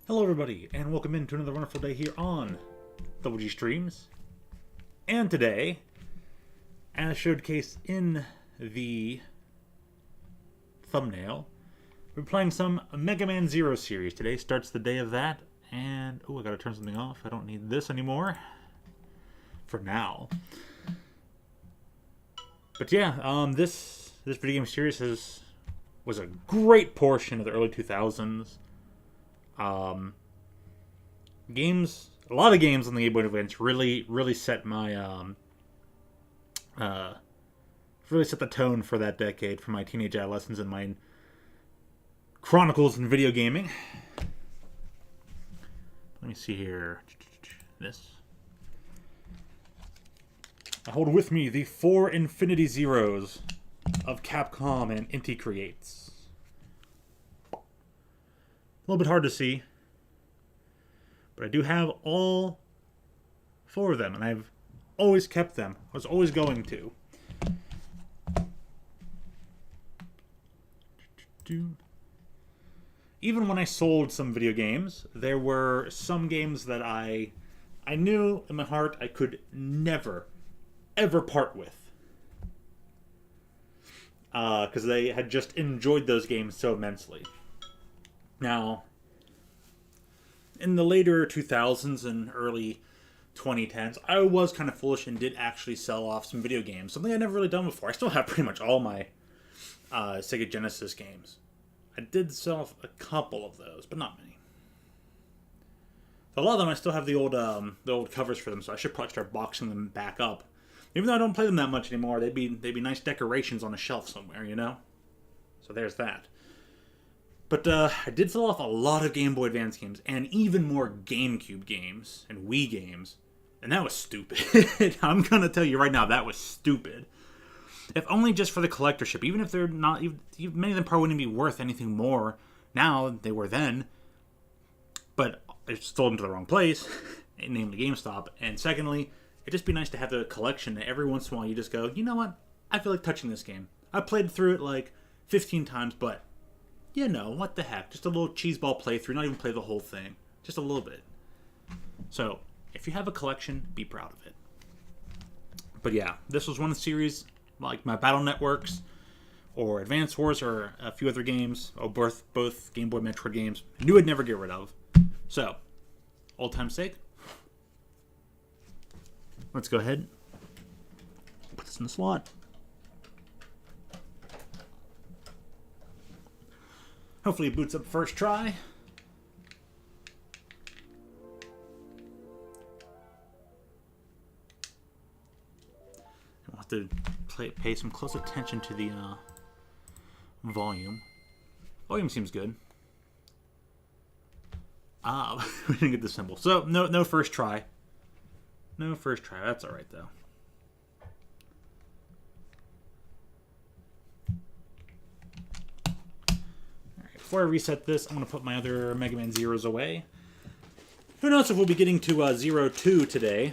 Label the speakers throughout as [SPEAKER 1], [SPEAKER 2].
[SPEAKER 1] Hello everybody, and welcome into another wonderful day here on Double G Streams. And today, as showcased in the thumbnail, we're playing some Mega Man Zero series. Today starts the day of that, and oh, I gotta turn something off. I don't need this anymore. For now. But yeah, this video game series was a great portion of the early 2000s. A lot of games on the Game Boy Advance really set my really set the tone for that decade, for my teenage adolescence and my chronicles in video gaming. Let me see here. This. I hold with me the 4 Infinity Zeros of Capcom and Inti Creates. A little bit hard to see, but I do have all 4 of them, and I've always kept them. I was always going to. Even when I sold some video games, there were some games that I knew in my heart I could never, ever part with. Because they had just enjoyed those games so immensely. Now, in the later 2000s and early 2010s, I was kind of foolish and did actually sell off some video games. Something I'd never really done before. I still have pretty much all my Sega Genesis games. I did sell off a couple of those, but not many. A lot of them I still have the old covers for them, so I should probably start boxing them back up. Even though I don't play them that much anymore, they'd be nice decorations on a shelf somewhere, you know? So there's that. But I did sell off a lot of Game Boy Advance games, and even more GameCube games and Wii games. And that was stupid. I'm going to tell you right now, that was stupid. If only just for the collectorship. Even if they're not, many of them probably wouldn't be worth anything more now they were then. But I sold them to the wrong place, namely GameStop. And secondly, it'd just be nice to have the collection that every once in a while you just go, you know what? I feel like touching this game. I played through it like 15 times, but you know, what the heck? Just a little cheeseball playthrough, not even play the whole thing. Just a little bit. So, if you have a collection, be proud of it. But yeah, this was one of the series, like my Battle Networks, or Advance Wars, or a few other games, or both Game Boy Metroid games, I knew I'd never get rid of. So, old time's sake, let's go ahead, put this in the slot. Hopefully it boots up first try. I'll have to pay some close attention to the volume. Volume seems good. We didn't get the symbol. So, no first try. No first try. That's alright, though. Before I reset this, I'm going to put my other Mega Man Zeros away. Who knows if we'll be getting to Zero 2 today.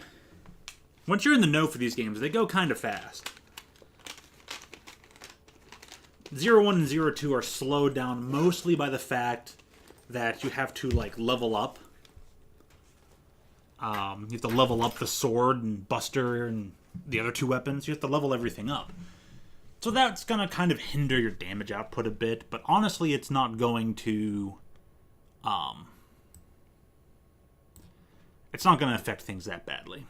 [SPEAKER 1] Once you're in the know for these games, they go kind of fast. Zero 1 and Zero 2 are slowed down mostly by the fact that you have to, like, level up. You have to level up the sword and Buster and the other 2 weapons. You have to level everything up. So that's going to kind of hinder your damage output a bit, but honestly it's not going to it's not going to affect things that badly.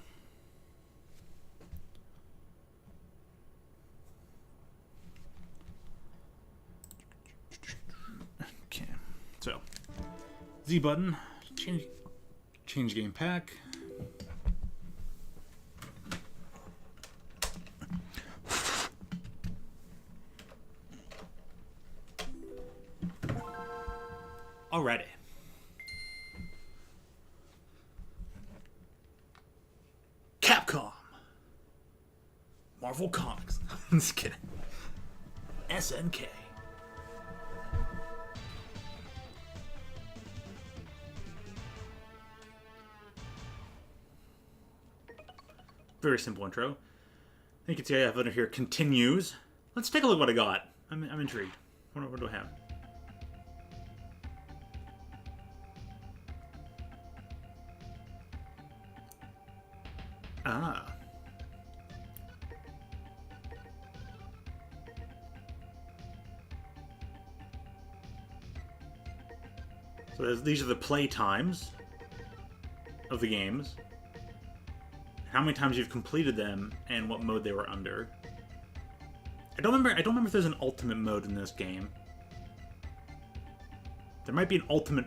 [SPEAKER 1] Okay. So, Z button, change game pack. Alrighty. Capcom. Marvel Comics. I'm just kidding. SNK. Very simple intro. You can see I have under here continues. Let's take a look at what I got. I'm intrigued. What do I have? Ah. So these are the play times of the games. How many times you've completed them and what mode they were under. I don't remember if there's an ultimate mode in this game. There might be an ultimate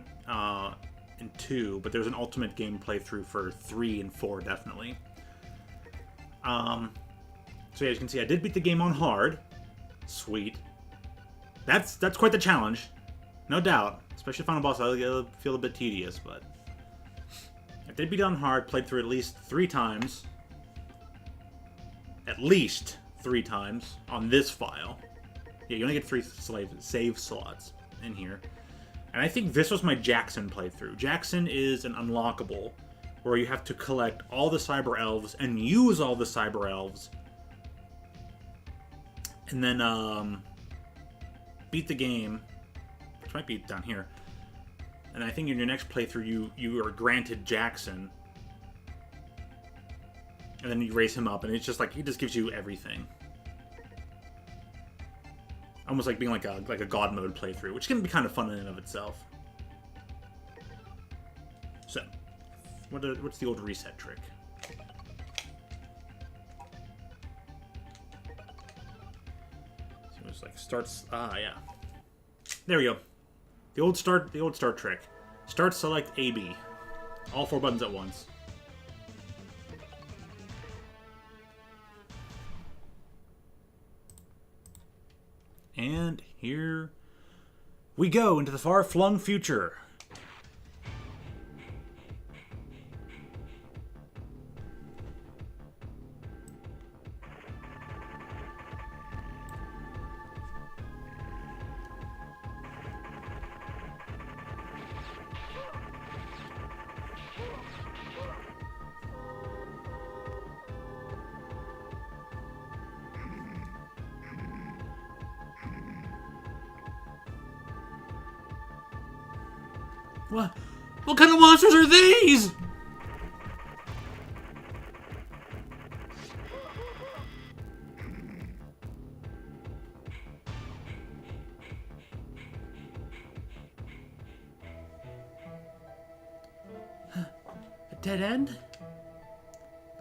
[SPEAKER 1] in 2, but there's an ultimate game playthrough for 3 and 4 definitely. So yeah, as you can see, I did beat the game on hard. Sweet. That's quite the challenge, no doubt. Especially final boss, I'll feel a bit tedious, but I did beat it on hard. Played through at least 3 times. At least 3 times on this file. Yeah, you only get 3 save slots in here. And I think this was my Jackson playthrough. Jackson is an unlockable where you have to collect all the cyber elves and use all the cyber elves. And then beat the game, which might be down here. And I think in your next playthrough you are granted Jackson. And then you raise him up, and it's just like, he just gives you everything. Almost like being like a God mode playthrough, which can be kind of fun in and of itself. So, what's the old reset trick? So it's like starts. Yeah. There we go. The old start trick. Start, select, AB. All 4 buttons at once. And here we go into the far-flung future. What kind of monsters are these? A dead end?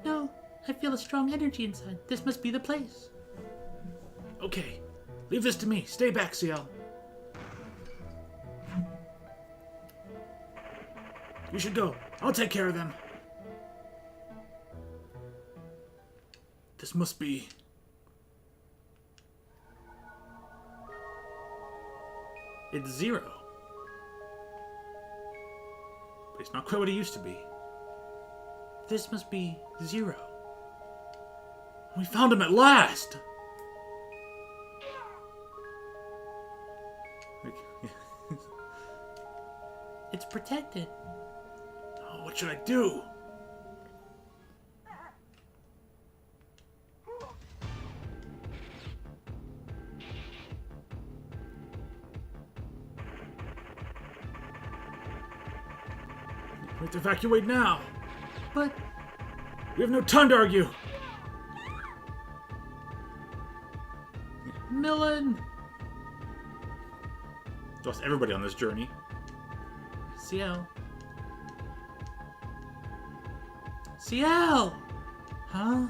[SPEAKER 1] No, I feel a strong energy inside. This must be the place. Okay, leave this to me. Stay back, CL. You should go. I'll take care of them. This must be... It's Zero. But it's not quite what it used to be. This must be Zero. We found him at last! It's protected. Oh, what should I do? We have to evacuate now. But we have no time to argue. Millen! Lost everybody on this journey. CL. CL! Huh?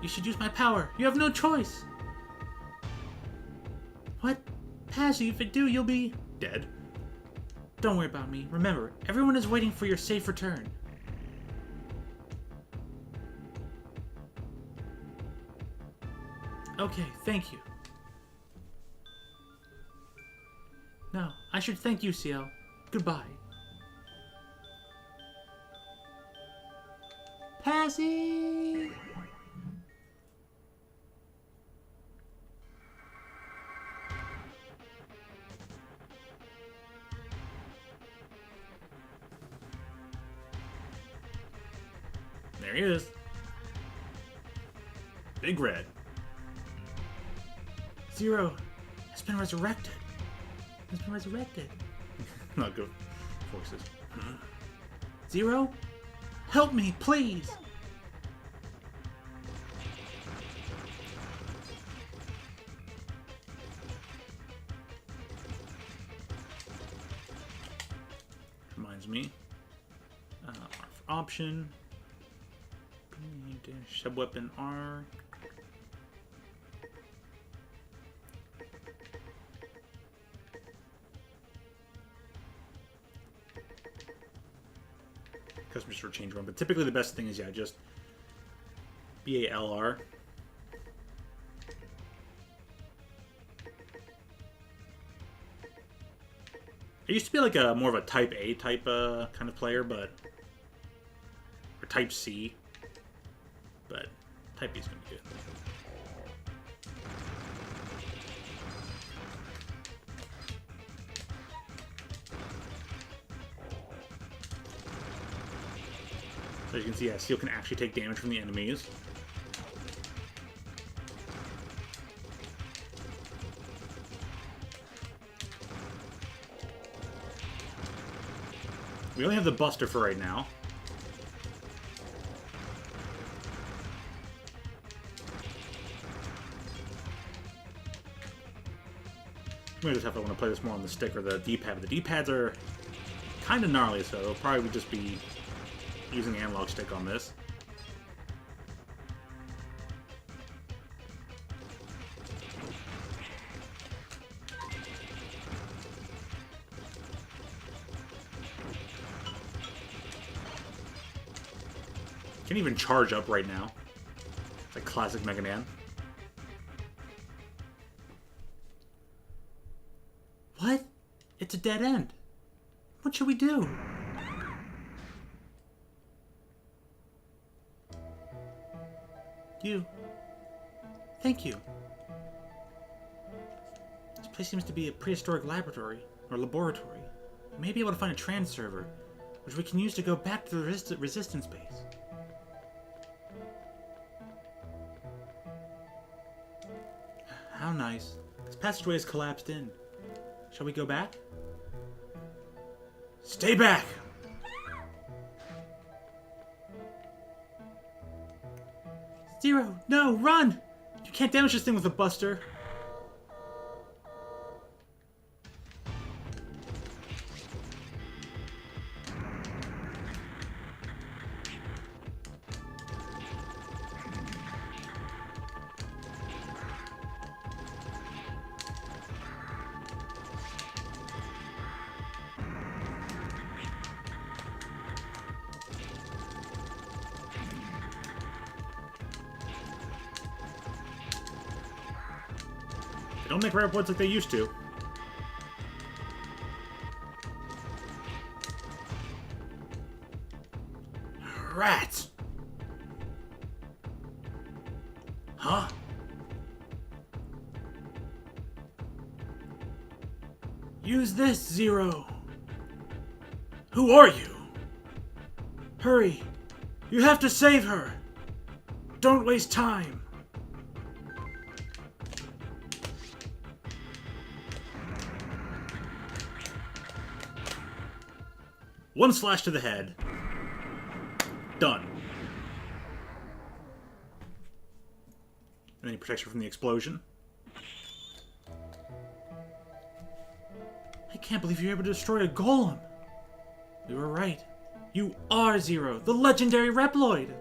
[SPEAKER 1] You should use my power. You have no choice. What? Pass you. If it do, you'll be... dead. Don't worry about me. Remember, everyone is waiting for your safe return. Okay, thank you. No, I should thank you, CL. Goodbye. Passy! There he is. Big Red. Zero has been resurrected. Has been resurrected. Not good forces. Zero? Help me, please! Reminds me. Option. Subweapon R. Customer store change one, but typically the best thing is, yeah, just BALR. I used to be like a more of a Type A type kind of player, but or Type C, but Type B is gonna be good. So you can see, yeah, Steel can actually take damage from the enemies. We only have the Buster for right now. I'm gonna just have to want to play this more on the stick or the D-pad. But the D-pads are kind of gnarly, so it'll probably just be using the analog stick on this. Can't even charge up right now. It's like classic Mega Man. What? It's a dead end. What should we do? You. Thank you. This place seems to be a prehistoric laboratory, or laboratory. We may be able to find a trans server, which we can use to go back to the resistance base. How nice. This passageway is collapsed in. Shall we go back? Stay back! Zero! No! Run! You can't damage this thing with a Buster. They don't make rare points like they used to. Rats! Huh? Use this, Zero. Who are you? Hurry! You have to save her! Don't waste time! One slash to the head. Done. And then he protects her from the explosion. I can't believe you're able to destroy a golem. You were right. You are Zero, the legendary Reploid.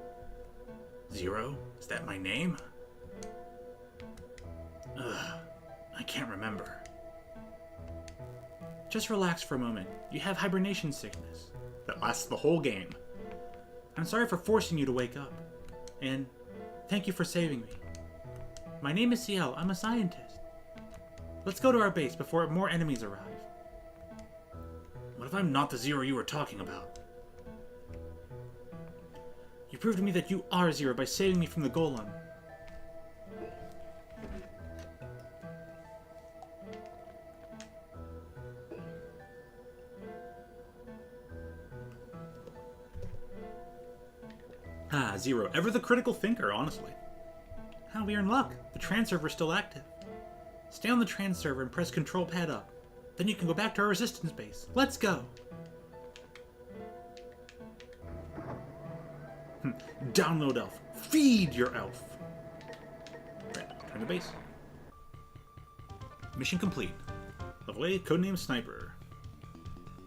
[SPEAKER 1] Zero? Is that my name? Ugh, I can't remember. Just relax for a moment. You have hibernation sickness that lasts the whole game. I'm sorry for forcing you to wake up. And thank you for saving me. My name is CL. I'm a scientist. Let's go to our base before more enemies arrive. What if I'm not the Zero you were talking about? You proved to me that you are Zero by saving me from the golem. Ah, Zero. Ever the critical thinker, honestly. How we're in luck. The trans server is still active. Stay on the trans server and press control pad up. Then you can go back to our resistance base. Let's go! Download Elf. Feed your Elf. Right, turn to base. Mission complete. Level 8, codename Sniper.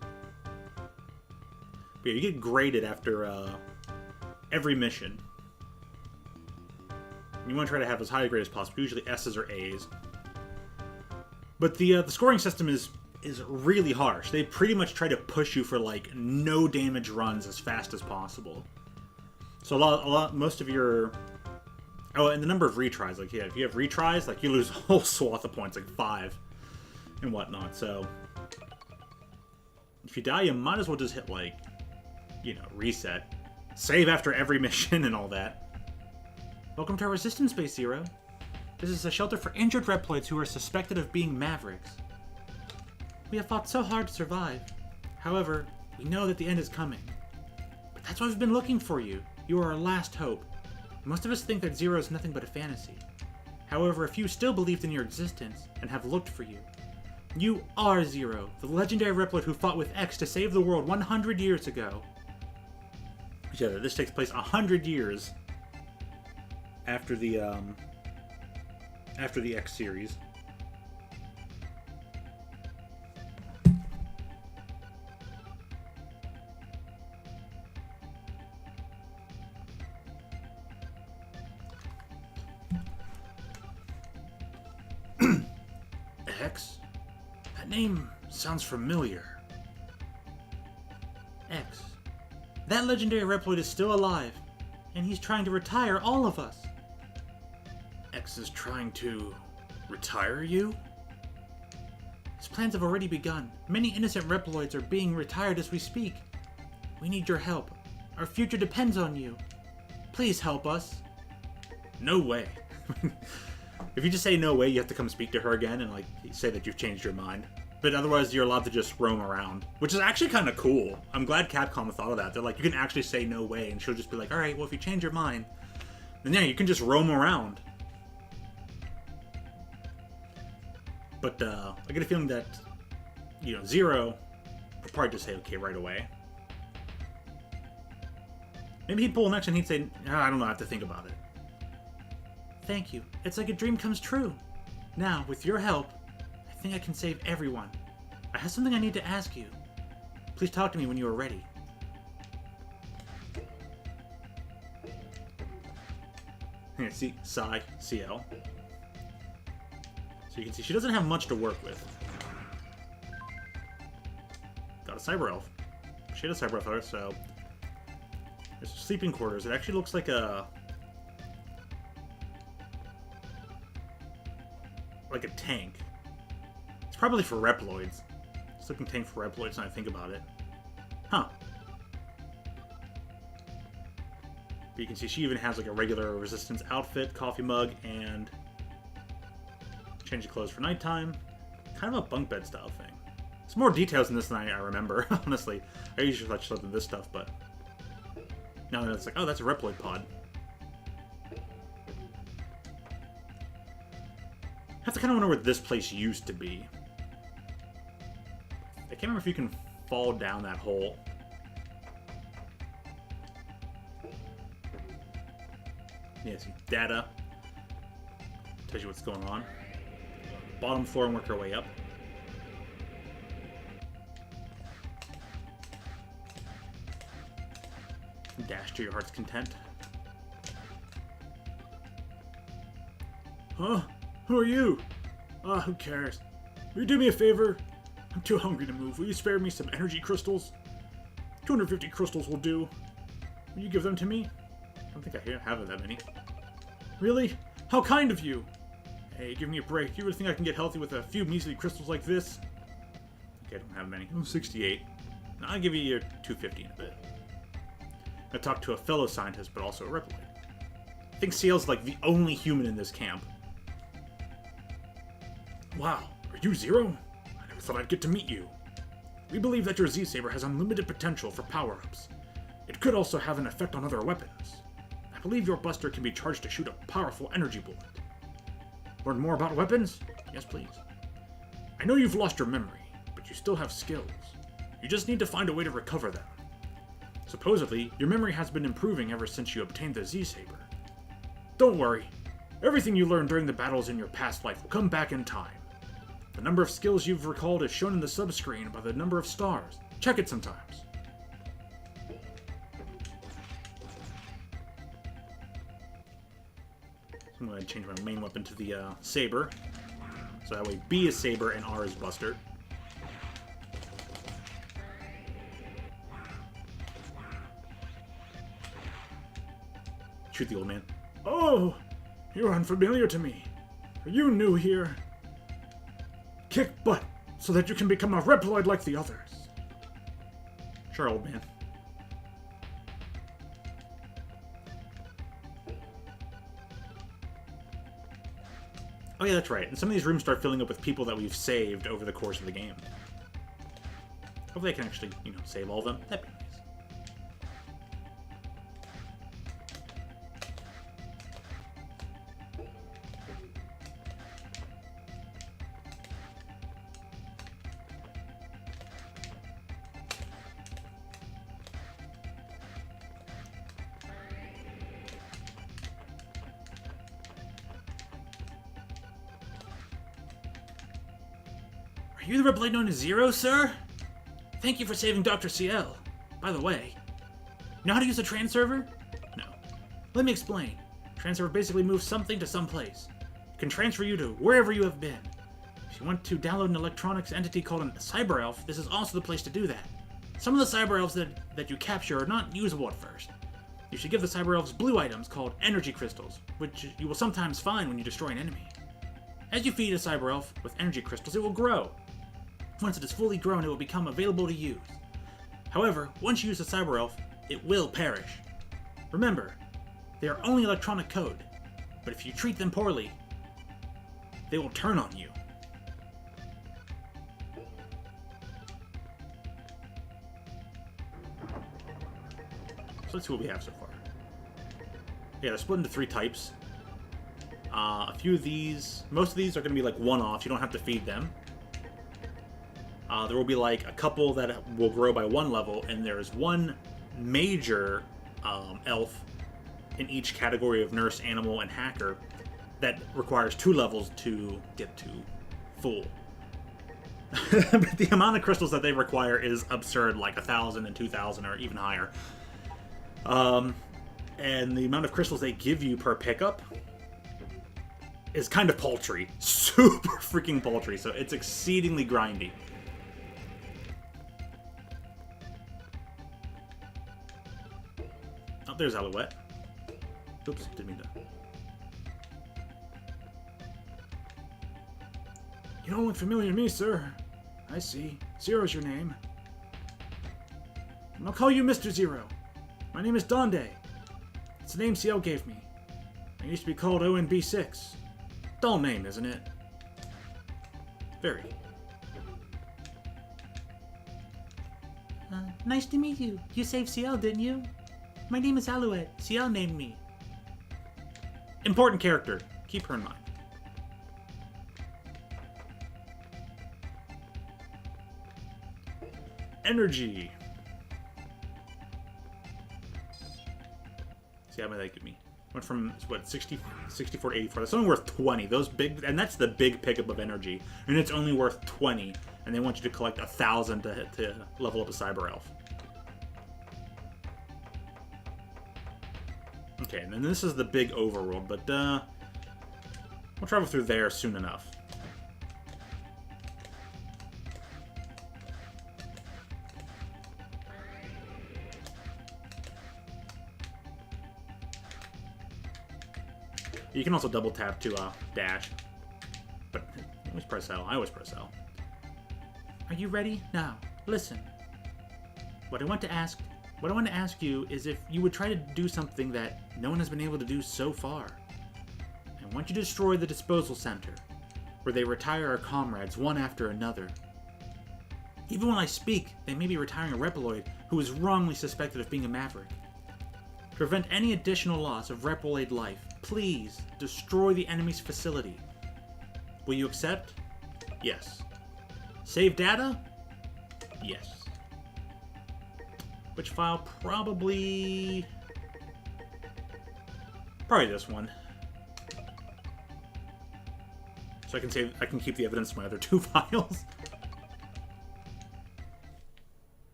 [SPEAKER 1] But yeah, you get graded after every mission. You want to try to have as high a grade as possible, usually S's or A's. But the scoring system is really harsh. They pretty much try to push you for like no damage runs as fast as possible. So most of your and the number of retries, like yeah, if you have retries, like you lose a whole swath of points, like 5 and whatnot. So if you die, you might as well just hit like, you know, reset, save after every mission and all that. Welcome to our resistance base, Zero. This is a shelter for injured Reploids who are suspected of being mavericks. We have fought so hard to survive. However, we know that the end is coming. But that's why we've been looking for you. You are our last hope. Most of us think that Zero is nothing but a fantasy. However, a few still believed in your existence and have looked for you. You are Zero, the legendary Reploid who fought with X to save the world 100 years ago. Yeah, this takes place 100 years after the X series. X? That name sounds familiar. X. That legendary Reploid is still alive, and he's trying to retire all of us. X is trying to retire you? His plans have already begun. Many innocent Reploids are being retired as we speak. We need your help. Our future depends on you. Please help us. No way. If you just say no way, you have to come speak to her again and like say that you've changed your mind. But otherwise, you're allowed to just roam around, which is actually kind of cool. I'm glad Capcom thought of that. They're like, you can actually say no way, and she'll just be like, all right, well, if you change your mind, then yeah, you can just roam around. But I get a feeling that, you know, Zero would probably just say okay right away. Maybe he'd pull an action and he'd say, I don't know, I have to think about it. Thank you. It's like a dream comes true. Now, with your help, I think I can save everyone. I have something I need to ask you. Please talk to me when you are ready. Here, see, Psy, CL. So you can see she doesn't have much to work with. Got a Cyber Elf. She had a Cyber Elf, so there's sleeping quarters. It actually looks like a tank. It's probably for Reploids. Sleeping tank for Reploids when I think about it. Huh. But you can see she even has like a regular resistance outfit, coffee mug, and change of clothes for nighttime. Kind of a bunk bed style thing. There's more details in this than I remember, honestly. I usually thought she slept in this stuff, but now that it's like, oh, that's a Reploid pod. I have to kind of wonder where this place used to be. I can't remember if you can fall down that hole. Yeah, see, data. Tells you what's going on. Bottom floor and work our way up. Dash to your heart's content. Huh? Who are you? Who cares? Will you do me a favor? I'm too hungry to move. Will you spare me some energy crystals? 250 crystals will do. Will you give them to me? I don't think I have that many. Really? How kind of you! Hey, give me a break. You really think I can get healthy with a few measly crystals like this? Okay, I don't have many. Oh, 68. I'll give you your 250 in a bit. I talked to a fellow scientist, but also a Reploid. I think CL's like the only human in this camp. Wow, are you Zero? I never thought I'd get to meet you. We believe that your Z-Saber has unlimited potential for power-ups. It could also have an effect on other weapons. I believe your Buster can be charged to shoot a powerful energy bullet. Learn more about weapons? Yes, please. I know you've lost your memory, but you still have skills. You just need to find a way to recover them. Supposedly, your memory has been improving ever since you obtained the Z-Saber. Don't worry. Everything you learned during the battles in your past life will come back in time. The number of skills you've recalled is shown in the subscreen by the number of stars. Check it sometimes. I'm going to change my main weapon to the saber. So that way B is saber and R is buster. Shoot the old man. Oh, you're unfamiliar to me. Are you new here? Kick butt so that you can become a Reploid like the others. Sure, old man. Oh yeah, that's right. And some of these rooms start filling up with people that we've saved over the course of the game. Hopefully I can actually, save all of them. That'd be nice. Are you the Reploid known as Zero, sir? Thank you for saving Dr. CL. By the way, you know how to use a transserver? No. Let me explain. Transserver basically moves something to some place. It can transfer you to wherever you have been. If you want to download an electronics entity called a Cyber Elf, this is also the place to do that. Some of the Cyber Elves that you capture are not usable at first. You should give the Cyber Elves blue items called energy crystals, which you will sometimes find when you destroy an enemy. As you feed a Cyber Elf with energy crystals, it will grow. Once it is fully grown, it will become available to use. However, once you use a Cyber Elf, it will perish. Remember, they are only electronic code, but if you treat them poorly, they will turn on you. So let's see what we have so far. Yeah, they're split into 3 types. A few of these, most of these are going to be like one-offs. You don't have to feed them. There will be like a couple that will grow by 1 level, and there's one major elf in each category of nurse, animal, and hacker that requires 2 levels to get to full. But the amount of crystals that they require is absurd, like 1,000 and 2,000 or even higher. And the amount of crystals they give you per pickup is kind of paltry. Super freaking paltry, so it's exceedingly grindy. Oh, there's Alouette. Oops, didn't mean to. You don't look familiar to me, sir. I see. Zero's your name. And I'll call you Mr. Zero. My name is Donde. It's the name CL gave me. I used to be called ONB6. Dull name, isn't it? Very.
[SPEAKER 2] Nice to meet you. You saved CL, didn't you? My name is Alouette. CL named me.
[SPEAKER 1] Important character. Keep her in mind. Energy. See how many that give me. Went from, what, 64 to 84. That's only worth 20. Those big, and that's the big pickup of energy. And it's only worth 20. And they want you to collect 1,000 to level up a Cyber Elf. Okay, and then this is the big overworld, but we'll travel through there soon enough. You can also double tap to dash, but always press L. I always press L.
[SPEAKER 2] Are you ready? Now, listen. What I want to ask you is if you would try to do something that no one has been able to do so far. I want you to destroy the disposal center, where they retire our comrades one after another. Even when I speak, they may be retiring a Reploid who is wrongly suspected of being a Maverick. To prevent any additional loss of Reploid life, please destroy the enemy's facility. Will you accept? Yes. Save data? Yes.
[SPEAKER 1] Which file? Probably this one. So I can keep the evidence to my other 2 files.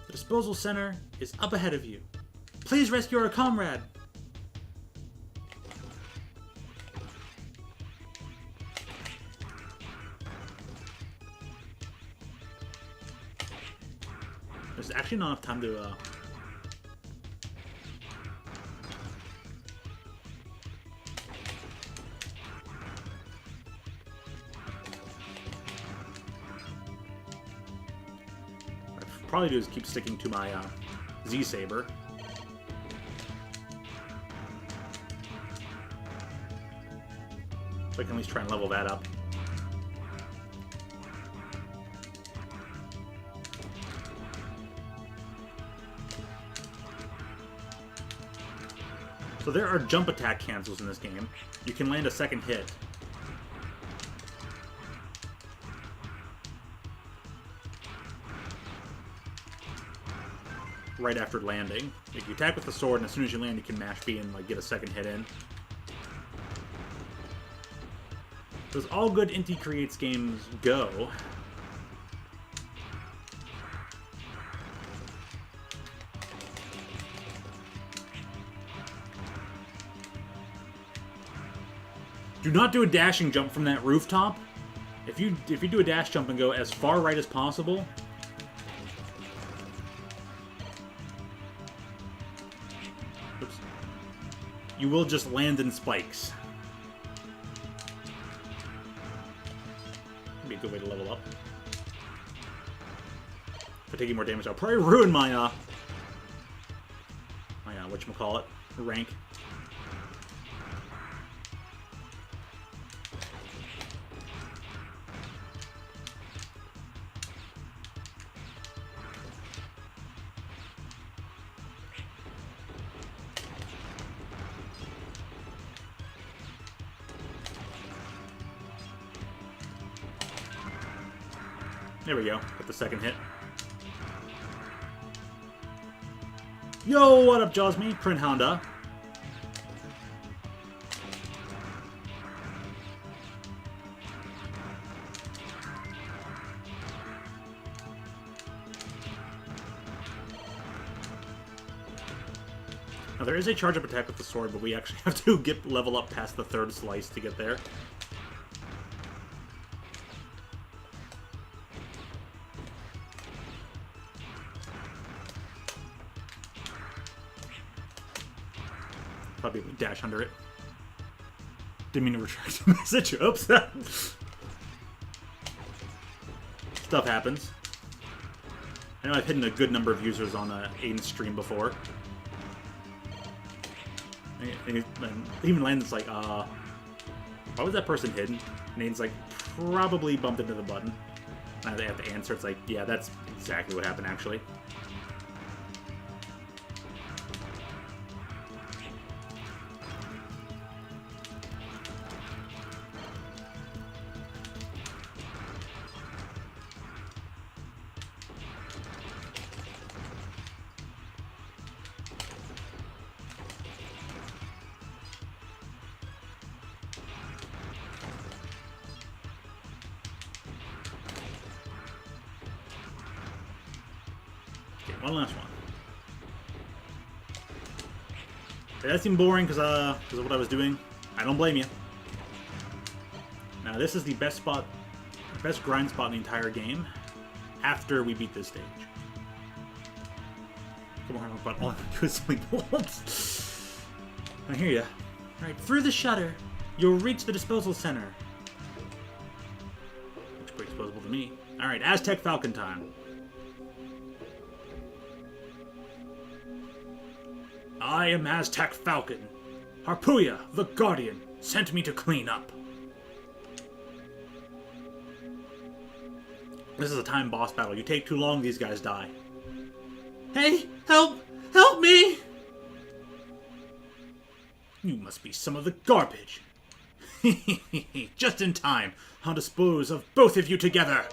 [SPEAKER 1] The disposal center is up ahead of you. Please rescue our comrade. There's actually not enough time to probably do is keep sticking to my Z-Saber. So I can at least try and level that up. So there are jump attack cancels in this game. You can land a second hit. Right after landing. If you attack with the sword, and as soon as you land, you can mash B and like get a second hit in. As all good Inti Creates games go, do not do a dashing jump from that rooftop. If you do a dash jump and go as far right as possible, you will just land in spikes. That'd be a good way to level up. If I'm taking more damage, I'll probably ruin my whatchamacallit, rank. There we go. Got the second hit. Yo, what up, Josme? Print Honda. Now, there is a charge-up attack with the sword, but we actually have to level up past the 3rd slice to get there. Probably dash under it. Didn't mean to retract the message. Oops. Stuff happens. I know I've hidden a good number of users on Aiden's stream before. And even Landon's like, why was that person hidden? And Aiden's like, probably bumped into the button. And they have to answer. It's like, yeah, that's exactly what happened, actually. One last one. That seemed boring because of what I was doing. I don't blame you. Now this is the best grind spot in the entire game. After we beat this stage. Come on, but all I do is sleep once. I hear ya. Alright, through the shutter, you'll reach the disposal center. Looks pretty disposable to me. Alright, Aztec Falcon time. I am Aztec Falcon. Harpuya, the Guardian, sent me to clean up. This is a time boss battle. You take too long, these guys die. Hey, help! Help me! You must be some of the garbage. Just in time. I'll dispose of both of you together.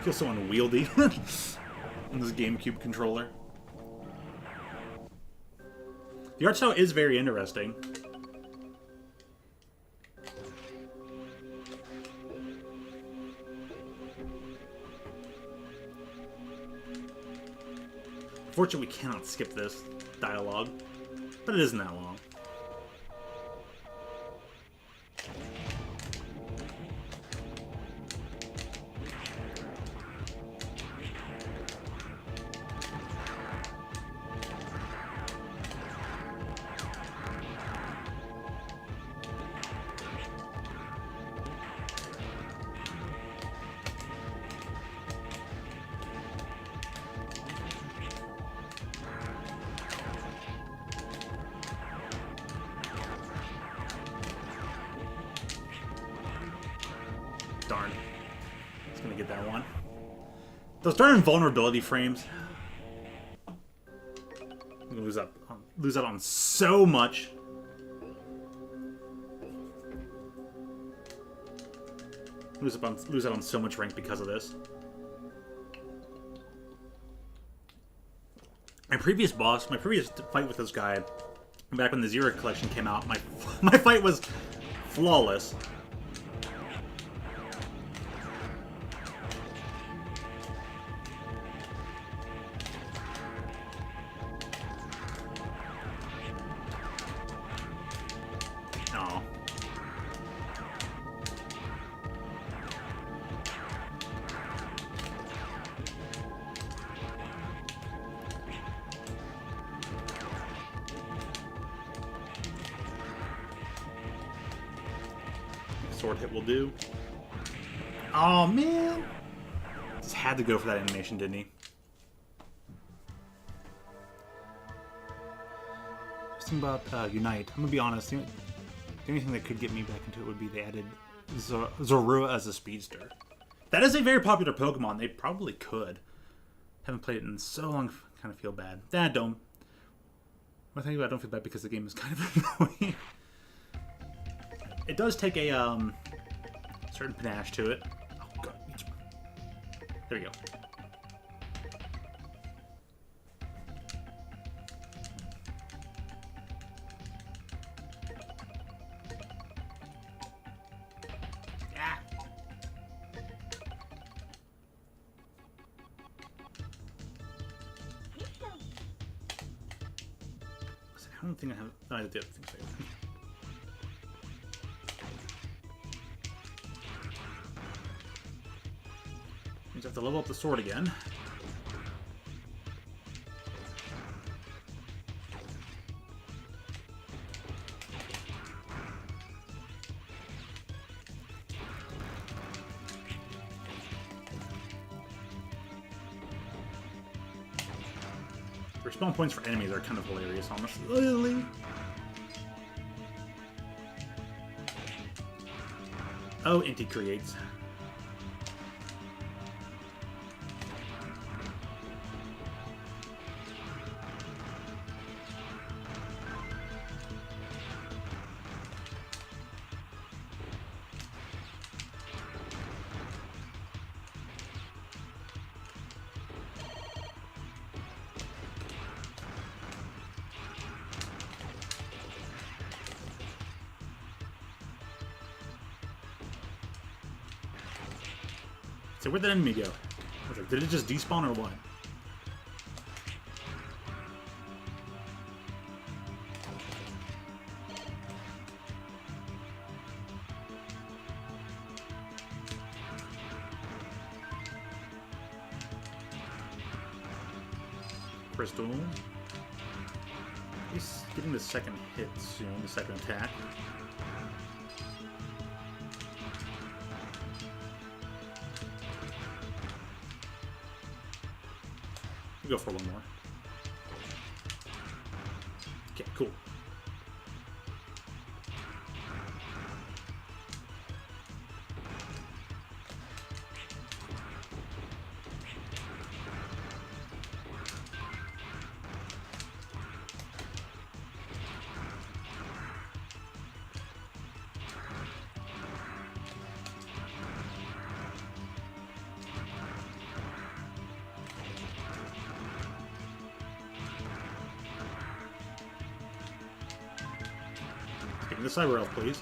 [SPEAKER 1] Feels so unwieldy on this GameCube controller. The art style is very interesting. Fortunately, we cannot skip this dialogue, but it isn't that long. Darn. It's gonna get that one. Those darn invulnerability frames. I'm gonna lose out on so much. Lose out on so much rank because of this. My previous fight with this guy, back when the Zero Collection came out, my fight was flawless. Sword hit will do. Oh man! Just had to go for that animation, didn't he? Just think about Unite. I'm gonna be honest. The only thing that could get me back into it would be they added Zorua as a speedster. That is a very popular Pokemon. They probably could. Haven't played it in so long. Kind of feel bad. Don't. One thing about I don't feel bad because the game is kind of annoying. It does take a certain panache to it. Oh god. There we go. Ah. I don't think I have either the other things. Means I have to level up the sword again. Respawn points for enemies are kind of hilarious, honestly. Oh, Inti creates. So where'd that enemy go? I was like, did it just despawn or what? Crystal. He's getting the second hit soon, the second attack. Go for one more. Okay, cool. the Cyber Elf, please.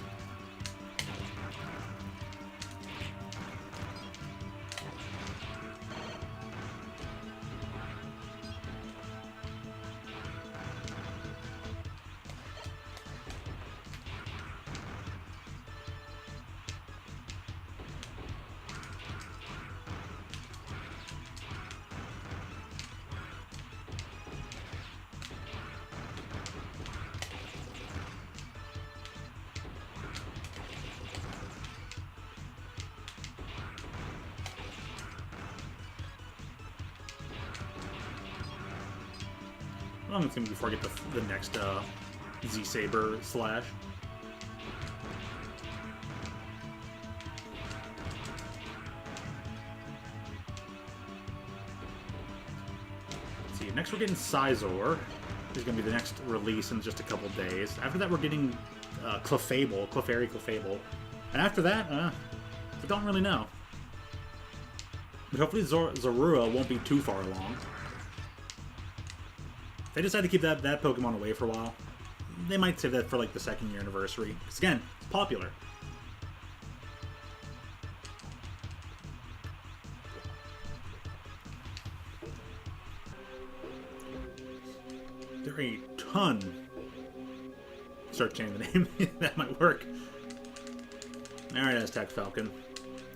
[SPEAKER 1] I'm going to before I get the next Z-Saber slash. Let's see, next we're getting Sizor. This is going to be the next release in just a couple days. After that, we're getting Clefairy. And after that, I don't really know. But hopefully Zorua won't be too far along. If they decide to keep that Pokemon away for a while, they might save that for like the 2nd year anniversary. Because again, it's popular. There are a ton. Start changing the name. That might work. Alright, Aztec Falcon.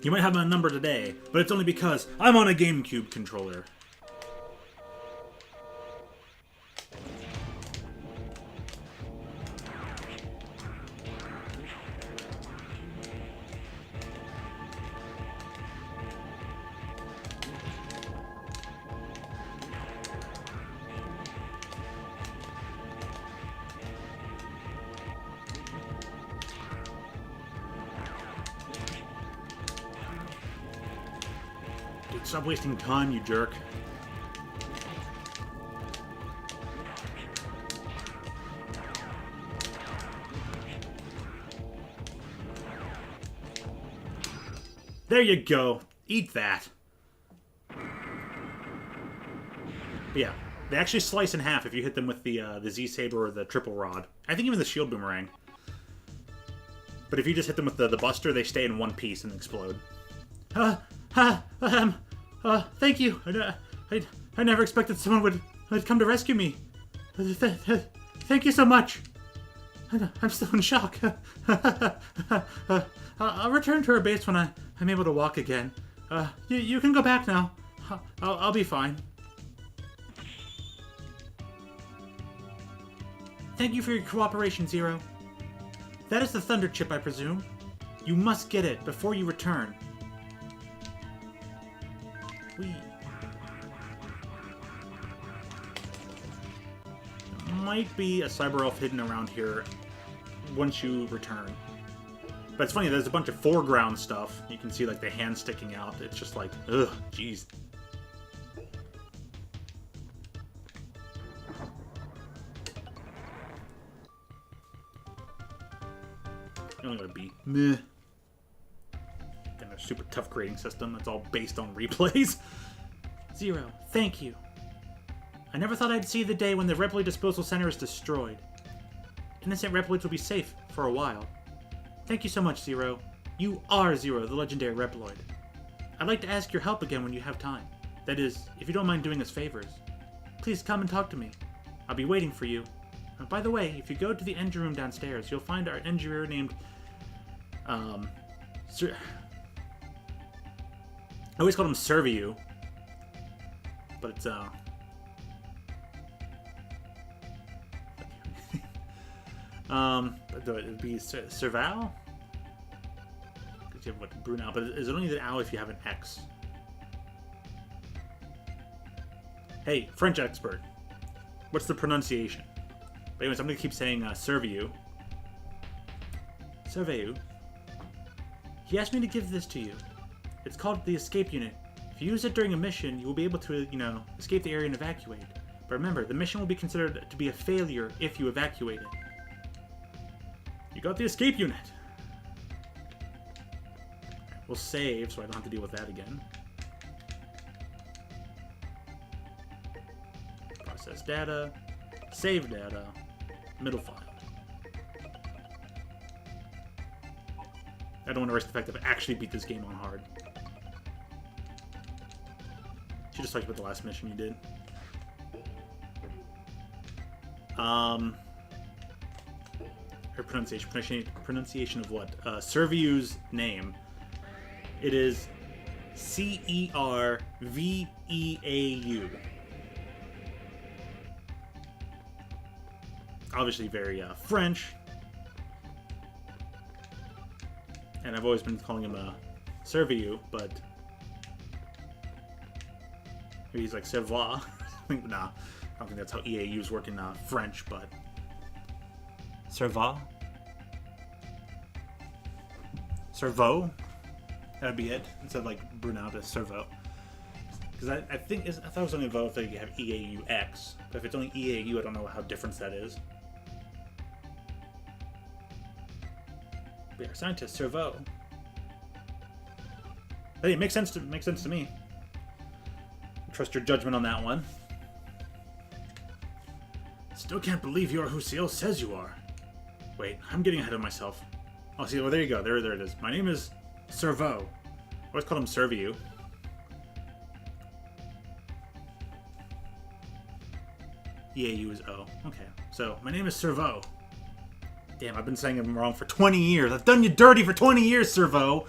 [SPEAKER 1] You might have my number today, but it's only because I'm on a GameCube controller. Stop wasting time, you jerk. There you go. Eat that. But yeah, they actually slice in half if you hit them with the Z-Saber or the Triple Rod. I think even the Shield Boomerang. But if you just hit them with the Buster, they stay in one piece and explode. Thank you. I never expected someone would come to rescue me. Thank you so much. I'm still in shock. I'll return to our base when I'm able to walk again. You can go back now. I'll be fine. Thank you for your cooperation, Zero. That is the Thunder Chip, I presume. You must get it before you return. Might be a Cyber Elf hidden around here once you return. But it's funny, there's a bunch of foreground stuff. You can see like the hand sticking out. It's just like, ugh, jeez. You're only gonna be meh. And a super tough grading system that's all based on replays. Zero, thank you. I never thought I'd see the day when the Reploid Disposal Center is destroyed. Innocent Reploids will be safe for a while. Thank you so much, Zero. You are Zero, the legendary Reploid. I'd like to ask your help again when you have time. That is, if you don't mind doing us favors. Please come and talk to me. I'll be waiting for you. By the way, if you go to the engine room downstairs, you'll find our engineer named... I always called him Serviu. But it's, it would be Serval? Because you have what, Brunel, but is it only the owl if you have an X? Hey, French expert. What's the pronunciation? But anyways, I'm gonna keep saying Serviu. Serviu. He asked me to give this to you. It's called the Escape Unit. If you use it during a mission, you will be able to, escape the area and evacuate. But remember, the mission will be considered to be a failure if you evacuate it. You got the Escape Unit! We'll save, so I don't have to deal with that again. Process data. Save data. Middle file. I don't want to risk the fact that I actually beat this game on hard. She just talked about the last mission you did. Her pronunciation of what? Serviu's name. It is Cerveau. Obviously very French. And I've always been calling him Serviu, but maybe he's like Servois. Nah, I don't think that's how EAUs work in French, but Servois? Servo? That'd be it. Instead of like Brunel to Servo. Because I thought it was only Vo if you have EAUX. But if it's only EAU, I don't know how different that is. We are assigned to Servo. Hey, it makes sense to me. Trust your judgment on that one. Still can't believe you are who Ciel says you are. Wait, I'm getting ahead of myself. Oh, see, well, there you go. There it is. My name is Servo. I always call him Serviu. EAU is O. Okay, so my name is Servo. Damn, I've been saying him wrong for 20 years. I've done you dirty for 20 years, Servo.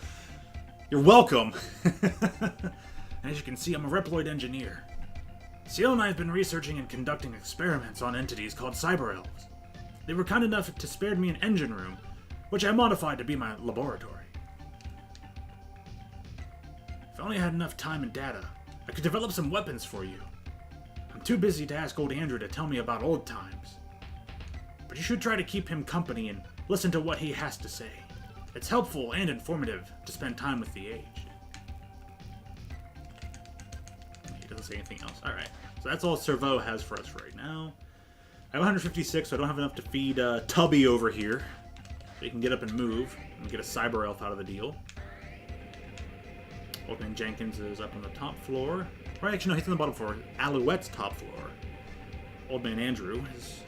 [SPEAKER 1] You're welcome. As you can see, I'm a Reploid engineer. Ciel and I have been researching and conducting experiments on entities called cyber elves. They were kind enough to spare me an engine room, which I modified to be my laboratory. If I only had enough time and data, I could develop some weapons for you. I'm too busy to ask old Andrew to tell me about old times. But you should try to keep him company and listen to what he has to say. It's helpful and informative to spend time with the aged. He doesn't say anything else. Alright, so that's all Servo has for us right now. I have 156, so I don't have enough to feed Tubby over here. So he can get up and move and get a cyber elf out of the deal. Old Man Jenkins is up on the top floor. Or actually, no, he's on the bottom floor. Alouette's top floor. Old Man Andrew is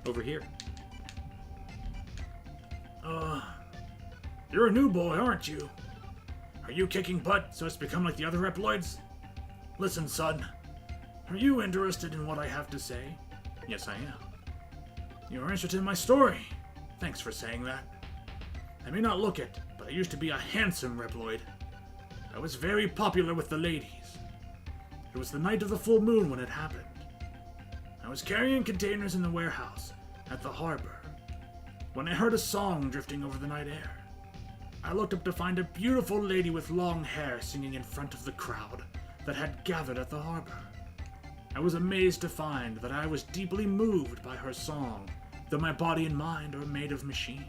[SPEAKER 1] over here. You're a new boy, aren't you? Are you kicking butt so it's become like the other Reploids? Listen, son. Are you interested in what I have to say? Yes, I am. You're interested in my story. Thanks for saying that. I may not look it, but I used to be a handsome Reploid. I was very popular with the ladies. It was the night of the full moon when it happened. I was carrying containers in the warehouse at the harbor when I heard a song drifting over the night air. I looked up to find a beautiful lady with long hair singing in front of the crowd that had gathered at the harbor. I was amazed to find that I was deeply moved by her song, though my body and mind are made of machines.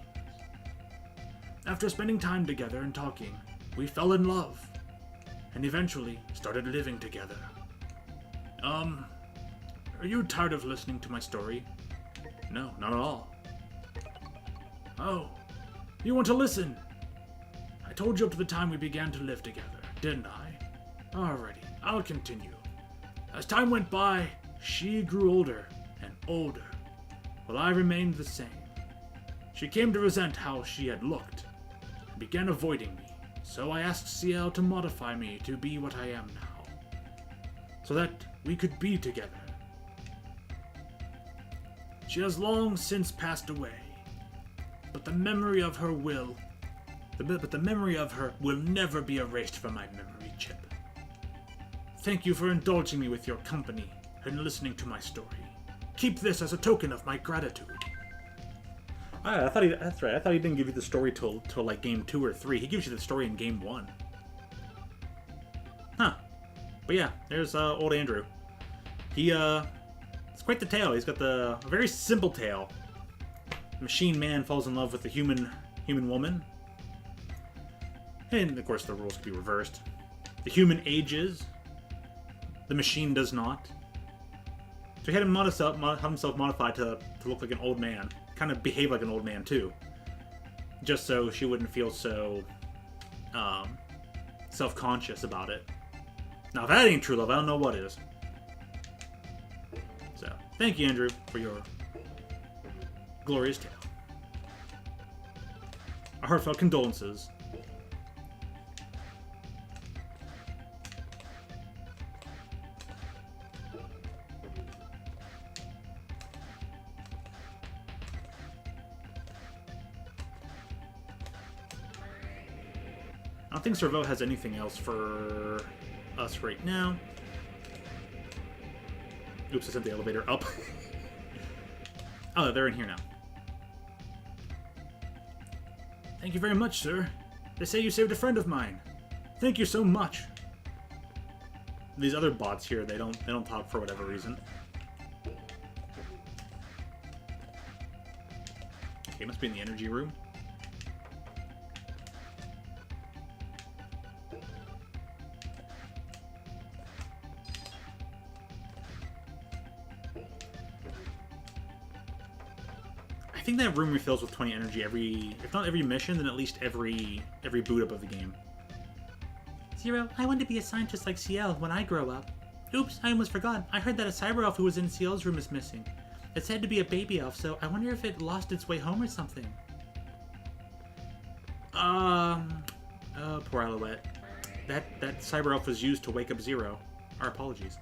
[SPEAKER 1] After spending time together and talking, we fell in love, and eventually started living together. Are you tired of listening to my story? No, not at all. Oh, you want to listen? I told you up to the time we began to live together, didn't I? Alrighty, I'll continue. As time went by, she grew older and older, while I remained the same. She came to resent how she had looked, and began avoiding me, so I asked Ciel to modify me to be what I am now, so that we could be together. She has long since passed away, but the memory of her will never be erased from my memory chip. Thank you for indulging me with your company and listening to my story. Keep this as a token of my gratitude. That's right. I thought he didn't give you the story till like game 2 or 3. He gives you the story in game 1. Huh. But yeah, there's old Andrew. It's quite the tale. He's got a very simple tale. Machine man falls in love with a human woman. And of course the rules can be reversed. The human ages. The machine does not. So he had himself modified to look like an old man. Kind of behave like an old man too. Just so she wouldn't feel so self-conscious about it. Now if that ain't true love, I don't know what is. So, thank you, Andrew, for your glorious tale. Our heartfelt condolences. I don't think Servo has anything else for us right now. Oops, I sent the elevator up. Oh, they're in here now. Thank you very much, sir. They say you saved a friend of mine. Thank you so much. These other bots here, they don't talk for whatever reason. Okay, must be in the energy room. I think that room refills with 20 energy every, if not every mission, then at least every boot up of the game.
[SPEAKER 2] Zero, I want to be a scientist like CL when I grow up. Oops, I almost forgot. I heard that a cyber elf who was in CL's room is missing. It said to be a baby elf, so I wonder if it lost its way home or something.
[SPEAKER 1] Poor Alouette. That cyber elf was used to wake up Zero. Our apologies.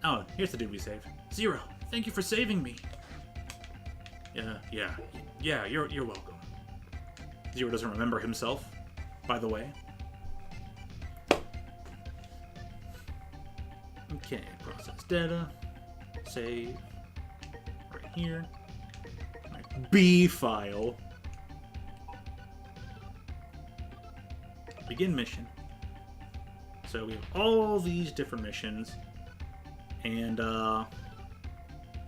[SPEAKER 1] Oh, here's the dude we saved.
[SPEAKER 2] Zero, thank you for saving me.
[SPEAKER 1] Yeah, you're welcome. Zero doesn't remember himself, by the way. Okay, process data. Save. Right here. My B file. Begin mission. So we have all these different missions. And,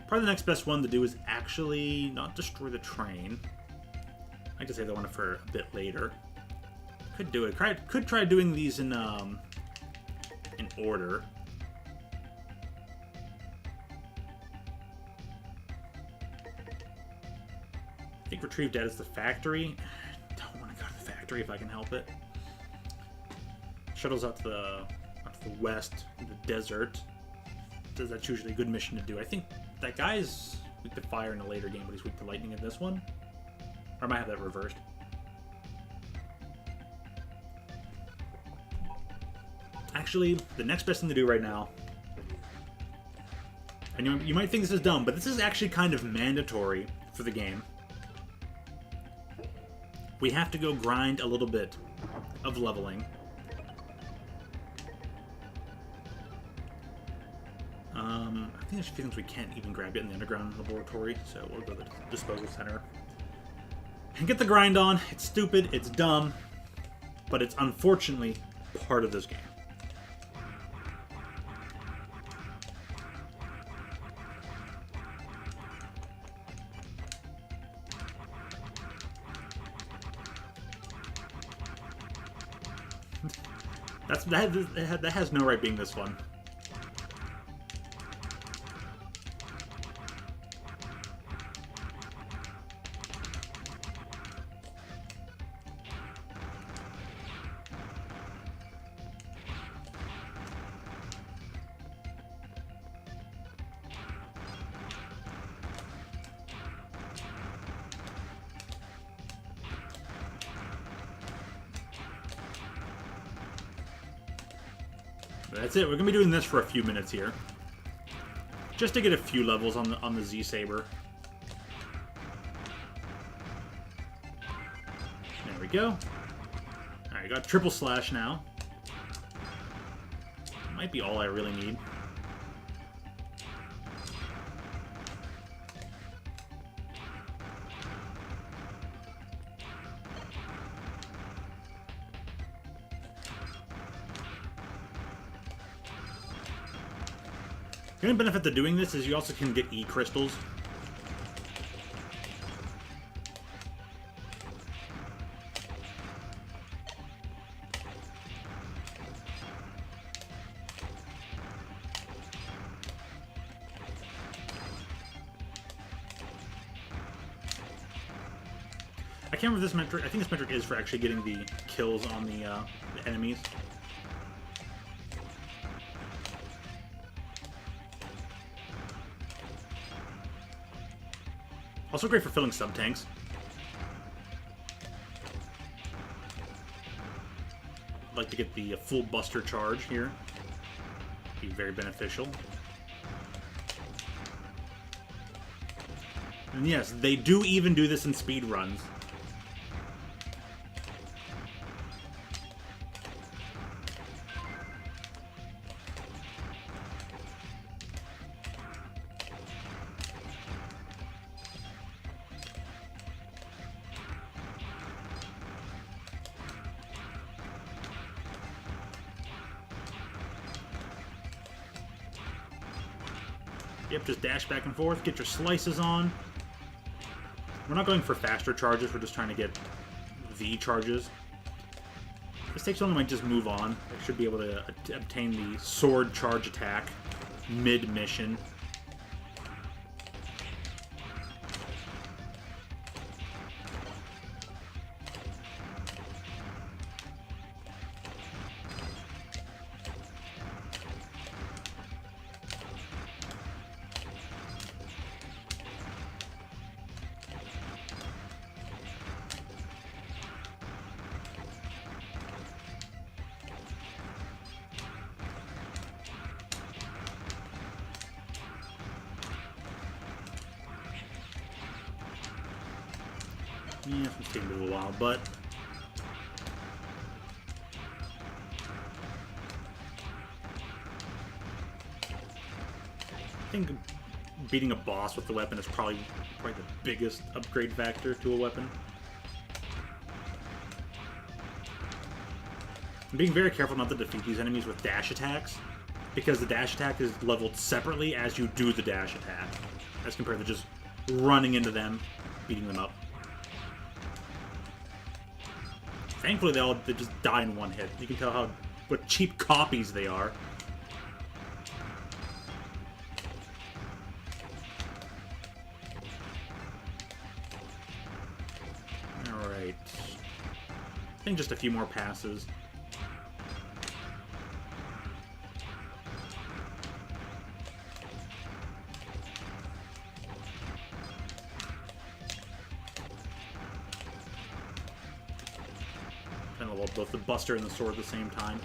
[SPEAKER 1] probably the next best one to do is actually not destroy the train. I like to save that one for a bit later. Could do it. Could try doing these in order. I think retrieve data is the factory. Don't want to go to the factory if I can help it. Shuttles out to the west, in the desert. That's usually a good mission to do. I think that guy's weak to fire in a later game, but he's weak to lightning in this one. Or I might have that reversed. Actually, the next best thing to do right now, and you might think this is dumb, but this is actually kind of mandatory for the game. We have to go grind a little bit of leveling. I think there's a few things we can't even grab yet in the underground laboratory, so we'll go to the disposal center. And get the grind on. It's stupid, it's dumb, but it's unfortunately part of this game. That has no right being this fun. That's it. We're gonna be doing this for a few minutes here, just to get a few levels on the Z Saber. There we go. All right, got triple slash now. Might be all I really need. The only benefit to doing this is you also can get E-crystals. I can't remember this metric. I think this metric is for actually getting the kills on the enemies. Also great for filling sub-tanks. like to get the full Buster charge here. Be very beneficial. And yes, they do even do this in speed runs. Yep, just dash back and forth, get your slices on. We're not going for faster charges, we're just trying to get V charges. This takes long, I might just move on. I should be able to obtain the sword charge attack mid-mission. Yeah, it's taking a little while, but I think beating a boss with the weapon is probably the biggest upgrade factor to a weapon. I'm being very careful not to defeat these enemies with dash attacks, because the dash attack is leveled separately as you do the dash attack, as compared to just running into them, beating them up. Thankfully, they just die in one hit. You can tell what cheap copies they are. Alright. I think just a few more passes. Both the Buster and the sword at the same time.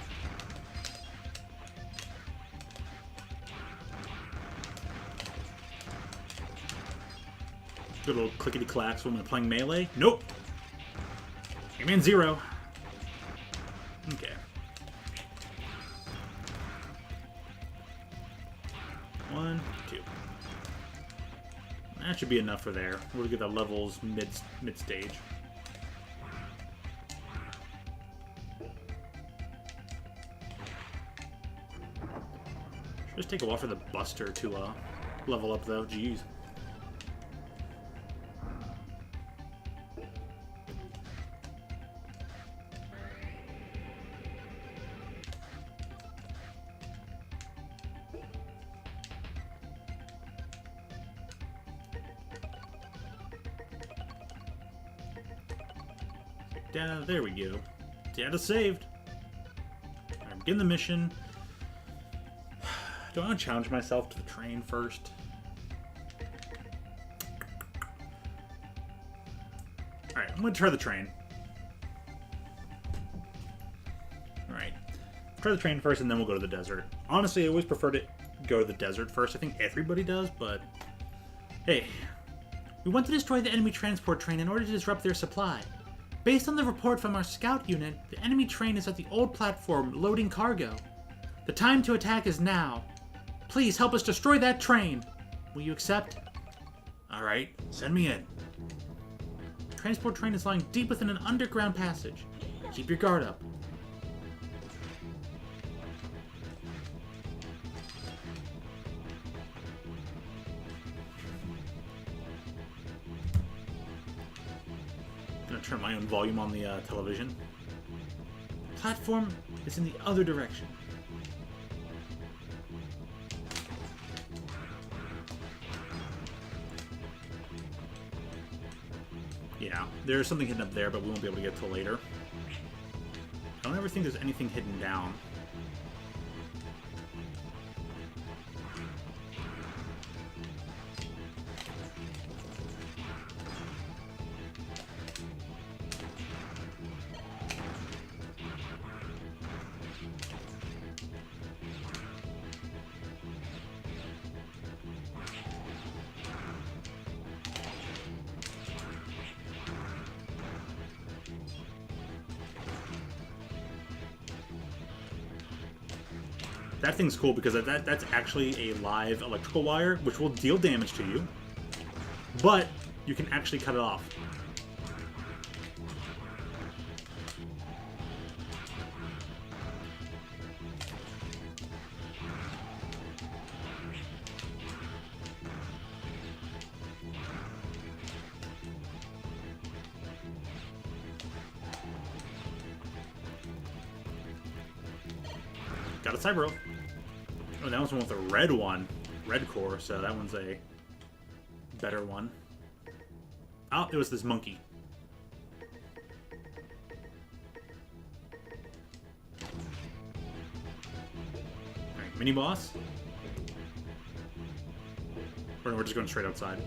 [SPEAKER 1] Good little clickety-clacks when I'm playing melee. Nope! Aiming 0. Okay. 1, 2. That should be enough for there. We'll get the levels mid-stage. Just take a while for the Buster to level up, though. Jeez. Data, there we go. Data saved. Alright, begin the mission. Do I want to challenge myself to the train first? Alright, I'm going to try the train. Alright. Try the train first, and then we'll go to the desert. Honestly, I always prefer to go to the desert first. I think everybody does, but... Hey. We want to destroy the enemy transport train in order to disrupt their supply. Based on the report from our scout unit, the enemy train is at the old platform loading cargo. The time to attack is now. Please help us destroy that train. Will you accept? Alright, send me in. The transport train is lying deep within an underground passage. Keep your guard up. I'm gonna turn my own volume on the television. The platform is in the other direction. Yeah, there's something hidden up there, but we won't be able to get till later. I don't ever think there's anything hidden down. That thing's cool because that's actually a live electrical wire, which will deal damage to you, but you can actually cut it off. Got a Cyber Elf. Oh, that one's one with a red one. Red core, so that one's a better one. Oh, it was this monkey. Alright, mini boss. Or we're just going straight outside.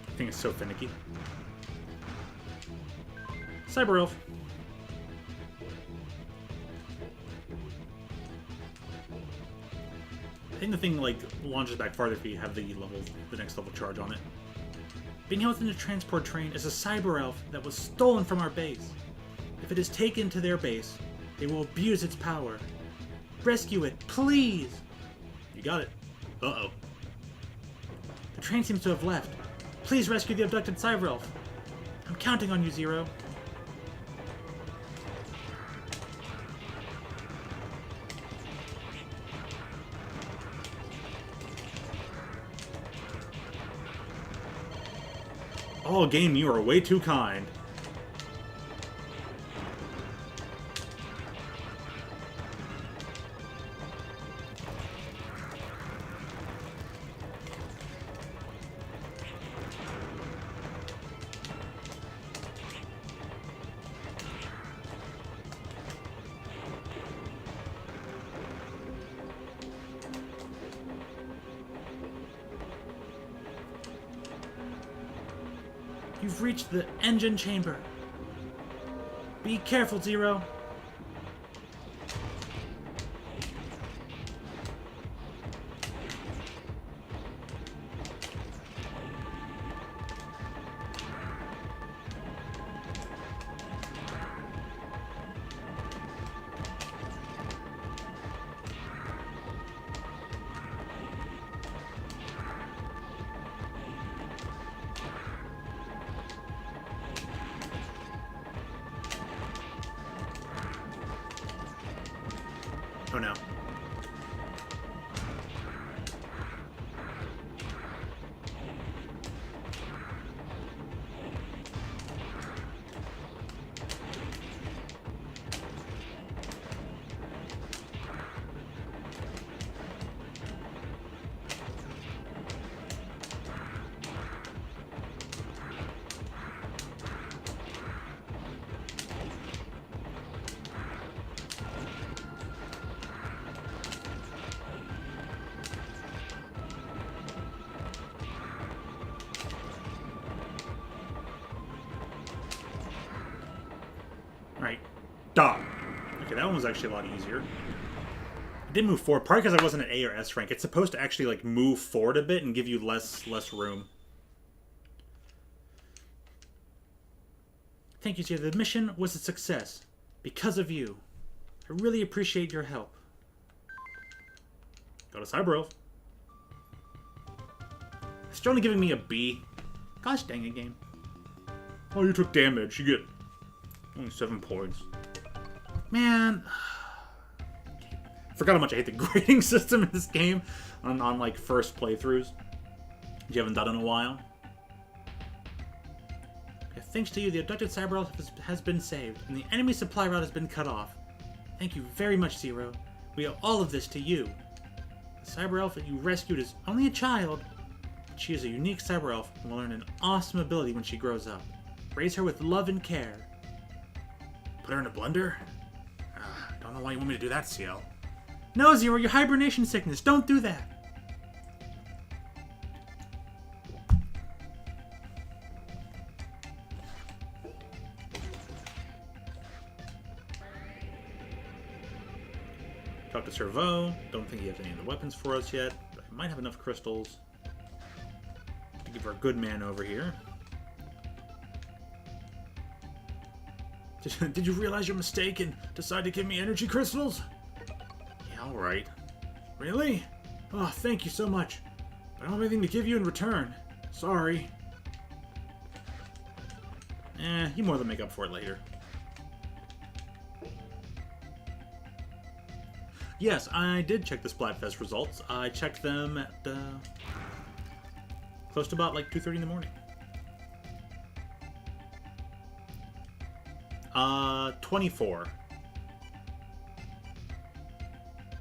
[SPEAKER 1] I think it's so finicky. Cyber Elf. I think the thing like launches back farther if you have the next level charge on it. Being held in a transport train is a Cyber Elf that was stolen from our base. If it is taken to their base, they will abuse its power. Rescue it, please! You got it. Uh-oh. The train seems to have left. Please rescue the abducted Cyber Elf. I'm counting on you, Zero. Oh, game, you are way too kind. You've reached the engine chamber. Be careful, Zero. Oh no. Right. Duh. Okay, that one was actually a lot easier. It did move forward, partly because I wasn't an A or S rank. It's supposed to actually like move forward a bit and give you less room. Thank you, Zero. The mission was a success. Because of you. I really appreciate your help. Got a Cyber Elf. It's only giving me a B. Gosh dang it, game. Oh, you took damage. You get only 7 points. Man. Forgot how much I hate the grading system in this game on like first playthroughs. You haven't done it in a while. Thanks to you, the abducted Cyber Elf has been saved, and the enemy supply route has been cut off. Thank you very much, Zero. We owe all of this to you. The Cyber Elf that you rescued is only a child, but she is a unique Cyber Elf and will learn an awesome ability when she grows up. Raise her with love and care. Put her in a blender? Ah.
[SPEAKER 2] don't know why you want me to do that, CL. No, Zero, your hibernation sickness. Don't do that. Talk to Servo. Don't think he has any of the weapons for us yet, but I might have enough crystals to give our good man over here. Did you realize your mistake and decide to give me energy crystals? Yeah, alright. Really? Oh, thank you so much. But I don't have anything to give you in return. Sorry. You more than make up for it later. Yes, I did check the Splatfest results. I checked them at close to about like 2:30 in the morning. 24.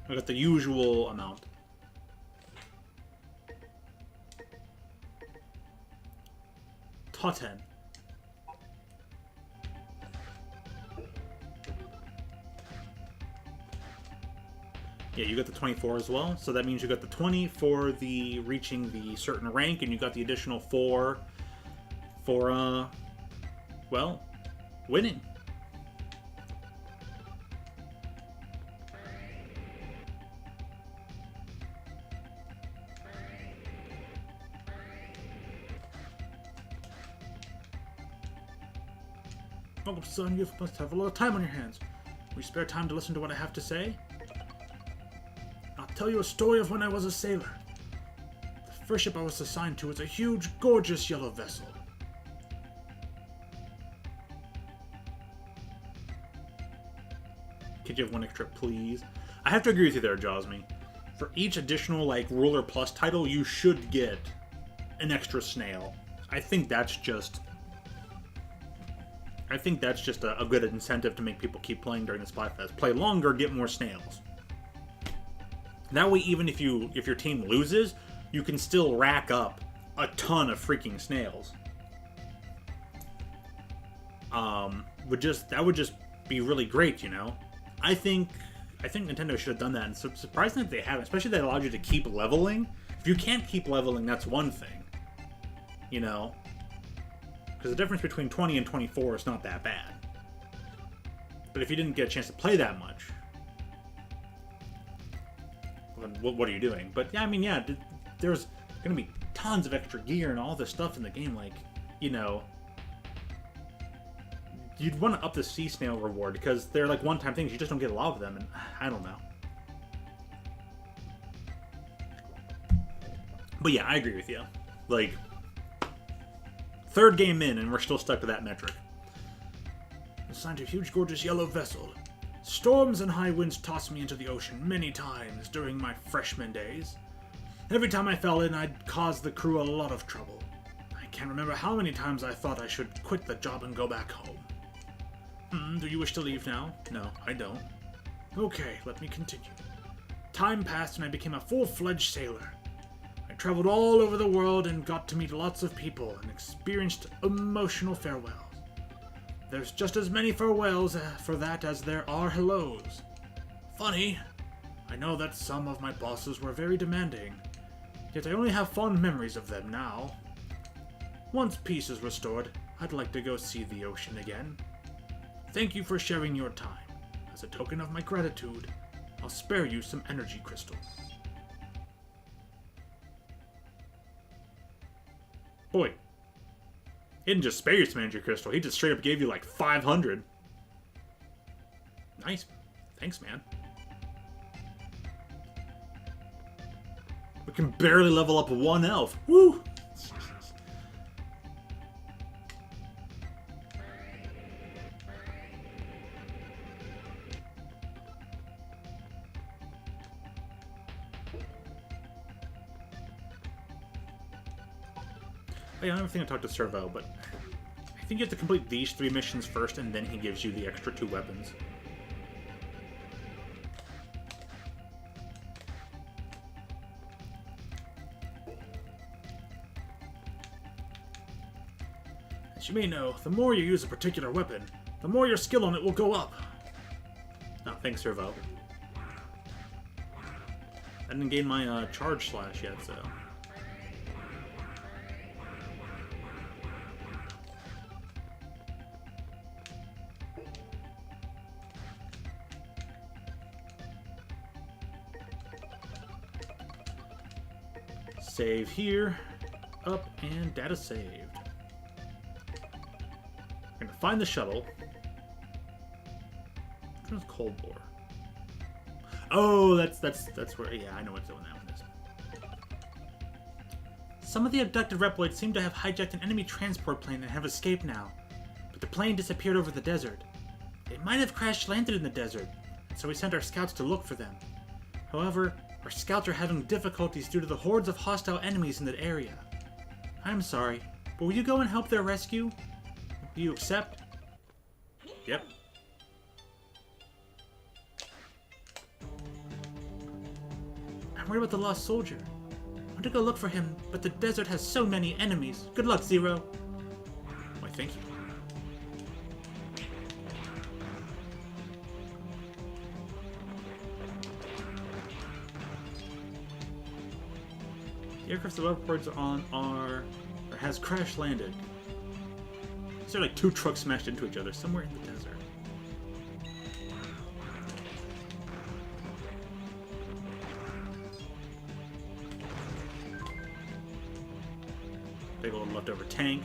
[SPEAKER 2] I got the usual amount. Totten. Yeah, you got the 24 as well. So that means you got the 20 for the reaching the certain rank, and you got the additional 4 for, well, winning. Welcome, son. You must have a lot of time on your hands. Will you spare time to listen to what I have to say? I'll tell you a story of when I was a sailor. The first ship I was assigned to was a huge, gorgeous yellow vessel. Could you have one extra, please? I have to agree with you there, Josmy. For each additional, like, Ruler Plus title, you should get an extra snail. I think that's just a good incentive to make people keep playing during the Splatfest. Play longer, get more snails. That way, even if your team loses, you can still rack up a ton of freaking snails. That would just be really great, you know. I think Nintendo should have done that, and surprising that they haven't. Especially that allowed you to keep leveling. If you can't keep leveling, that's one thing, you know. Because the difference between 20 and 24 is not that bad. But if you didn't get a chance to play that much, well, then what are you doing? But yeah, I mean, yeah, there's going to be tons of extra gear and all this stuff in the game. Like, you know, you'd want to up the sea snail reward because they're like one-time things. You just don't get a lot of them, and I don't know. But yeah, I agree with you. Like, third game in, and we're still stuck to that metric. Assigned to a huge, gorgeous yellow vessel. Storms and high winds tossed me into the ocean many times during my freshman days. Every time I fell in, I'd cause the crew a lot of trouble. I can't remember how many times I thought I should quit the job and go back home. Do you wish to leave now? No, I don't. Okay, let me continue. Time passed and I became a full-fledged sailor. I traveled all over the world and got to meet lots of people and experienced emotional farewells. There's just as many farewells for that as there are hellos. Funny, I know that some of my bosses were very demanding, yet I only have fond memories of them now. Once peace is restored, I'd like to go see the ocean again. Thank you for sharing your time. As a token of my gratitude, I'll spare you some energy crystals. Boy, he didn't just spare you some energy crystal, he just straight up gave you like 500. Nice. Thanks, man. We can barely level up one elf. Woo! I don't think I talked to Servo, but I think you have to complete these 3 missions first, and then he gives you the extra 2 weapons. As you may know, the more you use a particular weapon, the more your skill on it will go up. Now,
[SPEAKER 1] thanks, Servo. I didn't gain my charge slash yet, so... Save here. Up, and data saved. We're gonna find the shuttle. Which one's Cold War? Oh, that's where... Yeah, I know what zone that one is. Some of the abducted Reploids seem to have hijacked an enemy transport plane and have escaped now. But the plane disappeared over the desert. It might have crash-landed in the desert, so we sent our scouts to look for them. However, our scouts are having difficulties due to the hordes of hostile enemies in that area. I'm sorry, but will you go and help their rescue? Do you accept? Yep. I'm worried about the lost soldier. I want to go look for him, but the desert has so many enemies. Good luck, Zero. Why, thank you. The aircraft the reports are on has crash landed. Is there like 2 trucks smashed into each other somewhere in the desert? Big old leftover tank.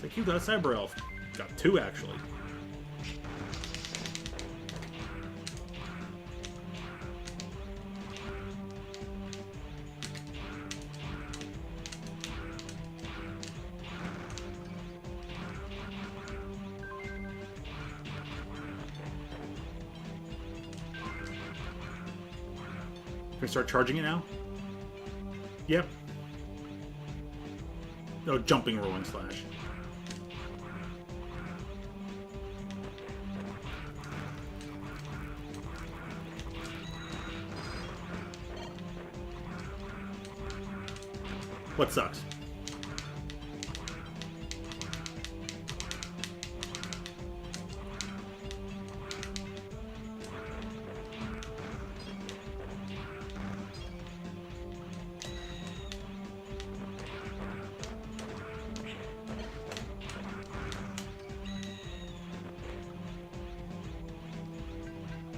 [SPEAKER 1] Like you got a Cyber Elf. Got 2 actually. Can we start charging it now? Yep. No, jumping rolling slash. What sucks?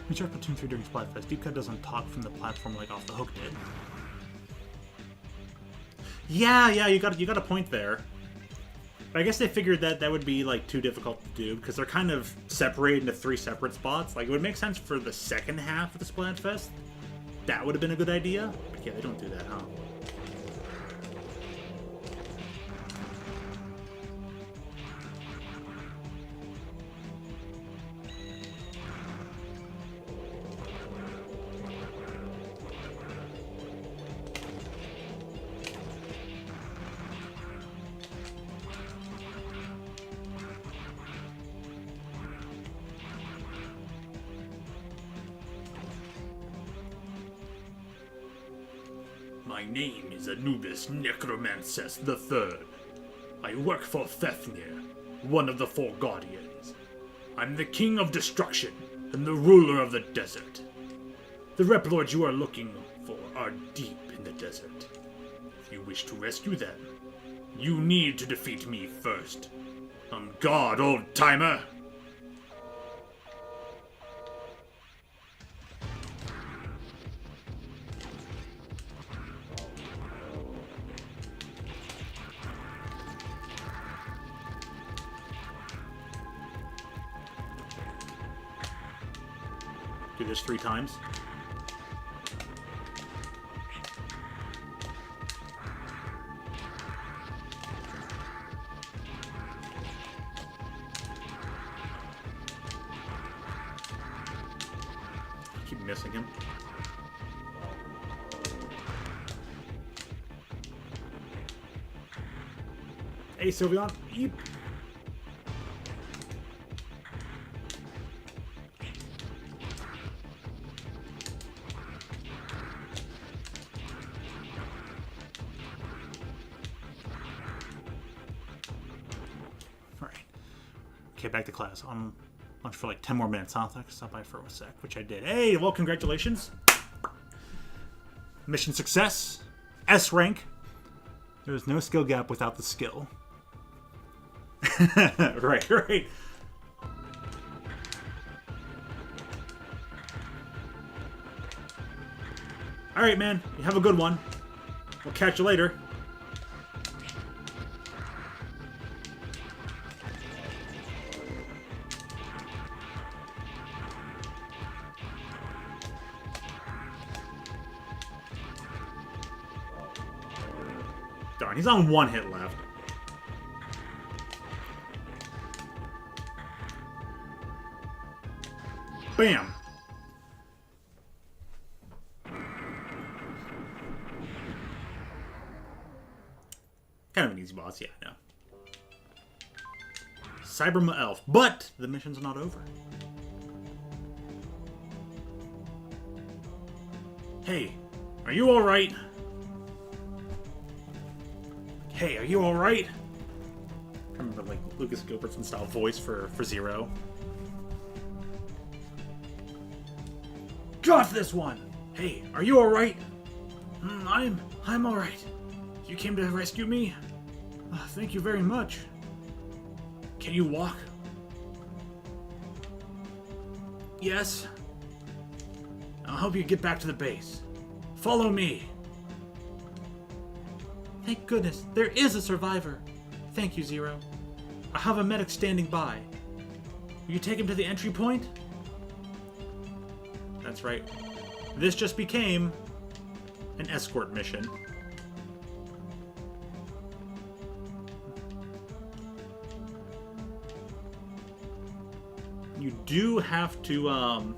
[SPEAKER 1] We tried Platoon 3 during Splatfest. Deep Cut doesn't talk from the platform like Off the Hook did. Yeah, you got a point there. But I guess they figured that that would be like too difficult to do because they're kind of separated into 3 separate spots. Like it would make sense for the second half of the Splatfest. That would have been a good idea. But yeah, they don't do that, huh? My name is Anubis Necromances III. I work for Fafnir, one of the 4 Guardians. I'm the King of Destruction and the ruler of the desert. The Reploids you are looking for are deep in the desert. If you wish to rescue them, you need to defeat me first. On guard, old-timer! Do this 3 times. Missing him. Hey, Sylveon. Eep. Alright. Okay, back to class. I'm lunch for like 10 more minutes, huh? I could stop by for a sec, which I did. Hey, well, congratulations. Mission success. S rank. There's no skill gap without the skill. Right. Alright, man. You have a good one. We'll catch you later. Darn, he's on one hit left. Bam! Kind of an easy boss, yeah, I know. Cyberma Elf, but the mission's not over. Hey, are you alright? Hey, are you alright? I remember, like, Lucas Gilbertson style voice for Zero. Got this one! Hey, are you alright? I'm alright. You came to rescue me? Thank you very much. Can you walk? Yes. I'll help you get back to the base. Follow me. Thank goodness, there is a survivor. Thank you, Zero. I have a medic standing by. Will you take him to the entry point? That's right. This just became an escort mission. You do have to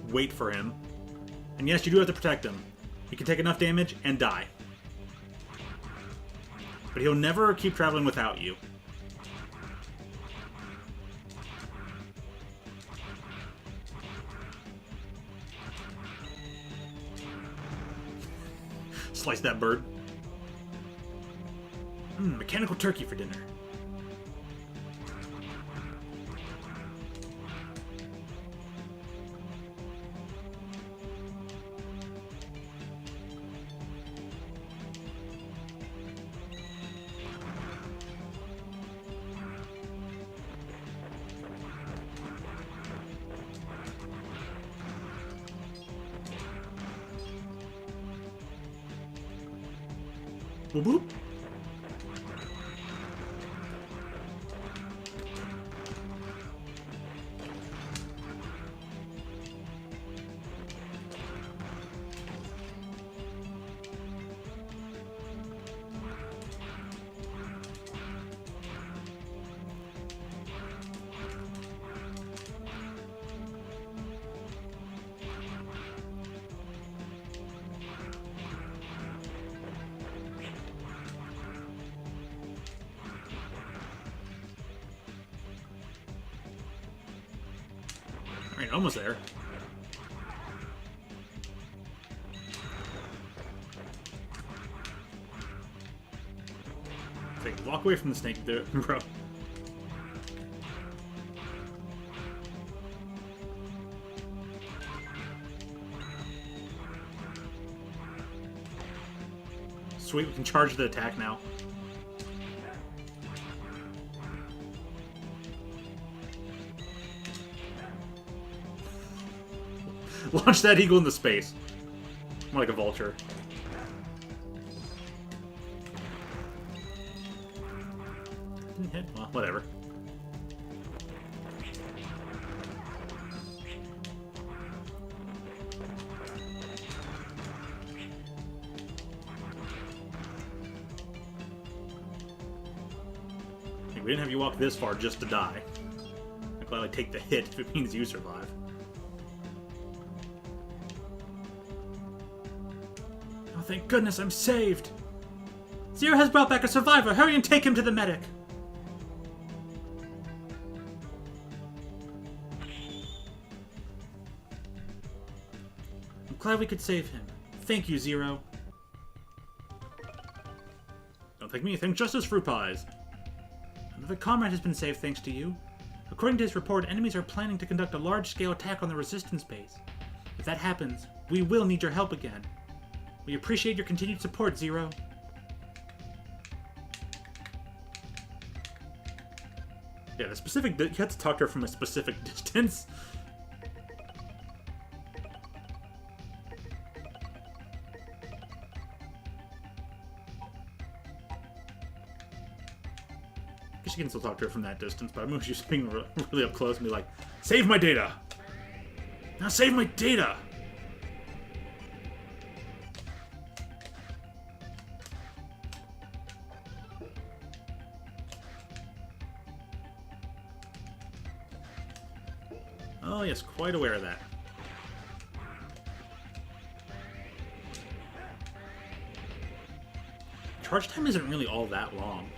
[SPEAKER 1] wait for him. And yes, you do have to protect him. He can take enough damage and die. But he'll never keep traveling without you. Slice that bird. Mechanical turkey for dinner. Boop boop. Alright, almost there. Like, walk away from the snake, bro. Sweet, we can charge the attack now. Launch that eagle into space. More like a vulture. Didn't hit? Well, whatever. Hey, we didn't have you walk this far just to die. I'd gladly take the hit if it means you survive.
[SPEAKER 2] Oh, thank goodness, I'm saved! Zero has brought back a survivor! Hurry and take him to the medic! I'm glad we could save him. Thank you, Zero.
[SPEAKER 1] Don't thank me, thank Justice Fruit Pies.
[SPEAKER 2] Another comrade has been saved thanks to you. According to his report, enemies are planning to conduct a large-scale attack on the Resistance base. If that happens, we will need your help again. We appreciate your continued support, Zero.
[SPEAKER 1] Yeah, the specific... You have to talk to her from a specific distance. I guess you can still talk to her from that distance, but I'm just being really up close and be like, save my data! Now save my data! Oh yes, quite aware of that. Charge time isn't really all that long.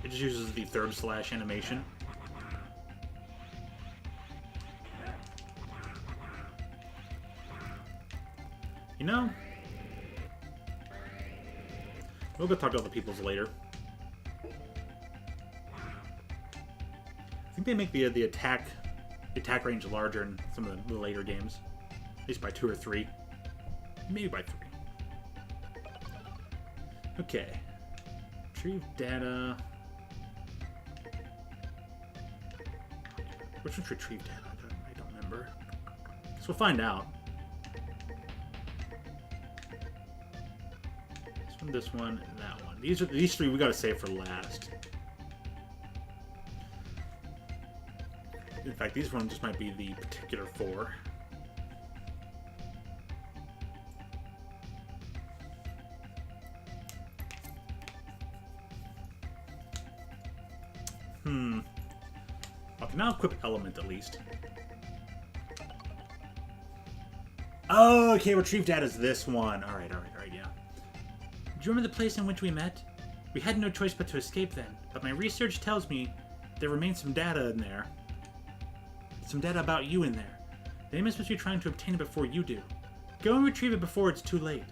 [SPEAKER 1] It just uses the third slash animation. You know, we'll go talk to other peoples later. I think they make the attack range larger in some of the later games, at least by 2 or 3, maybe by 3. Okay, retrieve data. Which one's retrieve data? I don't remember. So we'll find out. This one, and that one. These three we gotta save for last. In fact, these ones just might be the particular 4. Okay, now equip element at least. Oh, okay, retrieve data is this one. Alright, yeah.
[SPEAKER 2] Do you remember the place in which we met? We had no choice but to escape then, but my research tells me there remains some data in there. Some data about you in there. The enemy must be trying to obtain it before you do. Go and retrieve it before it's too late.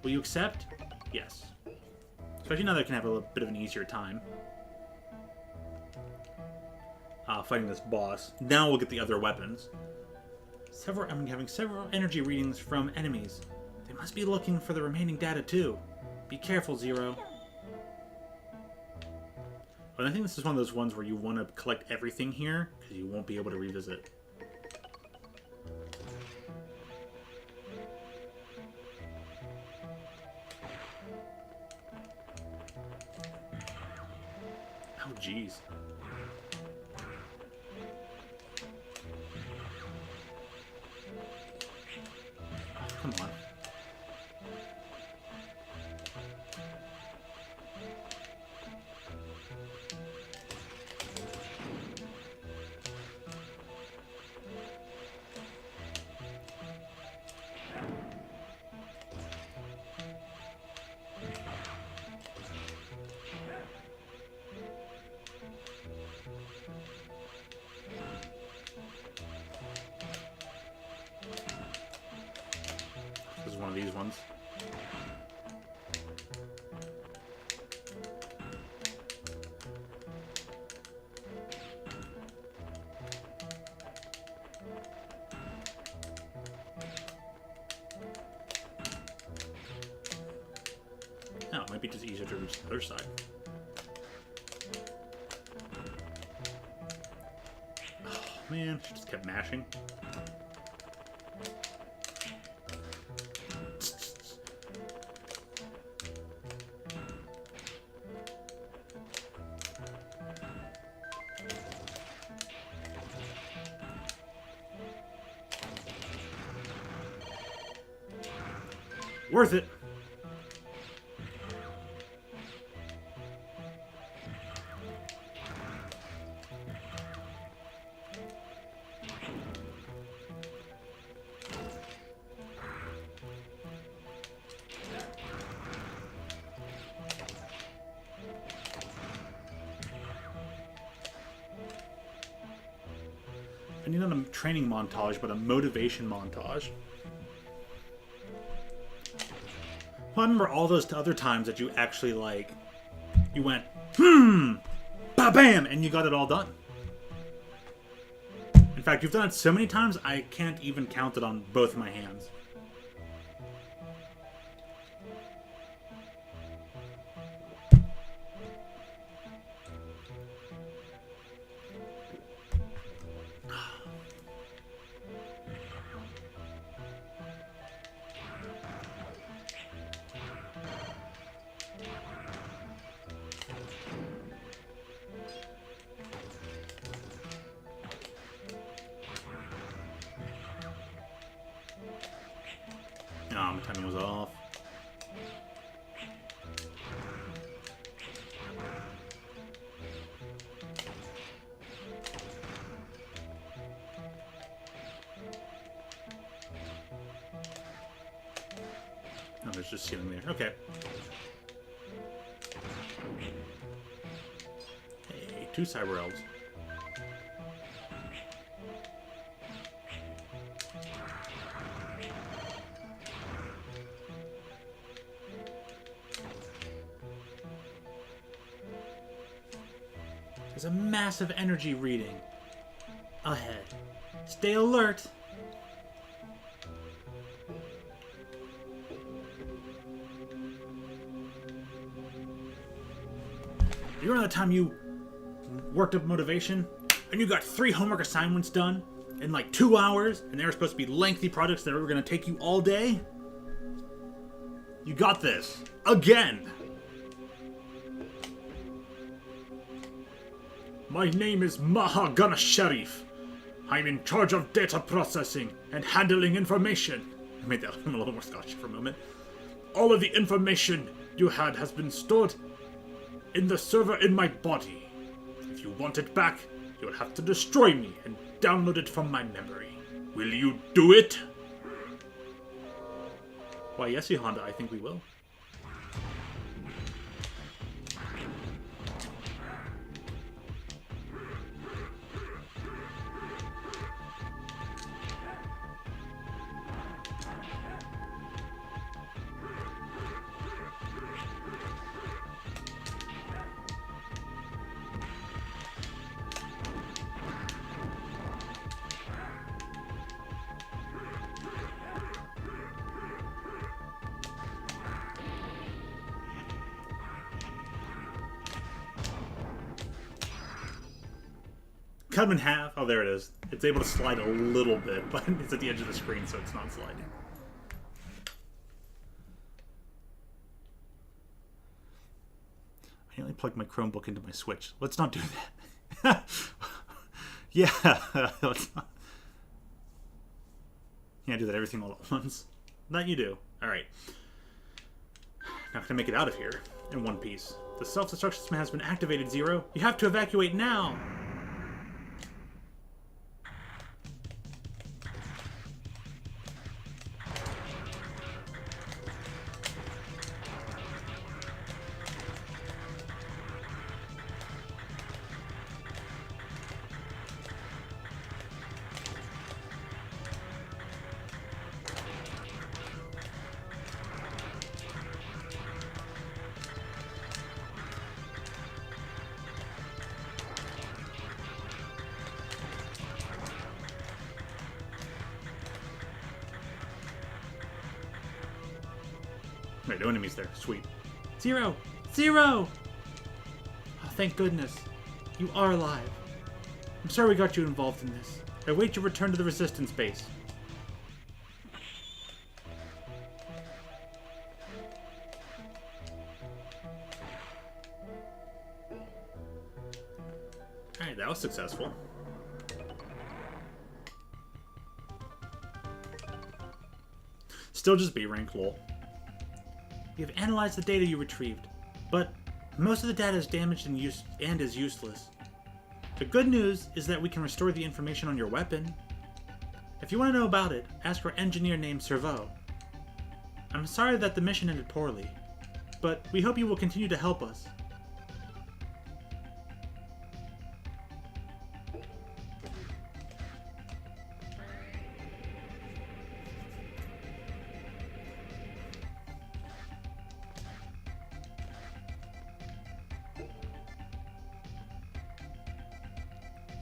[SPEAKER 2] Will you accept?
[SPEAKER 1] Yes. Especially now that I can have a little bit of an easier time. Fighting this boss. Now we'll get the other weapons.
[SPEAKER 2] I'm having several energy readings from enemies. They must be looking for the remaining data too. Be careful, Zero.
[SPEAKER 1] But I think this is one of those ones where you want to collect everything here, because you won't be able to revisit. Oh, jeez. Come on. This is one of these ones. Oh, it might be just easier to reach the other side. Oh man, she just kept mashing. Worth it. need not a training montage, but a motivation montage. Well, I remember all those other times that you actually, like, you went, ba-bam, and you got it all done. In fact, you've done it so many times, I can't even count it on both of my hands. Oh, my timing was off. Oh, there's just ceiling there. Okay. Hey, 2 cyber elves. There's a massive energy reading ahead. Stay alert. You remember that time you worked up motivation and you got 3 homework assignments done in like 2 hours, and they were supposed to be lengthy projects that were going to take you all day? You got this. Again. My name is Maha Gana Sharif. I'm in charge of data processing and handling information. I made that a little more Scottish for a moment. All of the information you had has been stored in the server in my body. If you want it back, you will have to destroy me and download it from my memory. Will you do it? Why, yes, Honda, I think we will. Cut them in half. Oh, there it is. It's able to slide a little bit, but it's at the edge of the screen, so it's not sliding. I only plugged my Chromebook into my Switch. Let's not do that. Yeah. Let's not. You can't do that everything all at once. That you do. Alright. Not gonna make it out of here in one piece. The self-destruct system has been activated, Zero. You have to evacuate now. Wait, no enemies there. Sweet. Zero! Zero! Oh, thank goodness. You are alive. I'm sorry we got you involved in this. I await your return to the Resistance base. Alright, that was successful. Still just B rank, lol. We have analyzed the data you retrieved, but most of the data is damaged and is useless. The good news is that we can restore the information on your weapon. If you want to know about it, ask our engineer named Servo. I'm sorry that the mission ended poorly, but we hope you will continue to help us.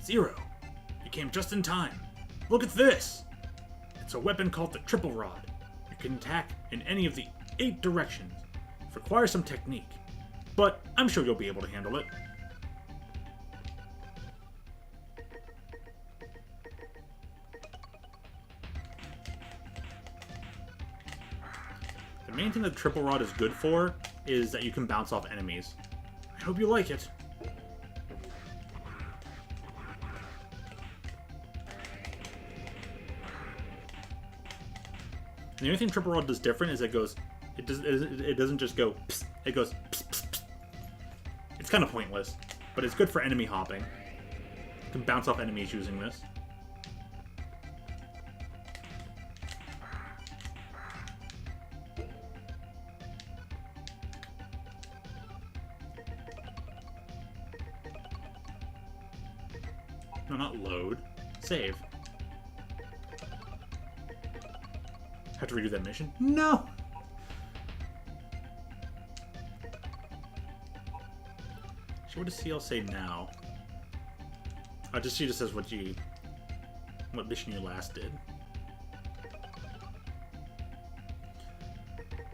[SPEAKER 2] Zero, you came just in time. Look at this! It's a weapon called the Triple Rod. You can attack in any of the 8 directions. It requires some technique, but I'm sure you'll be able to handle it. The main thing that Triple Rod is good for is that you can bounce off enemies. I hope you like it. The only thing Triple Rod does different is it doesn't just go psst, it goes psst, psst, psst. It's kind of pointless, but it's good for enemy hopping. You can bounce off enemies using this. No, not load. Save. Have to redo that mission? No! What does CL say now? She just says what mission you last did.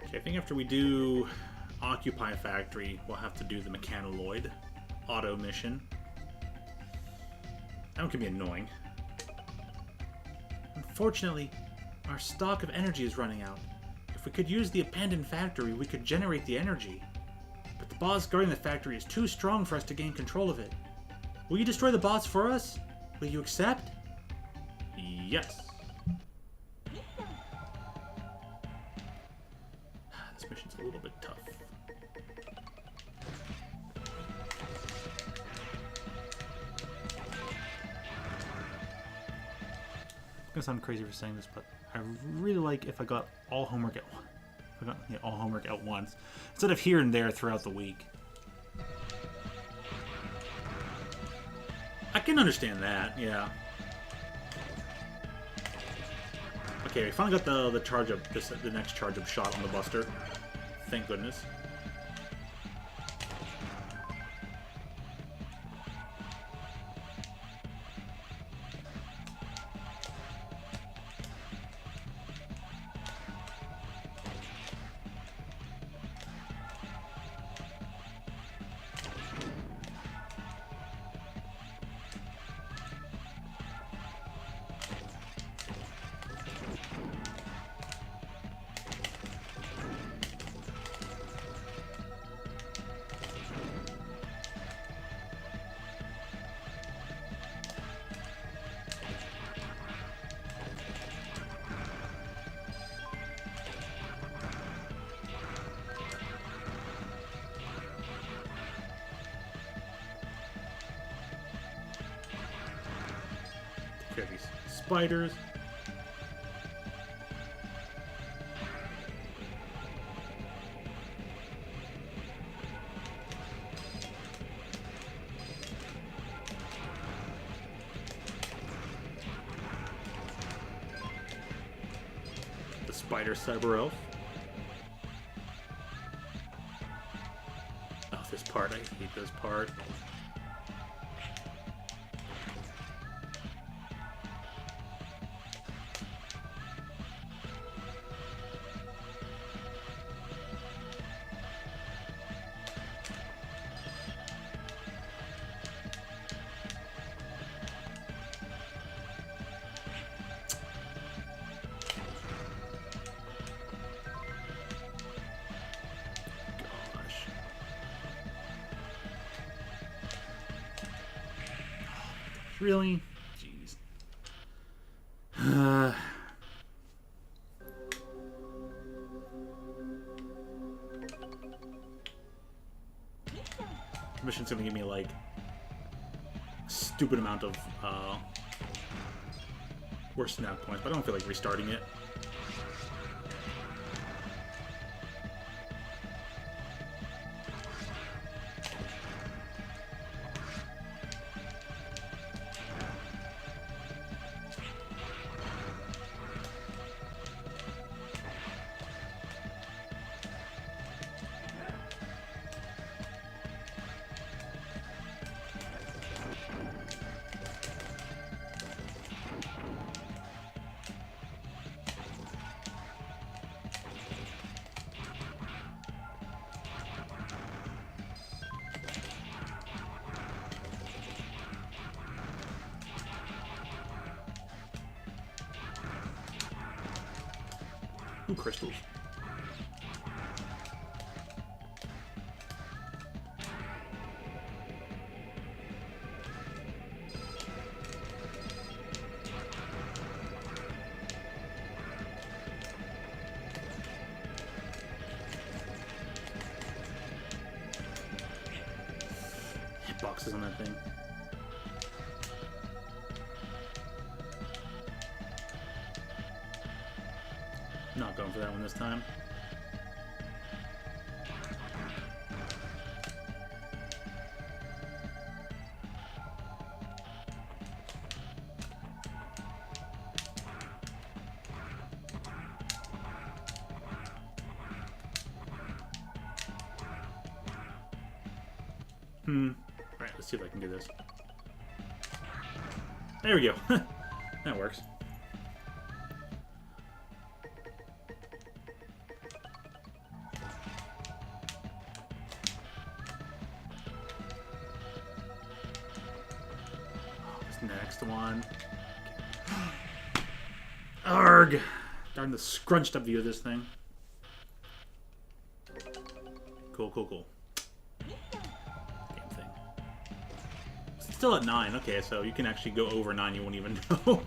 [SPEAKER 2] Okay, I think after we do Occupy Factory, we'll have to do the Mechanaloid auto mission. That one can be annoying. Unfortunately, our stock of energy is running out. If we could use the abandoned factory, we could generate the energy. But the boss guarding the factory is too strong for us to gain control of it. Will you destroy the boss for us? Will you accept? Yes. This mission's a little bit tough. It's gonna sound crazy for saying this, but I really like if I got all homework at once, instead of here and there throughout the week. I can understand that, yeah. Okay, we finally got the charge up, the next charge up shot on the Buster. Thank goodness. We have these spiders. The spider cyber elf. Oh, this part, I hate this part. Really? Jeez. The mission's gonna give me like a stupid amount of worse snap points, but I don't feel like restarting it.
[SPEAKER 1] Ooh, crystals. Hitboxes on that thing. Not going for that one this time. Alright, let's see if I can do this. There we go. That works. Next one. Arg! Darn the scrunched up view of this thing. Cool, cool, cool. Damn thing. It's still at 9. Okay, so you can actually go over 9, you won't even know.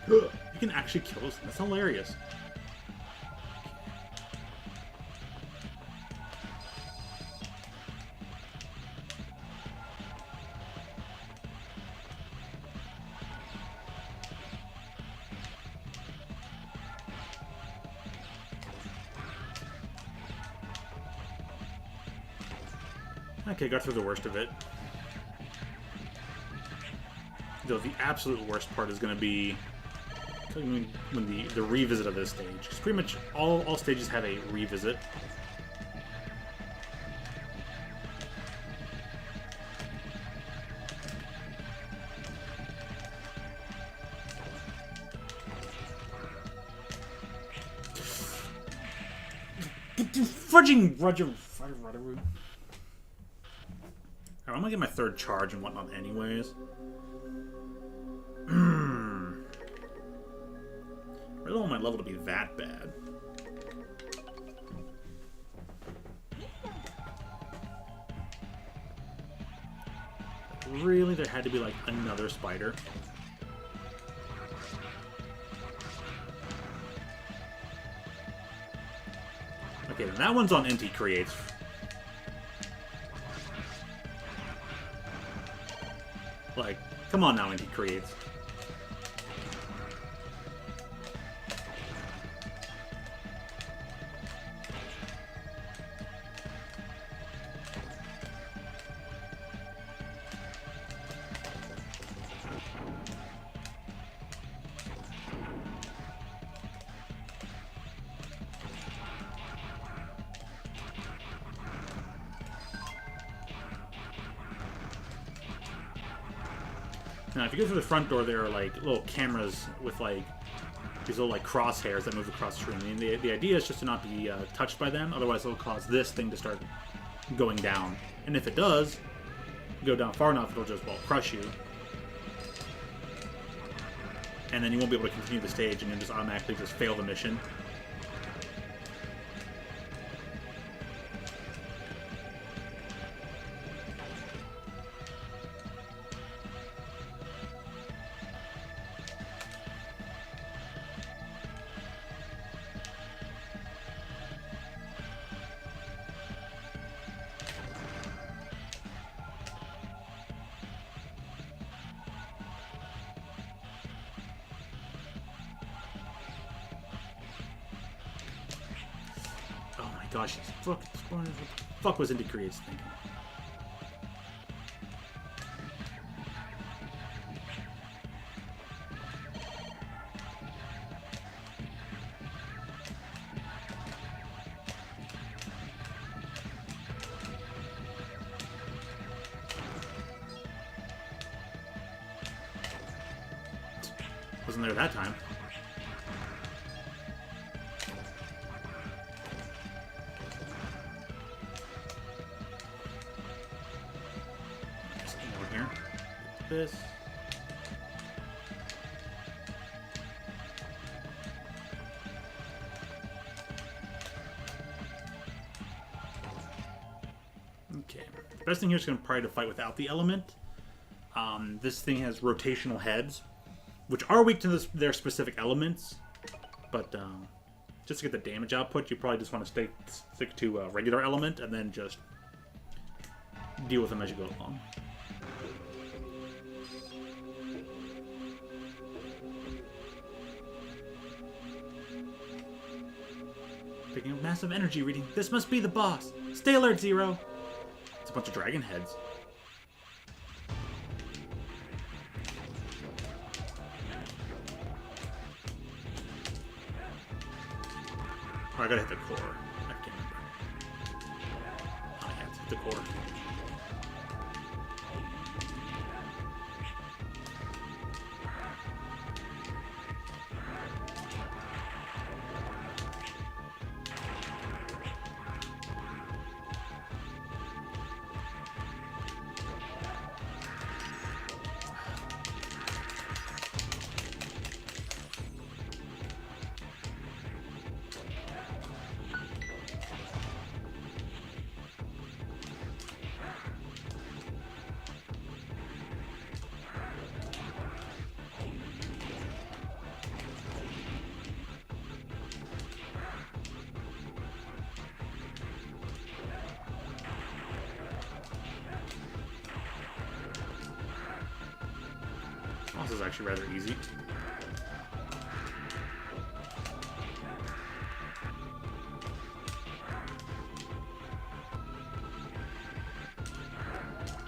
[SPEAKER 1] You can actually kill this thing. That's hilarious. Okay, got through the worst of it. Though the absolute worst part is going to be when the revisit of this stage. Because pretty much all stages have a revisit. Fudging Roger. Alright, I'm gonna get my third charge and whatnot anyways. I don't want my level to be that bad. Really, there had to be like another spider. Okay, then that one's on NT Creates. Like, come on now, NT Creates. Now, if you go through the front door, there are like little cameras with like these little like crosshairs that move across the screen. I mean, the idea is just to not be touched by them, otherwise it'll cause this thing to start going down. And if it does, go down far enough, it'll just, well, crush you. And then you won't be able to continue the stage, and you'll just automatically just fail the mission. Gosh, what the fuck was Indie Creates thinking? Wasn't there that time. This. Okay. The best thing here is going to probably to fight without the element. This thing has rotational heads, which are weak to their specific elements, but just to get the damage output, you probably just want to stick to a regular element and then just deal with them as you go along. Picking up massive energy reading. This must be the boss. Stay alert, Zero. It's a bunch of dragon heads. Oh, I gotta hit the core. I can't remember. Oh, yeah, it's hit the core. This is actually rather easy.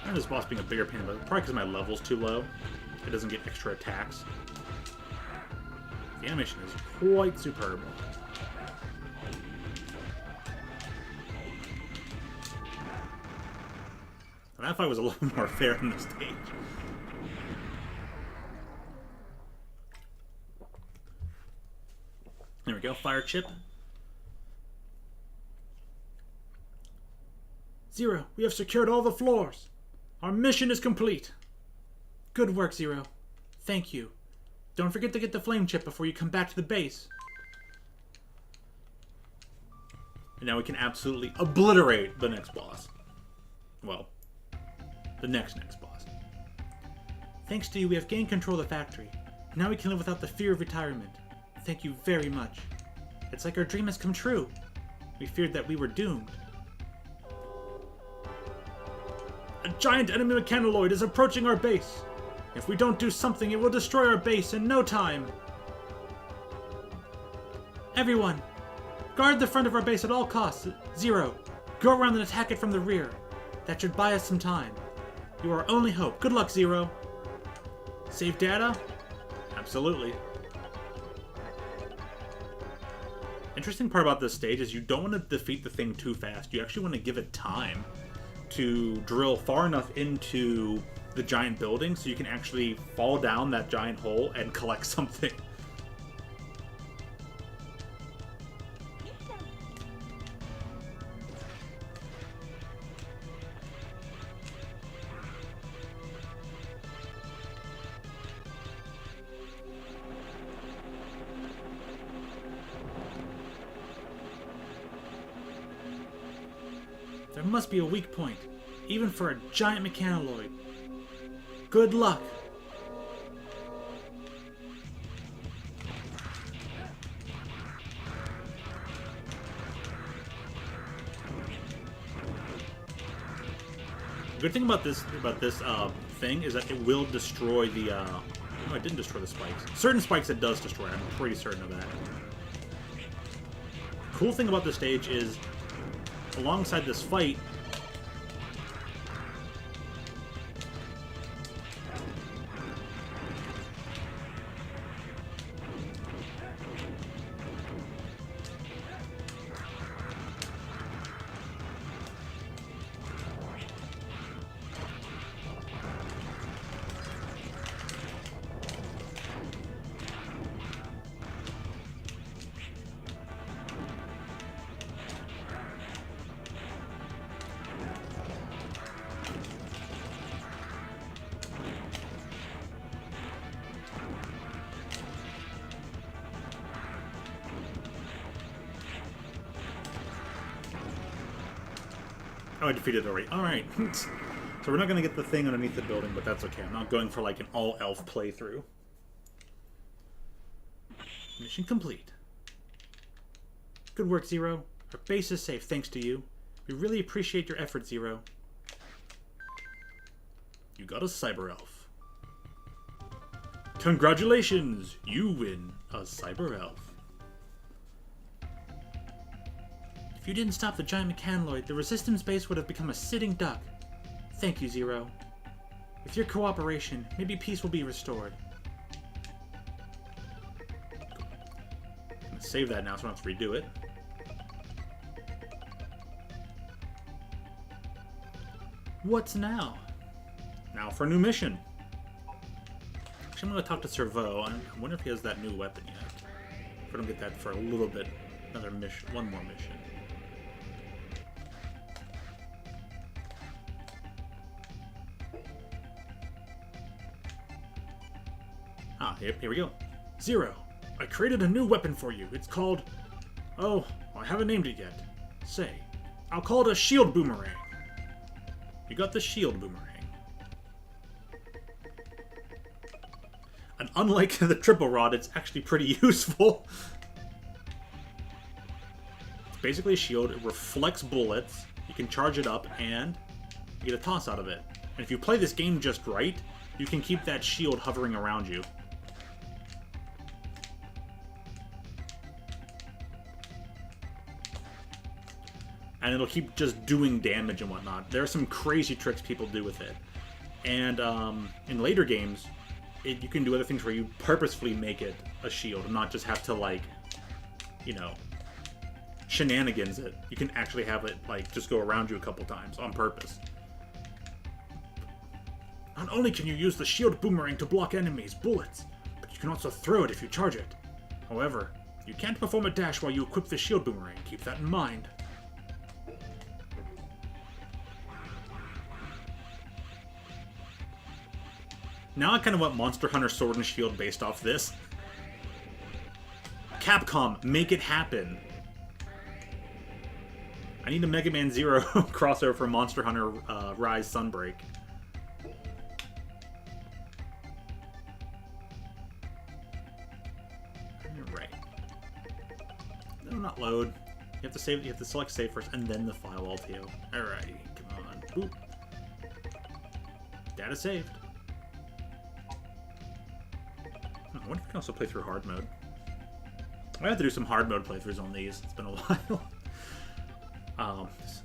[SPEAKER 1] And this boss being a bigger pain, but probably because my level's too low, it doesn't get extra attacks. The animation is quite superb. And that fight was a little more fair than the stage. There we go, fire chip. Zero, we have secured all the floors. Our mission is complete. Good work, Zero. Thank you. Don't forget to get the flame chip before you come back to the base. And now we can absolutely obliterate the next boss. Well, the next boss. Thanks to you, we have gained control of the factory. Now we can live without the fear of retirement. Thank you very much. It's like our dream has come true. We feared that we were doomed. A giant enemy mechanoloid is approaching our base. If we don't do something, it will destroy our base in no time. Everyone, guard the front of our base at all costs. Zero, go around and attack it from the rear. That should buy us some time. You are our only hope. Good luck, Zero. Save data? Absolutely. Interesting part about this stage is you don't want to defeat the thing too fast. You actually want to give it time to drill far enough into the giant building so you can actually fall down that giant hole and collect something.
[SPEAKER 2] must be a weak point, even for a giant mechanoid. Good luck!
[SPEAKER 1] The good thing about this thing is that it will destroy the. No, it didn't destroy the spikes. Certain spikes it does destroy. I'm pretty certain of that. Cool thing about this stage is, alongside this fight, oh, I defeated it already. Alright. So we're not going to get the thing underneath the building, but that's okay. I'm not going for like an all-elf playthrough.
[SPEAKER 2] Mission complete. Good work, Zero. Our base is safe thanks to you. We really appreciate your effort, Zero.
[SPEAKER 1] You got a cyber elf. Congratulations! You win a cyber elf.
[SPEAKER 2] If you didn't stop the giant mechanoid, the resistance base would have become a sitting duck. Thank you, Zero. With your cooperation, maybe peace will be restored.
[SPEAKER 1] I'm gonna save that now so I don't have to redo it.
[SPEAKER 2] What's now?
[SPEAKER 1] Now for a new mission. Actually, I'm gonna talk to Servo. I wonder if he has that new weapon yet. If I don't get that for a little bit, another mission, one more mission. Ah, here we go.
[SPEAKER 2] Zero, I created a new weapon for you. It's called... Oh, I haven't named it yet. Say, I'll call it a shield boomerang.
[SPEAKER 1] You got the shield boomerang. And unlike the triple rod, it's actually pretty useful. It's basically a shield. It reflects bullets. You can charge it up, and you get a toss out of it. And if you play this game just right, you can keep that shield hovering around you. And it'll keep just doing damage and whatnot. There are some crazy tricks people do with it. And in later games, you can do other things where you purposefully make it a shield and not just have to, like, you know, shenanigans it. You can actually have it, like, just go around you a couple times on purpose.
[SPEAKER 2] Not only can you use the shield boomerang to block enemies' bullets, but you can also throw it if you charge it. However, you can't perform a dash while you equip the shield boomerang. Keep that in mind.
[SPEAKER 1] Now I kind of want Monster Hunter Sword and Shield based off this. Capcom, make it happen. I need a Mega Man Zero crossover for Monster Hunter Rise Sunbreak. Alright. No, not load. You have to save. You have to select save first, and then the file LTO. Alrighty, come on. Boop. Data saved. I wonder if we can also play through hard mode. I have to do some hard mode playthroughs on these. It's been a while.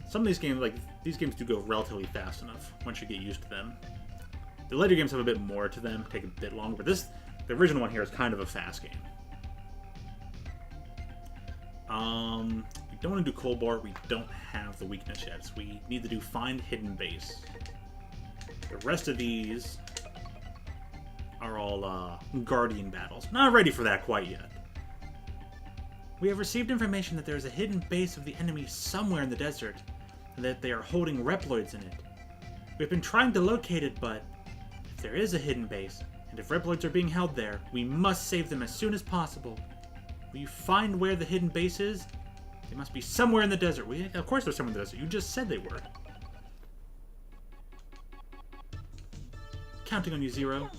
[SPEAKER 1] Some of these games, like, these games do go relatively fast enough once you get used to them. The later games have a bit more to them, take a bit longer, but the original one here is kind of a fast game. We don't want to do Cold Bar. We don't have the weakness yet, so we need to do Find Hidden Base. The rest of these are all Guardian battles. Not ready for that quite yet.
[SPEAKER 2] We have received information that there is a hidden base of the enemy somewhere in the desert, and that they are holding Reploids in it. We've been trying to locate it, but if there is a hidden base, and if Reploids are being held there, we must save them as soon as possible. Will you find where the hidden base is? They must be somewhere in the desert. Of course they're somewhere in the desert. You just said they were. Counting on you, Zero.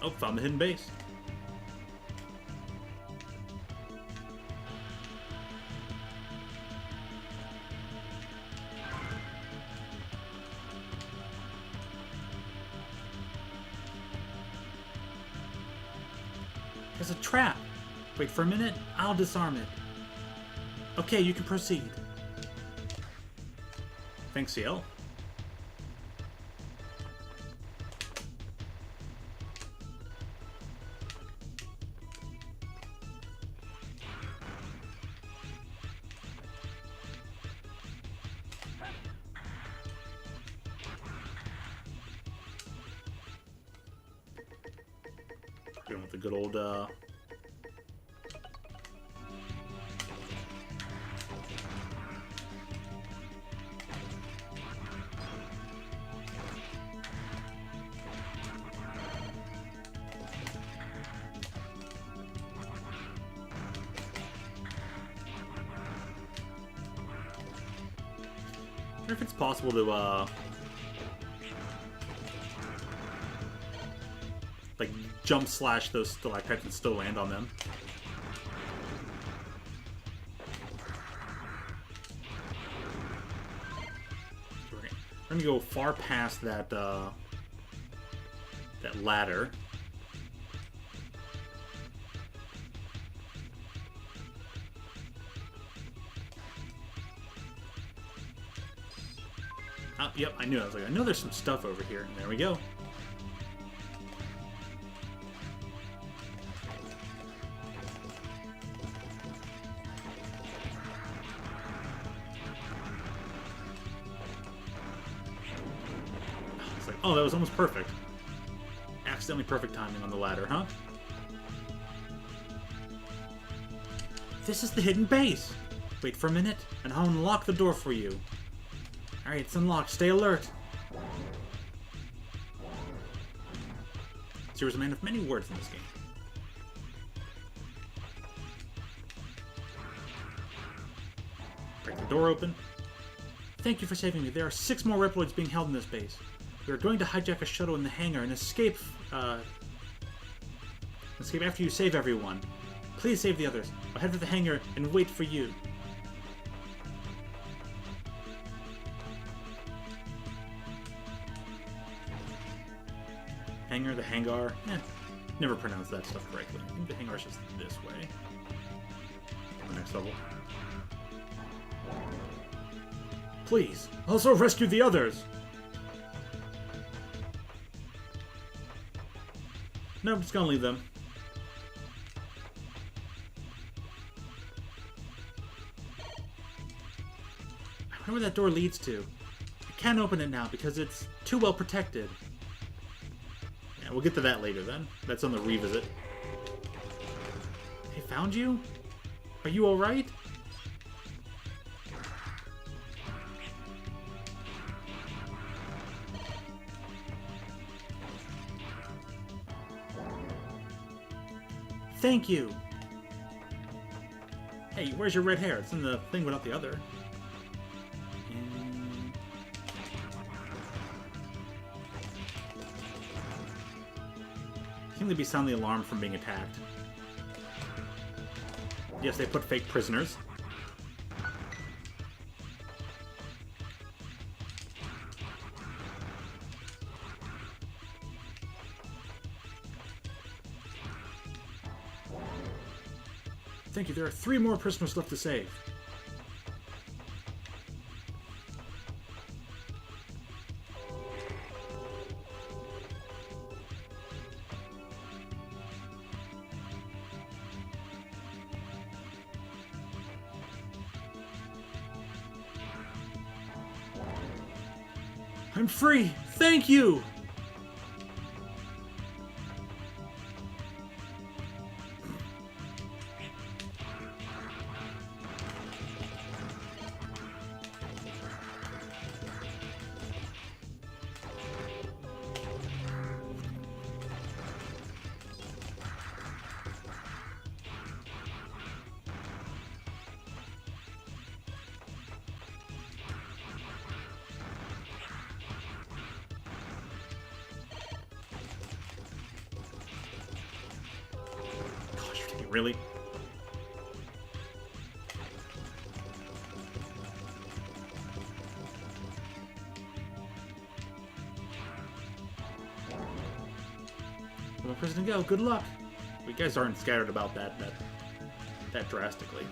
[SPEAKER 2] Oh, found the hidden base. There's a trap. Wait for a minute. I'll disarm it. Okay, you can proceed. Thanks, CL. Going with the good old, I wonder if it's possible to, like, jump slash those stalactites and still land on them. So we're gonna go far past that, that ladder. Oh, yep, I knew. I was like, I know there's some stuff over here. And there we go. It's like, oh, that was almost perfect. Accidentally perfect timing on the ladder, huh? This is the hidden base. Wait for a minute, and I'll unlock the door for you. Alright, it's unlocked. Stay alert. Zero's a man of many words in this game. Break the door open. Thank you for saving me. There are 6 more Reploids being held in this base. We are going to hijack a shuttle in the hangar and escape after you save everyone. Please save the others. I'll head for the hangar and wait for you. Hangar, the hangar. Never pronounced that stuff correctly. I think the hangar's just this way. On the next level. Please, also rescue the others! No, I'm just gonna leave them. I wonder where that door leads to. I can't open it now because it's too well protected. Yeah, we'll get to that later then. That's on the revisit. They found you? Are you alright? Thank you! Hey, where's your red hair? It's in the thing without the other. Seem to be sounding the alarm from being attacked. Yes, they put fake prisoners. Thank you, there are 3 more prisoners left to save. I'm free! Thank you!
[SPEAKER 1] Really?
[SPEAKER 2] One person to go. Good luck.
[SPEAKER 1] You guys aren't scattered about that drastically.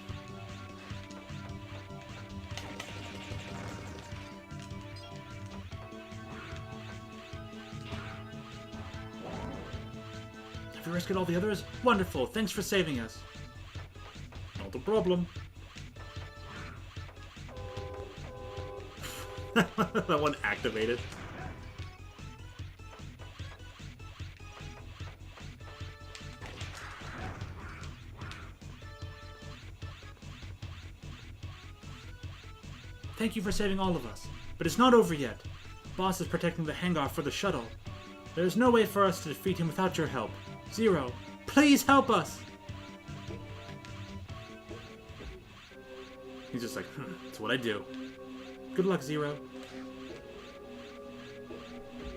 [SPEAKER 2] Have you rescued all the others? Wonderful. Thanks for saving us.
[SPEAKER 1] Not a problem. That one activated.
[SPEAKER 2] Thank you for saving all of us. But it's not over yet. Boss is protecting the hangar for the shuttle. There is no way for us to defeat him without your help. Zero, please help us!
[SPEAKER 1] He's just like, that's what I do.
[SPEAKER 2] Good luck, Zero.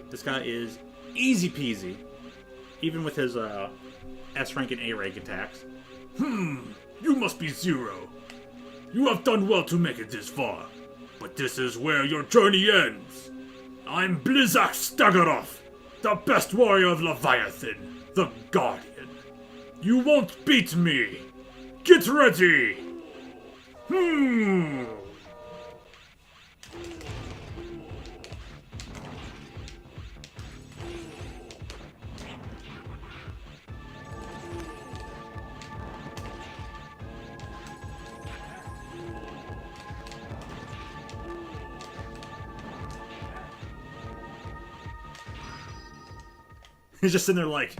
[SPEAKER 1] This guy is easy peasy. Even with his S rank and A rank attacks.
[SPEAKER 3] You must be Zero. You have done well to make it this far. But this is where your journey ends. I'm Blizzak Staggerov, the best warrior of Leviathan, the Guardian. You won't beat me. Get ready.
[SPEAKER 1] He's just sitting there like,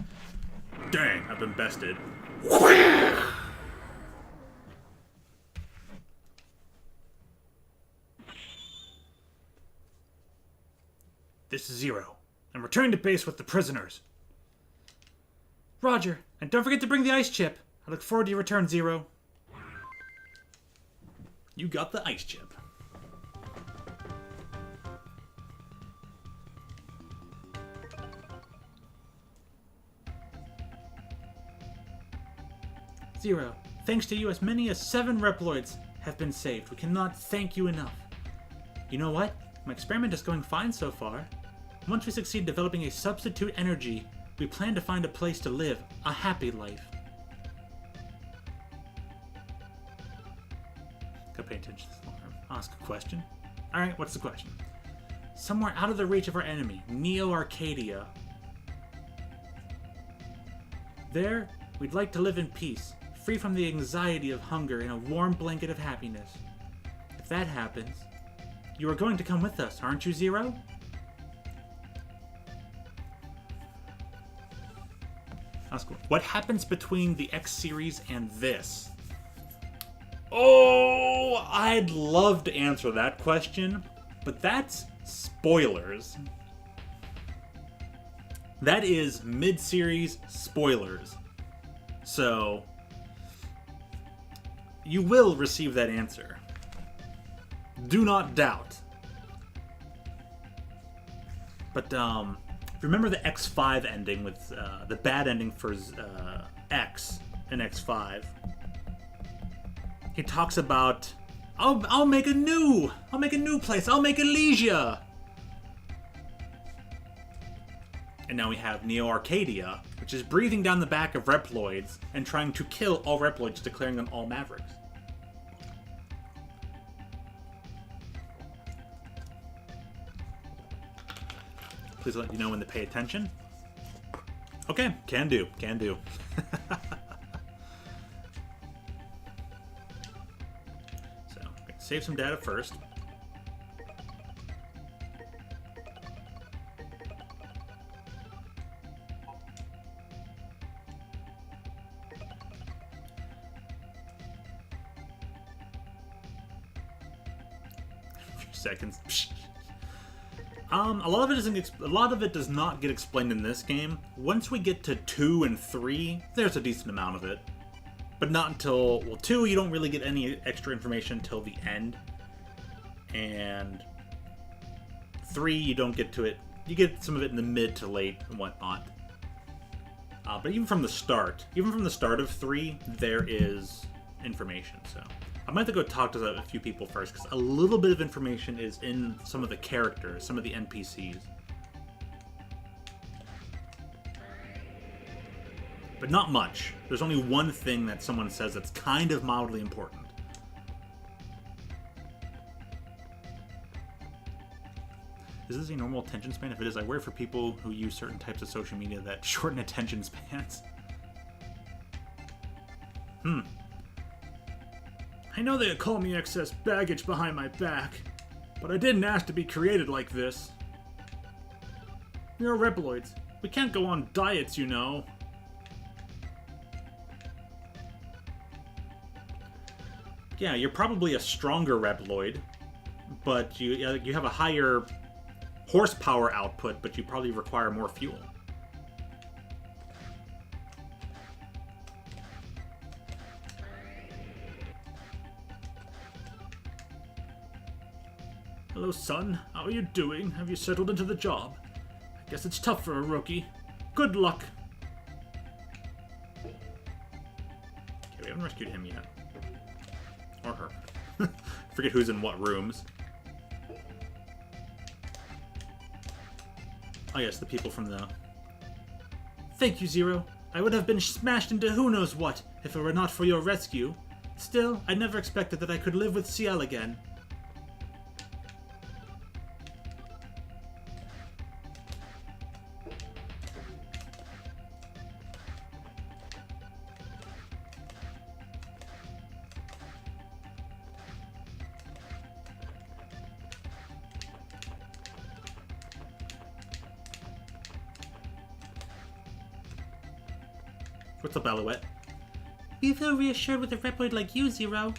[SPEAKER 1] dang, I've been bested.
[SPEAKER 2] This is Zero. I'm returning to base with the prisoners. Roger, and don't forget to bring the ice chip. I look forward to your return, Zero.
[SPEAKER 1] You got the ice chip.
[SPEAKER 2] Zero, thanks to you, as many as 7 Reploids have been saved. We cannot thank you enough. You know what? My experiment is going fine so far. Once we succeed developing a substitute energy, we plan to find a place to live a happy life.
[SPEAKER 1] Gotta pay attention.
[SPEAKER 2] Ask a question. Alright, what's the question? Somewhere out of the reach of our enemy, Neo-Arcadia. There, we'd like to live in peace, free from the anxiety of hunger in a warm blanket of happiness. If that happens, you are going to come with us, aren't you, Zero?
[SPEAKER 1] Ask what happens between the X series and this? Oh, I'd love to answer that question, but that's spoilers. That is mid-series spoilers. So, you will receive that answer. Do not doubt. But, remember the X5 ending with the bad ending for X in X5? He talks about, I'll make a new place. I'll make Elysia. And now we have Neo-Arcadia, which is breathing down the back of Reploids and trying to kill all Reploids, declaring them all Mavericks. Please let you know when to pay attention. Okay, can do. So, save some data first. seconds. A lot of it does not get explained in this game. Once we get to 2 and 3, there's a decent amount of it. But not until, well, 2, you don't really get any extra information until the end. And 3, you don't get to it. You get some of it in the mid to late and whatnot. But even from the start of 3, there is information, so. I might have to go talk to a few people first, because a little bit of information is in some of the characters, some of the NPCs. But not much. There's only one thing that someone says that's kind of mildly important. Is this a normal attention span? If it is, I worry for people who use certain types of social media that shorten attention spans.
[SPEAKER 3] I know they call me excess baggage behind my back, but I didn't ask to be created like this. We are Reploids. We can't go on diets, you know.
[SPEAKER 1] Yeah, you're probably a stronger Reploid, but you have a higher horsepower output, but you probably require more fuel.
[SPEAKER 3] Hello, son. How are you doing? Have you settled into the job? I guess it's tough for a rookie. Good luck.
[SPEAKER 1] Okay, we haven't rescued him yet. Or her. Forget who's in what rooms. Oh yes, the people from the...
[SPEAKER 2] Thank you, Zero. I would have been smashed into who knows what if it were not for your rescue. Still, I never expected that I could live with Ciel again.
[SPEAKER 1] What's up, Alouette?
[SPEAKER 2] We feel reassured with a Reploid like you, Zero.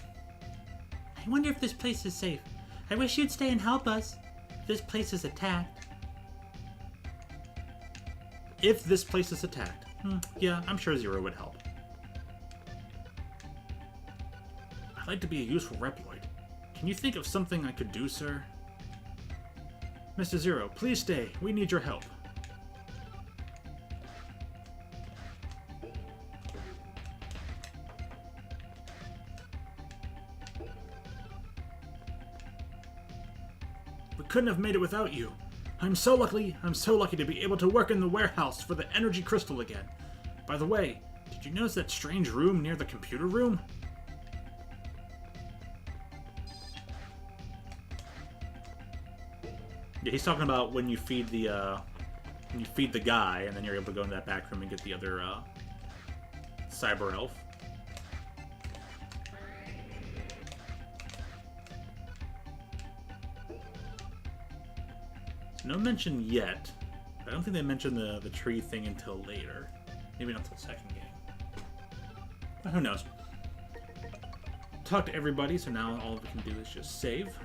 [SPEAKER 2] I wonder if this place is safe. I wish you'd stay and help us. If this place is attacked.
[SPEAKER 1] If this place is attacked. Yeah, I'm sure Zero would help. I'd like to be a useful Reploid. Can you think of something I could do, sir?
[SPEAKER 3] Mr. Zero, please stay. We need your help. We couldn't have made it without you. I'm so lucky to be able to work in the warehouse for the energy crystal again. By the way, did you notice that strange room near the computer room?
[SPEAKER 1] Yeah, he's talking about when you feed the guy, and then you're able to go into that back room and get the other cyber elf. No mention yet. I don't think they mentioned the tree thing until later. Maybe not until second game. But who knows? Talk to everybody, so now all we can do is just save.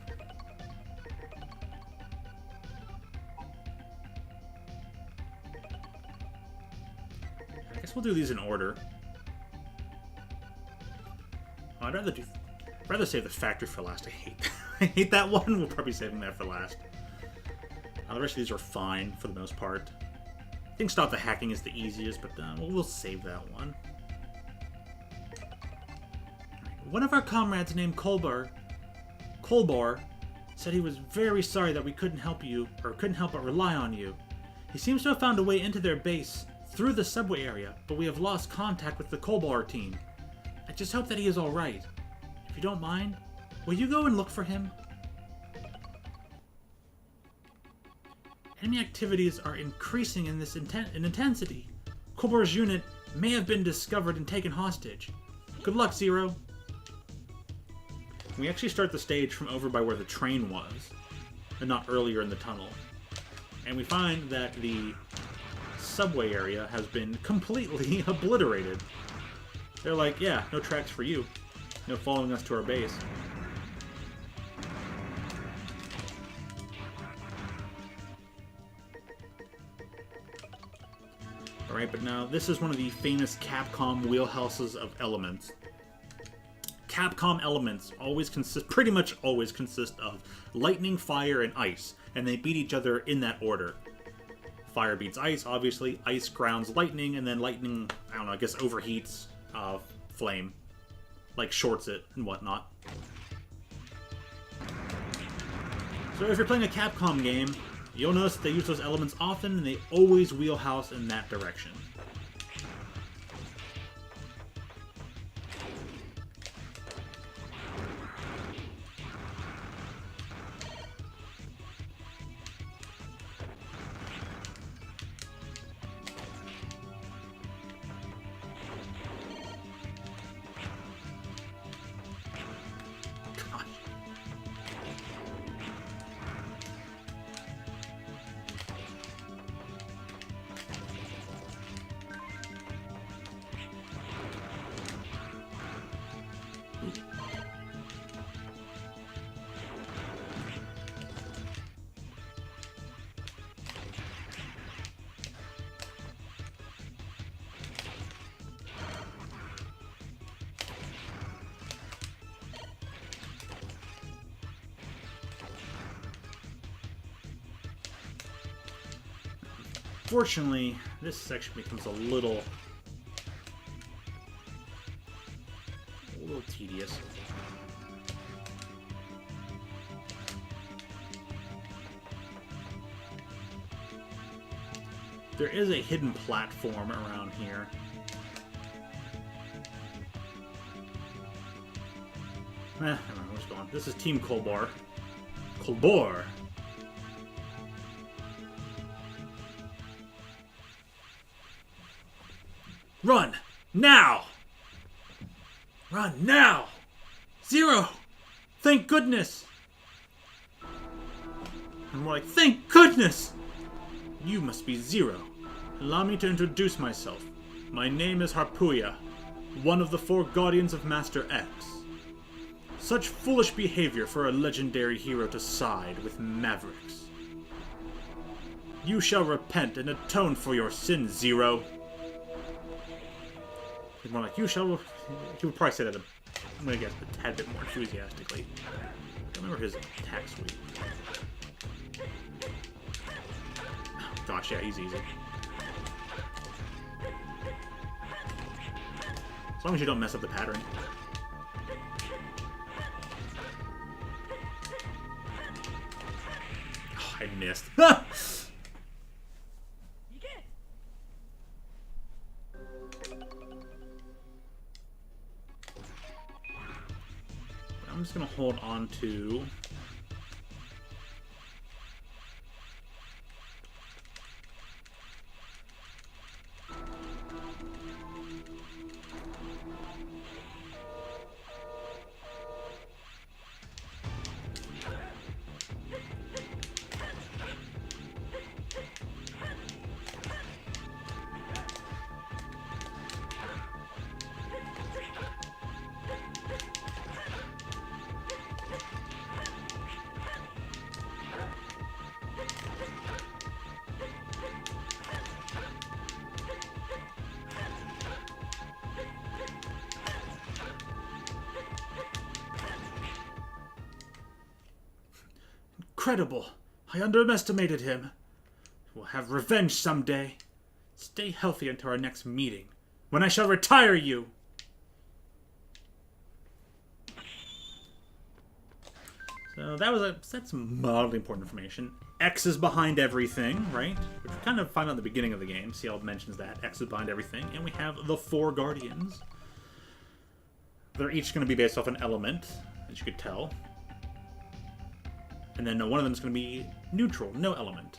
[SPEAKER 1] I guess we'll do these in order. Oh, I'd rather save the factory for last. I hate that one. We'll probably be saving that for last. The rest of these are fine for the most part. I think Stop the Hacking is the easiest, but we'll save that one.
[SPEAKER 2] One of our comrades named Kolbor said he was very sorry that we couldn't help you, or couldn't help but rely on you. He seems to have found a way into their base through the subway area, but we have lost contact with the Kolbor team. I just hope that he is alright. If you don't mind, will you go and look for him? Enemy activities are increasing in intensity. Kolbor's unit may have been discovered and taken hostage. Good luck, Zero.
[SPEAKER 1] We actually start the stage from over by where the train was, and not earlier in the tunnel. And we find that the subway area has been completely obliterated. They're like, yeah, no tracks for you. No following us to our base. right? But now, this is one of the famous Capcom wheelhouses of elements. Capcom elements pretty much always consist of lightning, fire, and ice, and they beat each other in that order. Fire beats ice, obviously. Ice grounds lightning, and then lightning, I don't know, I guess overheats flame. Like, shorts it and whatnot. So if you're playing a Capcom game, you'll notice they use those elements often, and they always wheelhouse in that direction. Fortunately, this section becomes a little tedious. There is a hidden platform around here. I don't know what's going on. This is Team Kolbar. Kolbar! Run! Now! Run now! Zero! Thank goodness! And more like, thank goodness! You must be Zero. Allow me to introduce myself. My name is Harpuya, one of the 4 guardians of Master X. Such foolish behavior for a legendary hero to side with mavericks. You shall repent and atone for your sins, Zero. It's more like, you shall... He would probably say that, I'm gonna guess, a tad bit more enthusiastically. I don't remember his attack suite. Oh, gosh, yeah, he's easy. As long as you don't mess up the pattern. Oh, I missed. I'm just going to hold on to... Incredible! I underestimated him. We'll have revenge someday. Stay healthy until our next meeting, when I shall retire you! So that's some mildly important information. X is behind everything, right? Which we kind of find out at the beginning of the game. CL mentions that. X is behind everything. And we have the 4 Guardians. They're each going to be based off an element, as you could tell. And then one of them is going to be neutral, no element.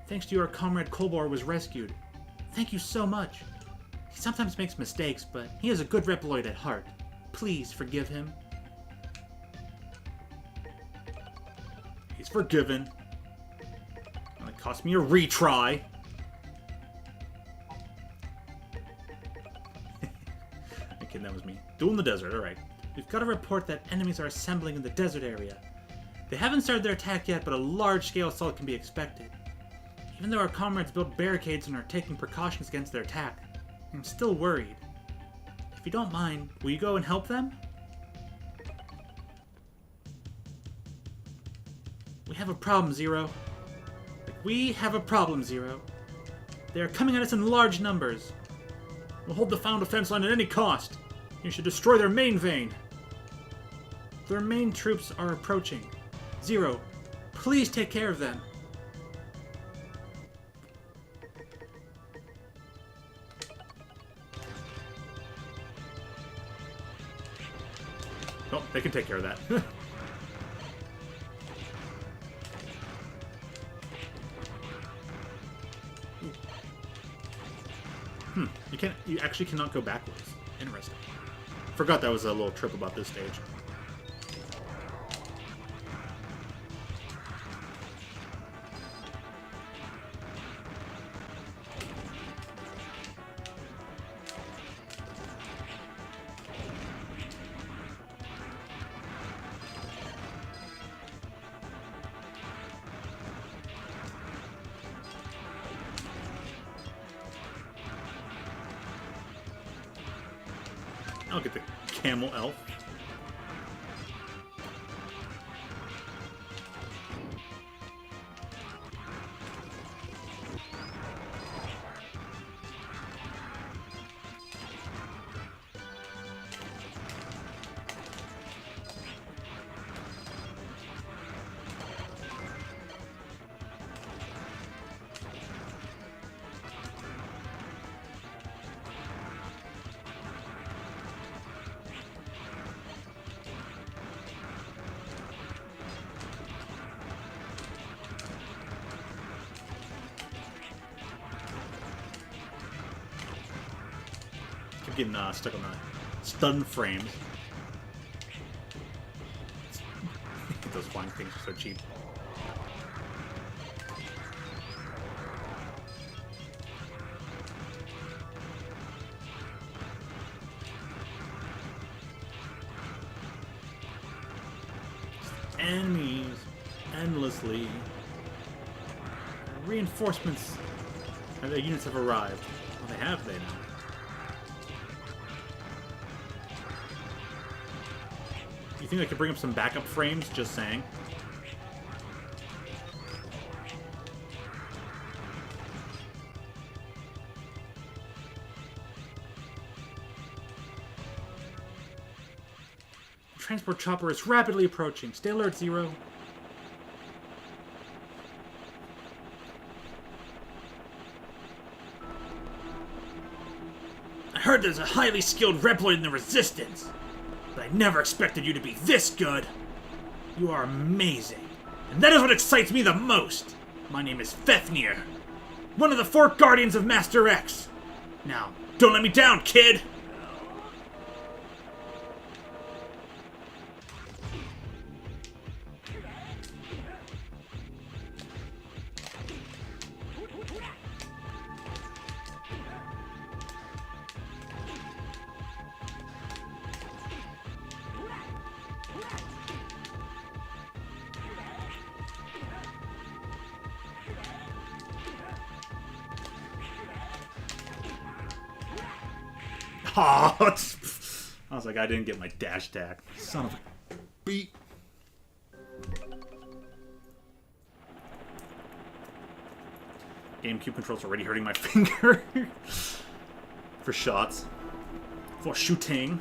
[SPEAKER 1] Thanks to you, our comrade Kolbar was rescued. Thank you so much. He sometimes makes mistakes, but he is a good Reploid at heart. Please forgive him. He's forgiven. It cost me a retry. Okay, that was me. Duel in the desert, alright. We've got a report that enemies are assembling in the desert area. They haven't started their attack yet, but a large-scale assault can be expected.
[SPEAKER 2] Even though our comrades built barricades and are taking precautions against their attack, I'm still worried. If you don't mind, will you go and help them? We have a problem, Zero. We have a problem, Zero. They are coming at us in large numbers. We'll hold the final defense line at any cost. You should destroy their main vein. Their main troops are approaching. Zero, please take care of them.
[SPEAKER 1] Oh, they can take care of that. You actually cannot go backwards. Interesting. Forgot that was a little trip about this stage. I'll get the camel elf. Keep getting stuck on the stun frames. Those flying things are so cheap. Enemies endlessly. Reinforcements. The units have arrived. Well, they have, they now. You think I could bring up some backup frames? Just saying. The transport chopper is rapidly approaching. Stay alert, Zero.
[SPEAKER 3] I heard there's a highly skilled Reploid in the Resistance. But I never expected you to be this good. You are amazing. And that is what excites me the most. My name is Fefnir, one of the 4 Guardians of Master X. Now, don't let me down, kid!
[SPEAKER 1] Oh, I was like, I didn't get my dash attack. Son of a beat. GameCube controls already hurting my finger. For shots. For shooting.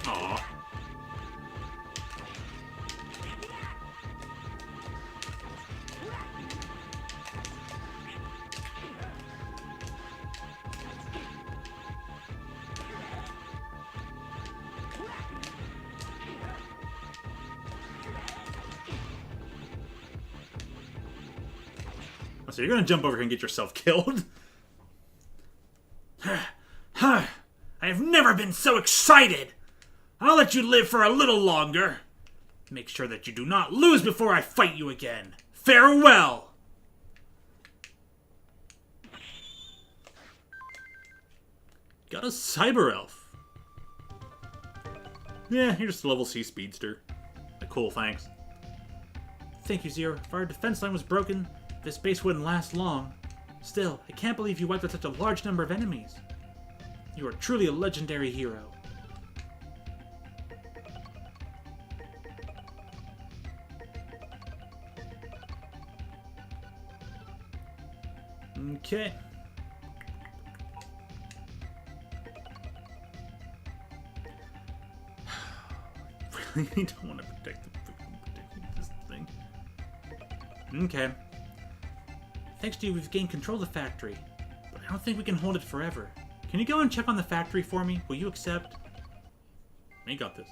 [SPEAKER 1] Aw. So you're gonna jump over here and get yourself killed?
[SPEAKER 3] I have never been so excited! I'll let you live for a little longer.
[SPEAKER 2] make sure that you do not lose before I fight you again. Farewell! Got a cyber elf.
[SPEAKER 1] Yeah, you're just a level C speedster. Cool, thanks.
[SPEAKER 2] Thank you, Zero. If our defense line was broken, this base wouldn't last long. Still, I can't believe you wiped out such a large number of enemies. You are truly a legendary hero.
[SPEAKER 1] Okay. Really don't want to protect this thing.
[SPEAKER 2] Okay. Thanks to you, we've gained control of the factory. But I don't think we can hold it forever. Can you go and check on the factory for me? Will you accept?
[SPEAKER 1] I got this.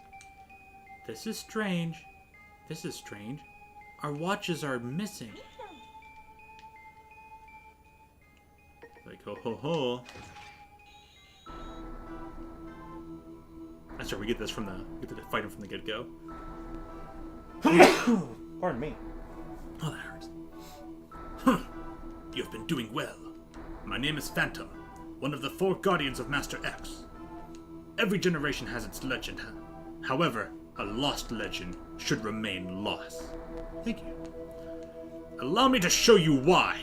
[SPEAKER 2] This is strange. This is strange. Our watches are missing.
[SPEAKER 1] Like, ho ho ho. That's right, we get this from the... We get to fight him from the get-go. Pardon me.
[SPEAKER 2] Oh, that hurts.
[SPEAKER 3] You've been doing well. My name is Phantom, one of the 4 guardians of Master X. Every generation has its legend. However, a lost legend should remain lost.
[SPEAKER 1] Thank you.
[SPEAKER 3] Allow me to show you why.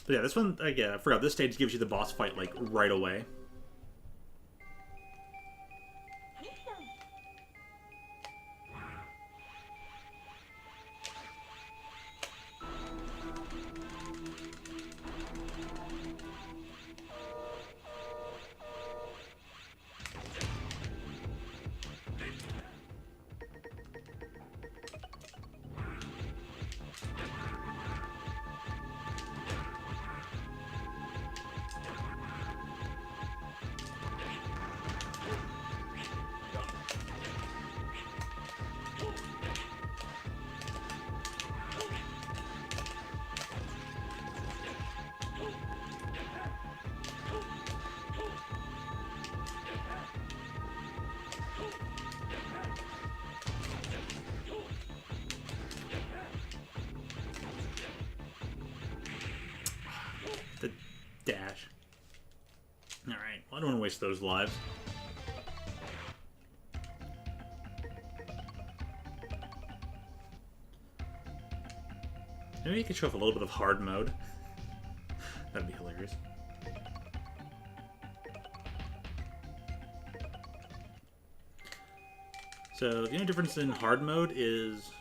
[SPEAKER 1] But yeah, this one, again, I forgot, this stage gives you the boss fight, like, right away. The dash. Alright, well, I don't want to waste those lives. Maybe you could show off a little bit of hard mode. That'd be hilarious. So, the only difference in hard mode is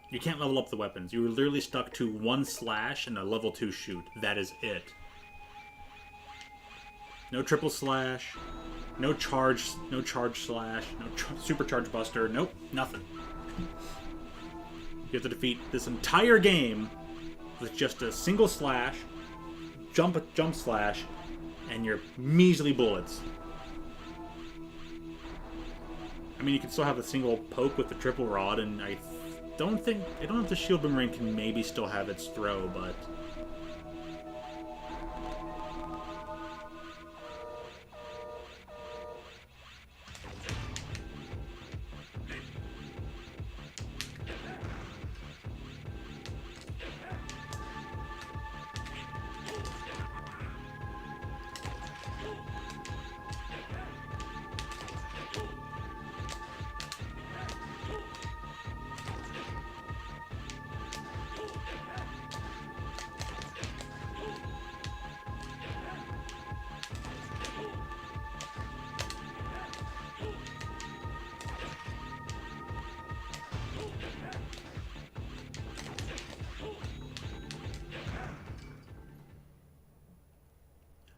[SPEAKER 1] you can't level up the weapons. You're literally stuck to 1 slash and a level 2 shoot. That is it. No triple slash, no charge slash, no supercharge buster, nope, nothing. You have to defeat this entire game with just a single slash, jump slash, and your measly bullets. I mean, you can still have a single poke with the triple rod, and I don't know if the shield boomerang can maybe still have its throw, but...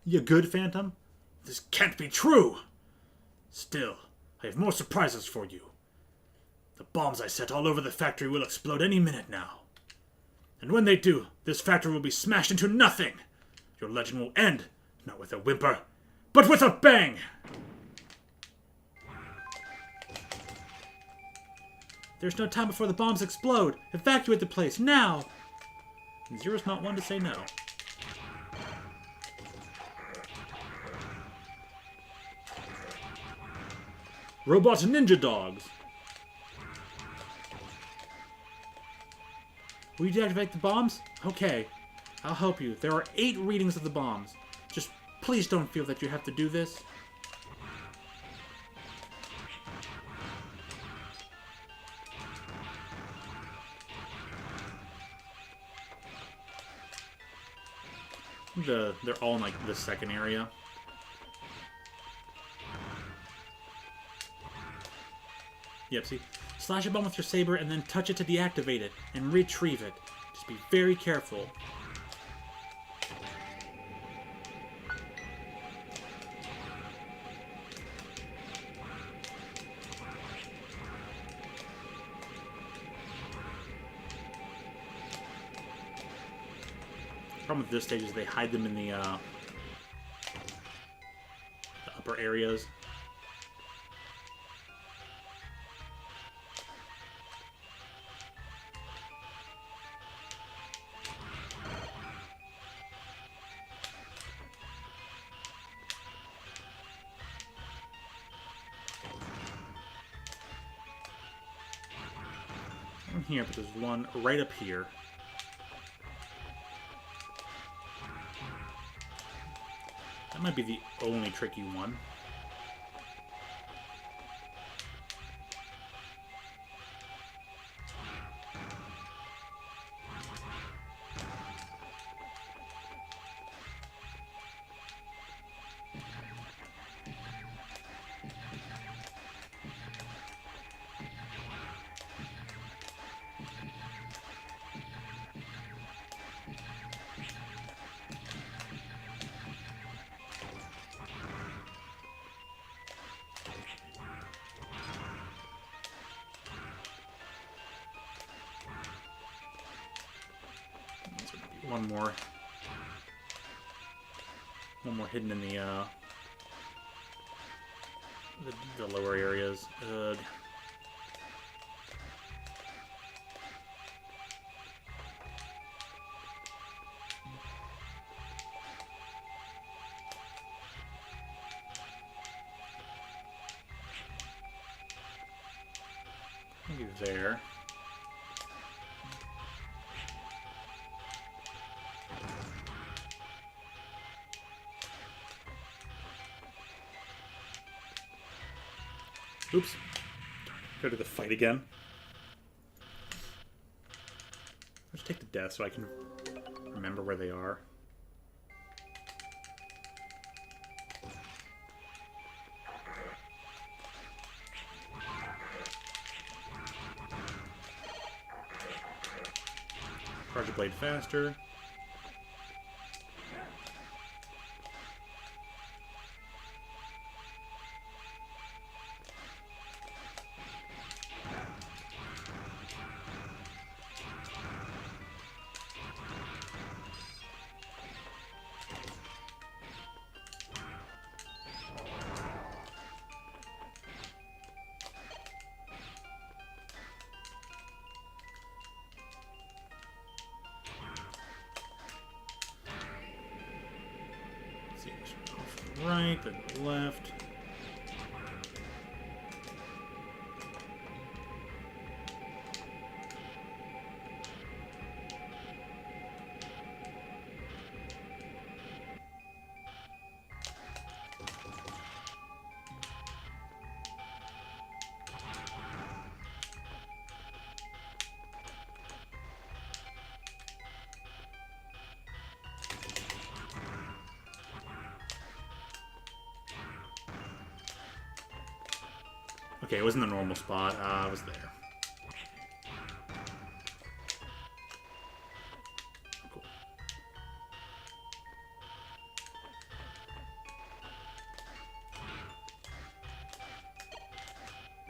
[SPEAKER 1] You good, Phantom?
[SPEAKER 3] This can't be true! Still, I have more surprises for you. The bombs I set all over the factory will explode any minute now.
[SPEAKER 2] And when they do, this factory will be smashed into nothing. Your legend will end, not with a whimper, but with a bang! There's no time before the bombs explode. Evacuate the place, now! And Zero's not one to say no. Robot ninja dogs. Will you deactivate the bombs? Okay, I'll help you. There are 8 readings of the bombs. Just please don't feel that you have to do this. They're all in, like, the second area. Yep, see? Slash a bomb with your saber and then touch it to deactivate it and retrieve it. Just be very careful. The problem with this stage is they hide them in the upper areas. One here, but there's one right up here. That might be the only tricky one. One more hidden in the lower areas. Ugh. Maybe there. Oops. Go to the fight again. Let's take the death so I can remember where they are. Charge the blade faster. Right, then left. Okay, it wasn't the normal spot. I was there. Cool.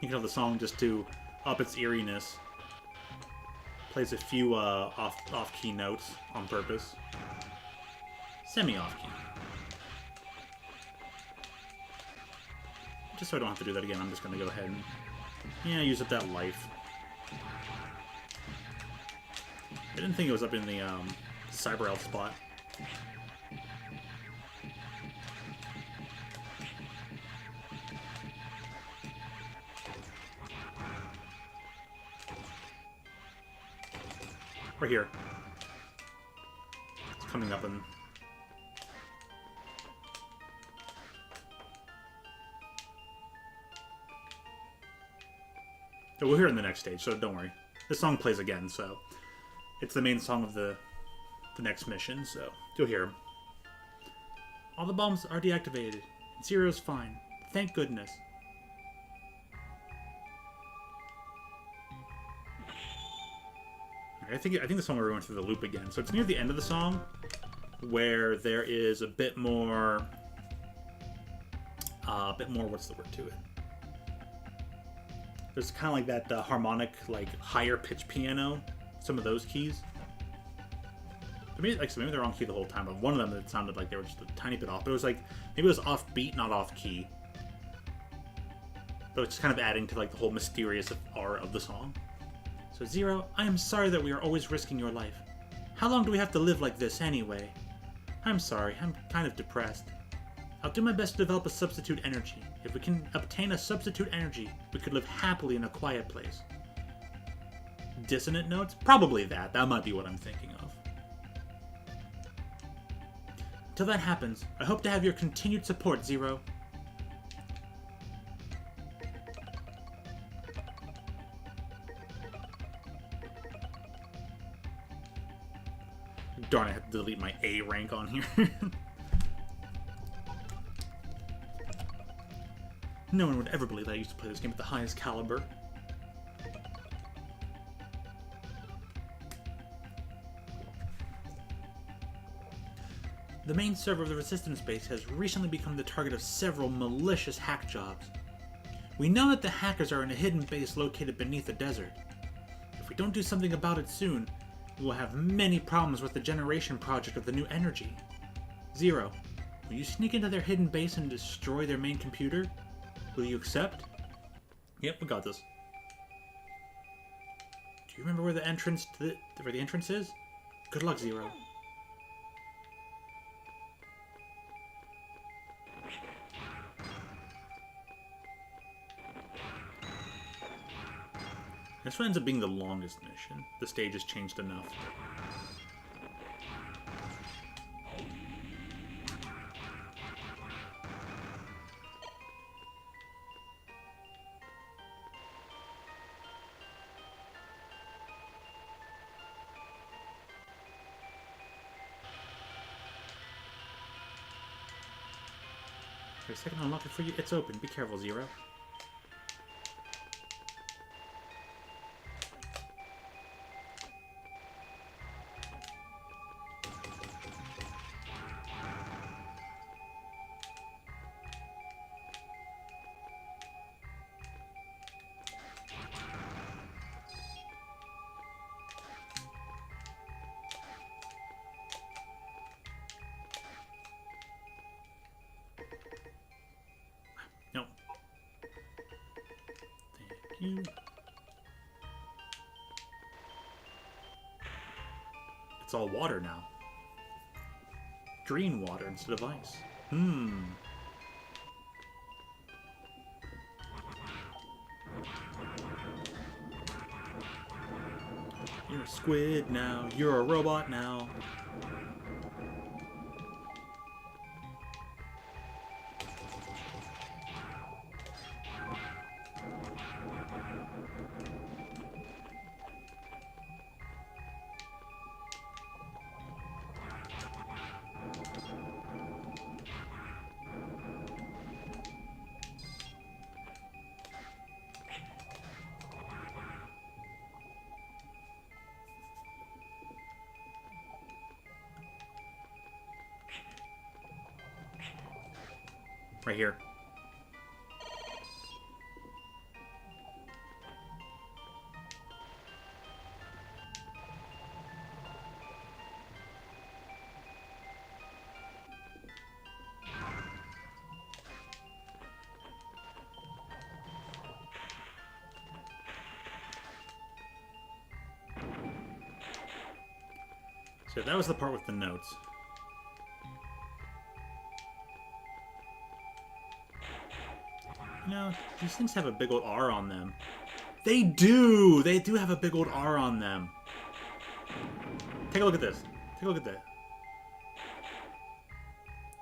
[SPEAKER 2] You can have the song just to up its eeriness.
[SPEAKER 1] plays a few off-key notes on purpose. Semi-off-key. Just so I don't have to do that again, I'm just going to go ahead and, yeah, use up that life. I didn't think it was up in the Cyber Elf spot. Right here. It's coming up and... We'll hear it in the next stage, so don't worry. This song plays again, so... It's the main song of the next mission, so you'll hear him.
[SPEAKER 2] All the bombs are deactivated. Zero's fine. Thank goodness.
[SPEAKER 1] I think the song we're going through the loop again. So it's near the end of the song where there is a bit more, what's the word to it? There's kind of like that harmonic, like higher pitch piano. Some of those keys. Maybe they're on key the whole time, but one of them it sounded like they were just a tiny bit off. But it was like maybe it was off beat, not off key. But it's kind of adding to like the whole mysterious aura of the song.
[SPEAKER 2] So Zero, I am sorry that we are always risking your life. How long do we have to live like this anyway? I'm sorry, I'm kind of depressed. I'll do my best to develop a substitute energy. If we can obtain a substitute energy, we could live happily in a quiet place.
[SPEAKER 1] Dissonant notes? Probably that. That might be what I'm thinking of.
[SPEAKER 2] Until that happens, I hope to have your continued support, Zero.
[SPEAKER 1] Darn, I have to delete my A rank on here. No one would ever believe that I used to play this game at the highest caliber.
[SPEAKER 2] The main server of the Resistance base has recently become the target of several malicious hack jobs. We know that the hackers are in a hidden base located beneath the desert. If we don't do something about it soon, we will have many problems with the generation project of the new energy. Zero, will you sneak into their hidden base and destroy their main computer? Will you accept?
[SPEAKER 1] Yep, we got this.
[SPEAKER 2] Do you remember where the entrance is? Good luck, Zero.
[SPEAKER 1] This one ends up being the longest mission. The stage has changed enough.
[SPEAKER 2] Wait a second, I'll unlock it for you. It's open. Be careful, Zero.
[SPEAKER 1] No. Thank you. It's all water now. Green water instead of ice. You're a squid now. You're a robot now. Right here. So that was the part with the notes. You know, these things have a big old R on them. They do! They do have a big old R on them. Take a look at this. Take a look at that.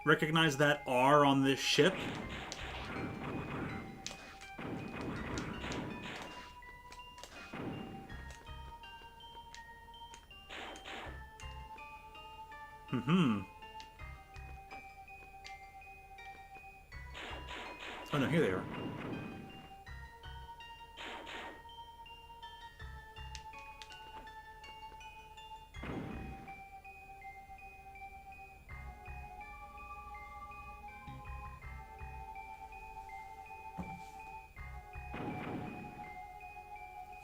[SPEAKER 1] Recognize that R on this ship? Mm-hmm. Oh no, here they are.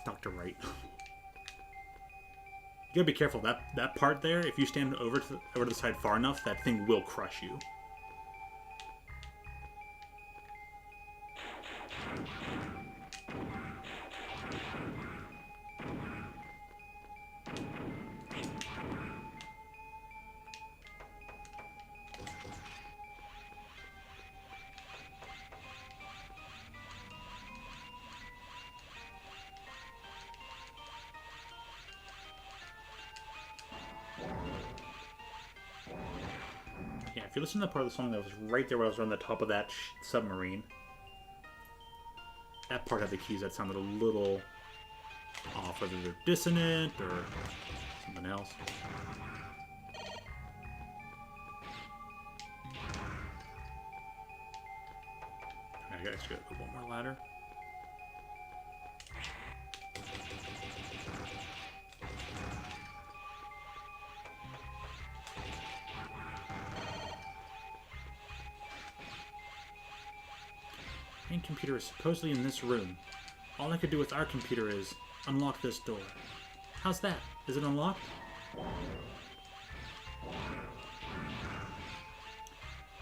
[SPEAKER 1] Dr. Wright. You gotta be careful. That part there, if you stand over to the side far enough, that thing will crush you. Yeah, if you listen to the part of the song that was right there where I was on the top of that submarine, that part had the keys that sounded a little off, whether they're dissonant or something else. I gotta go one more ladder. Main computer is supposedly in this room. All I could do with our computer is unlock this door. How's that? Is it unlocked?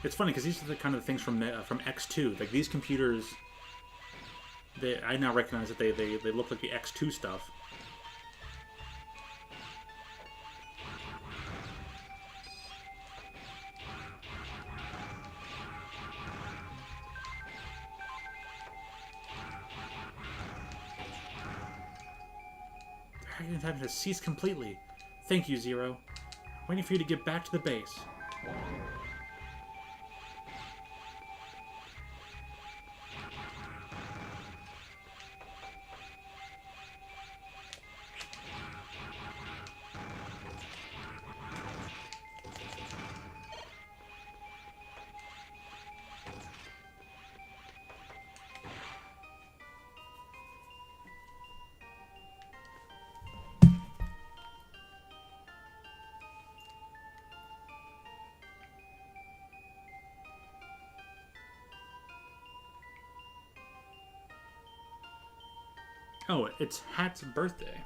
[SPEAKER 1] It's funny because these are the kind of things from X2. Like these computers, I now recognize that they look like the X2 stuff. Dragon's having to cease completely. Thank you, Zero. I'm waiting for you to get back to the base. Oh, it's Hat's birthday.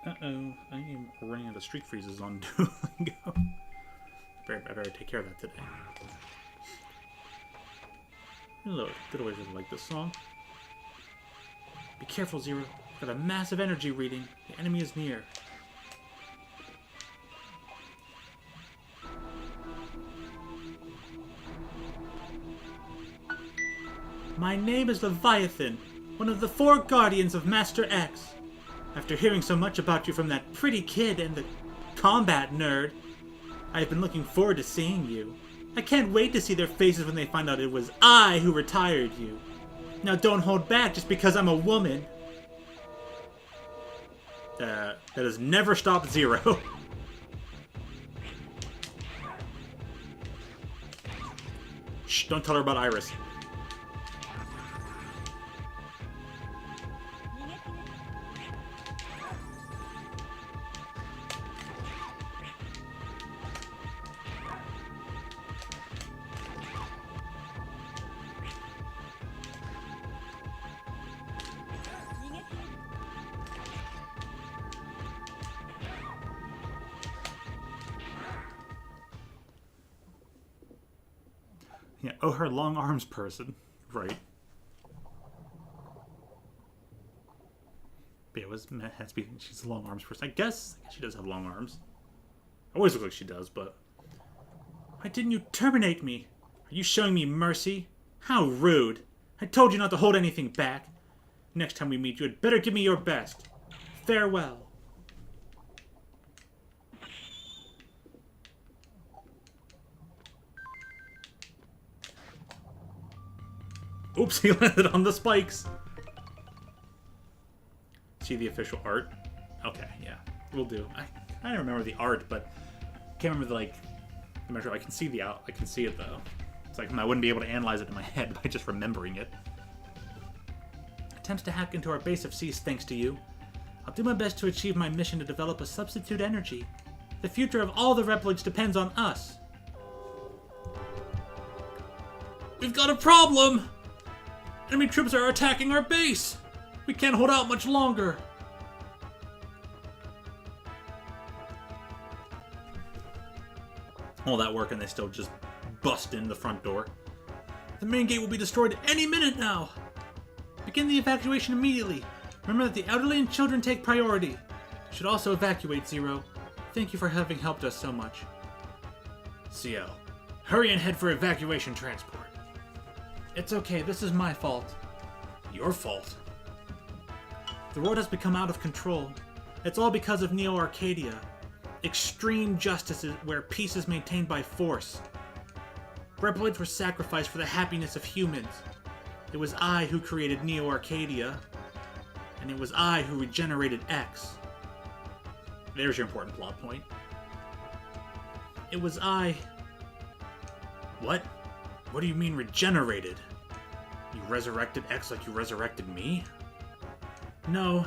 [SPEAKER 1] Uh-oh, I am running out of streak freezes on Duolingo. I better take care of that today. Hello, did always really like this song. Be careful, Zero. Got a massive energy reading. The enemy is near.
[SPEAKER 2] My name is Leviathan, one of the 4 guardians of Master X. After hearing so much about you from that pretty kid and the combat nerd, I have been looking forward to seeing you. I can't wait to see their faces when they find out it was I who retired you. Now don't hold back just because I'm a woman. That has never stopped Zero. Shh, don't tell her about Iris. Yeah, oh, her long arms person. Right. But yeah, she's a long arms person. I guess she does have long arms. Always looks like she does, but... Why didn't you terminate me? Are you showing me mercy? How rude. I told you not to hold anything back. Next time we meet, you had better give me your best. Farewell. Oops, he landed on the spikes. See the official art? Okay, yeah, we'll do. I don't remember the art, but I can't remember the measure. I can see I can see it though. It's like I wouldn't be able to analyze it in my head by just remembering it. Attempts to hack into our base have ceased thanks to you. I'll do my best to achieve my mission to develop a substitute energy. The future of all the Reploids depends on us. We've got a problem! Enemy troops are attacking our base! We can't hold out much longer! All that work and they still just bust in the front door. The main gate will be destroyed any minute now! Begin the evacuation immediately. Remember that the elderly and children take priority. You should also evacuate, Zero. Thank you for having helped us so much. CL, hurry and head for evacuation transport. It's okay, this is my fault. Your fault? The world has become out of control. It's all because of Neo Arcadia. Extreme justice is where peace is maintained by force. Reploids were sacrificed for the happiness of humans. It was I who created Neo Arcadia, and it was I who regenerated X. There's your important plot point. It was I... What? What do you mean regenerated? You resurrected X like you resurrected me? No,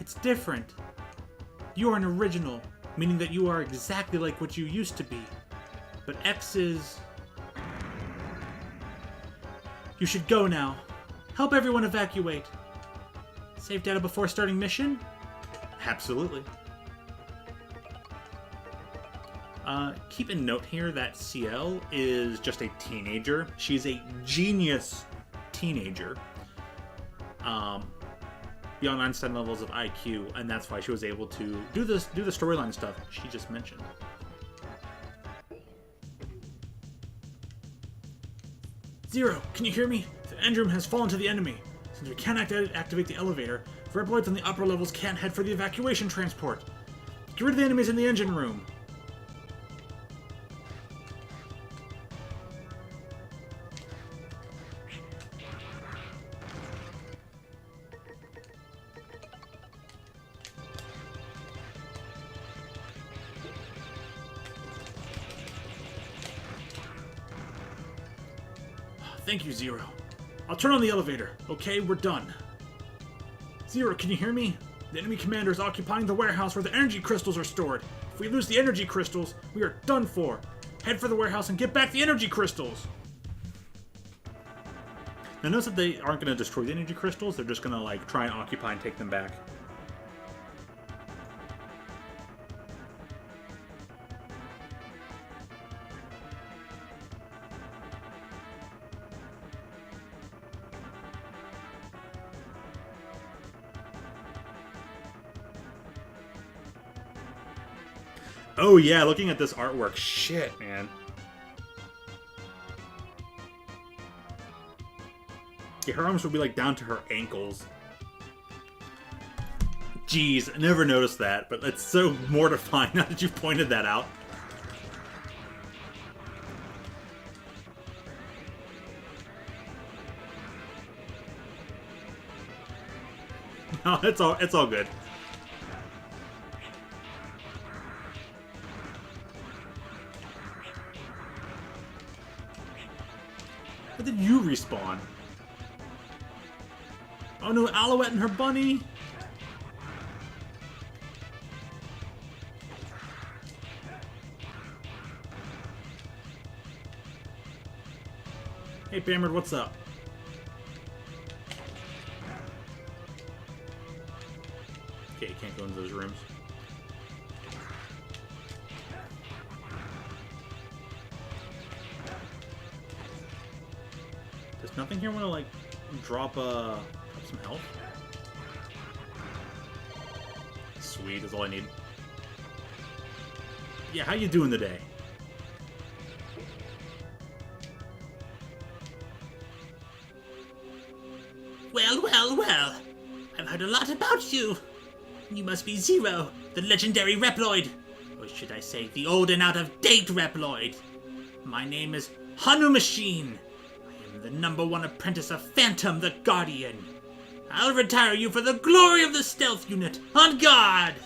[SPEAKER 2] it's different. You are an original, meaning that you are exactly like what you used to be. But X is... You should go now. Help everyone evacuate. Save data before starting mission? Absolutely. Keep a note here that CL is just a teenager. She's a genius teenager. Beyond Einstein levels of IQ, and that's why she was able to do the storyline stuff she just mentioned. Zero, can you hear me? The end room has fallen to the enemy. Since we can't activate the elevator, Reploids on the upper levels can't head for the evacuation transport. Get rid of the enemies in the engine room. Thank you, Zero. I'll turn on the elevator. Okay, we're done. Zero, can you hear me? The enemy commander is occupying the warehouse where the energy crystals are stored. If we lose the energy crystals, we are done for. Head for the warehouse and get back the energy crystals. Now notice that they aren't going to destroy the energy crystals. They're just going to try and occupy and take them back. Oh yeah, looking at this artwork, shit, man.
[SPEAKER 1] Yeah, her arms would be like down to her ankles. Jeez, I never noticed that, but it's so mortifying now that you pointed that out. No, it's all good. When did you respawn? Oh no, Alouette and her bunny! Hey Bamard, what's up? Okay, you can't go into those rooms. Does nothing here want to, like, drop some health? Sweet, is all I need. Yeah, how you doing today?
[SPEAKER 2] Well, well, well. I've heard a lot about you. You must be Zero, the legendary Reploid. Or should I say, the old and out-of-date Reploid. My name is Hanu Machine. I am the #1 apprentice of Phantom the Guardian. I'll retire you for the glory of the stealth unit. On guard!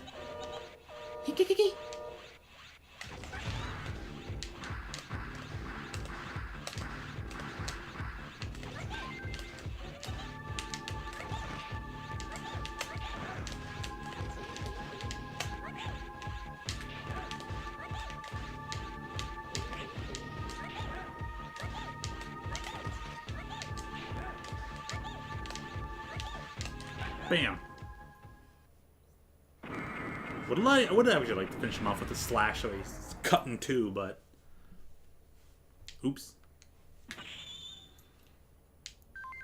[SPEAKER 1] Bam. I would actually like to finish him off with a slash so he's cut in two, but... Oops.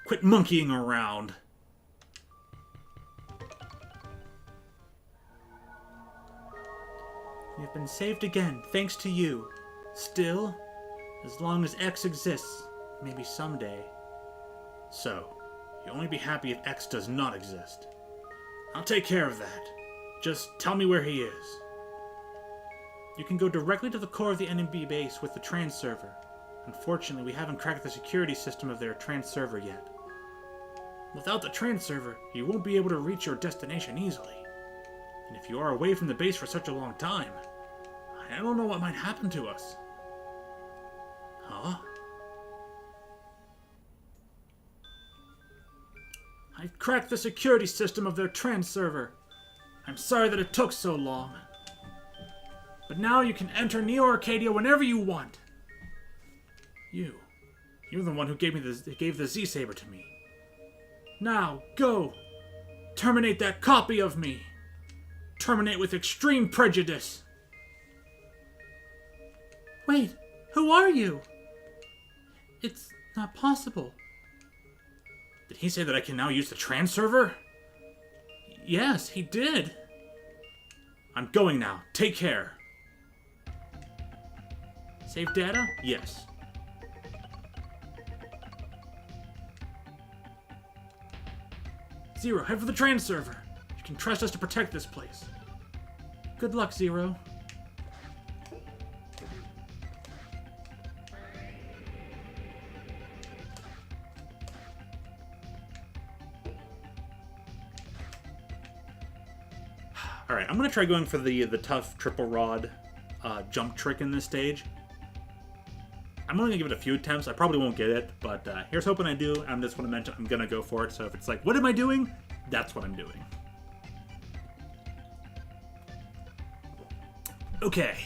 [SPEAKER 1] Quit monkeying around.
[SPEAKER 2] You've been saved again, thanks to you. Still, as long as X exists, maybe someday.
[SPEAKER 1] So, you'll only be happy if X does not exist. I'll take care of that. Just tell me where he is.
[SPEAKER 2] You can go directly to the core of the enemy base with the trans server. Unfortunately, we haven't cracked the security system of their trans server yet. Without the trans server, you won't be able to reach your destination easily. And if you are away from the base for such a long time, I don't know what might happen to us. Huh? I've cracked the security system of their trans server. I'm sorry that it took so long. But now you can enter Neo Arcadia whenever you want. You're the one who gave the Z-Saber to me. Now, go! Terminate that copy of me! Terminate with extreme prejudice! Wait, who are you? It's not possible.
[SPEAKER 1] Did he say that I can now use the trans server?
[SPEAKER 2] Yes, he did.
[SPEAKER 1] I'm going now. Take care.
[SPEAKER 2] Save data?
[SPEAKER 1] Yes.
[SPEAKER 2] Zero, head for the trans server. You can trust us to protect this place. Good luck, Zero.
[SPEAKER 1] Alright, I'm going to try going for the tough triple rod jump trick in this stage. I'm only going to give it a few attempts. I probably won't get it, but here's hoping I do. I'm just want to mention I'm going to go for it. So if it's like, what am I doing? That's what I'm doing. Okay.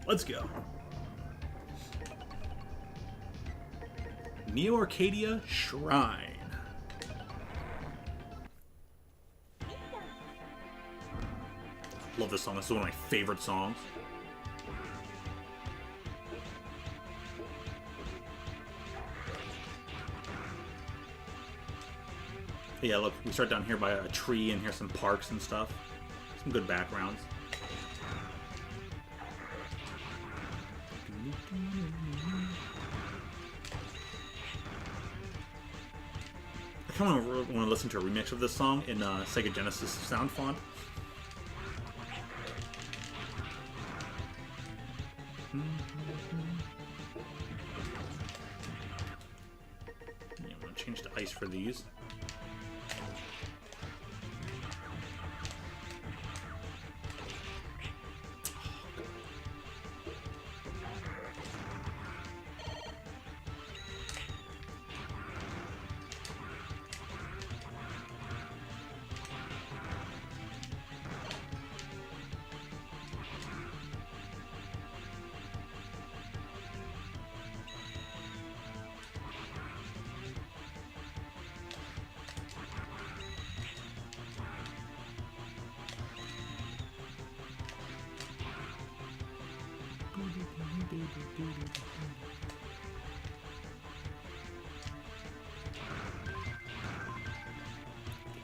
[SPEAKER 1] Let's go. Neo Arcadia Shrine. Love this song. This is one of my favorite songs. Yeah, look, we start down here by a tree and here's some parks and stuff. Some good backgrounds. kind of want to listen to a remix of this song in Sega Genesis sound font. Yeah, I'm going to change to ice for these.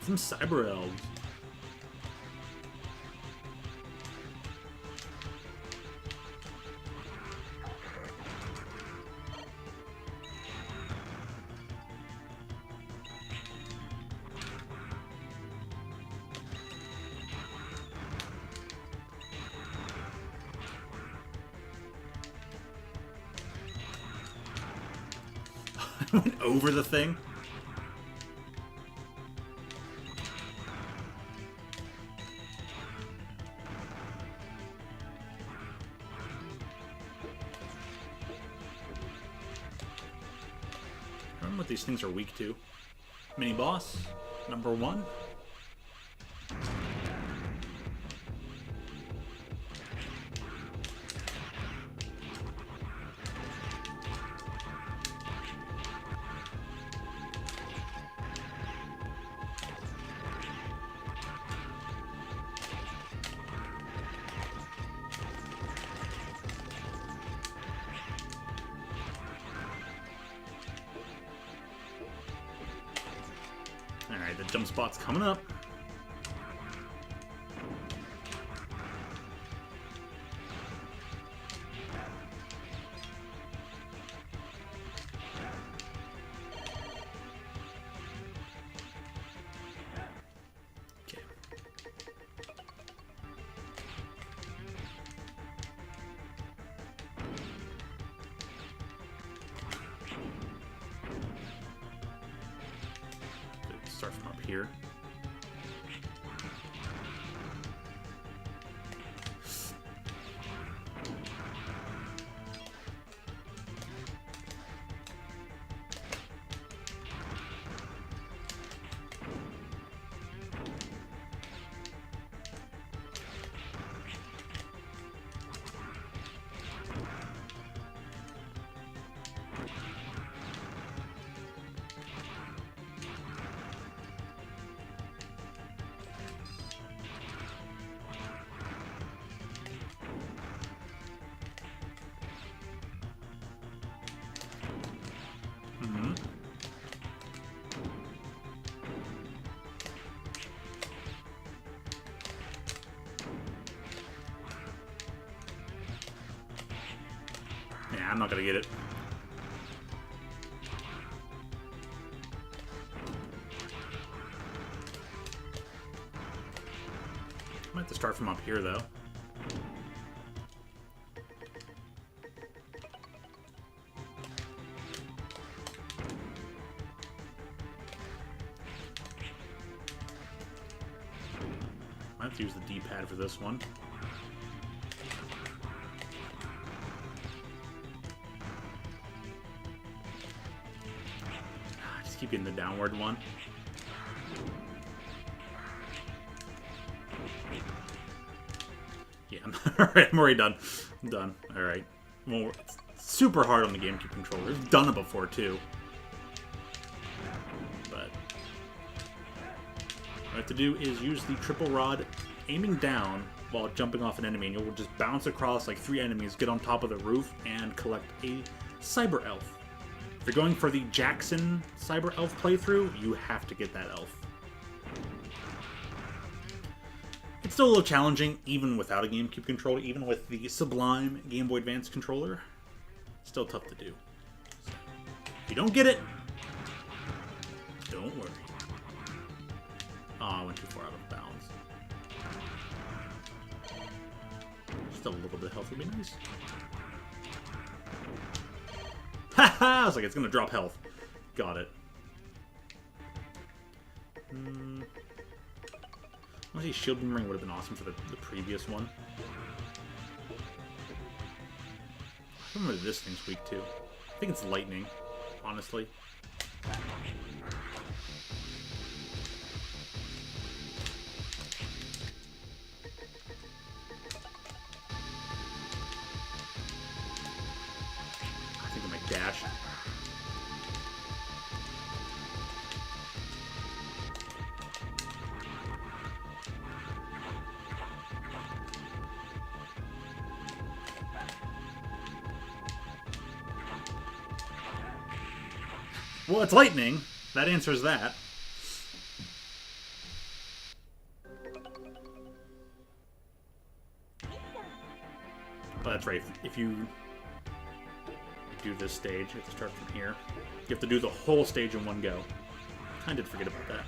[SPEAKER 1] Some cyber elves. I went over the thing. I remember what these things are weak to. Mini boss, number 1. Alright, the jump spot's coming up. Okay. Start from up here. Yeah, I'm not gonna get it. I might have to start from up here, though. I have to use the D-pad for this one. Just keep getting the downward one. Yeah, alright, I'm already done. I'm done. Alright. Well, it's super hard on the GameCube controller. I've done it before, too. But what I have to do is use the triple rod, aiming down while jumping off an enemy, and you'll just bounce across like 3 enemies, get on top of the roof, and collect a cyber elf. If you're going for the Jackson cyber elf playthrough, you have to get that elf. It's still a little challenging, even without a GameCube controller, even with the Sublime Game Boy Advance controller. Still tough to do. So, if you don't get it, don't
[SPEAKER 2] Don't worry. Oh, I went too far out of bounds. Just a little bit of health would be nice. Haha! I was like, it's gonna drop health. Got it. Honestly, Shield Boomerang would have been awesome for the previous one. I remember this thing's weak too. I think it's lightning, honestly. I think I might dash. Well, it's lightning. That answers that. But that's right. If you do this stage, you have to start from here. You have to do the whole stage in one go. I did forget about that.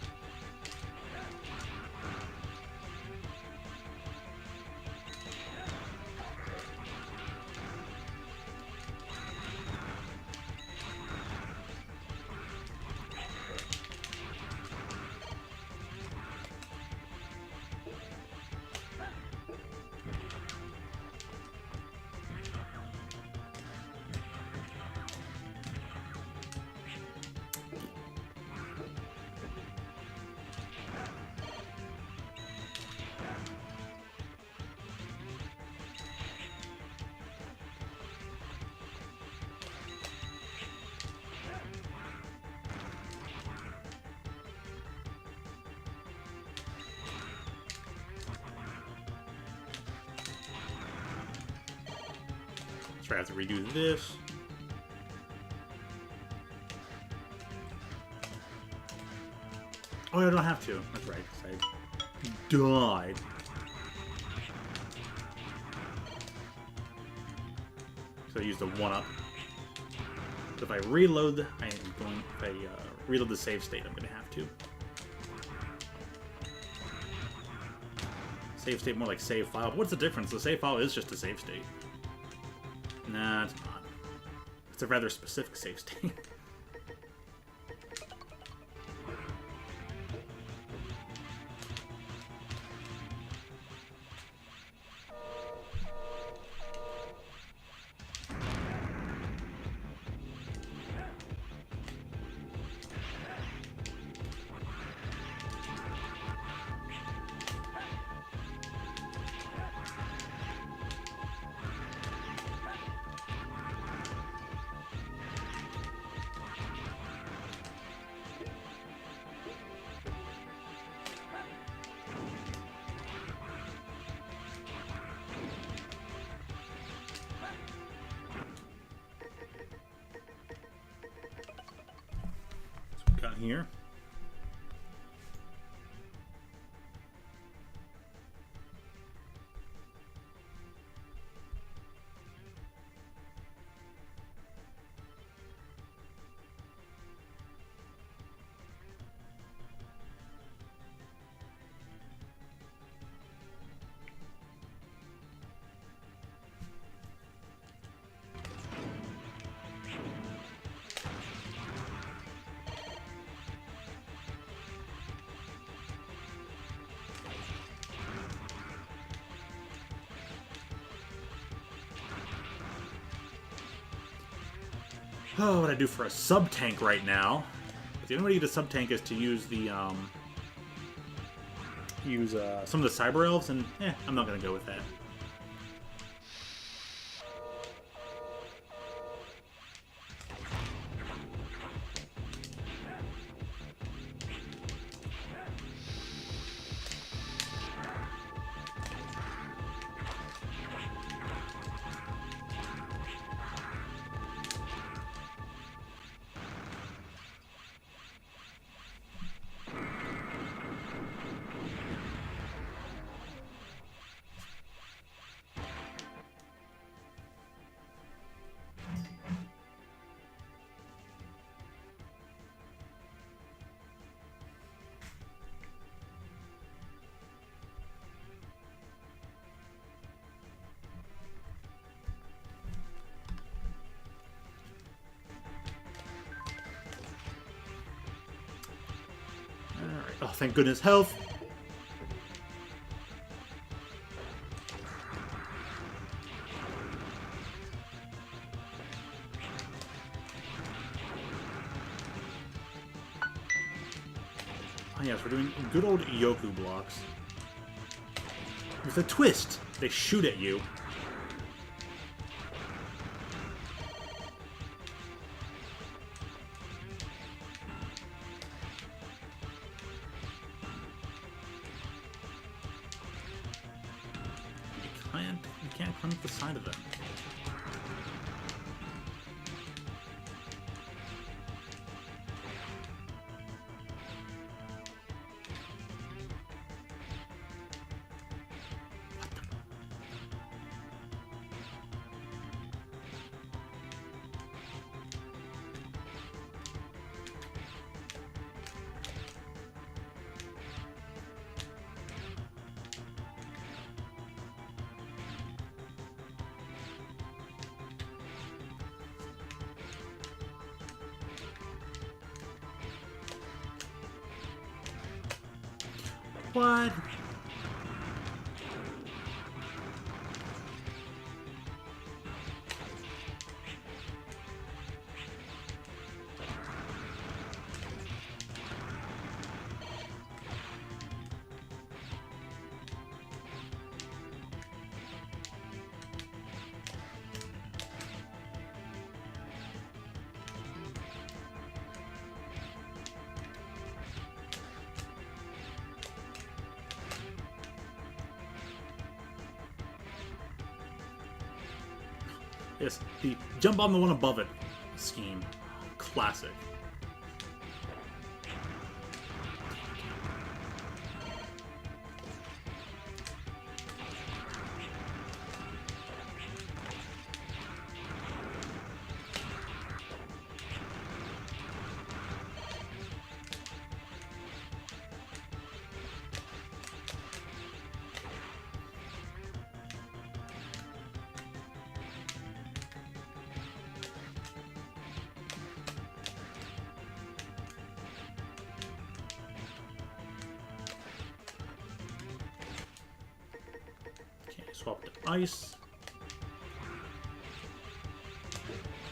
[SPEAKER 2] I have to redo this. Oh, I don't have to. That's right, 'cause I died. So I used the 1-up. But if I reload, if I reload the save state, I'm going to have to. Save state more like save file. But what's the difference? The save file is just a save state. Nah, it's not. It's a rather specific save state. Got here. Oh, what I do for a sub-tank right now. The only way to get a sub-tank is to use the, some of the Cyber Elves, and, I'm not gonna go with that.
[SPEAKER 1] Oh, thank goodness, health! Oh yes, we're doing good old Yoku blocks. With a twist, they shoot at you. You can't climb up the side of them. What? Yes, the jump on the one above it scheme. Classic. Swap to ice.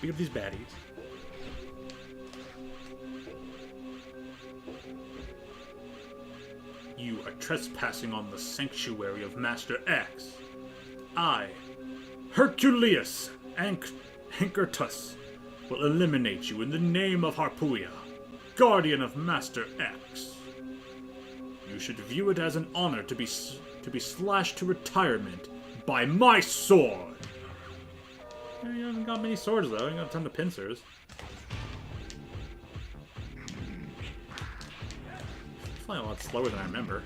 [SPEAKER 1] Beat up these baddies. You are trespassing on the sanctuary of Master X. I, Herculeus Ankertus, will eliminate you in the name of Harpuia, guardian of Master X. You should view it as an honor to be slashed to retirement by my sword! You haven't got many swords, though. You got a ton of pincers. It's flying a lot slower than I remember.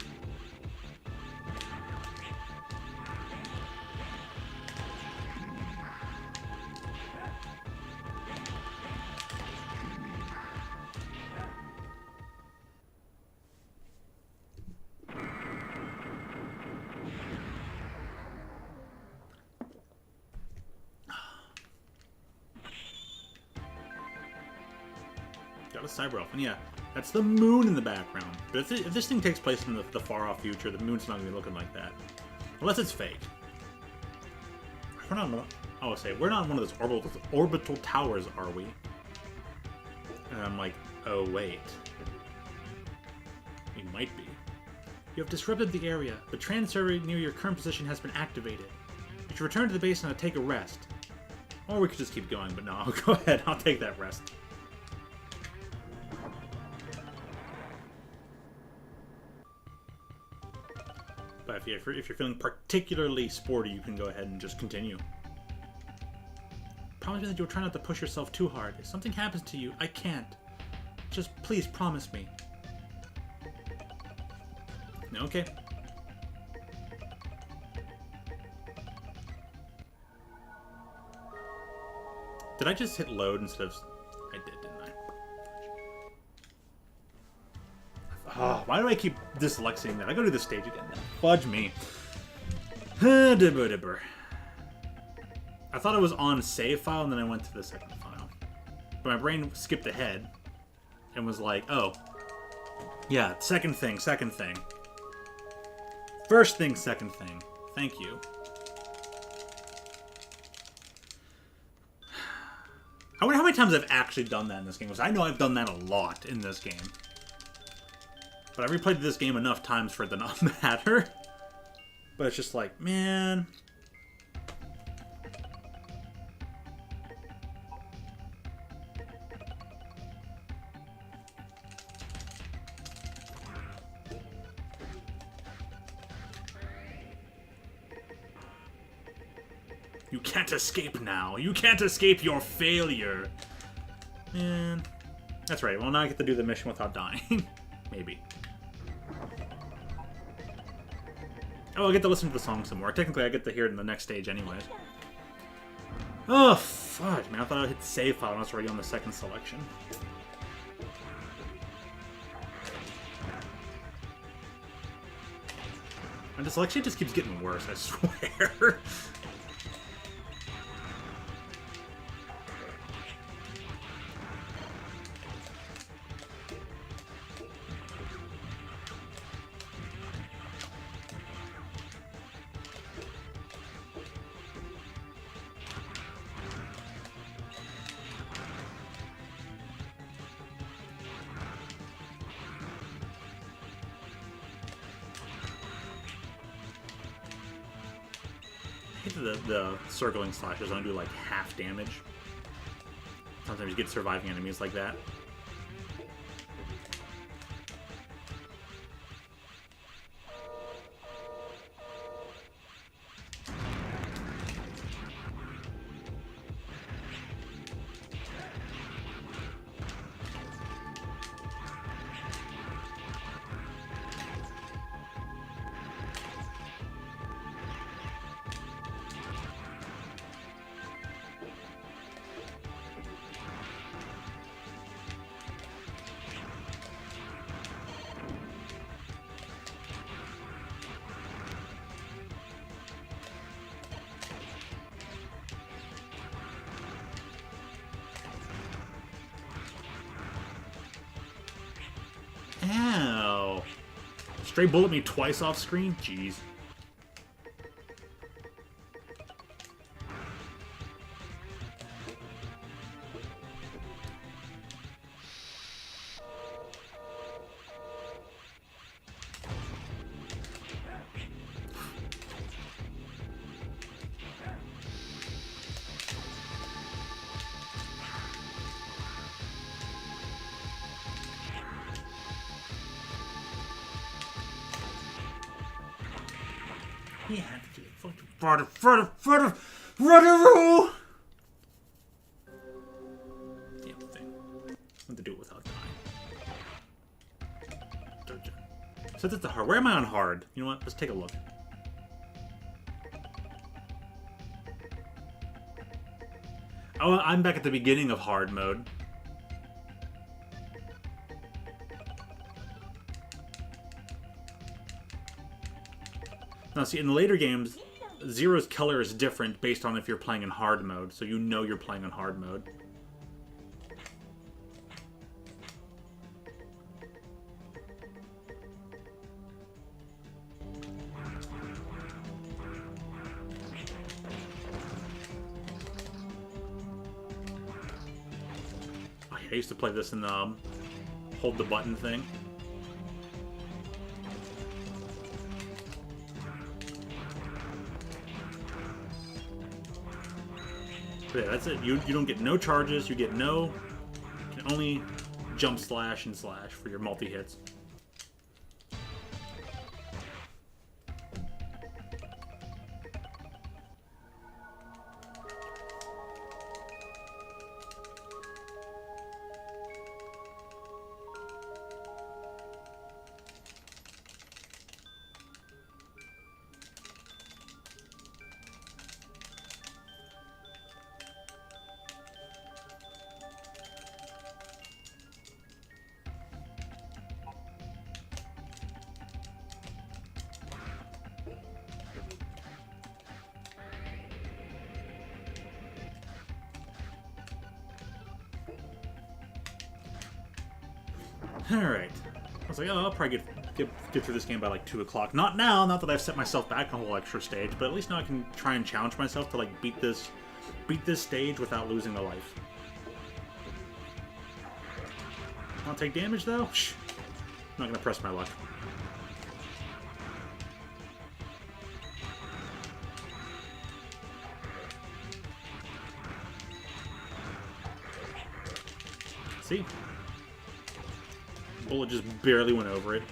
[SPEAKER 1] Got a cyber elf, and yeah, that's the moon in the background. But if this thing takes place in the far-off future, the moon's not going to be looking like that. Unless it's fake. We're not, I would say, we're not in one of those orbital towers, are we? And I'm like, oh wait. We might be. You have disrupted the area. The transfer near your current position has been activated. You should return to the base and take a rest. Or we could just keep going, but no, go ahead, I'll take that rest. But if you're feeling particularly sporty, you can go ahead and just continue. Promise me that you'll try not to push yourself too hard. If something happens to you, I can't. Just please promise me. Okay. Did I just hit load instead of... I did, didn't I? Oh, why do I keep dyslexiaing that? I go to this stage again now. Fudge me. Dibber. I thought it was on save file, and then I went to the second file. But my brain skipped ahead and was like, oh, Yeah, second thing. First thing, second thing. Thank you. I wonder how many times I've actually done that in this game, because I know I've done that a lot in this game. But I've replayed this game enough times for it to not matter. But it's just like, man... You can't escape now. You can't escape your failure. Man. That's right. Well, now I get to do the mission without dying. Maybe. Oh, I get to listen to the song some more. Technically, I get to hear it in the next stage anyways. Oh, fuck, man. I thought I hit the save file and I was already on the second selection. And the selection just keeps getting worse, I swear. The circling slashes only do like half damage. Sometimes you get surviving enemies like that. Ow. Stray bullet me twice off screen? Jeez. He had to do it. Rudderoo! Damn thing. I have to do it without dying. So that's the hard. Where am I on hard? You know what? Let's take a look. Oh, I'm back at the beginning of hard mode. Now, see, in the later games, Zero's color is different based on if you're playing in hard mode, so you know you're playing in hard mode. Oh, yeah, I used to play this in the hold the button thing. Yeah, that's it. You don't get no charges. You get no... You can only jump slash and slash for your multi-hits. Alright. was like, oh, I'll probably get through this game by like 2 o'clock. Not now, not that I've set myself back a whole extra stage, but at least now I can try and challenge myself to like beat this stage without losing a life. I'll take damage though? Shh. I'm not gonna press my luck. See? Bullet just barely went over it.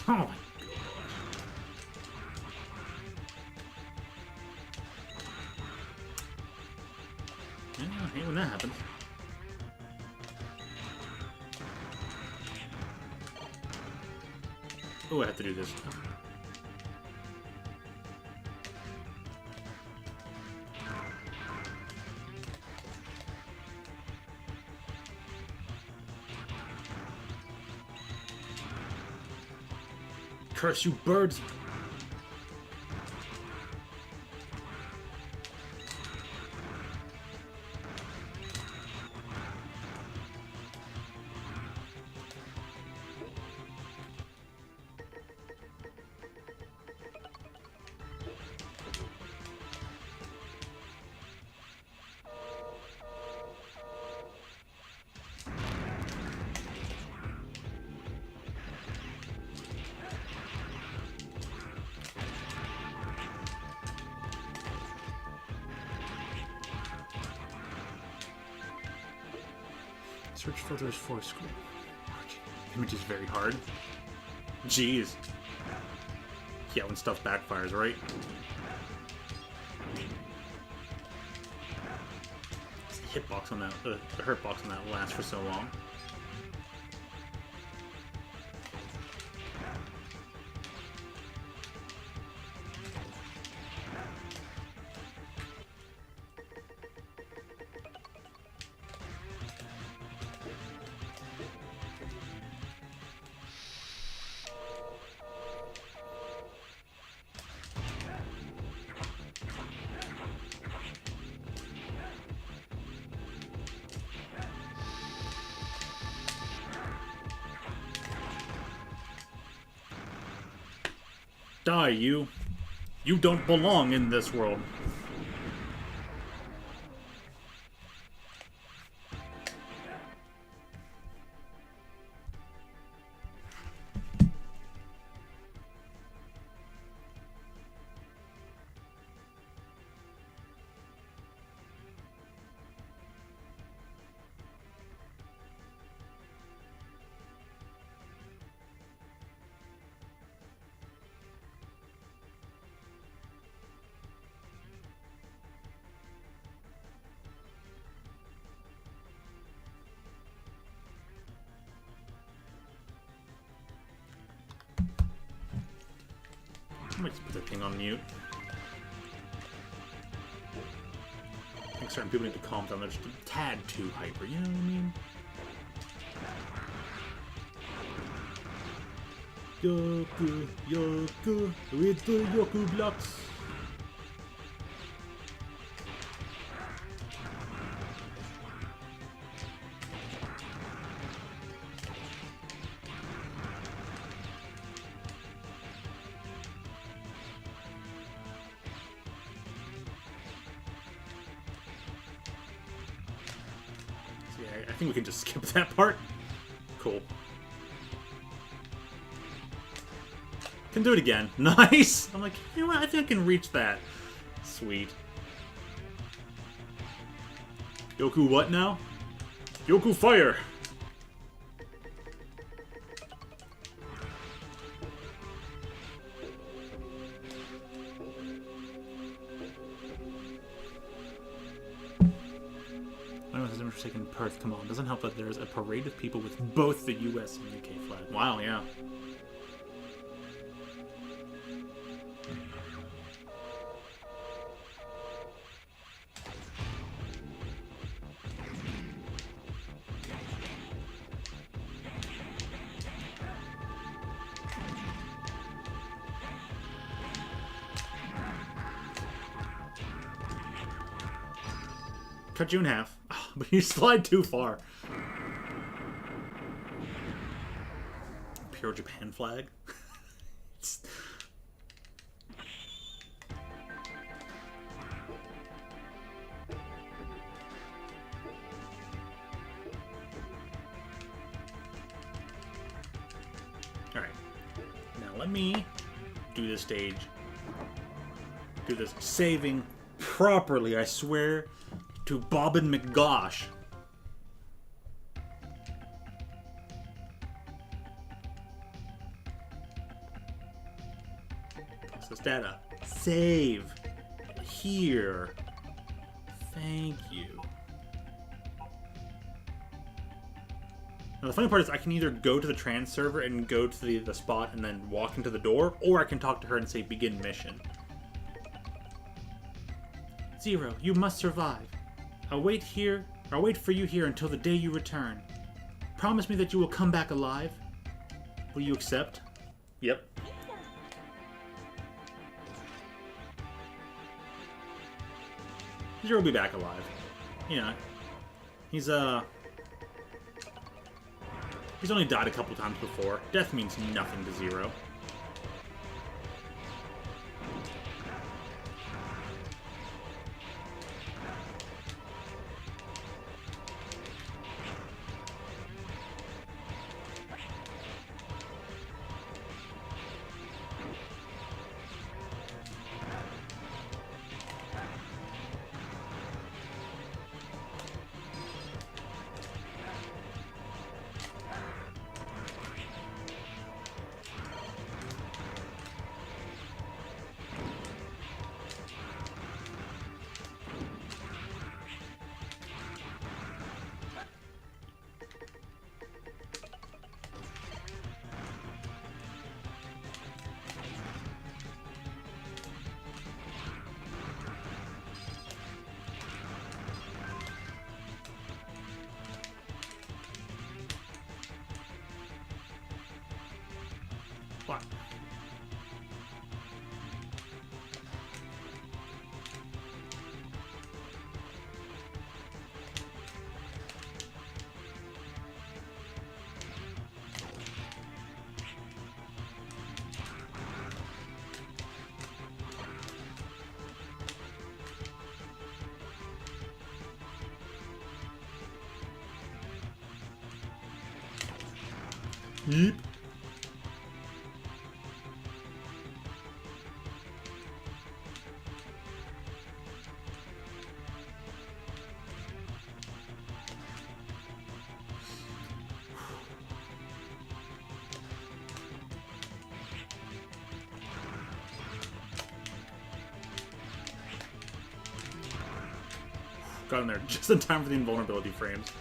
[SPEAKER 1] Oh my god. Yeah, I hate when that happens. Oh, I have to do this. Curse you, birds! Search filters for scroll. Image is very hard. Jeez. Yeah, when stuff backfires, right? The hitbox on that, the hurtbox on that lasts for so long. Die, you. You don't belong in this world. I might just put that thing on mute. I think certain people need to calm down. They're just a tad too hyper, you know what I mean? Yoku, Yoku, with the Yoku blocks. I think we can just skip that part. Cool. Can do it again. Nice! I'm like, you know what? I think I can reach that. Sweet. Yoku what now? Yoku fire! In Perth, come on. Doesn't help that there's a parade of people with both the US and UK flag. Wow, yeah. cut you in half. Oh, but you slide too far. Pure Japan flag. Alright. Now let me do this stage. Do this saving properly, I swear to Bobbin McGosh. Process data. Save. Here. Thank you. Now the funny part is I can either go to the trans server and go to the spot and then walk into the door, or I can talk to her and say begin mission. Zero, you must survive. I'll wait for you here until the day you return. Promise me that you will come back alive. Will you accept? Yep. Zero will be back alive. You know, he's only died a couple times before. Death means nothing to Zero. What? Yeep. Got in there just in time for the invulnerability frames.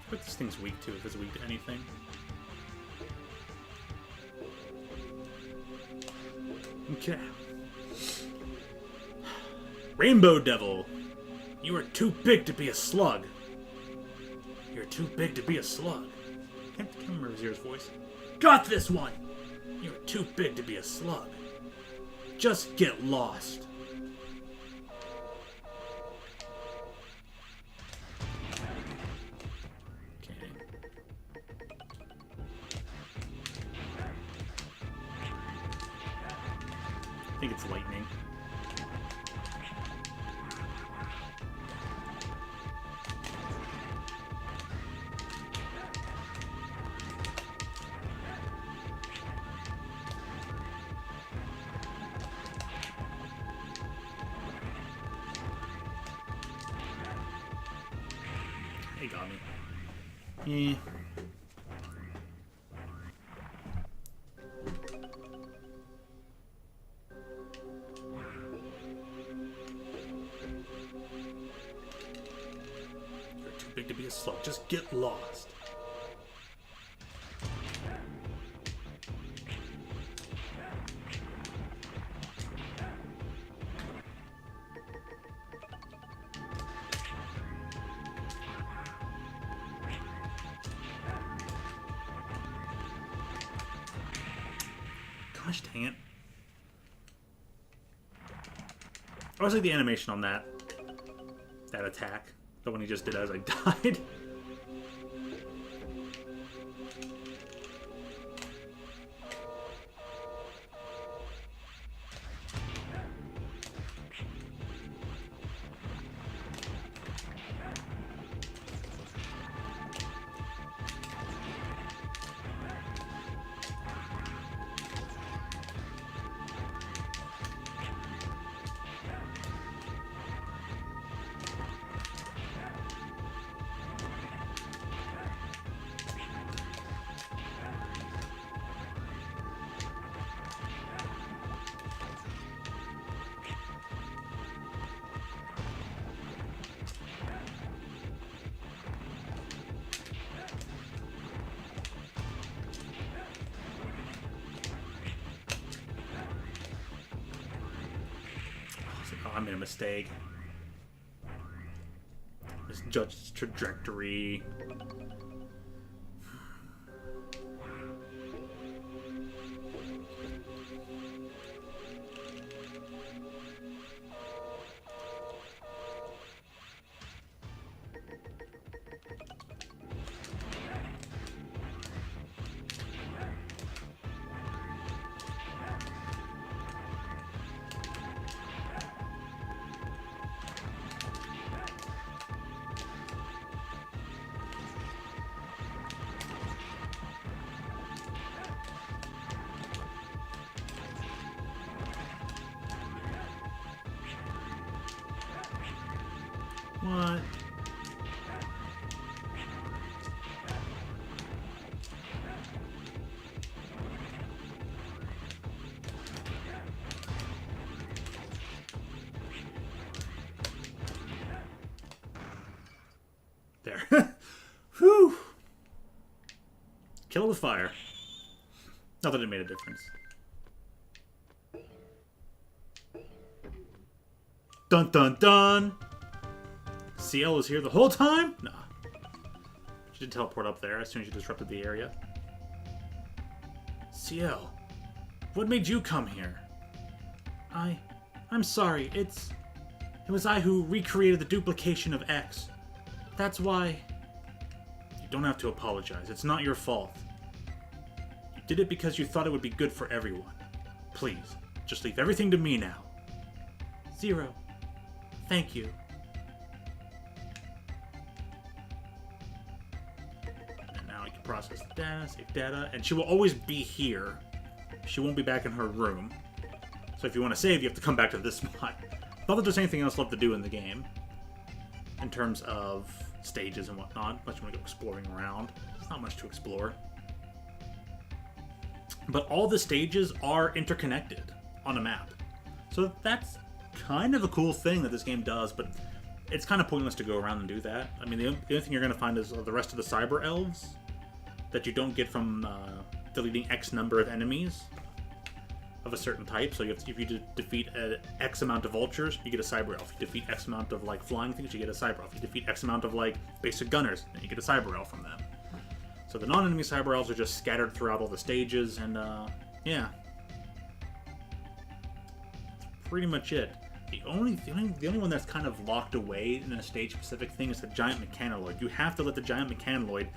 [SPEAKER 1] What this thing's weak to, if it's weak to anything. Okay. Rainbow Devil, you are too big to be a slug. You're too big to be a slug. I can't remember Zero's voice. Got this one! You're too big to be a slug. Just get lost. I think it's lightning. He got me. Eh. is slow. Just get lost. Gosh dang it. I always like the animation on that attack. The one he just did as I died. Oh, I made a mistake. Misjudged trajectory. What? There. Whew. Kill the fire. Not that it made a difference. Dun dun dun! CL was here the whole time? Nah. She did teleport up there as soon as you disrupted the area. CL, what made you come here? I'm sorry, it was I who recreated the duplication of X. That's why... You don't have to apologize, it's not your fault. You did it because you thought it would be good for everyone. Please, just leave everything to me now. Zero. Thank you. And now I can process the data, save data, and she will always be here. She won't be back in her room. So if you want to save, you have to come back to this spot. Not that there's anything else left to do in the game. In terms of stages and whatnot. Unless you want to go exploring around. There's not much to explore. But all the stages are interconnected on a map. So that's kind of a cool thing that this game does, but it's kind of pointless to go around and do that. I mean, the only thing you're going to find is the rest of the cyber elves that you don't get from deleting X number of enemies of a certain type. So if you defeat X amount of vultures, you get a cyber elf. If you defeat X amount of like flying things, you get a cyber elf. If you defeat X amount of like basic gunners, then you get a cyber elf from them. So the non-enemy cyber elves are just scattered throughout all the stages, and yeah, that's pretty much it. The only one that's kind of locked away in a stage-specific thing is the giant mechanoid. You have to let the giant mechanoid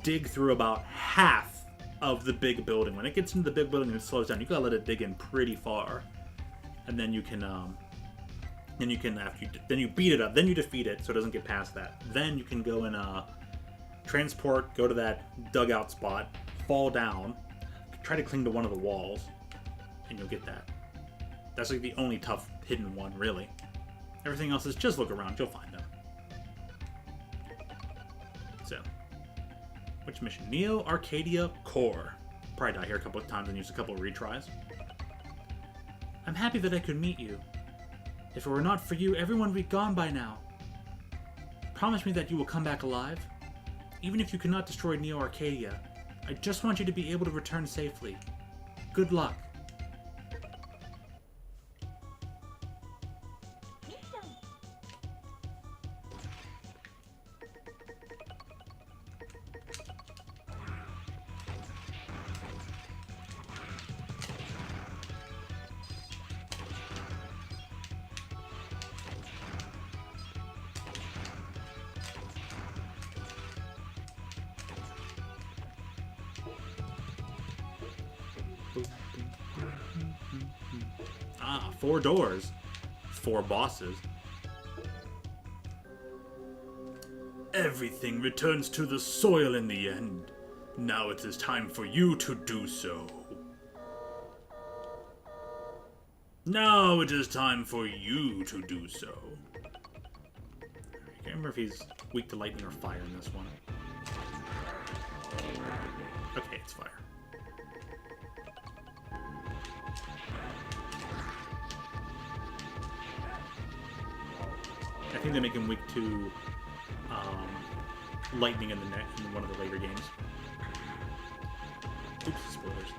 [SPEAKER 1] dig through about half of the big building. When it gets into the big building and it slows down, you gotta let it dig in pretty far, and then you can then you beat it up, then you defeat it so it doesn't get past that. Then you can go and transport, go to that dugout spot, fall down, try to cling to one of the walls, and you'll get that. That's like the only tough hidden one, really. Everything else is just look around, you'll find them. So, which mission? Neo Arcadia Core. Probably die here a couple of times and use a couple of retries. I'm happy that I could meet you. If it were not for you, everyone would be gone by now.
[SPEAKER 2] Promise me that you will come back alive. Even if you cannot destroy Neo Arcadia, I just want you to be able to return safely. Good luck.
[SPEAKER 1] Ah, 4 doors. 4 bosses.
[SPEAKER 3] Everything returns to the soil in the end. Now it is time for you to do so. Now it is time for you to do so.
[SPEAKER 1] I can't remember if he's weak to lightning or fire in this one. Okay, it's fire. I think they make him weak to lightning in one of the later games. Oops, spoilers.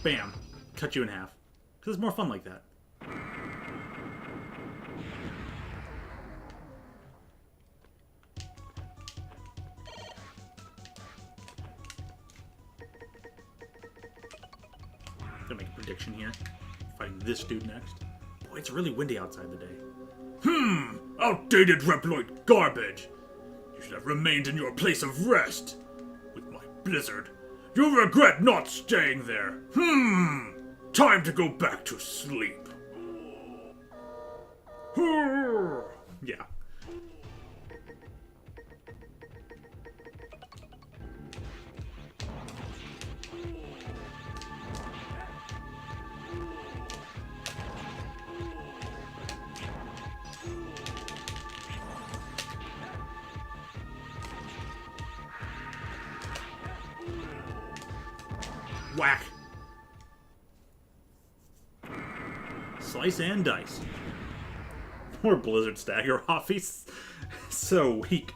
[SPEAKER 1] Bam. Cut you in half. Because it's more fun like that. Gonna make a prediction here. Fighting this dude next. Boy, it's really windy outside today.
[SPEAKER 3] Outdated Reploid garbage! You should have remained in your place of rest. With my blizzard, you'll regret not staying there. Time to go back to sleep.
[SPEAKER 1] Yeah. Whack. Slice and dice. Poor Blizzard stagger off. He's so weak.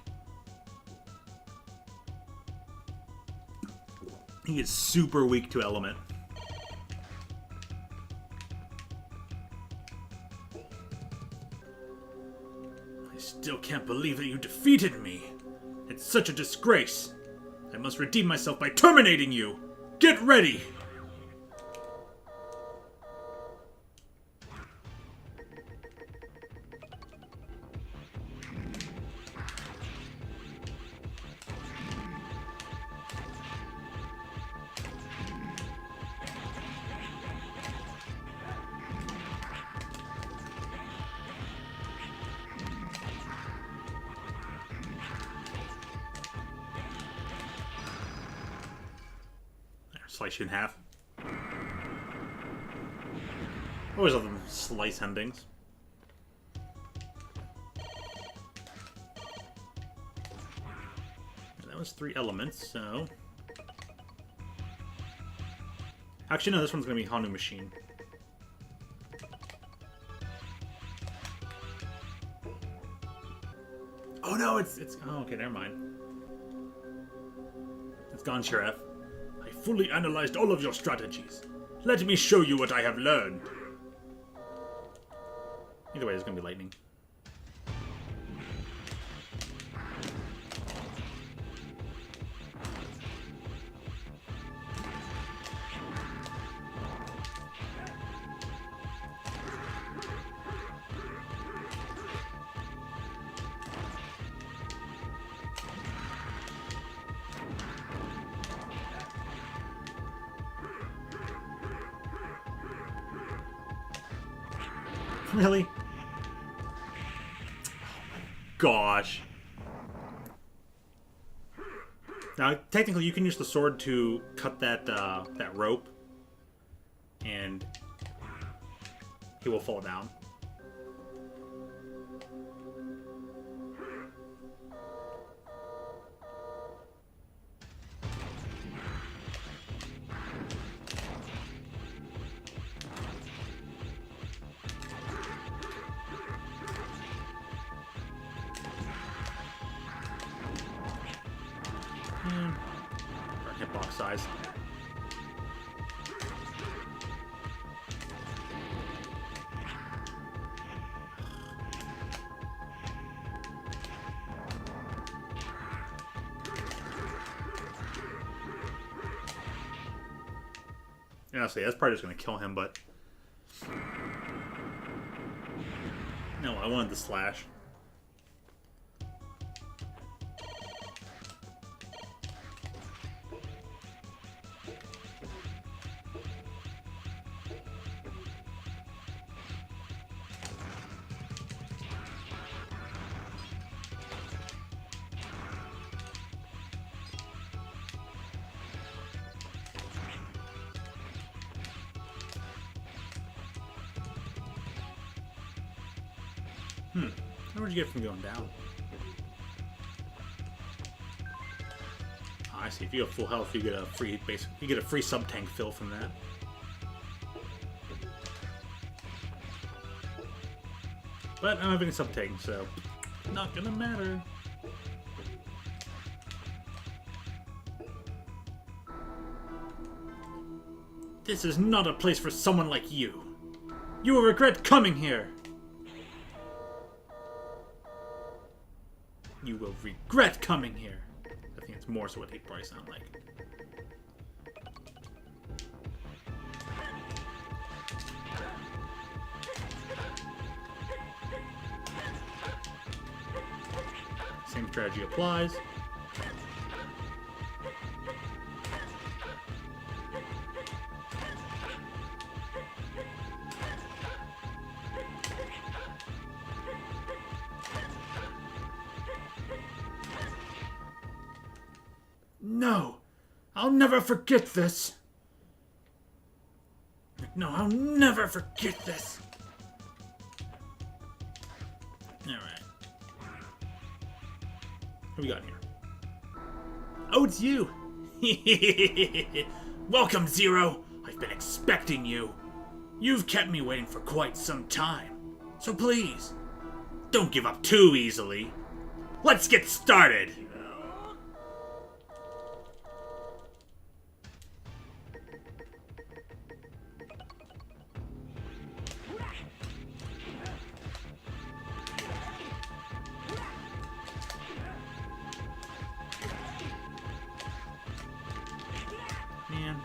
[SPEAKER 1] He is super weak to element.
[SPEAKER 3] I still can't believe that you defeated me. It's such a disgrace. I must redeem myself by terminating you. Get ready!
[SPEAKER 1] Slice you in half. Always love them slice endings. That was 3 elements, so... Actually, no, this one's going to be Hanu Machine. Oh no, it's... Oh, okay, never mind. It's gone, Sheriff.
[SPEAKER 3] I fully analyzed all of your strategies. Let me show you what I have learned.
[SPEAKER 1] Either way, it's going to be lightning. Really? Gosh. Now, technically, you can use the sword to cut that that rope, and he will fall down. Hitbox size. Honestly, that's probably just going to kill him, but... No, I wanted the slash. Where'd you get from going down? Oh, I see. If you have full health, you get a free you get a free sub tank fill from that. But I'm having a sub tank, so not gonna matter. This is not a place for someone like you. You will regret coming here. You will regret coming here. I think it's more so what he'd probably sound like. Same strategy applies. No! I'll never forget this! No, I'll never forget this! Alright. What we got here? Oh, it's you! Welcome, Zero! I've been expecting you. You've kept me waiting for quite some time. So please, don't give up too easily. Let's get started! Man.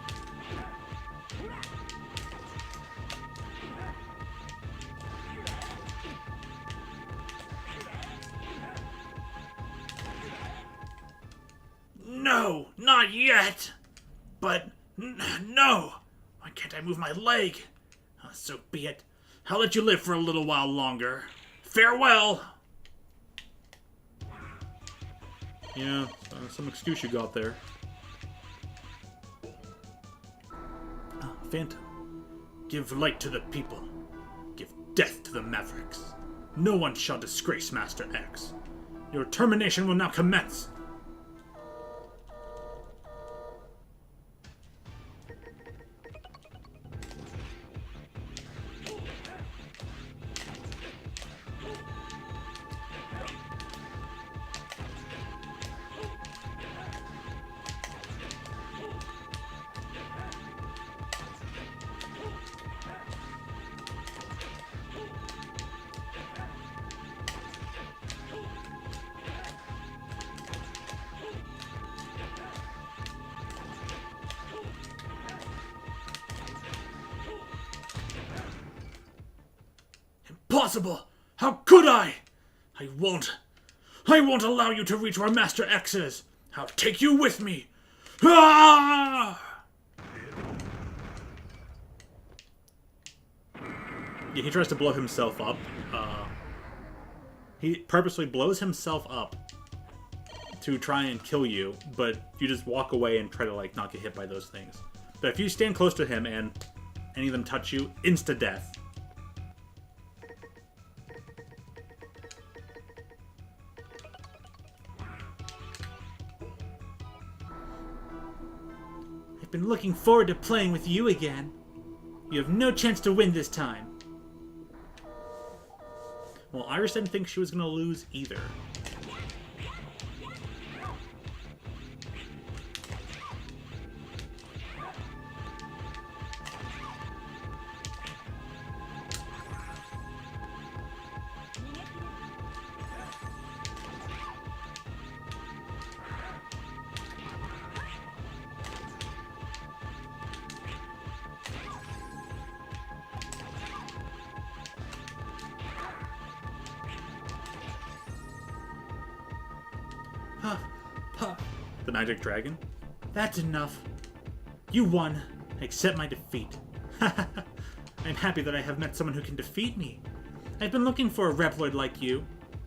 [SPEAKER 1] No, not yet. But no. Why can't I move my leg? Oh, so be it. I'll let you live for a little while longer. Farewell. Yeah, some excuse you got there. Phantom, give light to the people. Give death to the Mavericks. No one shall disgrace Master X. Your termination will now commence. Impossible! How could I? I won't allow you to reach where Master X is. I'll take you with me. Ah! Yeah, he tries to blow himself up. He purposely blows himself up to try and kill you, but you just walk away and try to like not get hit by those things. But if you stand close to him and any of them touch you, insta-death.
[SPEAKER 2] I've been looking forward to playing with you again. You have no chance to win this time.
[SPEAKER 1] Well, Iris didn't think she was going to lose either.
[SPEAKER 2] Puff, puff.
[SPEAKER 1] The magic dragon?
[SPEAKER 2] That's enough. You won. Accept my defeat. I'm happy that I have met someone who can defeat me. I've been looking for a Reploid like you.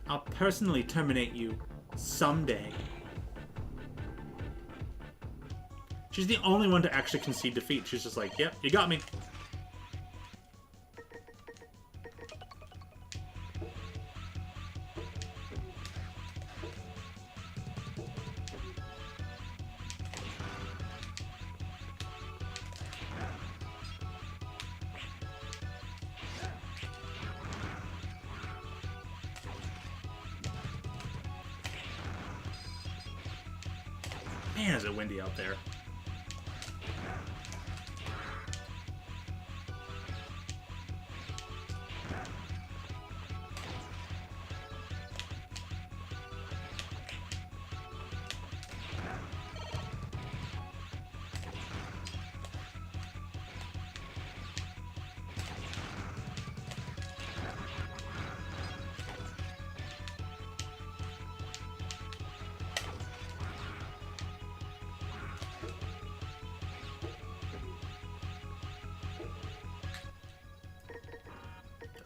[SPEAKER 2] I'll personally terminate you. Someday.
[SPEAKER 1] She's the only one to actually concede defeat. She's just like, yep, you got me. Man, is it windy out there.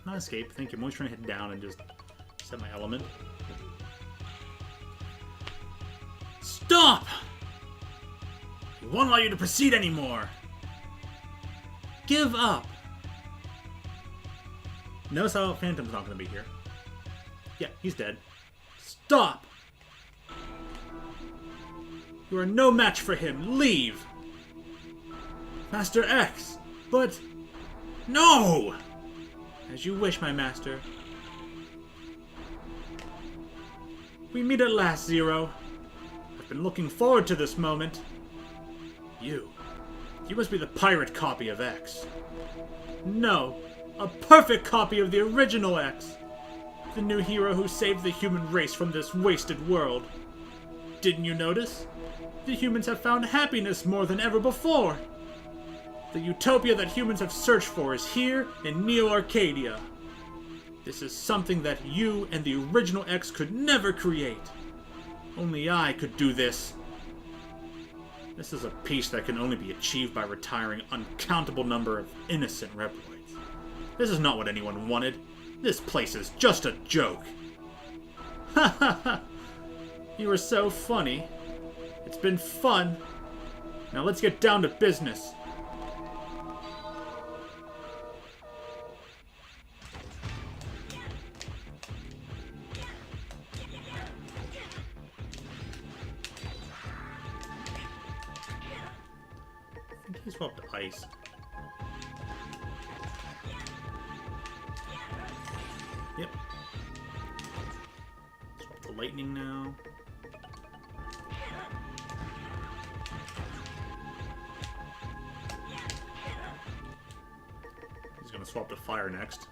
[SPEAKER 1] Not escape. Thank you. I'm always trying to hit down and just set my element.
[SPEAKER 2] Stop!
[SPEAKER 1] We won't allow you to proceed anymore.
[SPEAKER 2] Give up.
[SPEAKER 1] Notice how Phantom's not going to be here. Yeah, he's dead.
[SPEAKER 2] Stop! You are no match for him. Leave!
[SPEAKER 1] Master X!
[SPEAKER 2] But...
[SPEAKER 1] No!
[SPEAKER 2] As you wish, my master. We meet at last, Zero. I've been looking forward to this moment.
[SPEAKER 1] You must be the pirate copy of X.
[SPEAKER 2] No, a perfect copy of the original X. The new hero who saved the human race from this wasted world. Didn't you notice? The humans have found happiness more than ever before. The utopia that humans have searched for is here in Neo-Arcadia. This is something that you and the original X could never create. Only I could do this. This is a peace that can only be achieved by retiring uncountable number of innocent Reploids. This is not what anyone wanted. This place is just a joke. Ha ha ha! You are so funny. It's been fun. Now let's get down to business.
[SPEAKER 1] I think he swapped to ice. Yep. Swap to lightning now. He's gonna swap to fire next.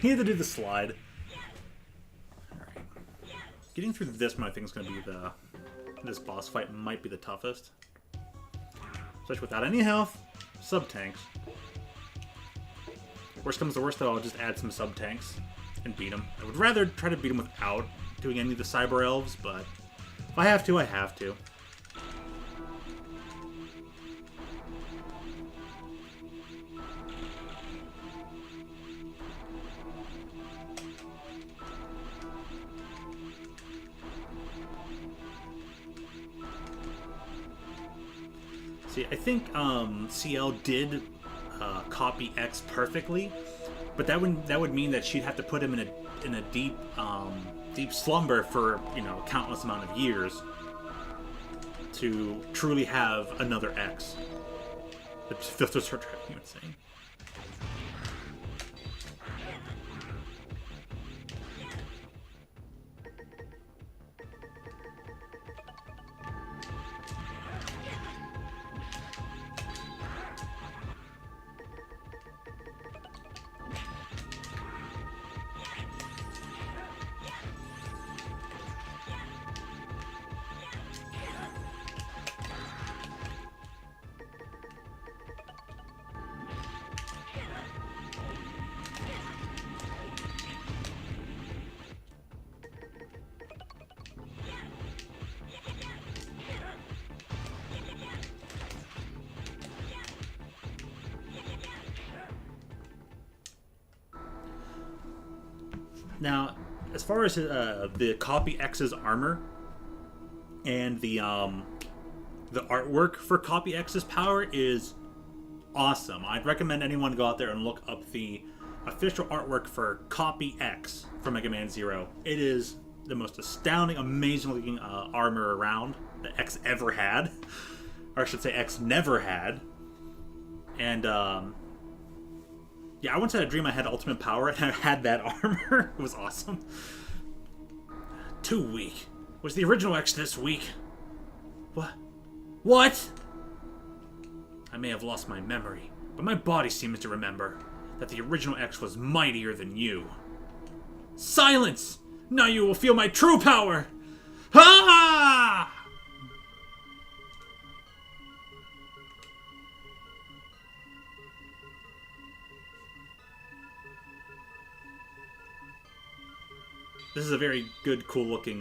[SPEAKER 1] He had to do the slide. Alright. Getting through this one I think is going to be this boss fight might be the toughest. Especially without any health, sub-tanks. Worst comes to worst though, I'll just add some sub-tanks and beat him. I would rather try to beat him without doing any of the Cyber Elves, but if I have to, I have to. See, I think CL did copy X perfectly, but that would mean that she'd have to put him in a deep deep slumber for countless amount of years to truly have another X. The filters are driving you insane. Now, as far as the Copy X's armor and the artwork for Copy X's power is awesome. I'd recommend anyone go out there and look up the official artwork for Copy X from Mega Man Zero. It is the most astounding, amazing looking armor around that X ever had. Or I should say X never had. And yeah, I once had a dream I had ultimate power and I had that armor. It was awesome.
[SPEAKER 2] Too weak. Was the original X this weak? What? What? I may have lost my memory, but my body seems to remember that the original X was mightier than you. Silence! Now you will feel my true power! Ha!
[SPEAKER 1] This is a very good, cool-looking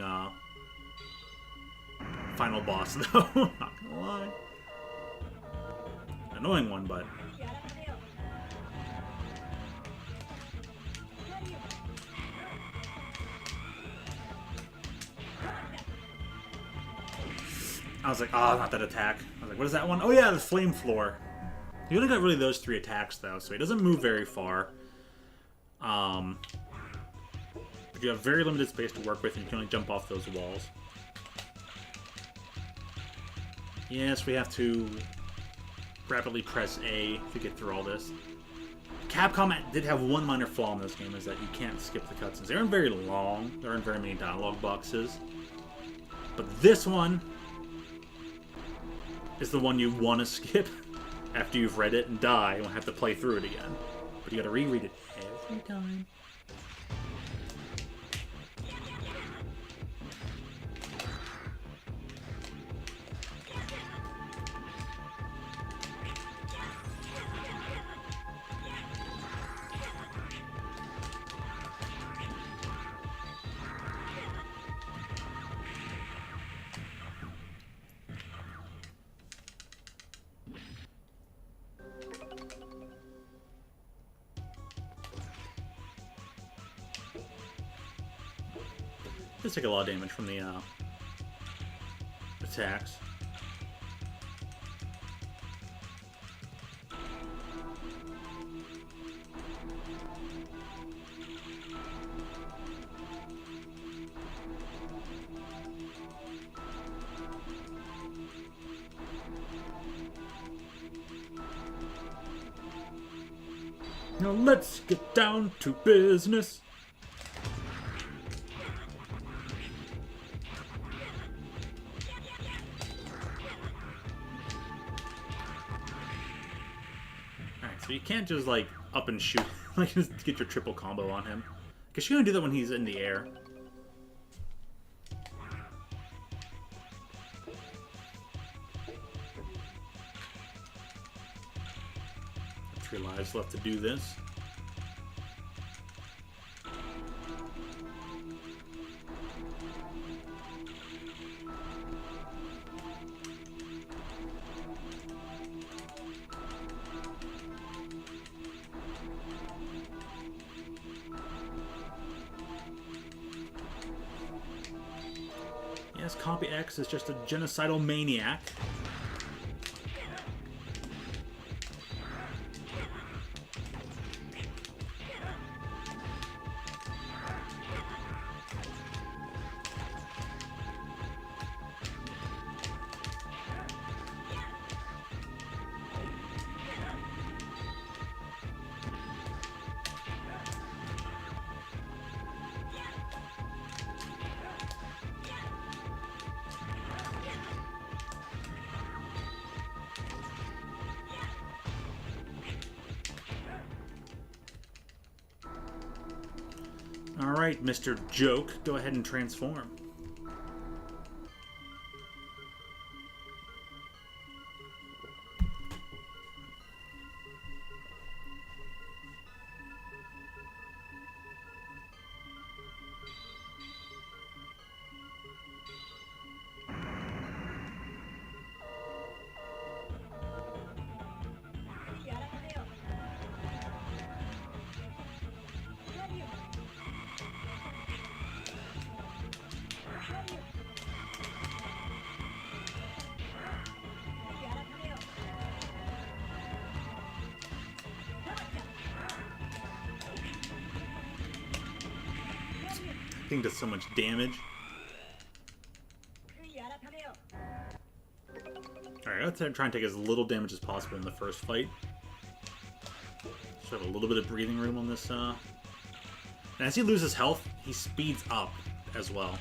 [SPEAKER 1] final boss, though. Not gonna lie. Annoying one, but... I was like, oh, not that attack. I was like, what is that one? Oh yeah, the flame floor. You only got really those 3 attacks, though, so he doesn't move very far. But you have very limited space to work with, and you can only jump off those walls. Yes, we have to rapidly press A to get through all this. Capcom did have one minor flaw in this game, is that you can't skip the cutscenes. They aren't very long. There aren't very many dialogue boxes. But this one is the one you want to skip after you've read it and die. You won't have to play through it again. But you gotta reread it every time. Does take a lot of damage from the attacks.
[SPEAKER 2] Now let's get down to business.
[SPEAKER 1] So you can't just, like, up and shoot, like, just get your triple combo on him. Because you only do that when he's in the air. 3 lives left to do this. Yes, Copy X is just a genocidal maniac.
[SPEAKER 2] Alright, Mr. Joke, go ahead and transform. I think does so much damage. Alright, let's try and take as little damage as possible in the first fight. Just have a little bit of breathing room on this. And as he loses health, he speeds up as well.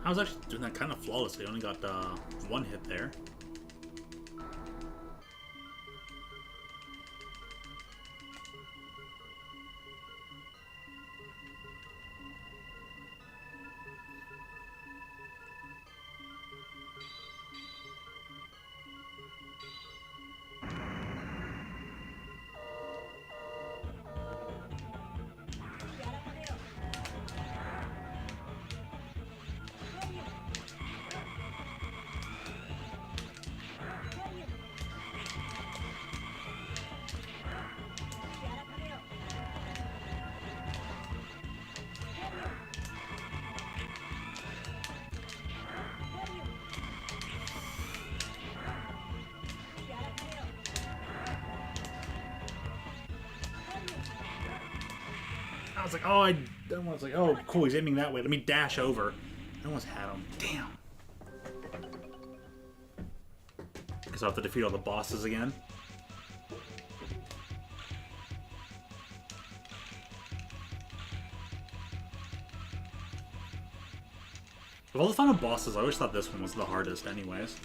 [SPEAKER 2] I was actually doing that kind of flawlessly. I only got one hit there. I was like, oh, I was like, oh, cool, he's aiming that way. Let me dash over. I almost had him. Damn. Guess I'll have to defeat all the bosses again. Of all the final bosses, I always thought this one was the hardest anyways.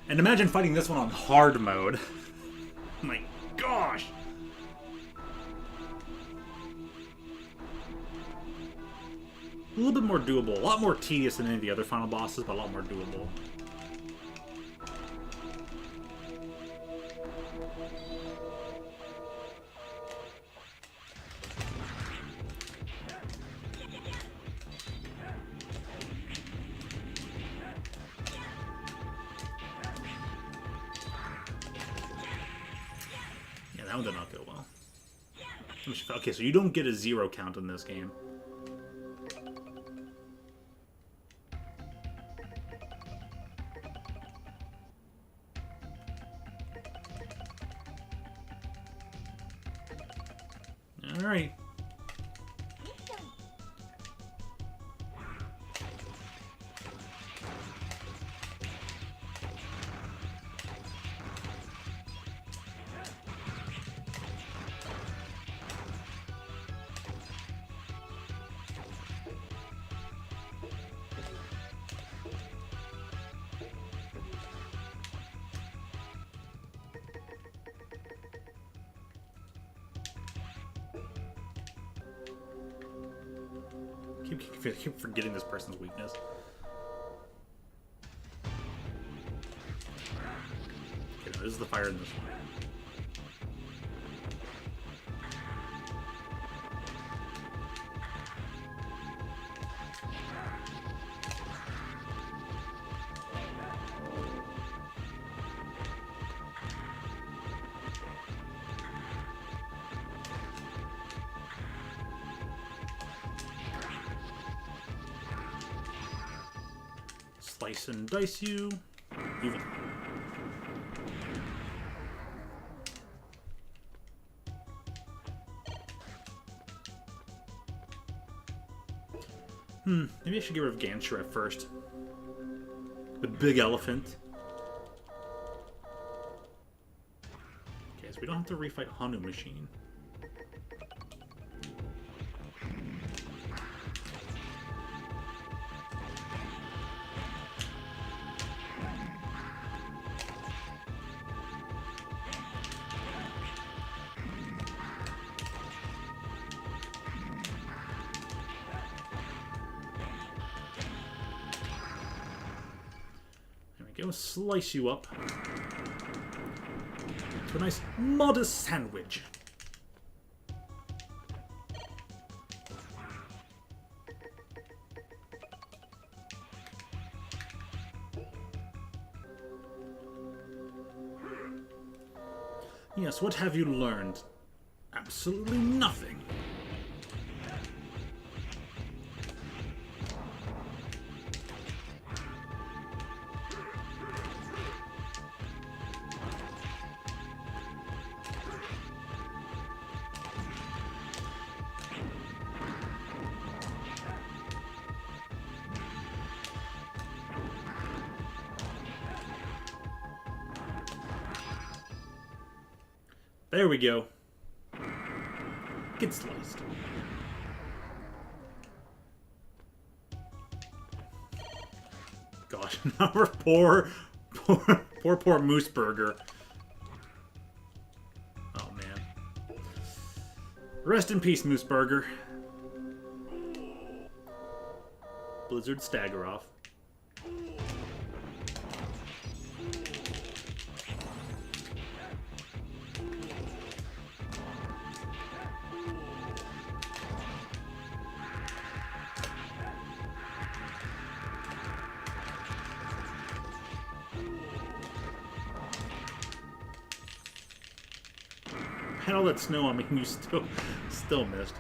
[SPEAKER 2] And imagine fighting this one on hard mode. My gosh! A little bit more doable. A lot more tedious than any of the other final bosses, but a lot more doable. Yeah, that one did not go well. Okay, so you don't get a 0 count in this game. Alright. I keep forgetting this person's weakness. Okay, no, this is the fire in this one. Slice and dice you. Even. Maybe I should get rid of Gansher at first. The big elephant. Okay, so we don't have to refight Hanu Machine. Go slice you up to a nice modest sandwich. Yes, what have you learned? Absolutely nothing. There we go. Get sliced. Gosh, now we're poor Moose Burger. Oh man. Rest in peace, Moose Burger. Blizzard stagger off. Had all that snow on me and you still missed.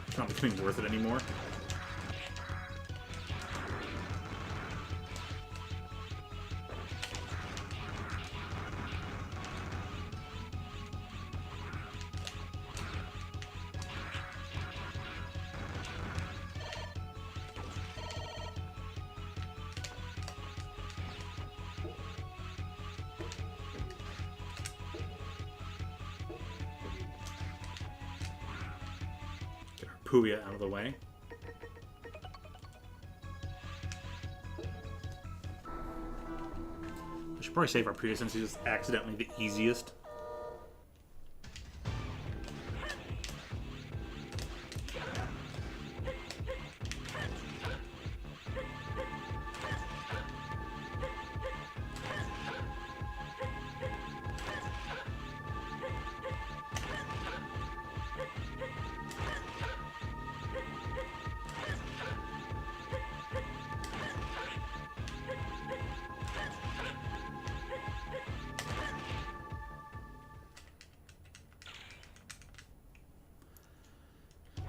[SPEAKER 2] It's not becoming worth it anymore. Puya out of the way. We should probably save our Puya since he's just accidentally the easiest.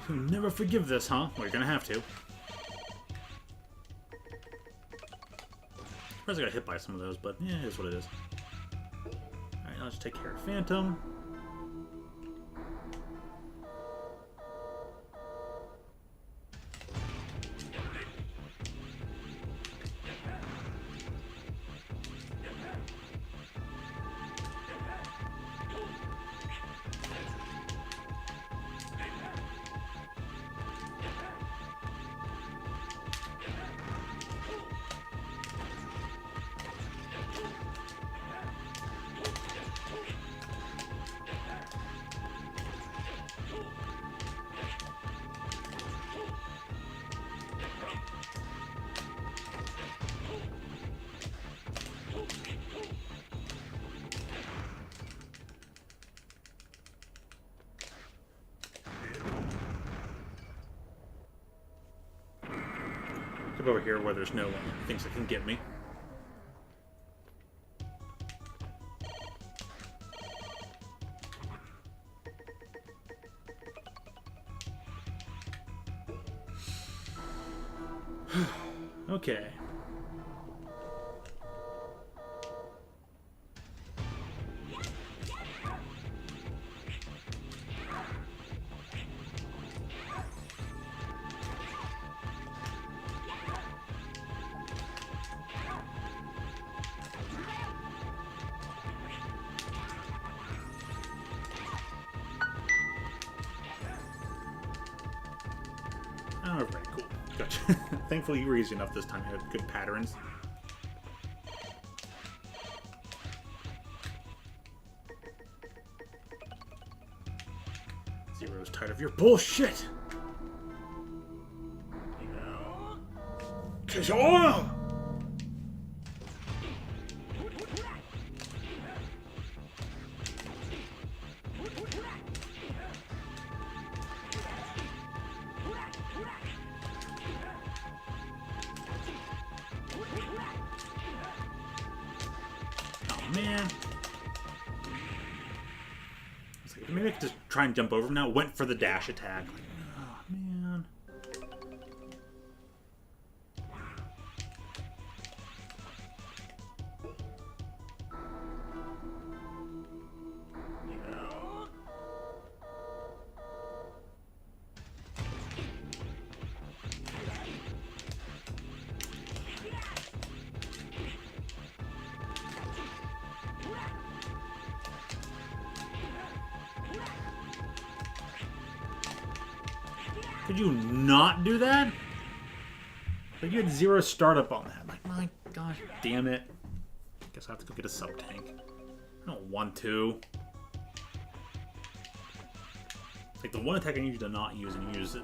[SPEAKER 2] You'll never forgive this, huh? Well, you're gonna have to. Surprised I got hit by some of those, but yeah, it is what it is. Alright, let's take care of Phantom.
[SPEAKER 1] go over here where there's no things that can get me. Okay. Oh, very cool. Gotcha. Thankfully, you were easy enough this time. You had good patterns. Zero's tired of your bullshit.
[SPEAKER 3] Kishore!
[SPEAKER 1] Oh, man. Maybe I could just try and jump over him now. Went for the dash attack. Oh, man. Could you not do that? Like you had zero startup on that. Like, my gosh, damn it. Guess I have to go get a sub tank. I don't want to. It's like the one attack I need you to not use and use it.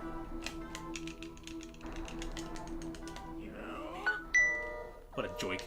[SPEAKER 1] What a joik.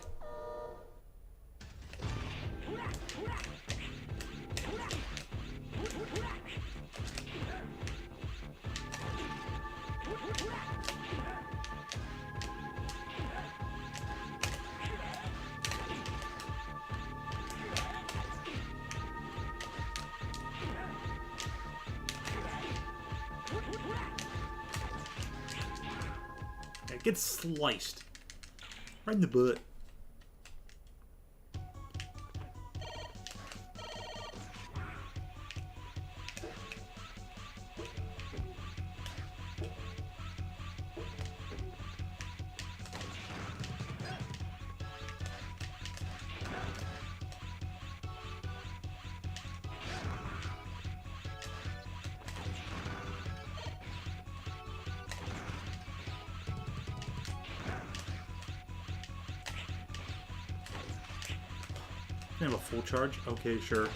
[SPEAKER 1] It gets sliced. Right in the butt. They have a full charge? Okay, sure.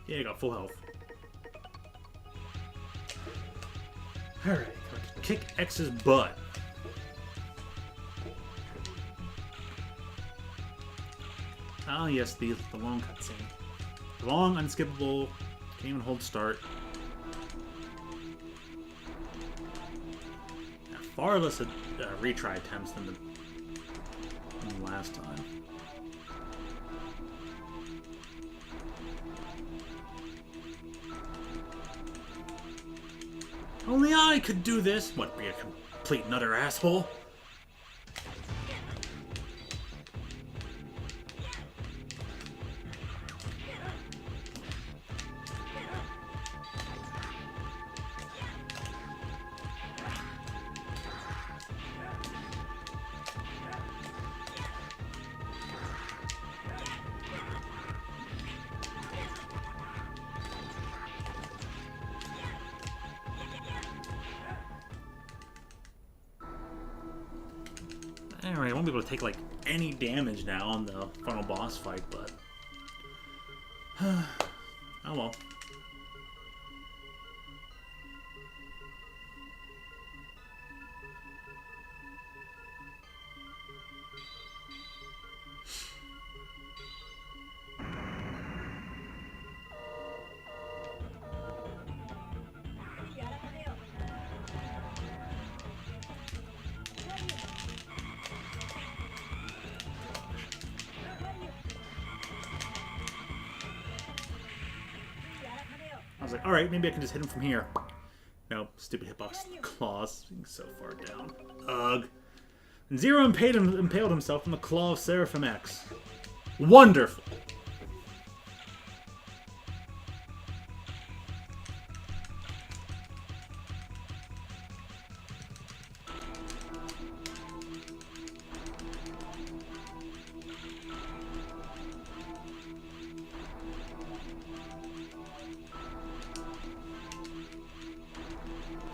[SPEAKER 1] Yeah, I got full health. Alright, kick X's butt. Oh yes, the long cutscene. Long, unskippable, can't even hold start. Yeah, far less retry attempts than the last time. Only I could do this! What, be a complete and utter asshole? Alright, I won't be able to take, like, any damage now on the final boss fight, but... oh well. I was like, alright, maybe I can just hit him from here. Nope, stupid hitbox claws being so far down. Ugh. And Zero impaled himself on the claw of Seraphim X. Wonderful!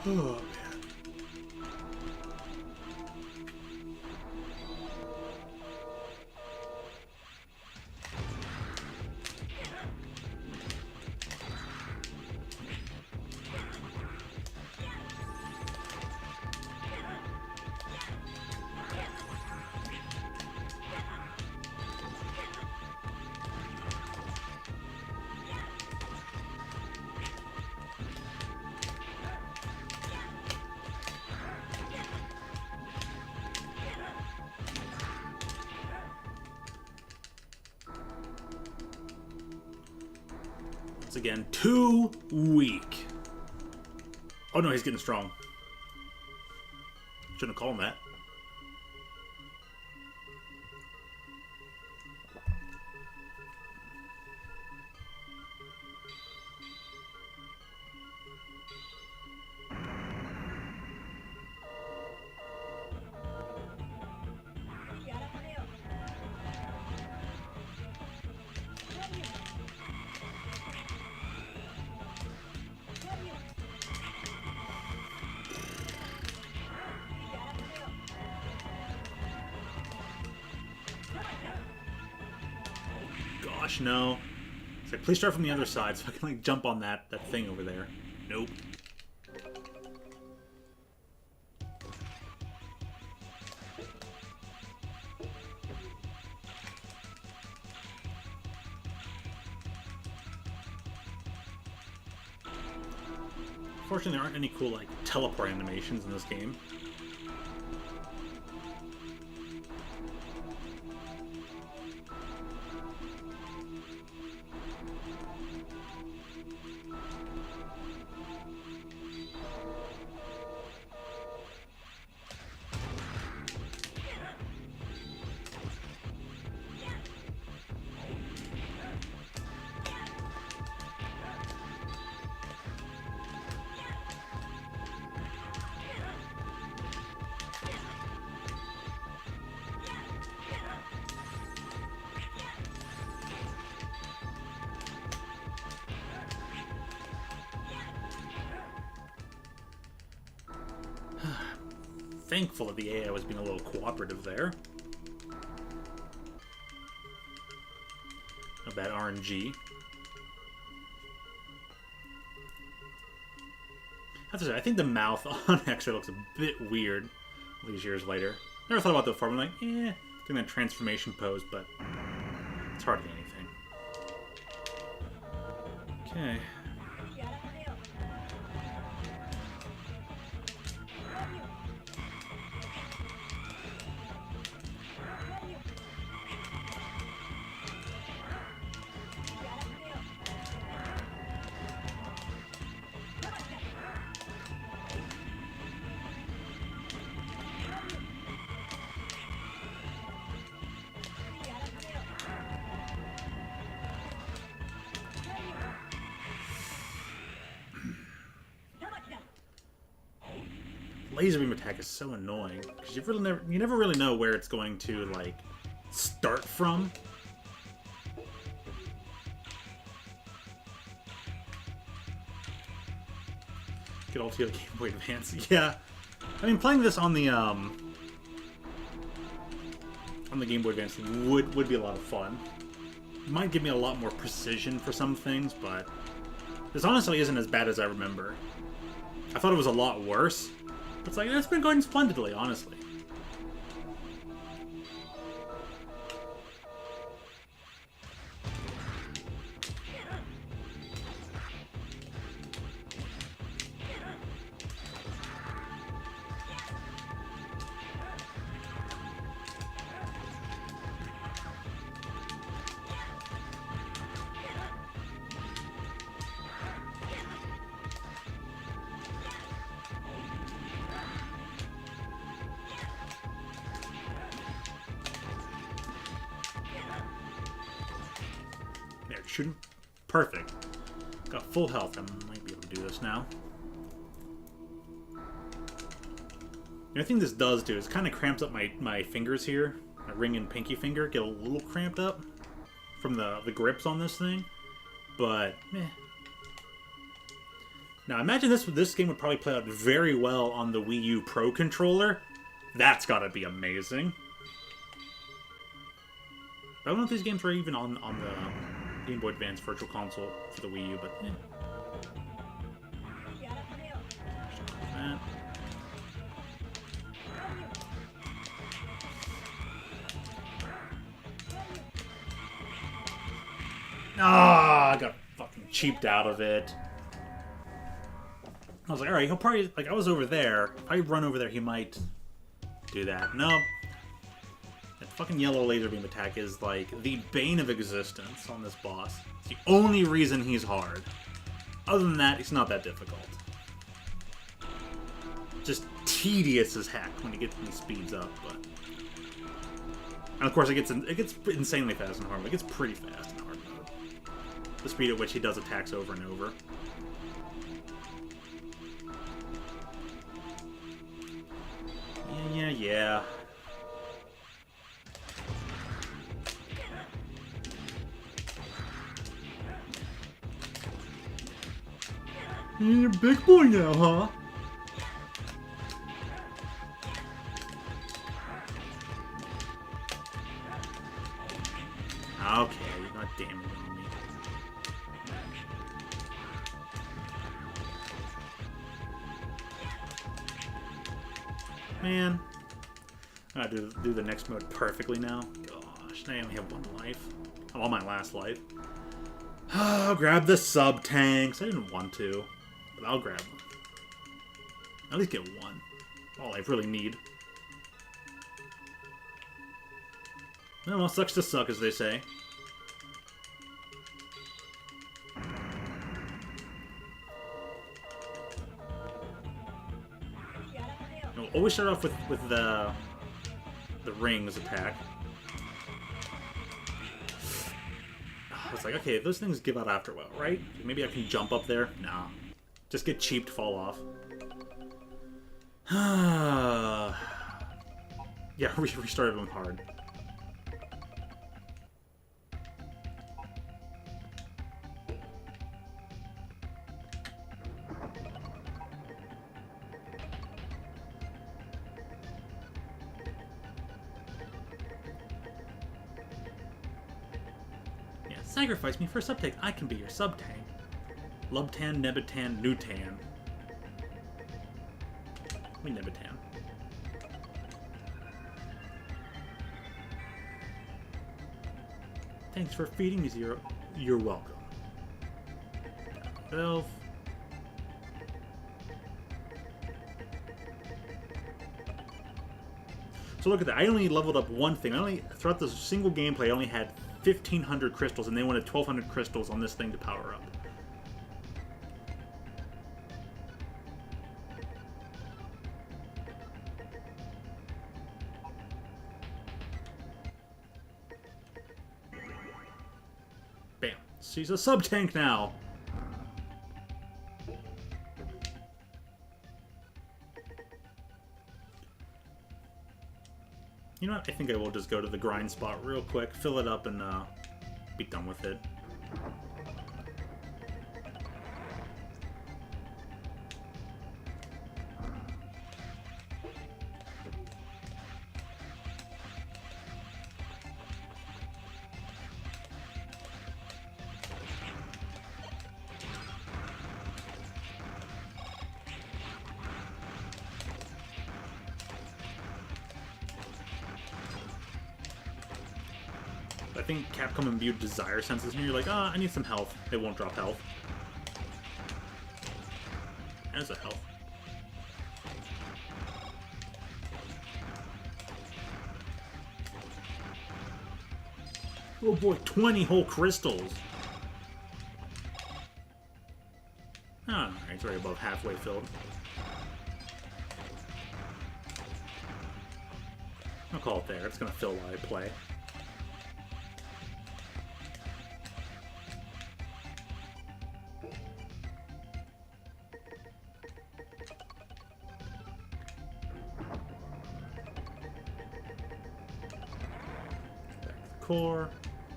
[SPEAKER 1] Oh, man. Once again, too weak. Oh no, he's getting strong. Shouldn't have called him that. Gosh, no. It's like, please start from the other side so I can like jump on that thing over there. Nope. Unfortunately, there aren't any cool like teleport animations in this game. Thankful that the AI was being a little cooperative there. Not bad RNG. I have to say, I think the mouth on X-Ray looks a bit weird all these years later. Never thought about that before. I'm like, doing that transformation pose, but it's hardly anything. Okay. Laser beam attack is so annoying because you never really know where it's going to like start from. Get all together Game Boy Advance. Yeah, I mean playing this on the on the Game Boy Advance would be a lot of fun. It might give me a lot more precision for some things, but this honestly isn't as bad as I remember. I thought it was a lot worse. It's like, it's been going splendidly, honestly. Shooting. Perfect. Got full health. I might be able to do this now. The only thing this does do is kind of cramps up my fingers here. My ring and pinky finger get a little cramped up from the grips on this thing. But, meh. Now, imagine this game would probably play out very well on the Wii U Pro Controller. That's gotta be amazing. I don't know if these games were even on the Game Boy Advance Virtual Console for the Wii U, but I got fucking cheaped out of it. I was like, alright, he'll probably, like, I was over there. If I run over there, he might do that. No. That fucking yellow laser beam attack is, like, the bane of existence on this boss. It's the only reason he's hard. Other than that, it's not that difficult. Just tedious as heck when he speeds up, but... And of course, it gets insanely fast in hard mode. It gets pretty fast in hard mode. The speed at which he does attacks over and over. Yeah. You're a big boy now, huh? Okay, you're not damaging me. Man. I gotta do the next mode perfectly now. Gosh, I only have one life. I'm on my last life. I'll grab the sub-tanks. I didn't want to, but I'll grab them. At least get one. All I really need. Oh, well, sucks to suck, as they say. We'll always start off with the rings attack. I was like, okay, those things give out after a while, right? Maybe I can jump up there? Nah. Just get cheaped, fall off. Yeah, we restarted them hard. Sacrifice me for a sub-tank. I can be your sub-tank. Lubtan, Nebitan, Nutan. We Nebitan. Thanks for feeding me, Zero. You're welcome. Elf. So look at that. I only leveled up one thing. Throughout the single gameplay, I only had 1,500 crystals, and they wanted 1,200 crystals on this thing to power up. Bam. She's a sub-tank now. You know what? I think I will just go to the grind spot real quick, fill it up, and be done with it. I think Capcom imbued desire senses, and you're like, I need some health. They won't drop health. There's a health. Oh boy, 20 whole crystals. Oh, alright, it's right above halfway filled. I'll call it there. It's gonna fill while I play. Back to the core.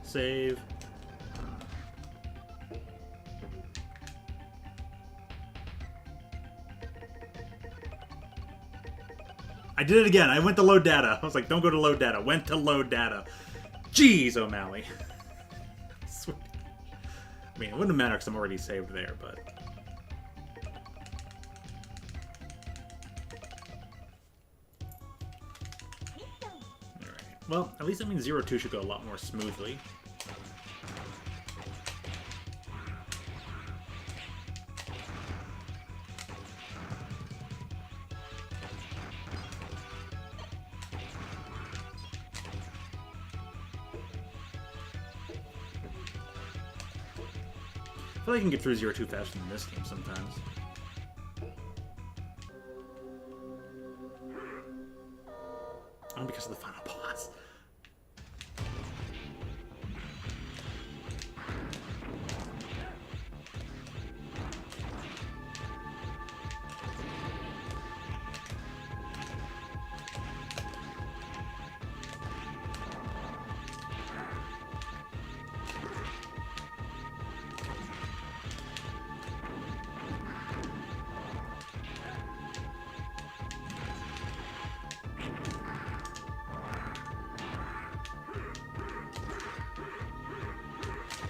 [SPEAKER 1] Save. I did it again. I went to load data. I was like, don't go to load data. Went to load data. Jeez, O'Malley. Sweet. I mean, it wouldn't matter because I'm already saved there, but... Alright. Well, at least that means 0-2 should go a lot more smoothly. I feel like I can get through 0-2 faster than this game sometimes. Oh, because of the final boss.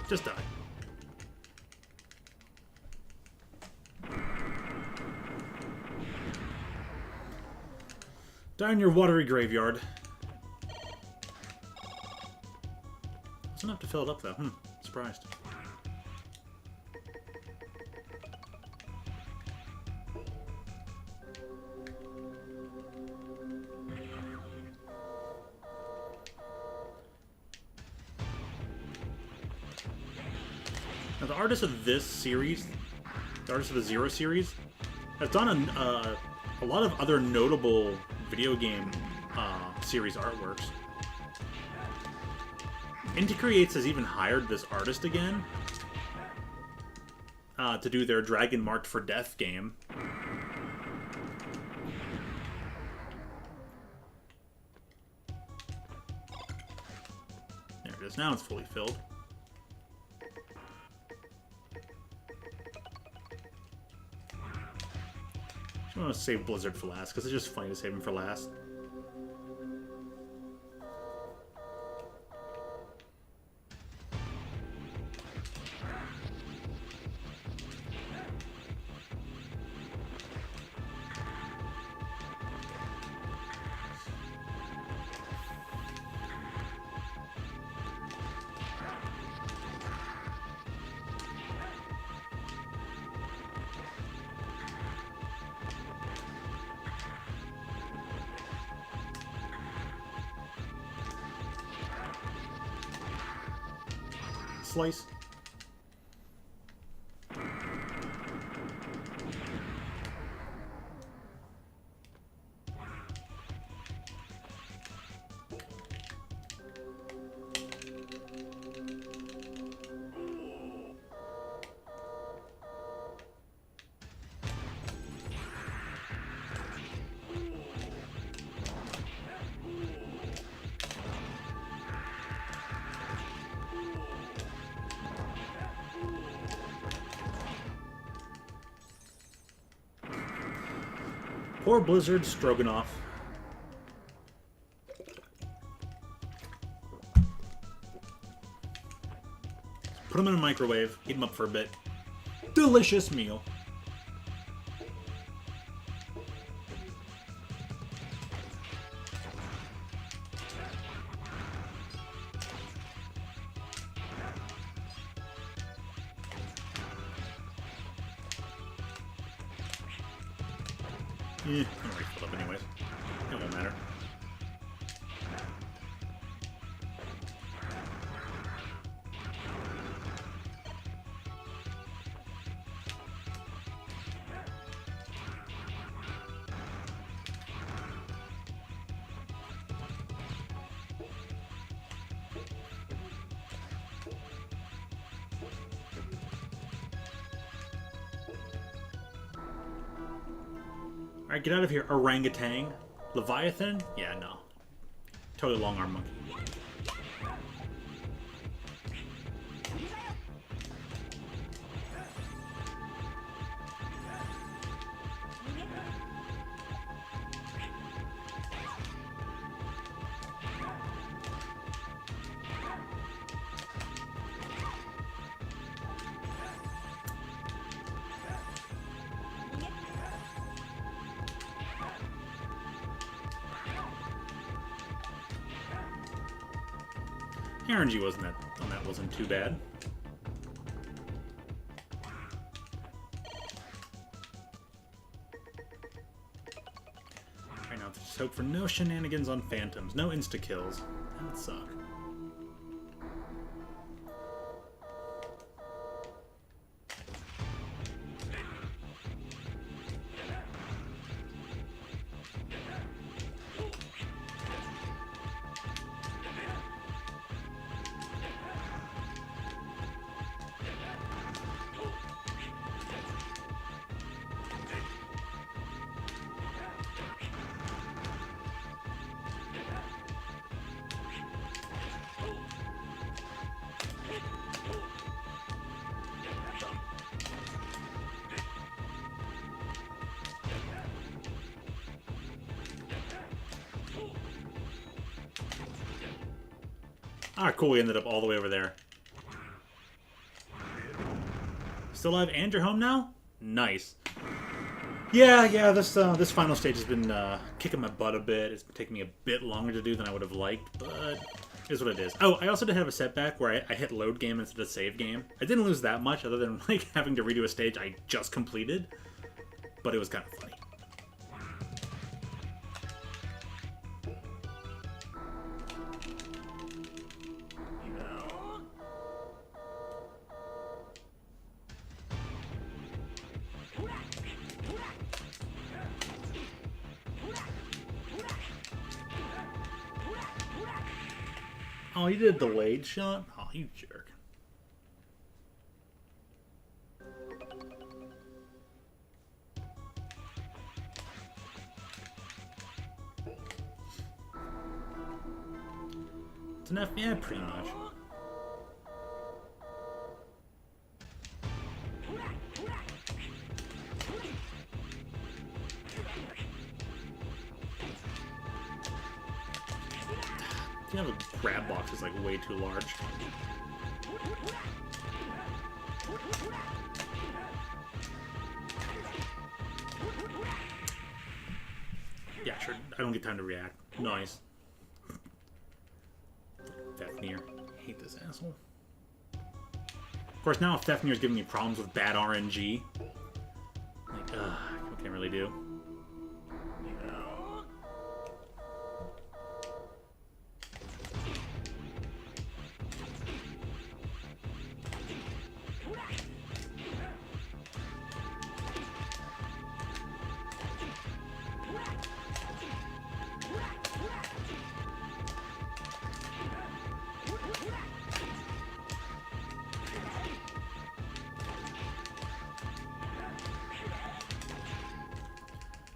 [SPEAKER 1] Just die. Die in your watery graveyard. It's enough to fill it up, though. Surprised. Now, the artist of this series, the artist of the Zero series, has done a lot of other notable video game series artworks. Inti Creates has even hired this artist again to do their Dragon Marked for Death game. There it is. Now it's fully filled. I want to save Blizzard for last, because it's just funny to save him for last. Slice. Poor Blizzard Stroganoff. Put them in a microwave, heat them up for a bit. Delicious meal. I'm already filled up anyways. It won't matter. Alright, get out of here, orangutan. Leviathan? Yeah, no. Totally long arm monkey. RNG wasn't too bad. Right now, just hope for no shenanigans on phantoms, no insta kills. That would suck. Ah, cool, we ended up all the way over there. Still alive and you're home now? Nice. Yeah, this final stage has been kicking my butt a bit. It's been taking me a bit longer to do than I would have liked, but it is what it is. Oh, I also did have a setback where I hit load game instead of save game. I didn't lose that much other than like having to redo a stage I just completed, but it was kind of funny. Oh, you did a delayed shot? Oh, you jerk. It's an F, yeah, pretty much. You have a grab box is like way too large. Yeah, sure. I don't get time to react. Nice. Fafnir. I hate this asshole. Of course, now Fafnir is giving me problems with bad RNG. Like, what can I really do?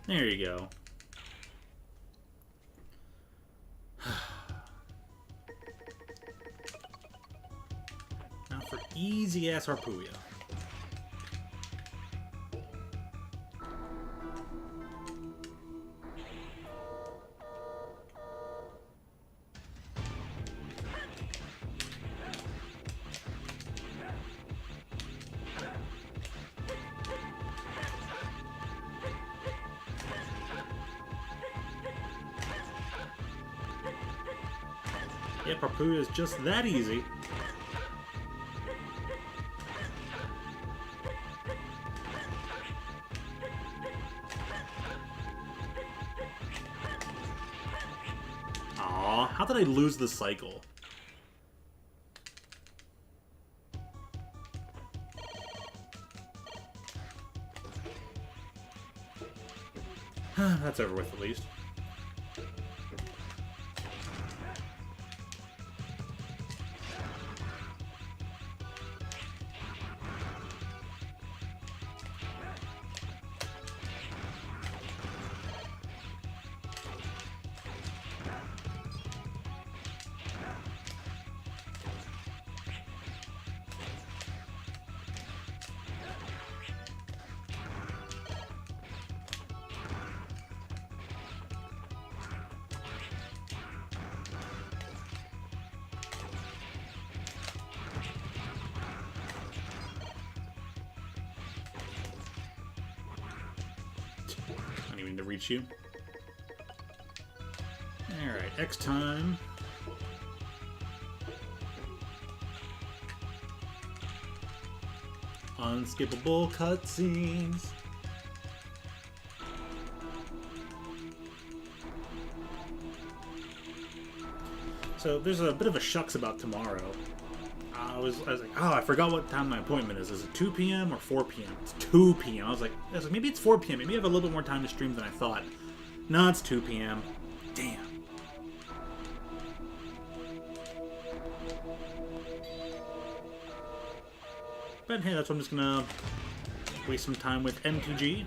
[SPEAKER 1] There you go. Now for easy-ass Harpooia. Yep, Harpooia is just that easy. how did I lose the cycle? That's over with, at least. I don't even need to reach you. Alright, X time. Unskippable cutscenes. So there's a bit of a shucks about tomorrow. I was like, oh, I forgot what time my appointment is. Is it 2 p.m. or 4 p.m.? It's 2 p.m. I was like, maybe it's 4 p.m. Maybe I have a little bit more time to stream than I thought. No, it's 2 p.m. Damn. But hey, that's what I'm just gonna waste some time with MTG.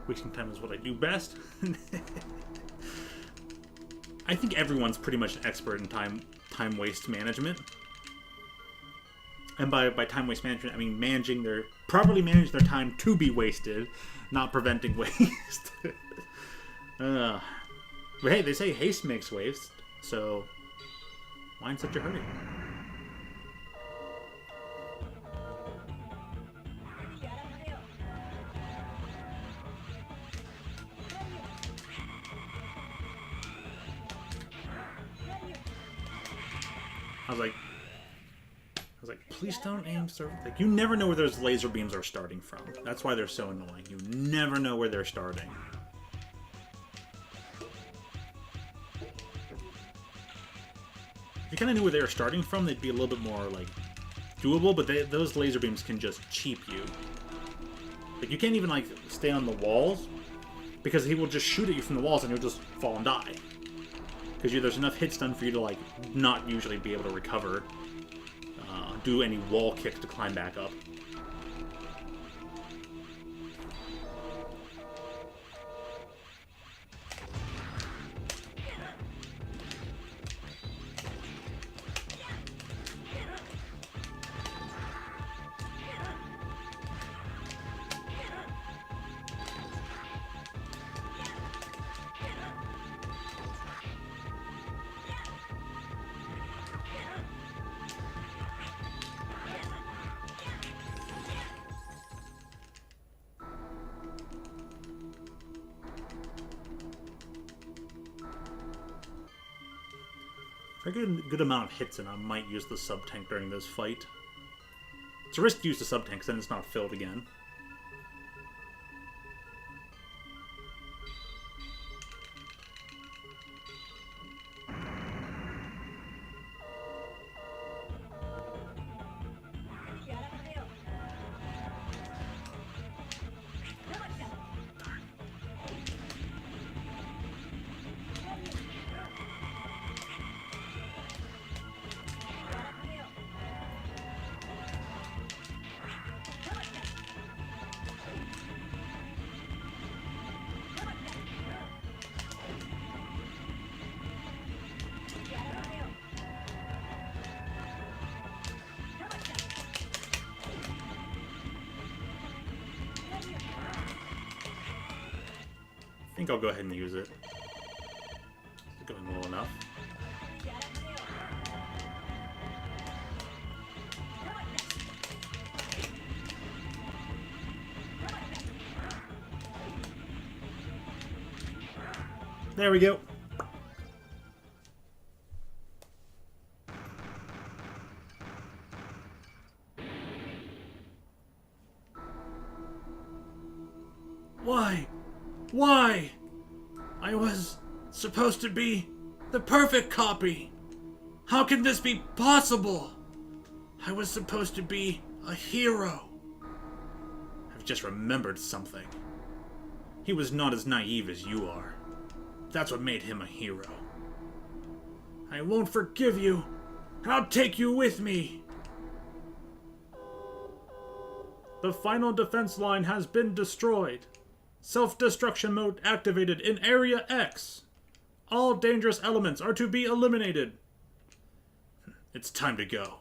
[SPEAKER 1] Wasting time is what I do best. I think everyone's pretty much an expert in time waste management. And by time waste management, I mean properly manage their time to be wasted, not preventing waste. But hey, they say haste makes waste, so why in such a hurry? I was like, please don't aim so... Like, you never know where those laser beams are starting from. That's why they're so annoying. You never know where they're starting. If you kind of knew where they were starting from, they'd be a little bit more, like, doable, but those laser beams can just cheap you. Like, you can't even, like, stay on the walls, because he will just shoot at you from the walls and you'll just fall and die. Because there's enough hits done for you to, like, not usually be able to recover. Do any wall kicks to climb back up. If I get a good amount of hits in, I might use the sub-tank during this fight. It's a risk to use the sub-tank, then it's not filled again. I think I'll go ahead and use it. Going well enough. There we go.
[SPEAKER 2] Why? Why? I was supposed to be the perfect copy. How can this be possible? I was supposed to be a hero.
[SPEAKER 1] I've just remembered something. He was not as naive as you are. That's what made him a hero.
[SPEAKER 2] I won't forgive you. I'll take you with me.
[SPEAKER 1] The final defense line has been destroyed. Self-destruction mode activated in Area X. All dangerous elements are to be eliminated. It's time to go.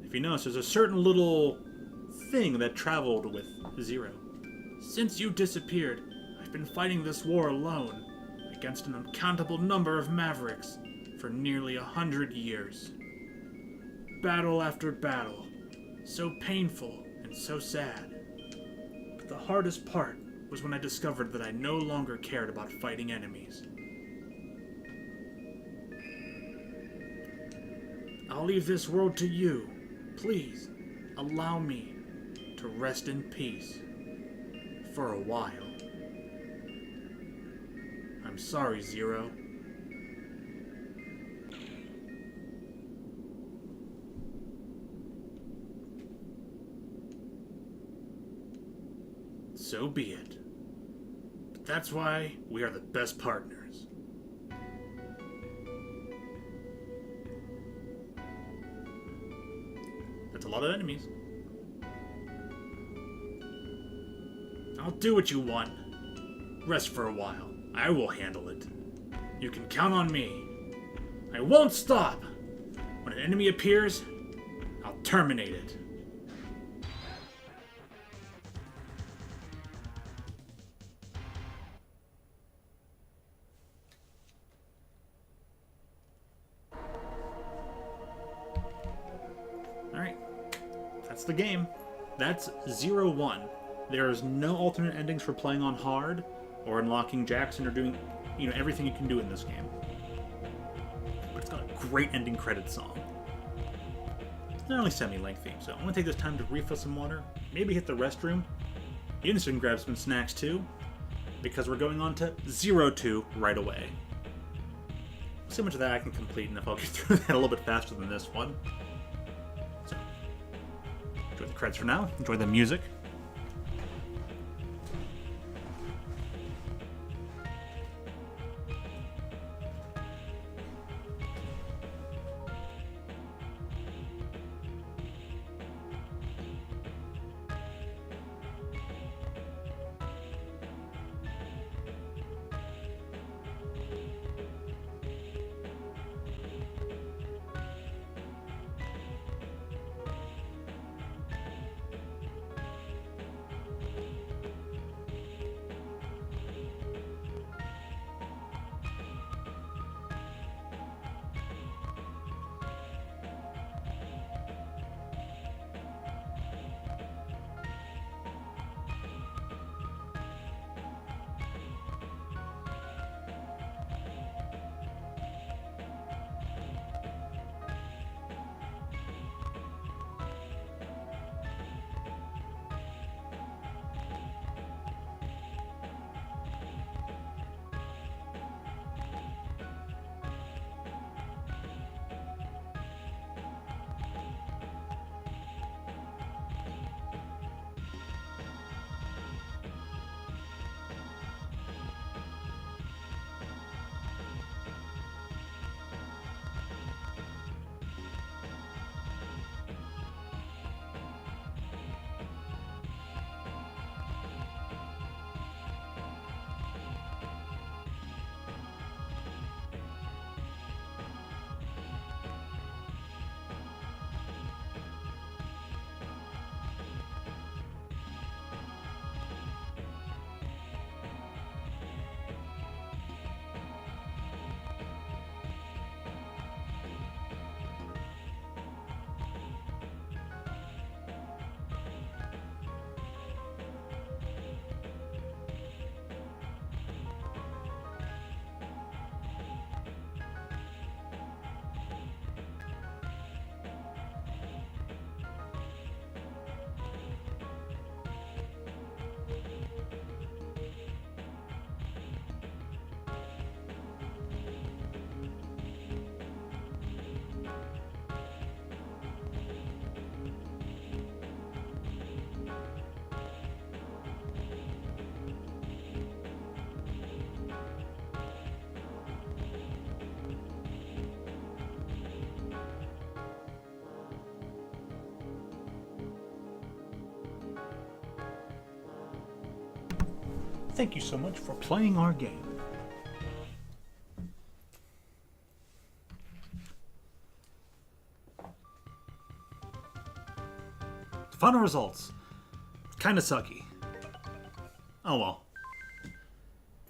[SPEAKER 1] If you notice, there's a certain little thing that traveled with Zero.
[SPEAKER 2] Since you disappeared, I've been fighting this war alone, against an uncountable number of mavericks, for nearly 100 years. Battle after battle, so painful and so sad. But the hardest part was when I discovered that I no longer cared about fighting enemies. I'll leave this world to you. Please, allow me to rest in peace. For a while. I'm sorry, Zero. So be it. But that's why we are the best partners.
[SPEAKER 1] That's a lot of enemies.
[SPEAKER 2] I'll do what you want. Rest for a while. I will handle it. You can count on me. I won't stop. When an enemy appears, I'll terminate it.
[SPEAKER 1] Alright. That's the game. That's 0-1. There is no alternate endings for playing on hard, or unlocking Jackson, or doing, everything you can do in this game. But it's got a great ending credit song. It's only semi-lengthy, so I'm gonna take this time to refill some water, maybe hit the restroom. You can grab some snacks too, because we're going on to 0-2 right away. So much of that I can complete, and if I'll get through that a little bit faster than this one. So, enjoy the credits for now. Enjoy the music. Thank you so much for playing our game. Final results. Kind of sucky. Oh well.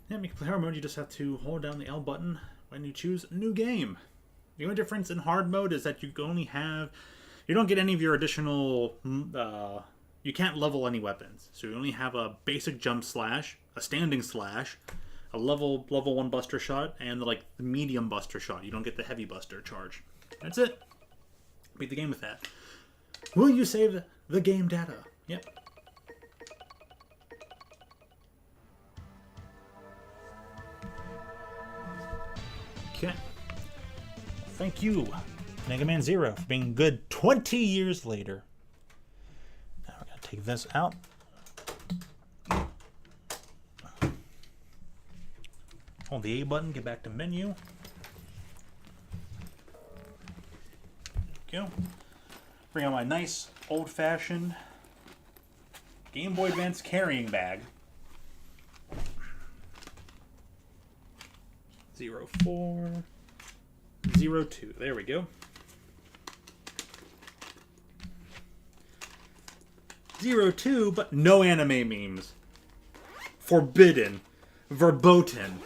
[SPEAKER 1] Yeah, make player mode, you just have to hold down the L button when you choose new game. The only difference in hard mode is that you only have... You don't get any of your additional... you can't level any weapons. So you only have a basic jump slash, a standing slash, a level 1 buster shot, and the medium buster shot. You don't get the heavy buster charge. That's it. Beat the game with that. Will you save the game data? Yep. Okay. Thank you, Mega Man Zero, for being good 20 years later. Now we're going to take this out. Hold the A button, get back to menu. There we go. Bring out my nice, old-fashioned Game Boy Advance carrying bag. 0402. There we go. 02, but no anime memes. Forbidden. Verboten.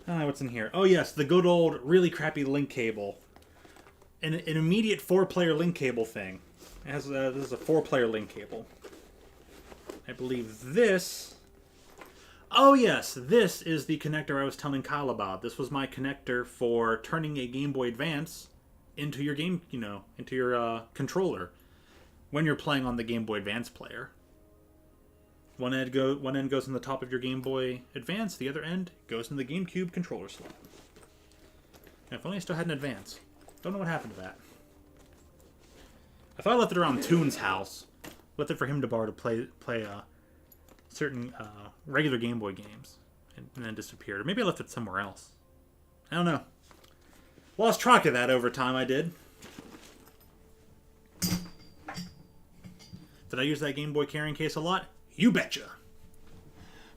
[SPEAKER 1] What's in here? Oh yes, the good old, really crappy link cable. An immediate 4-player link cable thing. It has this is a 4-player link cable. I believe this... Oh yes, this is the connector I was telling Kyle about. This was my connector for turning a Game Boy Advance into your game, into your controller when you're playing on the Game Boy Advance player. One end goes in the top of your Game Boy Advance, the other end goes in the GameCube controller slot. And if only I still had an Advance. Don't know what happened to that. I thought I left it around Toon's house. Left it for him to borrow to play certain regular Game Boy games. And then disappeared. Or maybe I left it somewhere else. I don't know. Lost track of that over time, I did. Did I use that Game Boy carrying case a lot? You betcha!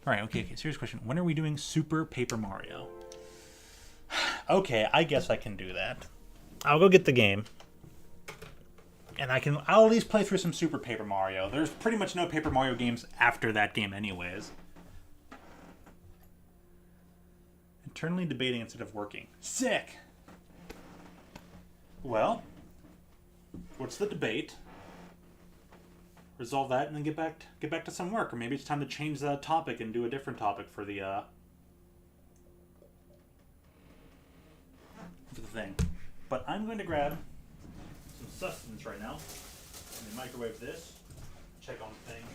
[SPEAKER 1] Alright, okay, serious question. When are we doing Super Paper Mario? Okay, I guess I can do that. I'll go get the game. And I'll at least play through some Super Paper Mario. There's pretty much no Paper Mario games after that game anyways. Internally debating instead of working. Sick! Well, what's the debate? Resolve that and then get back to some work. Or maybe it's time to change the topic and do a different topic for the thing. But I'm going to grab some sustenance right now and microwave this. Check on things.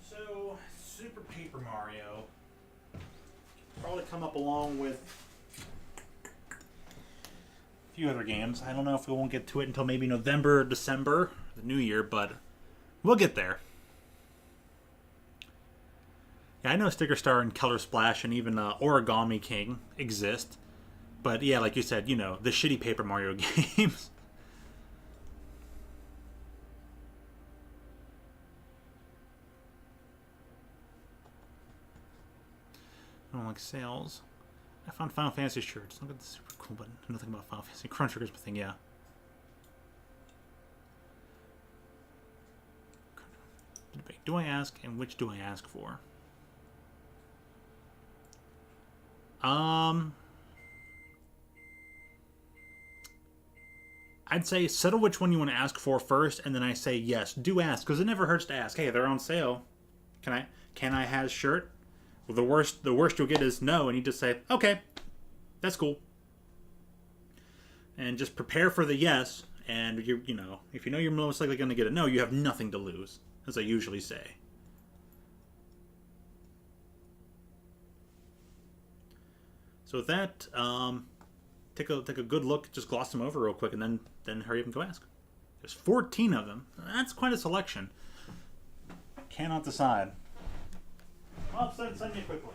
[SPEAKER 1] So, Super Paper Mario probably come up along with a few other games. I don't know if we won't get to it until maybe November or December, the new year, but we'll get there. Yeah, I know Sticker Star and Color Splash and even Origami King exist. But yeah, like you said, the shitty Paper Mario games. I don't like sales. I found Final Fantasy shirts. Look at this super cool button. Nothing about Final Fantasy. Crunch Trigger's my thing, yeah. Do I ask, and which do I ask for? I'd say settle which one you want to ask for first, and then I say yes, do ask, because it never hurts to ask. Hey, they're on sale. Can I have shirt? Well, the worst you'll get is no, and you just say, okay, that's cool. And just prepare for the yes, and if you know you're most likely going to get a no, you have nothing to lose, as I usually say. So with that, take a good look, just gloss them over real quick, and then hurry up and go ask. There's 14 of them. That's quite a selection. Cannot decide. Well, send me quickly.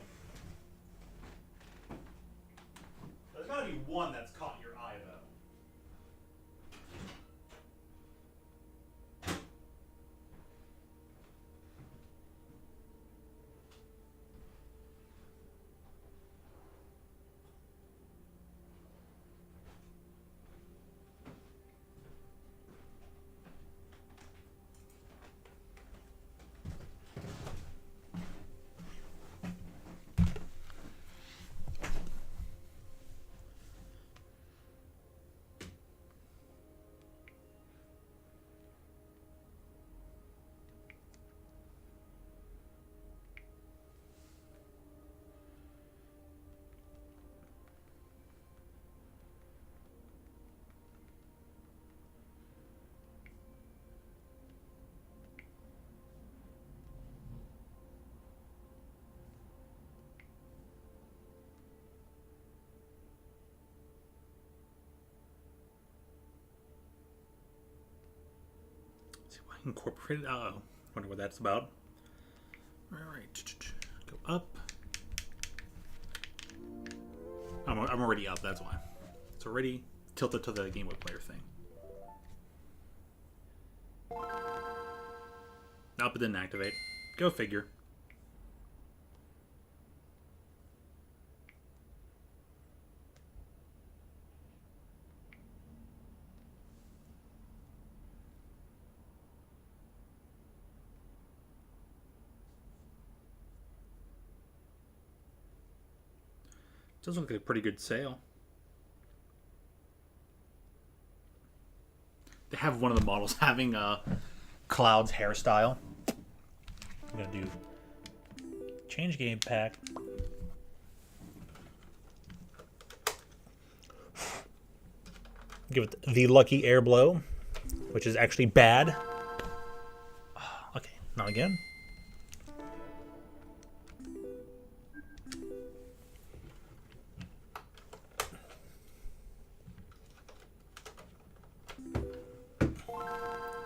[SPEAKER 1] There's got to be one that's caught your eye, though. Incorporated. Wonder what that's about. All right, go up. I'm already up. That's why. It's already tilted to the Game Boy Player thing. Nope, it didn't activate. Go figure. Does look like a pretty good sale. They have one of the models having Cloud's hairstyle. I'm gonna do change game pack. Give it the lucky air blow, which is actually bad. Okay, not again.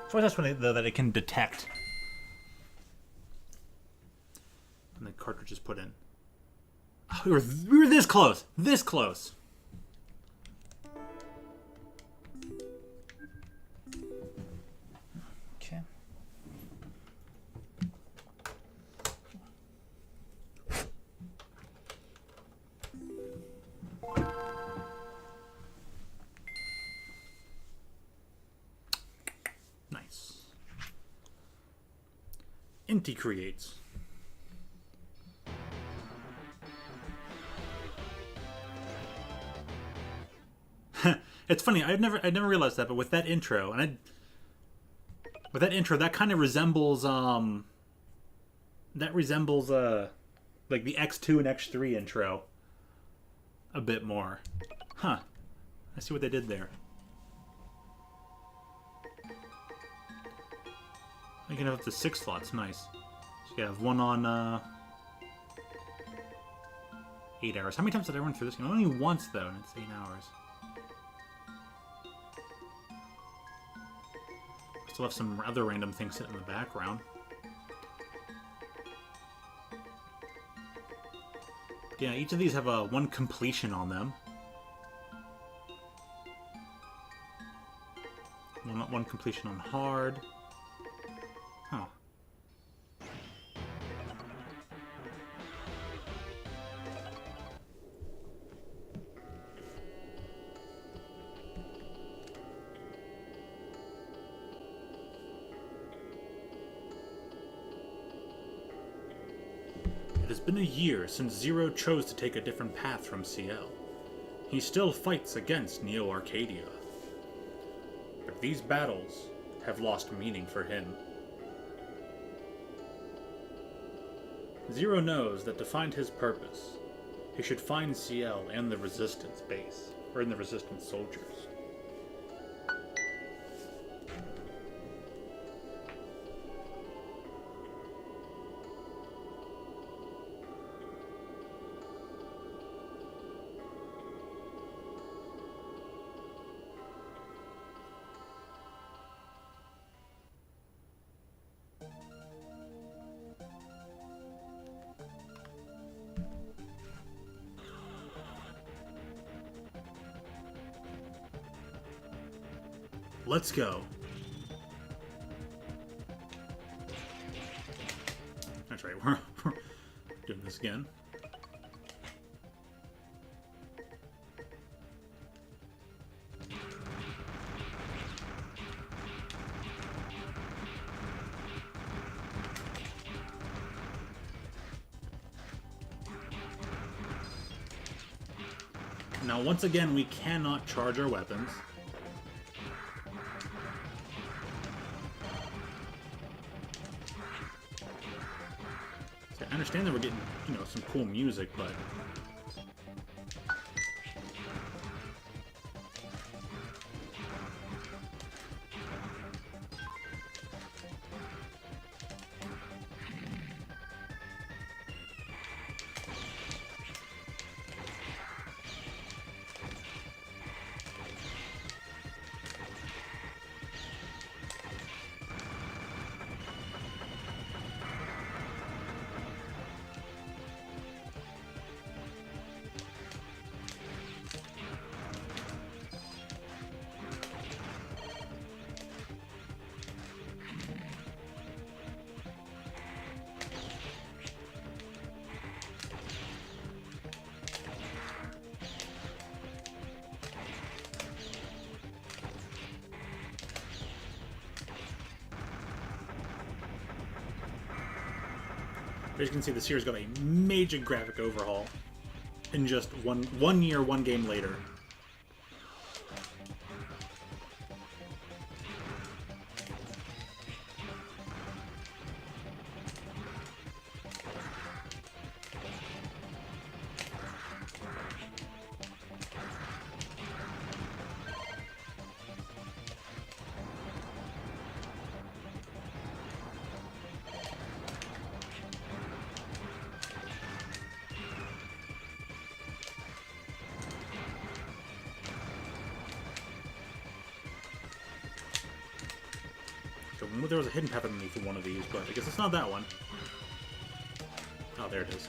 [SPEAKER 1] So that's when that it can detect. And the cartridge is put in. Oh, we were this close. This close. Okay. Nice. Inti creates. It's funny. I'd never realized that, but with that intro, that kind of resembles like the X2 and X3 intro a bit more. Huh. I see what they did there. You can have up to 6 slots. Nice. So you have one on 8 hours. How many times did I run through this game? Only once, though, and it's 8 hours. Still have some other random things sitting in the background. Yeah, each of these have one completion on them. One completion on hard. Huh. It has been a year since Zero chose to take a different path from CL. He still fights against Neo Arcadia. But these battles have lost meaning for him. Zero knows that to find his purpose, he should find CL and the Resistance base, or in the Resistance soldiers.
[SPEAKER 2] Let's go. That's right, we're doing this again. Now, once again, we cannot charge our weapons. So I understand that we're getting, you know, some cool music, but... As you can see, the series got a major graphic overhaul in just one year, one game later. So there was a hidden path underneath one of these, but I guess it's not that one. Oh, there it is.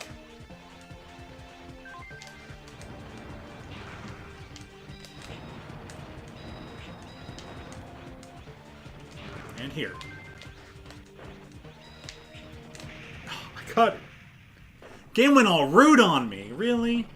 [SPEAKER 2] And here. Oh, I got it. Game went all rude on me. Really?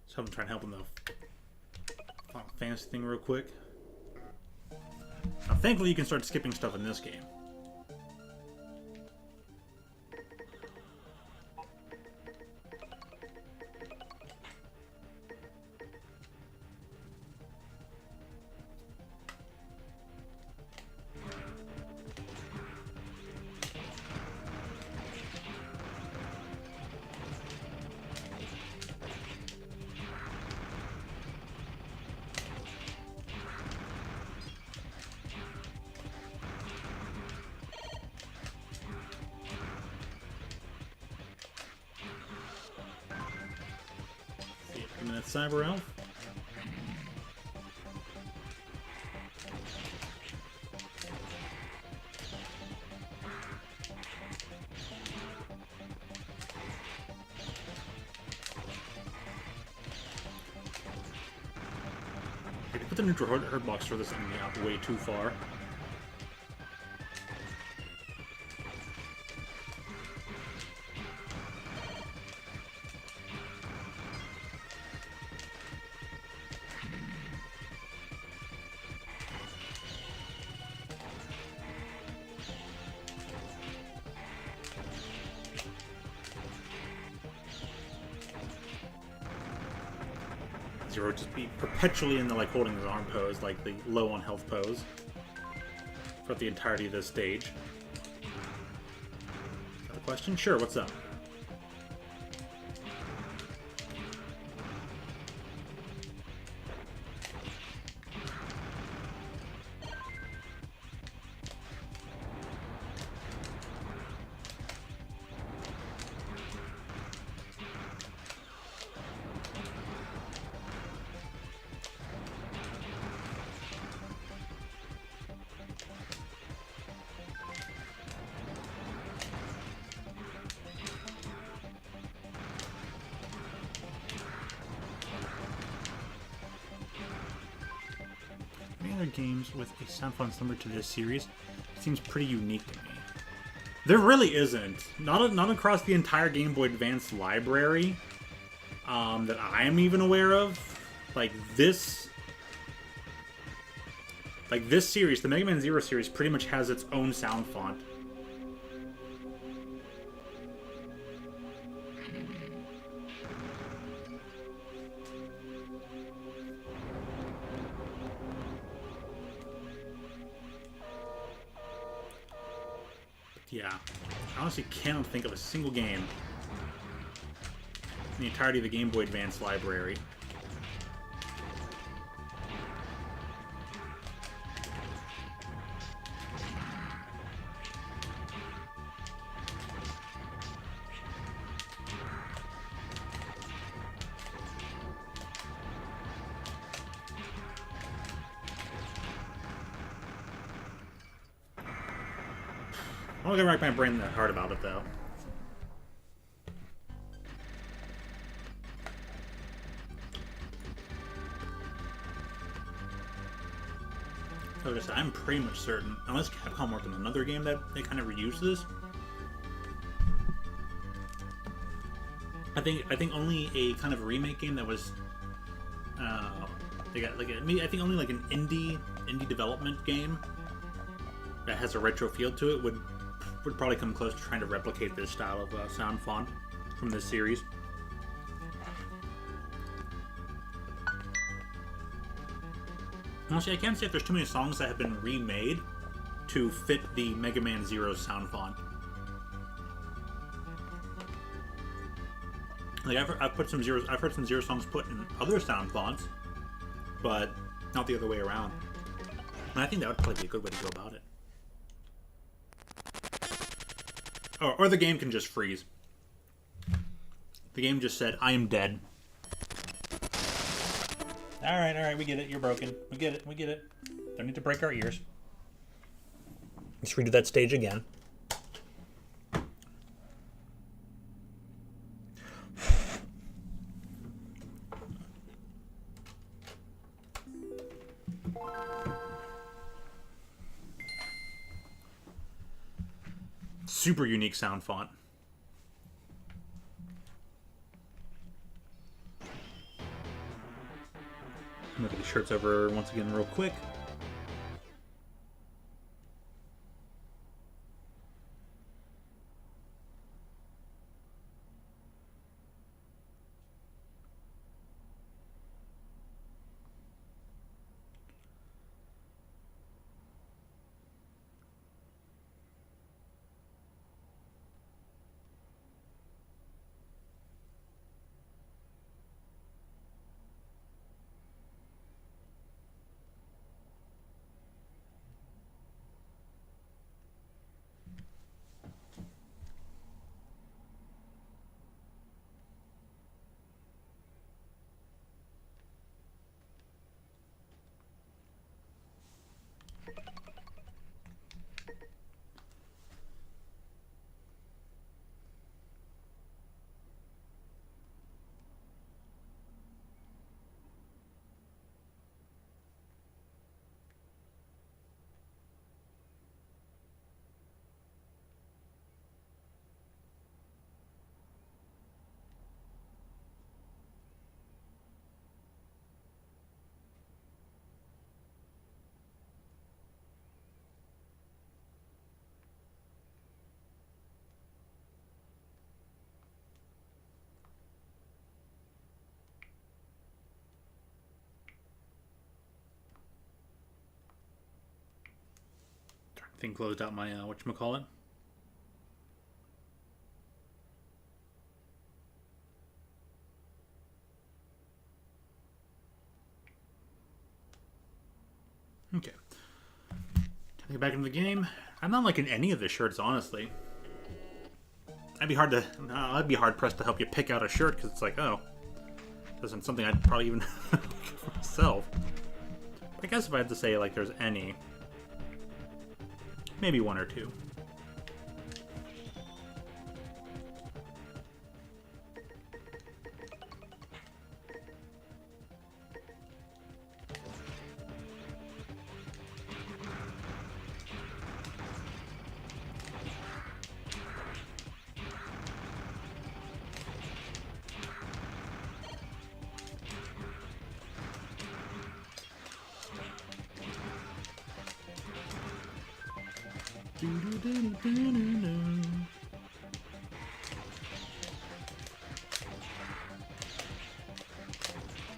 [SPEAKER 2] So I'm trying to help in the Final Fantasy thing real quick. Now, thankfully, you can start skipping stuff in this game. Cyber Elf. Okay, to put the neutral hurt box for this enemy out way too far. Zero just be perpetually in the like holding his arm pose, like the low on health pose.
[SPEAKER 1] for the entirety of this stage. Got a question? Sure, what's up? Other games with a sound font similar to this series seems pretty unique to me. There really isn't. Not across the entire Game Boy Advance library that I am even aware of. Like this series, the Mega Man Zero series, pretty much has its own sound font. Yeah, I honestly cannot think of a single game in the entirety of the Game Boy Advance library I'm not gonna rack my brain that hard about it, though. Like I said, I'm pretty much certain, unless Capcom worked on another game that they kind of reused this. I think only a kind of remake game that was, they got like I think only like an indie development game that has a retro feel to it would probably come close to trying to replicate this style of sound font from this series. Honestly, I can't say if there's too many songs that have been remade to fit the Mega Man Zero sound font. Like I've heard some Zero songs put in other sound fonts, but not the other way around. And I think that would probably be a good way to go about it. Or the game can just freeze. The game just said, I am dead. Alright, we get it. You're broken. We get it. Don't need to break our ears. Let's redo that stage again. Super unique sound font. Move the shirts over once again real quick. thing closed out my whatchamacallit. Okay. Time to get back into the game. I'm not liking any of the shirts, honestly. I'd be hard pressed to help you pick out a shirt because it's like, oh, this isn't something I'd probably even for myself. But I guess if I had to say like there's any, maybe one or two.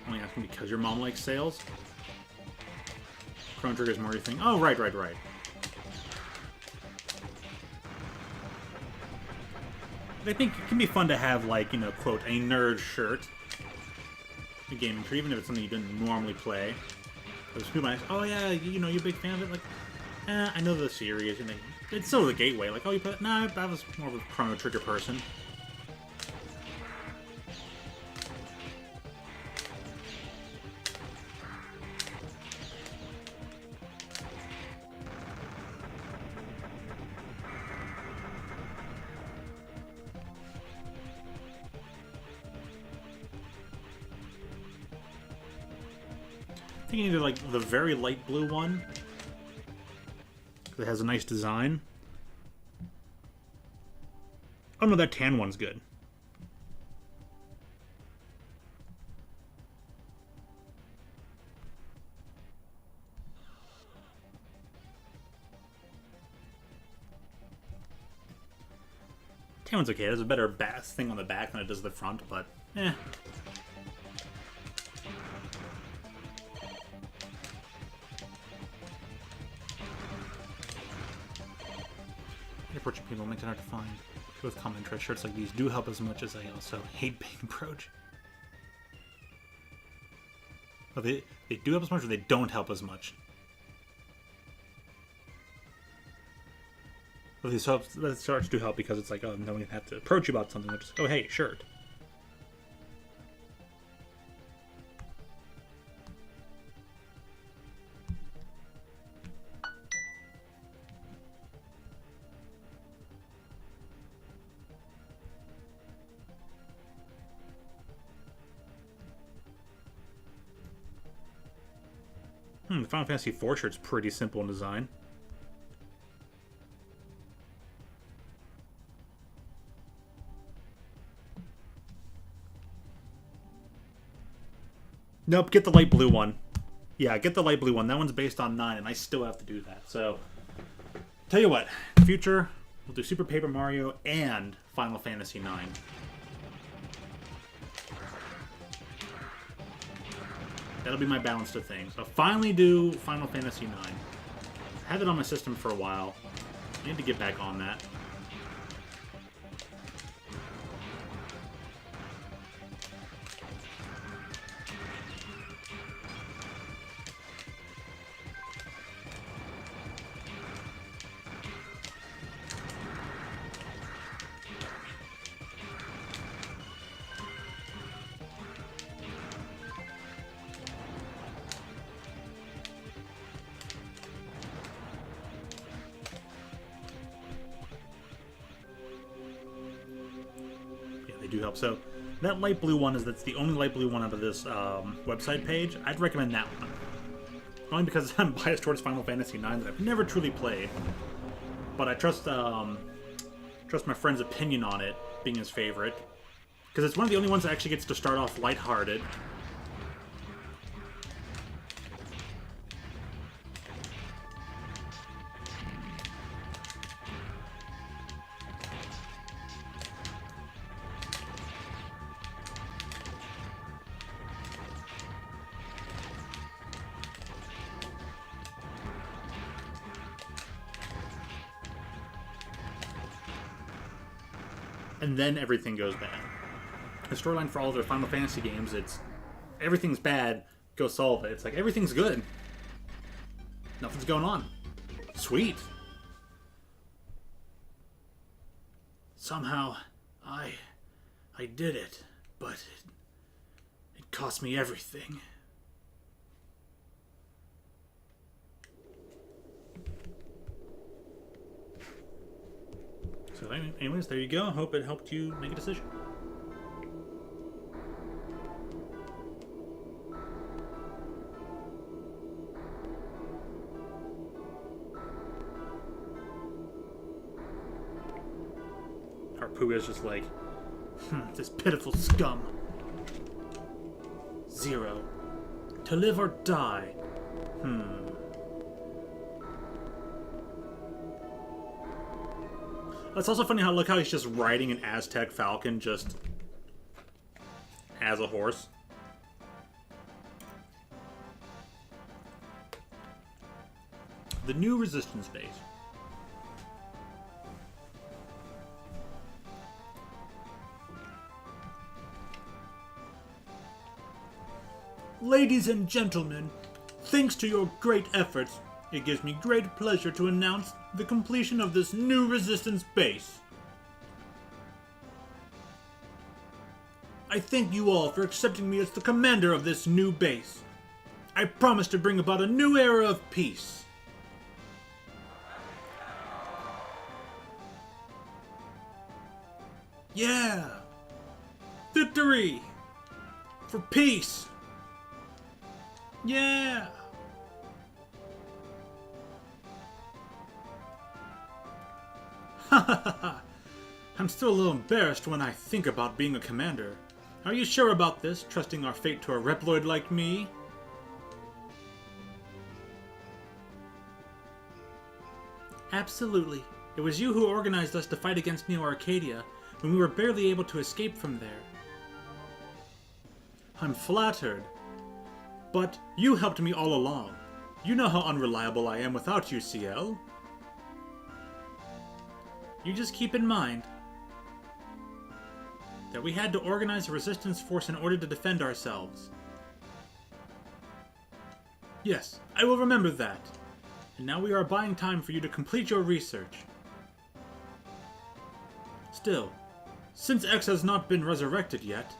[SPEAKER 1] Only asking because your mom likes sales? Chrono Trigger's more your thing. Oh, right. I think it can be fun to have, like, you know, quote, a nerd shirt. A gaming shirt, even if it's something you didn't normally play. Those people might say, oh yeah, you know, you're a big fan of it. Like, I know the series, and it's sort of the gateway. Like, oh, you play it? Nah, I was more of a Chrono Trigger person. I think either like the very light blue one that has a nice design. Oh no, that tan one's good. Tan one's okay. It has a better thing on the back than it does the front, but eh. Approaching people makes it hard to find. With common interest, shirts like these do help as much as I also hate being approached. Well, they do help as much, or they don't help as much. Well, these shirts do help because it's like, oh, no one can have to approach you about something. They're just, oh, hey, shirt. The Final Fantasy IV shirt's pretty simple in design. Nope, get the light blue one. Yeah, get the light blue one. That one's based on 9, and I still have to do that. So, tell you what, in the future, we'll do Super Paper Mario and Final Fantasy IX. That'll be my balance of things. I'll finally do Final Fantasy IX. I had it on my system for a while. I need to get back on that. Do help. So that light blue one that's the only light blue one out of this website page. I'd recommend that one. Only because I'm biased towards Final Fantasy IX that I've never truly played. But I trust my friend's opinion on it being his favorite. Because it's one of the only ones that actually gets to start off lighthearted. and then everything goes bad. The storyline for all their Final Fantasy games, it's everything's bad, go solve it. It's like everything's good. Nothing's going on. Sweet. Somehow, I did it, but it cost me everything. So anyways, there you go. Hope it helped you make a decision. Harpoo is just like, this pitiful scum. Zero. To live or die. It's also funny how look how he's just riding an Aztec falcon just as a horse. The new resistance base. Ladies and gentlemen, thanks to your great efforts, it gives me great pleasure to announce the completion of this new resistance base. I thank you all for accepting me as the commander of this new base. I promise to bring about a new era of peace. Yeah! Victory! For peace! Yeah! I'm still a little embarrassed when I think about being a commander. Are you sure about this, trusting our fate to a Reploid like me? Absolutely. It was you who organized us to fight against Neo Arcadia when we were barely able to escape from there. I'm flattered. But you helped me all along. You know how unreliable I am without you, CL. You just keep in mind that we had to organize a resistance force in order to defend ourselves. Yes, I will remember that. And now we are buying time for you to complete your research. Still, since X has not been resurrected yet,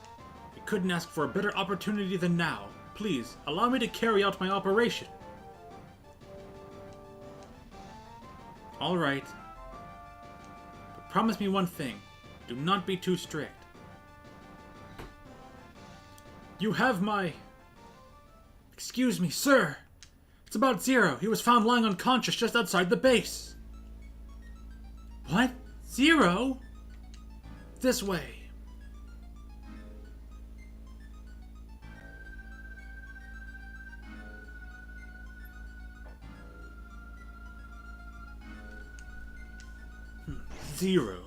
[SPEAKER 1] we couldn't ask for a better opportunity than now. Please, allow me to carry out my operation. Alright. But promise me one thing. Do not be too strict. You have my... Excuse me, sir. It's about Zero. He was found lying unconscious just outside the base. What? Zero? This way. Zero.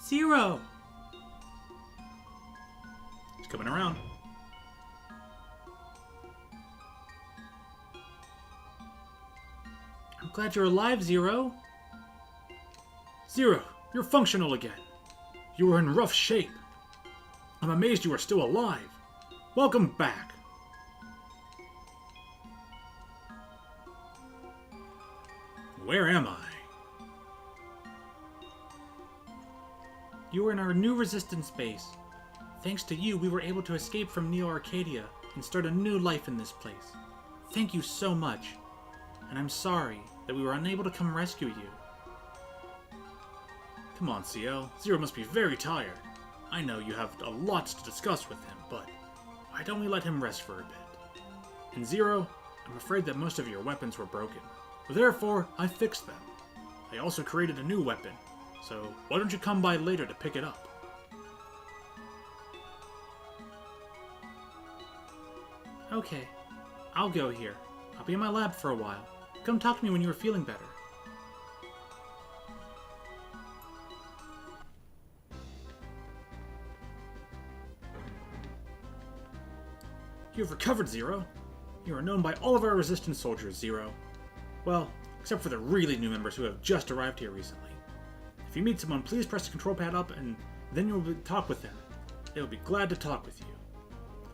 [SPEAKER 1] Zero. He's coming around. I'm glad you're alive, Zero. Zero, you're functional again. You were in rough shape. I'm amazed you are still alive. Welcome back. Where am I? You were in our new resistance base. Thanks to you, we were able to escape from Neo Arcadia and start a new life in this place. Thank you so much. And I'm sorry that we were unable to come rescue you. Come on, CL. Zero must be very tired. I know you have a lot to discuss with him, but why don't we let him rest for a bit? And Zero, I'm afraid that most of your weapons were broken. Therefore, I fixed them. I also created a new weapon, so why don't you come by later to pick it up? Okay, I'll go here. I'll be in my lab for a while. Come talk to me when you are feeling better.
[SPEAKER 2] You've recovered, Zero. You are known by all of our resistance soldiers, Zero. Well, except for the really new members who have just arrived here recently. If you meet someone, please press the control pad up and then you'll talk with them. They will be glad to talk with you.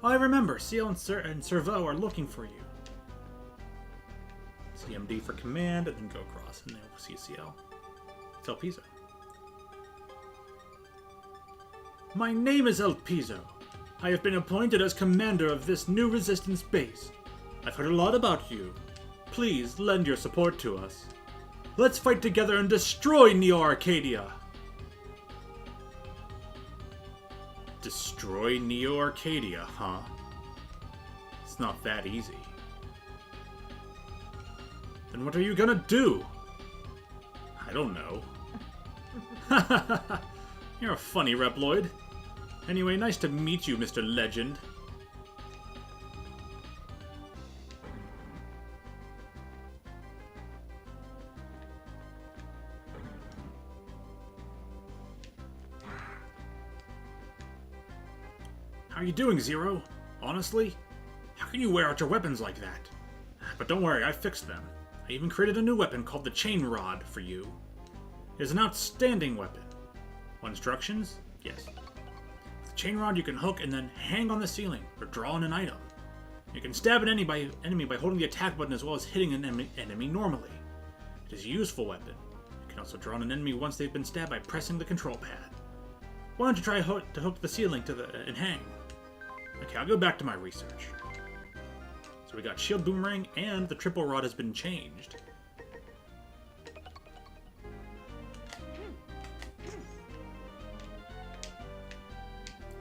[SPEAKER 2] Oh, I remember, Seal and Servo are looking for you. CMD for command, and then go across, and then we'll see CL. It's El Piso. My name is El Piso. I have been appointed as commander of this new resistance base. I've heard a lot about you. Please lend your support to us. Let's fight together and destroy Neo-Arcadia! Destroy Neo-Arcadia, huh? It's not that easy. Then what are you gonna do? I don't know. You're a funny Reploid. Anyway, nice to meet you, Mr. Legend. How are you doing, Zero? Honestly? How can you wear out your weapons like that? But don't worry, I fixed them. I even created a new weapon called the Chain Rod for you. It is an outstanding weapon. Want instructions? Yes. With the Chain Rod you can hook and then hang on the ceiling, or draw on an item. You can stab an enemy by holding the attack button as well as hitting an enemy normally. It is a useful weapon. You can also draw on an enemy once they've been stabbed by pressing the control pad. Why don't you try to hook the ceiling and hang? Okay, I'll go back to my research. So we got Shield Boomerang, and the Triple Rod has been changed.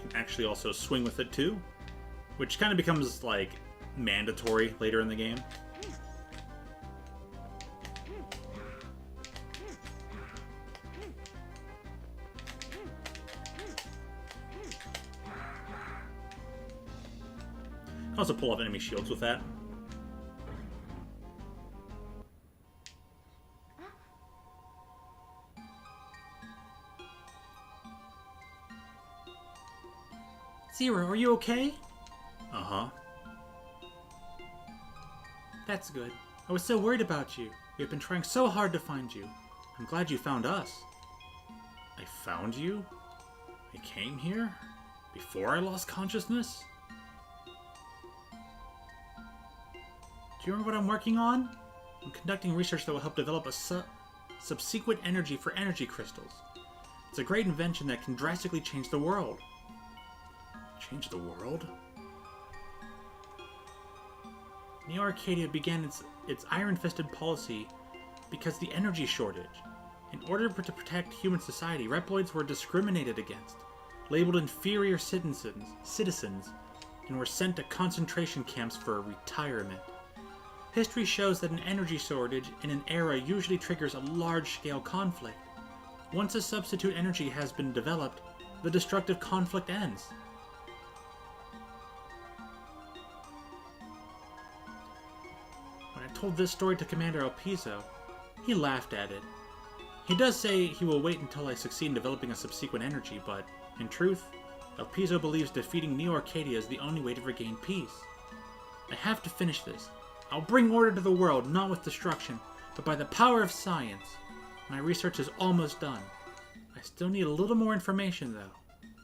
[SPEAKER 2] You can actually also swing with it too, which kind of becomes, like, mandatory later in the game. Also pull off enemy shields with that. Zero, are you okay?
[SPEAKER 1] Uh-huh.
[SPEAKER 2] That's good. I was so worried about you. We have been trying so hard to find you. I'm glad you found us.
[SPEAKER 1] I found you? I came here? Before I lost consciousness?
[SPEAKER 2] Do you remember what I'm working on? I'm conducting research that will help develop a subsequent energy for energy crystals. It's a great invention that can drastically change the world.
[SPEAKER 1] Change the world?
[SPEAKER 2] Neo-Arcadia began its iron-fisted policy because the energy shortage. In order to protect human society, Reploids were discriminated against, labeled inferior citizens, and were sent to concentration camps for retirement. History shows that an energy shortage in an era usually triggers a large-scale conflict. Once a substitute energy has been developed, the destructive conflict ends. When I told this story to Commander El Piso, he laughed at it. He does say he will wait until I succeed in developing a subsequent energy, but, in truth, El Piso believes defeating Neo-Arcadia is the only way to regain peace. I have to finish this. I'll bring order to the world, not with destruction, but by the power of science. My research is almost done. I still need a little more information, though.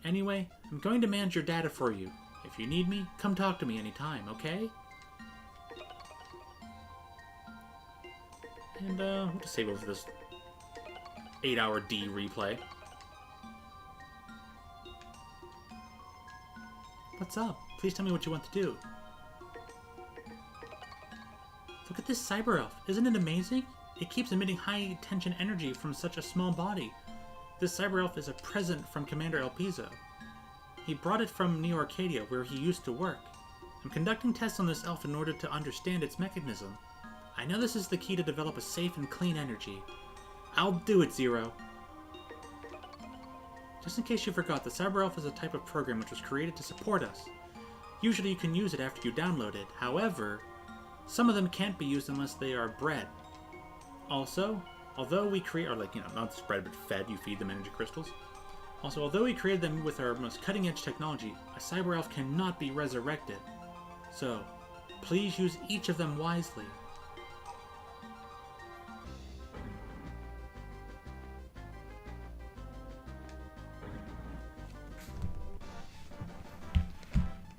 [SPEAKER 2] Anyway, I'm going to manage your data for you. If you need me, come talk to me anytime, okay? And, we'll just save over this 8-hour D replay. What's up? Please tell me what you want to do. Look at this cyber elf. Isn't it amazing? It keeps emitting high tension energy from such a small body. This cyber elf is a present from Commander El Piso. He brought it from Neo-Arcadia, where he used to work. I'm conducting tests on this elf in order to understand its mechanism. I know this is the key to develop a safe and clean energy. I'll do it, Zero. Just in case you forgot, the cyber elf is a type of program which was created to support us. Usually you can use it after you download it. However, some of them can't be used unless they are bred. Also, although we create, or not spread but fed, you feed them energy crystals. Also, although we created them with our most cutting-edge technology, a cyber elf cannot be resurrected. So, please use each of them wisely.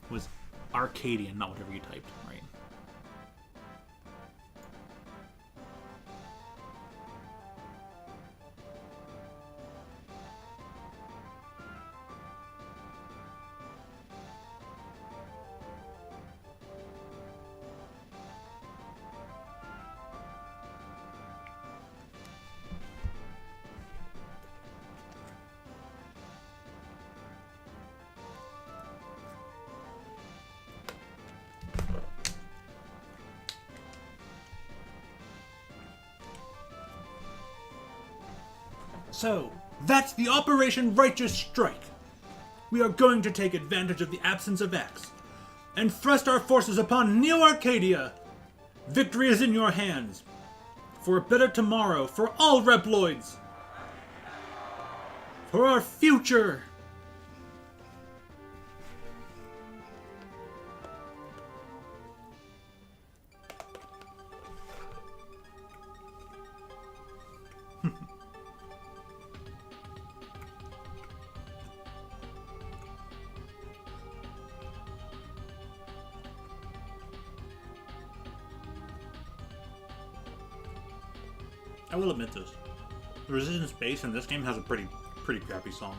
[SPEAKER 1] Was Arcadian, not whatever you typed, right?
[SPEAKER 2] So, that's the Operation Righteous Strike. We are going to take advantage of the absence of X and thrust our forces upon Neo Arcadia. Victory is in your hands. For a better tomorrow for all Reploids. For our future.
[SPEAKER 1] I will admit this. The Resistance bass in this game has a pretty crappy song.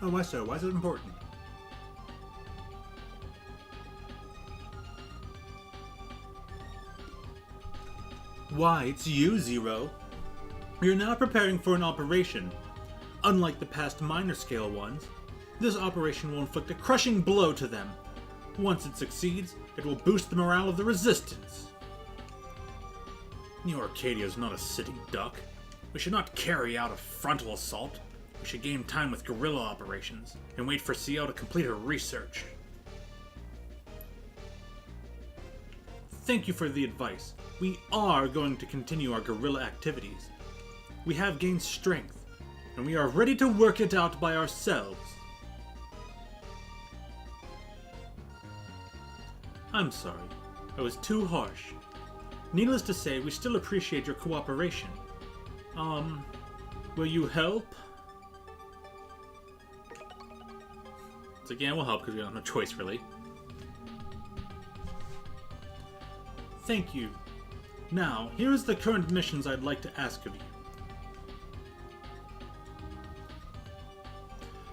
[SPEAKER 1] Oh, why so? Why is it important?
[SPEAKER 2] Why, it's you, Zero. You're now preparing for an operation. Unlike the past minor scale ones, this operation will inflict a crushing blow to them. Once it succeeds, it will boost the morale of the Resistance.
[SPEAKER 1] Neo Arcadia is not a sitting duck. We should not carry out a frontal assault. We should gain time with guerrilla operations and wait for CL to complete her research.
[SPEAKER 2] Thank you for the advice. We are going to continue our guerrilla activities. We have gained strength, and we are ready to work it out by ourselves. I'm sorry. I was too harsh. Needless to say, we still appreciate your cooperation. Will you help?
[SPEAKER 1] So again, we'll help because we don't have no choice, really.
[SPEAKER 2] Thank you. Now, here is the current missions I'd like to ask of you.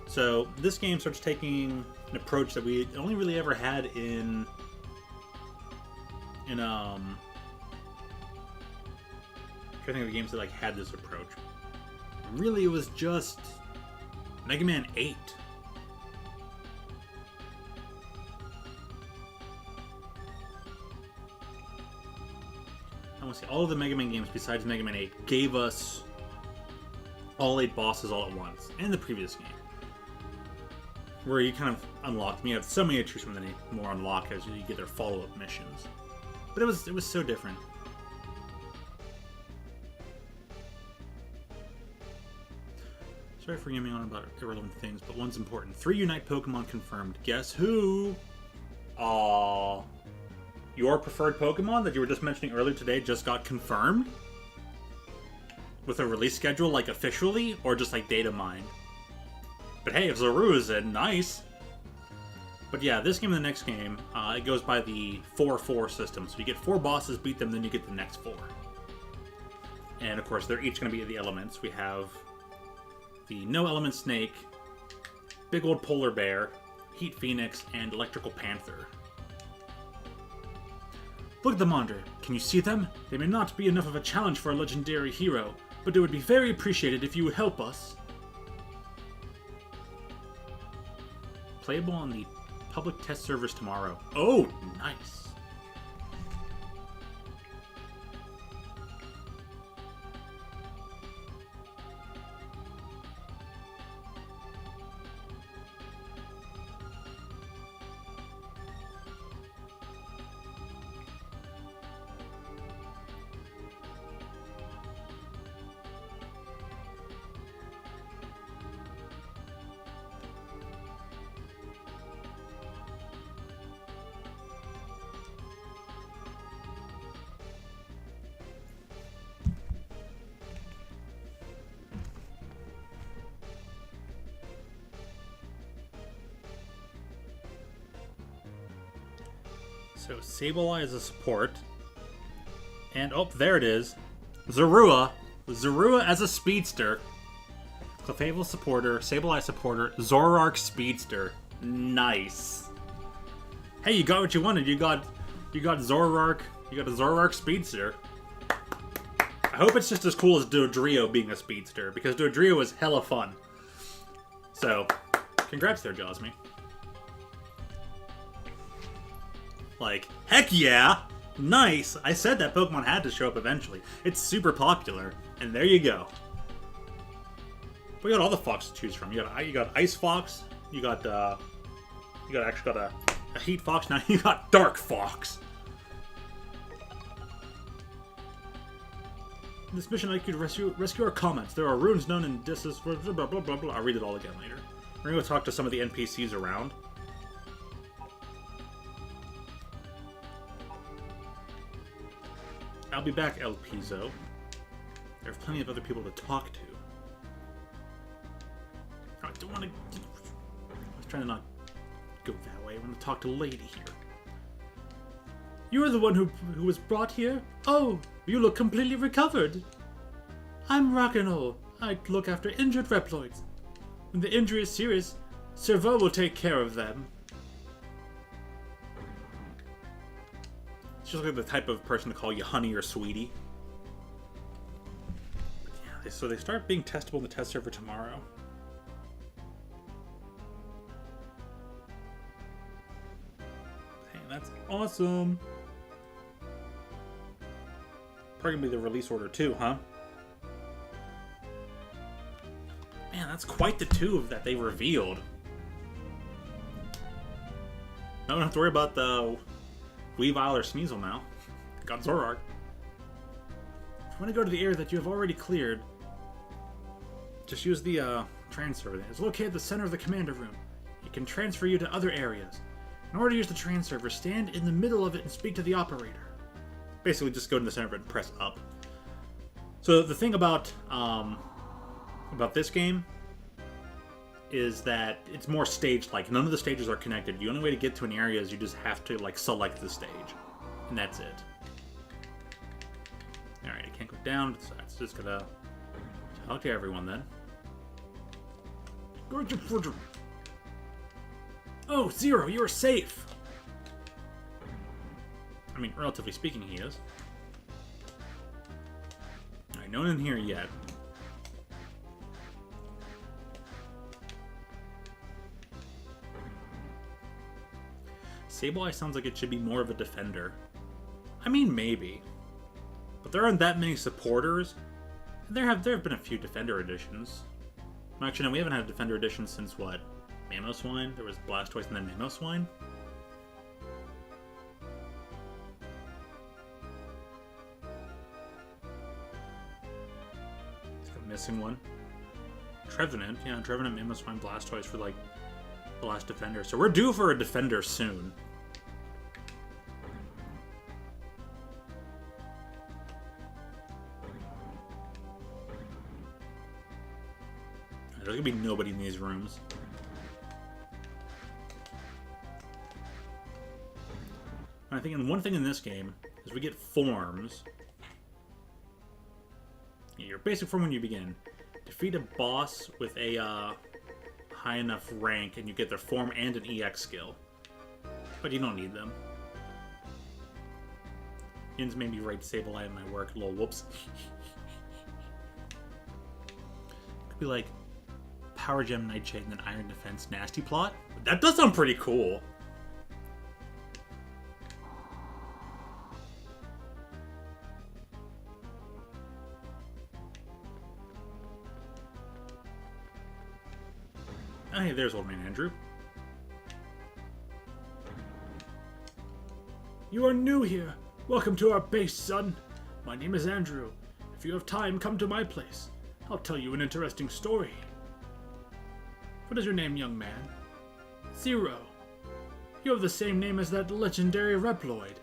[SPEAKER 1] So this game starts taking an approach that we only really ever had in I'm trying to think of games that like had this approach. Really, it was just Mega Man 8. I want to say all of the Mega Man games besides Mega Man 8 gave us all 8 bosses all at once, and the previous game, where you kind of unlock them. You have so many to choose from, then you more unlock as you get their follow-up missions. But it was so different. Sorry for yamming on about irrelevant things, but one's important. 3 Unite Pokemon confirmed. Guess who? Aww. Your preferred Pokemon that you were just mentioning earlier today just got confirmed? With a release schedule, like, officially? Or just, like, data mined? But hey, if Zaru is in, nice! But yeah, this game and the next game, it goes by the 4-4 system. So you get 4 bosses, beat them, then you get the next 4. And of course, they're each going to be the elements. We have the No-Element Snake, Big Old Polar Bear, Heat Phoenix, and Electrical Panther.
[SPEAKER 2] Look at the monitor. Can you see them? They may not be enough of a challenge for a legendary hero, but it would be very appreciated if you would help us.
[SPEAKER 1] Playable on the public test servers tomorrow. Oh, nice. So Sableye is a support. And, oh, there it is. Zorua. Zorua as a speedster. Clefable supporter, Sableye supporter, Zoroark speedster. Nice. Hey, you got what you wanted. You got Zoroark. You got a Zoroark speedster. I hope it's just as cool as Dodrio being a speedster, because Dodrio is hella fun. So, congrats there, Josmy. Like, heck yeah! Nice! I said that Pokemon had to show up eventually. It's super popular, and there you go. We got all the Fox to choose from. You got Ice Fox. You got a Heat Fox. Now you got Dark Fox. In this mission, I could rescue our comments. There are runes known in distance. Blah blah blah blah blah. I'll read it all again later. We're gonna go talk to some of the NPCs around. I'll be back, El Piso. There's plenty of other people to talk to. I don't want to... I was trying to not go that way. I want to talk to Lady here.
[SPEAKER 2] You are the one who was brought here? Oh, you look completely recovered. I'm Rock'n'Roll. I look after injured Reploids. When the injury is serious, Servo will take care of them.
[SPEAKER 1] It's just like the type of person to call you honey or sweetie. Yeah, so they start being testable in the test server tomorrow. Hey, that's awesome. Probably gonna be the release order too, huh? Man, that's quite the two that they revealed. I don't have to worry about the Weavile or Sneasel now. Got Zoroark.
[SPEAKER 2] If you want to go to the area that you have already cleared,
[SPEAKER 1] just use the transfer.
[SPEAKER 2] it's located at the center of the commander room. It can transfer you to other areas. In order to use the transfer, stand in the middle of it and speak to the operator.
[SPEAKER 1] Basically, just go to the center of it and press up. So the thing about this game is that it's more stage-like. None of the stages are connected. The only way to get to an area is you just have to like select the stage, and that's it. All right, I can't go down, so that's just gonna talk to everyone then.
[SPEAKER 2] Oh, Zero, you are safe.
[SPEAKER 1] I mean, relatively speaking, he is. All right, no one in here yet. Sableye sounds like it should be more of a defender. I mean, maybe. But there aren't that many supporters. There have been a few defender editions. Actually, no, we haven't had a defender edition since, what? Mamoswine? There was Blastoise and then Mamoswine? Missing one. Trevenant, yeah, Trevenant, Mamoswine, Blastoise for like the last defender. So we're due for a defender soon. There's gonna be nobody in these rooms. I think one thing in this game is we get forms. Your basic form when you begin. Defeat a boss with a high enough rank and you get their form and an EX skill. But you don't need them. Yins made me write Sableye in my work. Lol, whoops. Could be like Power Gem Nightshade and then Iron Defense Nasty Plot. That does sound pretty cool. Oh, hey, there's Old Man Andrew.
[SPEAKER 2] You are new here. Welcome to our base, son. My name is Andrew. If you have time, come to my place. I'll tell you an interesting story. What is your name, young man? Zero. You have the same name as that legendary Reploid.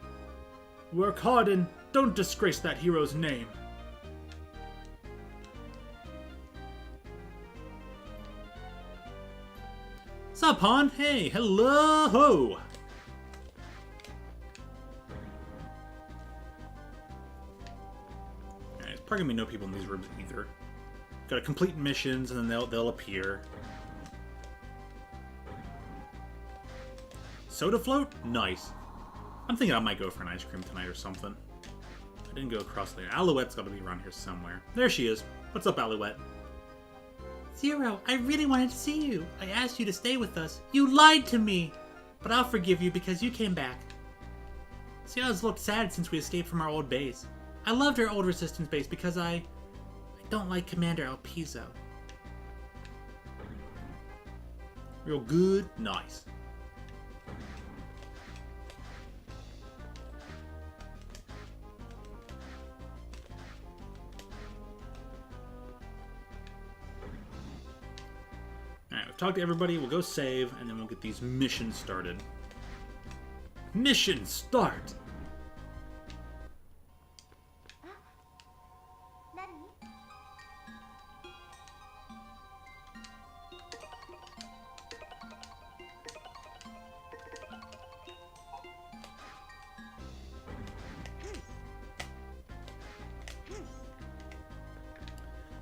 [SPEAKER 2] Work hard and don't disgrace that hero's name.
[SPEAKER 1] Sup, hon? Hey, hello! probably gonna be no people in these rooms either. Gotta complete missions and then they'll appear. Soda float? Nice. I'm thinking I might go for an ice cream tonight or something. I didn't go across there. Alouette's gotta be around here somewhere. There she is. What's up, Alouette?
[SPEAKER 2] Zero, I really wanted to see you. I asked you to stay with us. You lied to me! But I'll forgive you because you came back. Seattle's looked sad since we escaped from our old base. I loved our old resistance base because I don't like Commander Elpizo.
[SPEAKER 1] Real good? Nice. Alright, we've talked to everybody, we'll go save, and then we'll get these missions started. Mission start!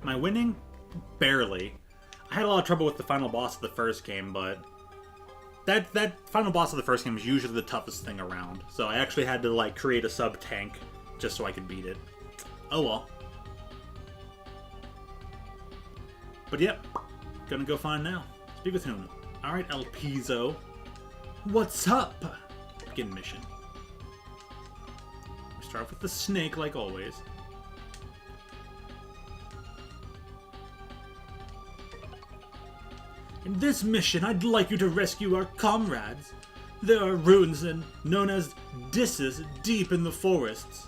[SPEAKER 1] Am I winning? Barely. I had a lot of trouble with the final boss of the first game, but that final boss of the first game is usually the toughest thing around. So I actually had to like create a sub-tank just so I could beat it. Oh well. But yep, gonna go find now. Speak with whom? Alright, Elpizo. What's up? Begin mission. We start off with the snake like always. In this mission, I'd like you to rescue our comrades. There are ruins known as jests deep in the forests.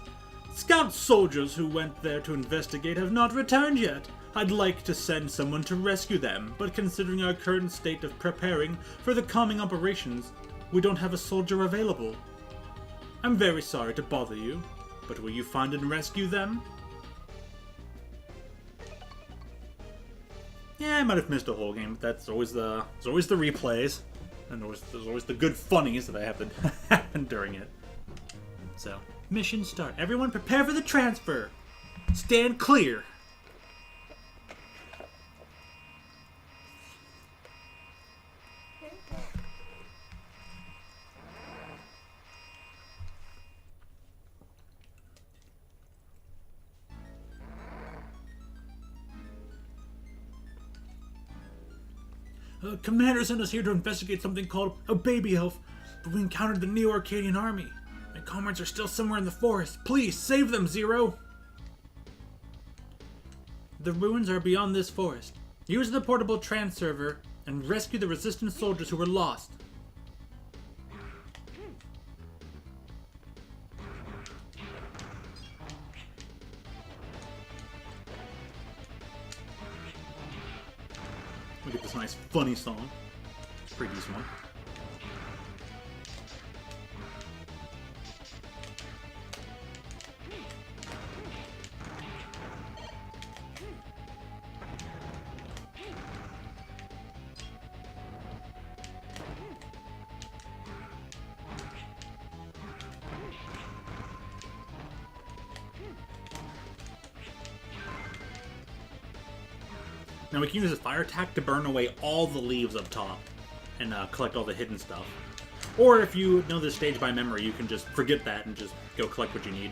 [SPEAKER 1] Scout soldiers who went there to investigate have not returned yet. I'd like to send someone to rescue them, but considering our current state of preparing for the coming operations, we don't have a soldier available. I'm very sorry to bother you, but will you find and rescue them? Yeah, I might have missed a whole game, but that's always the replays, and there's always the good funnies that I have to happen during it. So, mission start. Everyone prepare for the transfer. Stand clear. Commander sent us here to investigate something called a baby elf, but we encountered the Neo-Arcadian army. My comrades are still somewhere in the forest. Please, save them, Zero! The ruins are beyond this forest. Use the portable server and rescue the resistance soldiers who were lost. Look at this nice, funny song. Pretty decent one. Now we can use a fire attack to burn away all the leaves up top and collect all the hidden stuff. Or if you know this stage by memory, you can just forget that and just go collect what you need.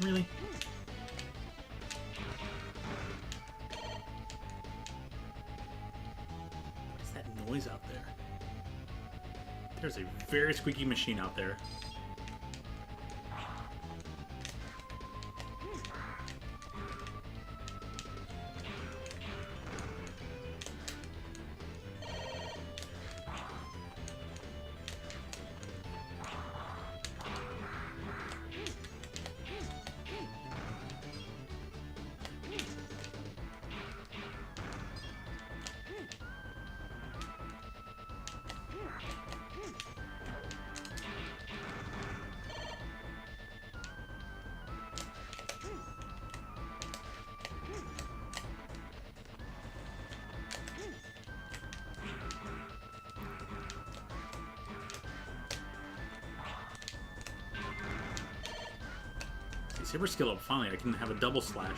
[SPEAKER 1] Really? What's that noise out there? There's a very squeaky machine out there.
[SPEAKER 2] Saber skill up. Finally, I can have a double slash.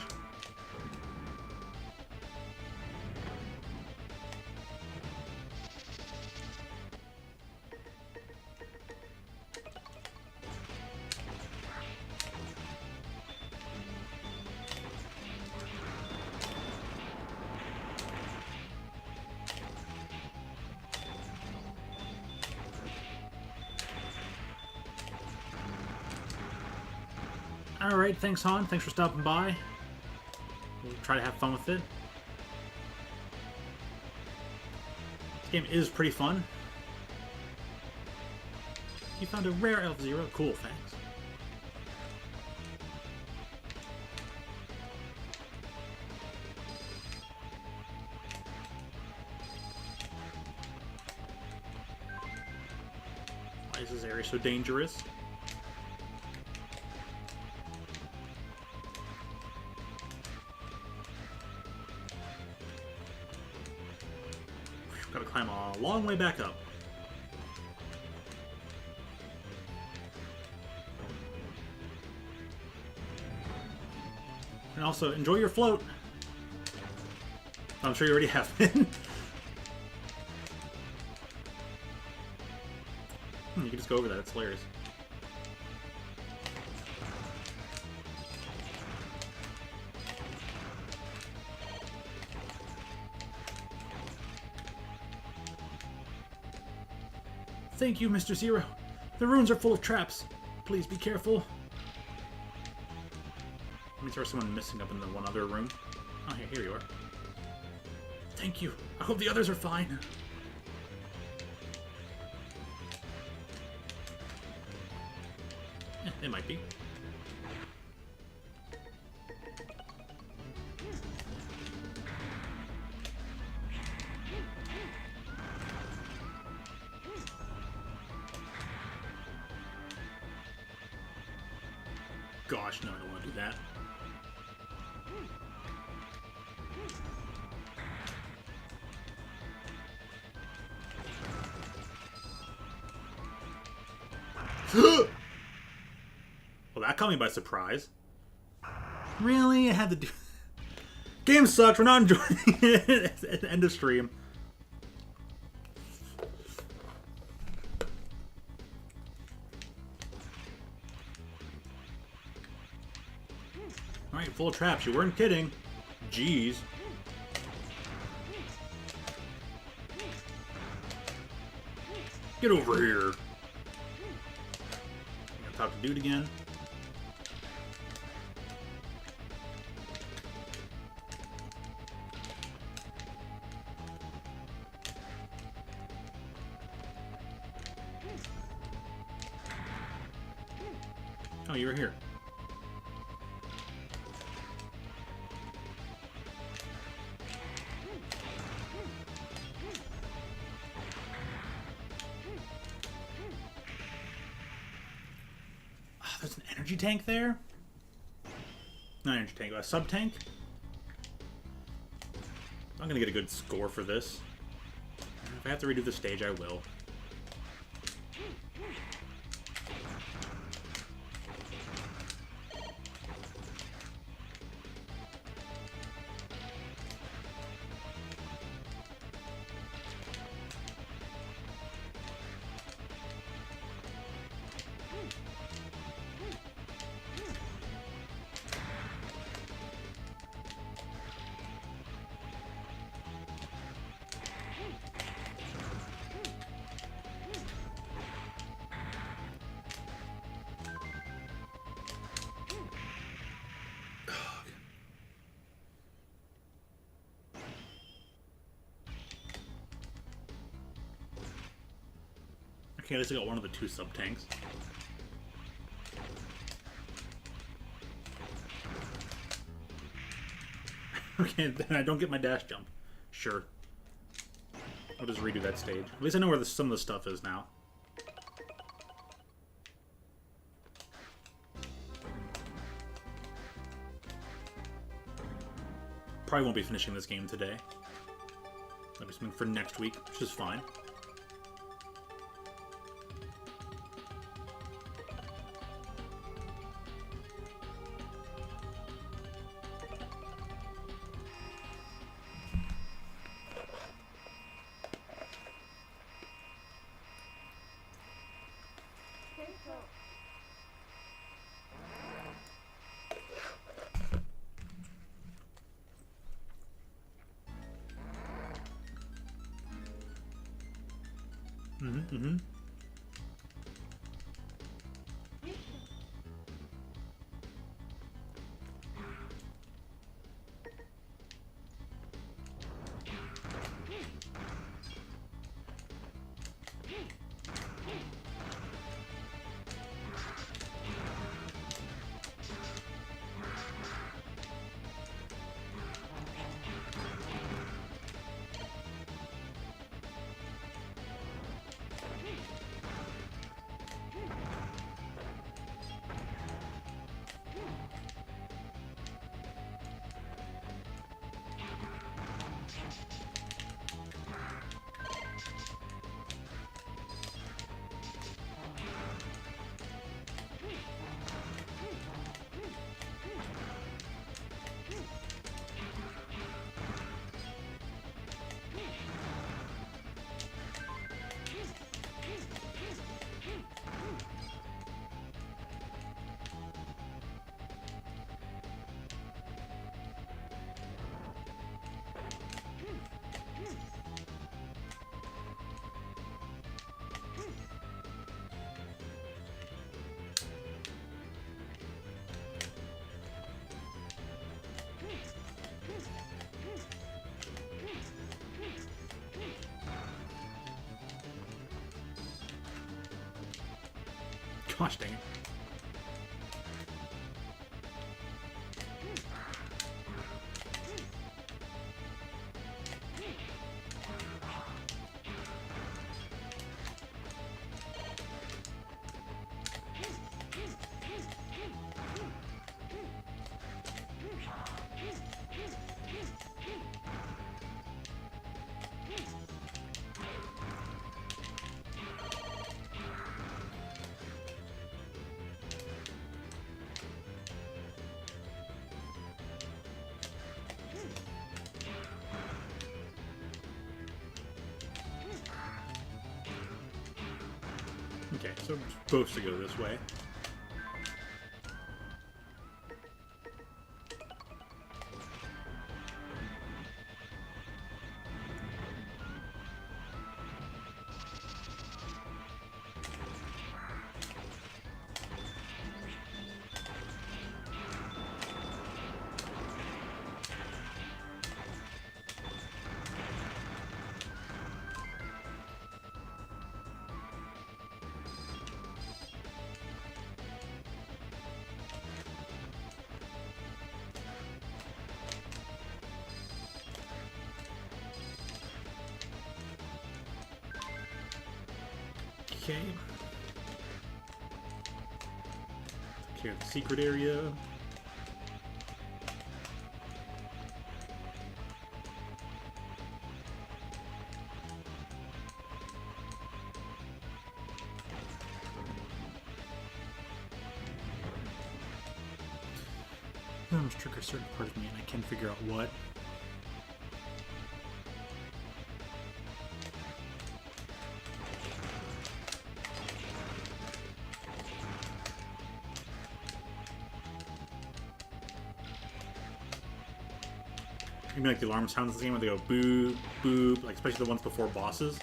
[SPEAKER 2] Alright, thanks, Han. Thanks for stopping by. We'll try to have fun with it. This game is pretty fun. You found a rare Elf-Zero. Cool, thanks. Why is this area so dangerous? Gotta climb a long way back up. And also, enjoy your float. I'm sure you already have been. You can just go over that, it's hilarious. Thank you, Mr. Zero. The ruins are full of traps. Please be careful. That means there's someone missing up in the one other room. Oh, here you are. Thank you. I hope the others are fine. They might be. Gosh, no, I don't want to do that. Well, that caught me by surprise. Really? I had to do... Game sucks, we're not enjoying it. End of stream. Alright, full of traps. You weren't kidding. Jeez. Get over here. I gotta talk to dude again. Oh, you were here. There's an energy tank there? Not energy tank, a sub-tank? I'm gonna get a good score for this. If I have to redo the stage, I will. Okay, at least I got one of the two sub-tanks. Okay, then I don't get my dash jump. Sure. I'll just redo that stage. At least I know where some of the stuff is now. Probably won't be finishing this game today. That'll be something for next week, which is fine.
[SPEAKER 1] Mm-hmm.
[SPEAKER 2] Gosh dang it. Okay, so we're supposed to go this way. Okay. Clear the secret area. That must trigger a certain part of me, and I can't figure out what. Maybe like the alarm sounds in the game when they go boop, boop, like especially the ones before bosses.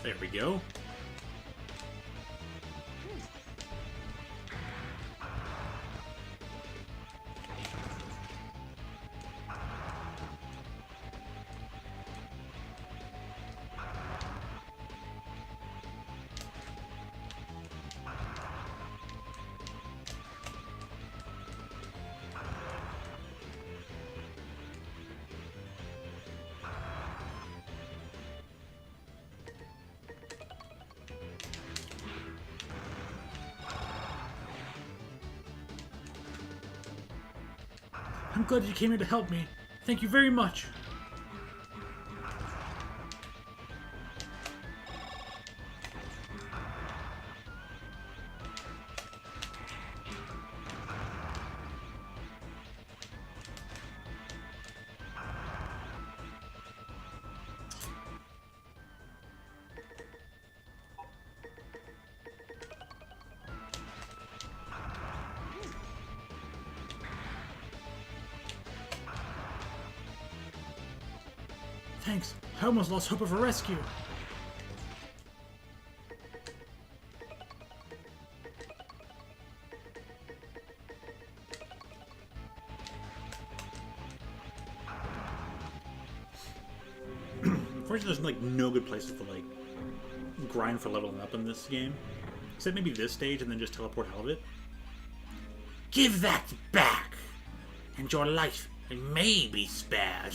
[SPEAKER 2] There we go. I'm glad you came here to help me. Thank you very much. Thanks. I almost lost hope of a rescue.
[SPEAKER 1] Unfortunately, there's like no good places to like grind for leveling up in this game, except maybe this stage and then just teleport out of it.
[SPEAKER 2] Give that back, and your life may be spared.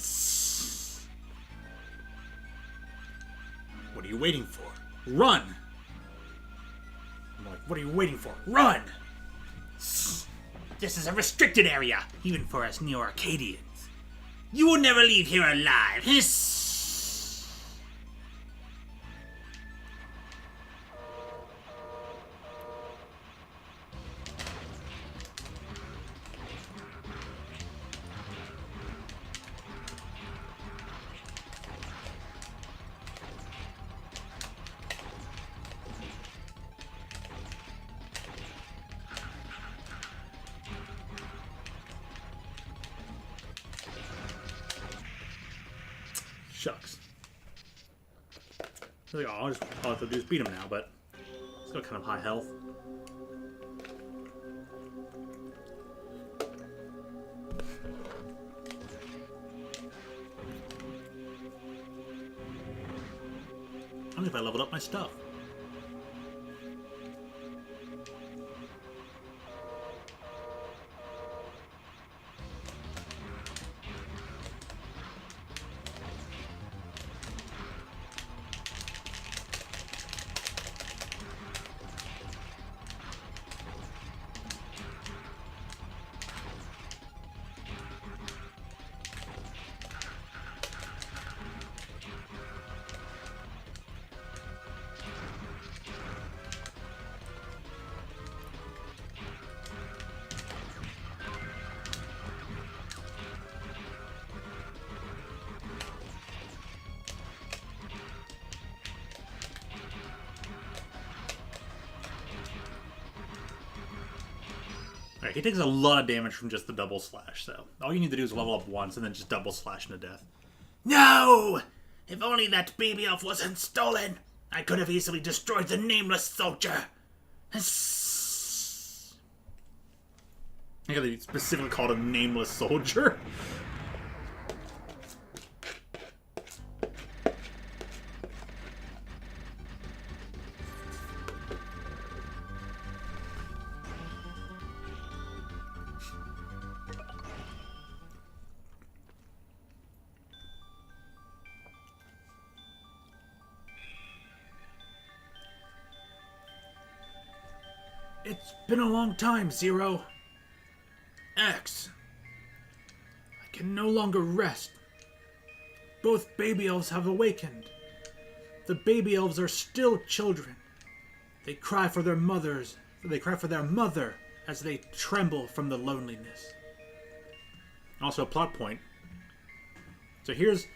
[SPEAKER 1] What are you waiting for? Run! I'm like, what are you waiting for? Run!
[SPEAKER 2] This is a restricted area, even for us Neo-Arcadians. You will never leave here alive.
[SPEAKER 1] Shucks. I was like, oh, all I have to do is beat him now, but he's got kind of high health. I wonder if I leveled up my stuff. Alright, he takes a lot of damage from just the double slash, so all you need to do is level up once and then just double slash into death.
[SPEAKER 2] No! If only that baby elf wasn't stolen, I could have easily destroyed the nameless soldier.
[SPEAKER 1] I think they specifically called him Nameless Soldier.
[SPEAKER 2] It's been a long time, Zero. X. I can no longer rest. Both baby elves have awakened. The baby elves are still children. They cry for their mothers. They cry for their mother as they tremble from the loneliness.
[SPEAKER 1] Also, a plot point. So this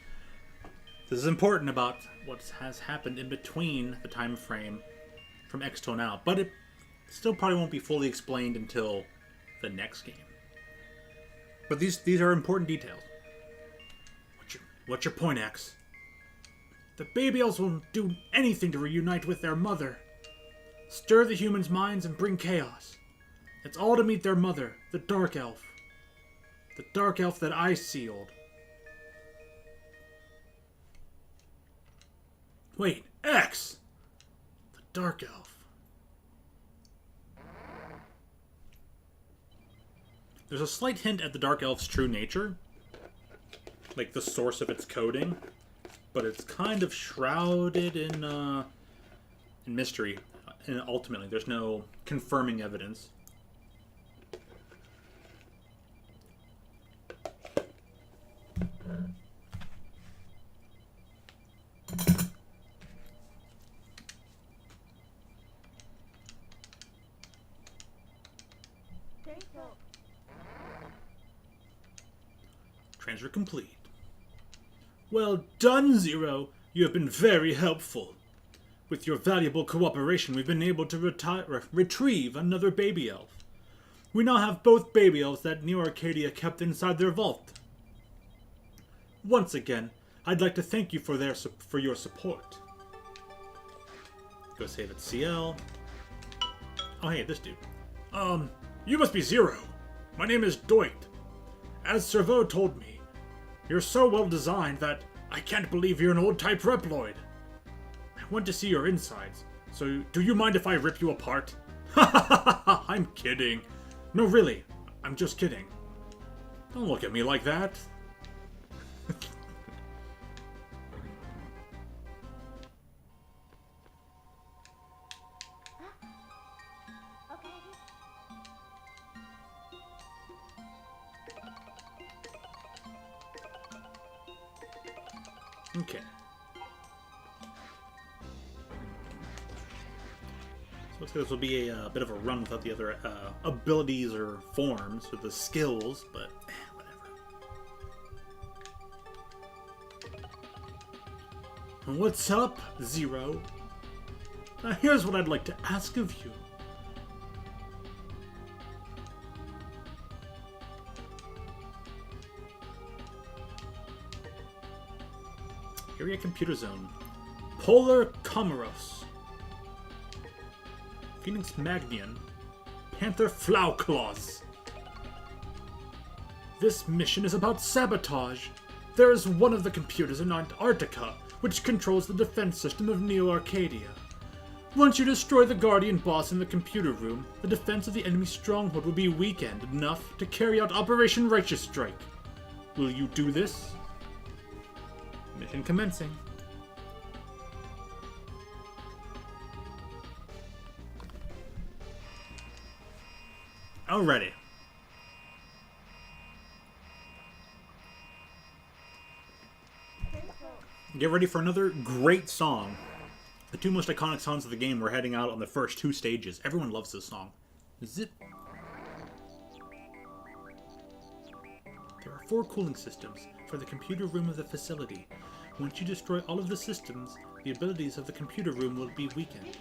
[SPEAKER 1] is important about what has happened in between the time frame from X till now, but it still probably won't be fully explained until the next game. But these are important details.
[SPEAKER 2] What's your point, X? The baby elves will do anything to reunite with their mother. Stir the humans' minds and bring chaos. It's all to meet their mother, the Dark Elf. The Dark Elf that I sealed. Wait, X! The Dark Elf.
[SPEAKER 1] There's a slight hint at the Dark Elf's true nature, like the source of its coding, but it's kind of shrouded in mystery. And ultimately, there's no confirming evidence.
[SPEAKER 2] Transfer complete. Well done, Zero. You have been very helpful. With your valuable cooperation, we've been able to retrieve another baby elf. We now have both baby elves that Neo Arcadia kept inside their vault. Once again, I'd like to thank you for your support. Go save at CL. Oh hey, this dude.
[SPEAKER 3] You must be Zero. My name is Doit. As Servo told me, you're so well designed that I can't believe you're an old type Reploid. I want to see your insides, so do you mind if I rip you apart? I'm kidding. No, really, I'm just kidding. Don't look at me like that.
[SPEAKER 2] Okay. So looks like this will be a bit of a run without the other abilities or forms with the skills, but whatever. What's up, Zero? Now here's what I'd like to ask of you. Area Computer Zone. Polar Comoros. Phoenix Magnian. Panther Flowclaws. This mission is about sabotage. There is one of the computers in Antarctica which controls the defense system of Neo Arcadia. Once you destroy the Guardian boss in the computer room, the defense of the enemy stronghold will be weakened enough to carry out Operation Righteous Strike. Will you do this? Mission commencing. Alrighty. Get ready for another great song. The two most iconic songs of the game were heading out on the first two stages. Everyone loves this song. Zip. There are 4 cooling systems for the computer room of the facility. Once you destroy all of the systems, the abilities of the computer room will be weakened.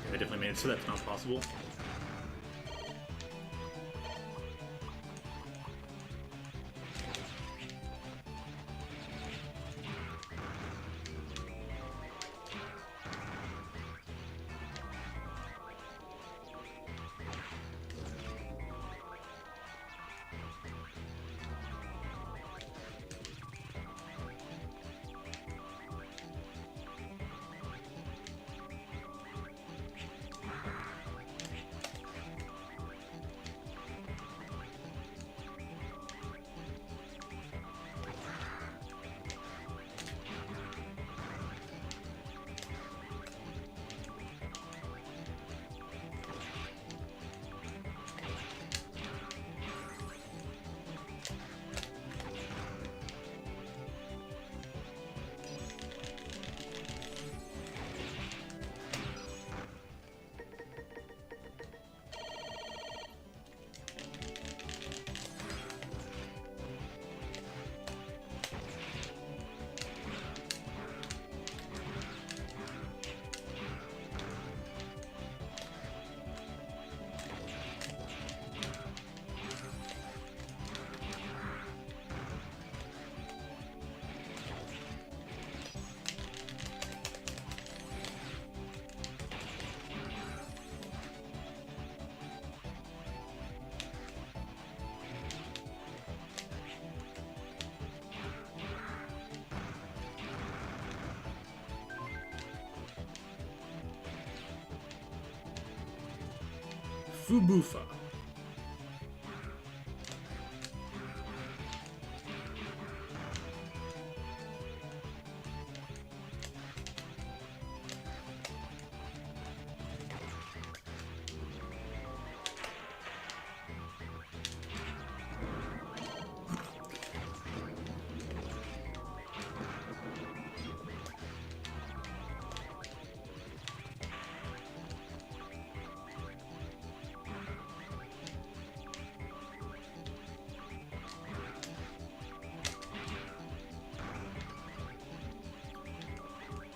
[SPEAKER 2] I definitely made it so that's not possible. Fubufa.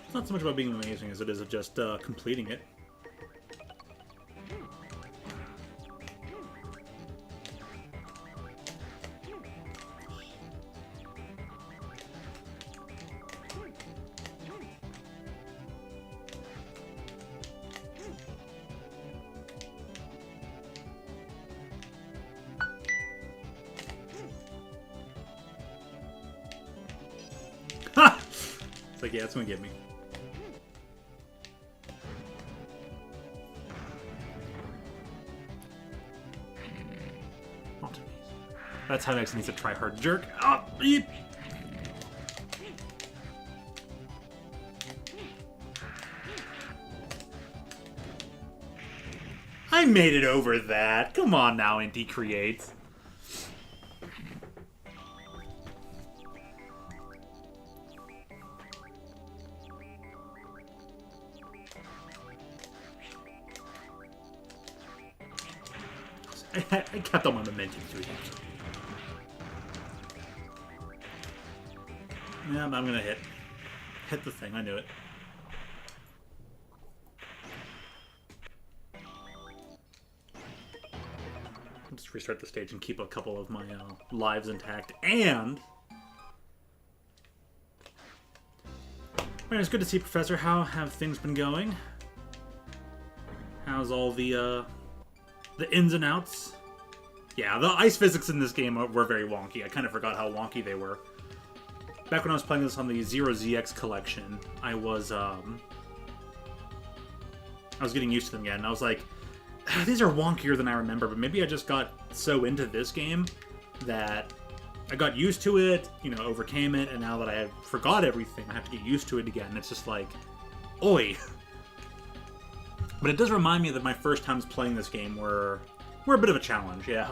[SPEAKER 2] It's not so much about being amazing as it is of just completing it. Ha! It's like, yeah, it's gonna get me. That's how next needs to try hard jerk. Oh, beep. I made it over that. Come on now, Inti Creates. I kept on my momentum through that. Yeah, I'm gonna hit the thing. I knew it. I'll just restart the stage and keep a couple of my lives intact. And man, it's good to see Professor. How have things been going? How's all the ins and outs? Yeah, the ice physics in this game were very wonky. I kind of forgot how wonky they were. Back when I was playing this on the 0ZX collection, I was getting used to them again. And I was like, these are wonkier than I remember, but maybe I just got so into this game that I got used to it, you know, overcame it, and now that I forgot everything, I have to get used to it again. It's just like, oi. But it does remind me that my first times playing this game were a bit of a challenge, yeah.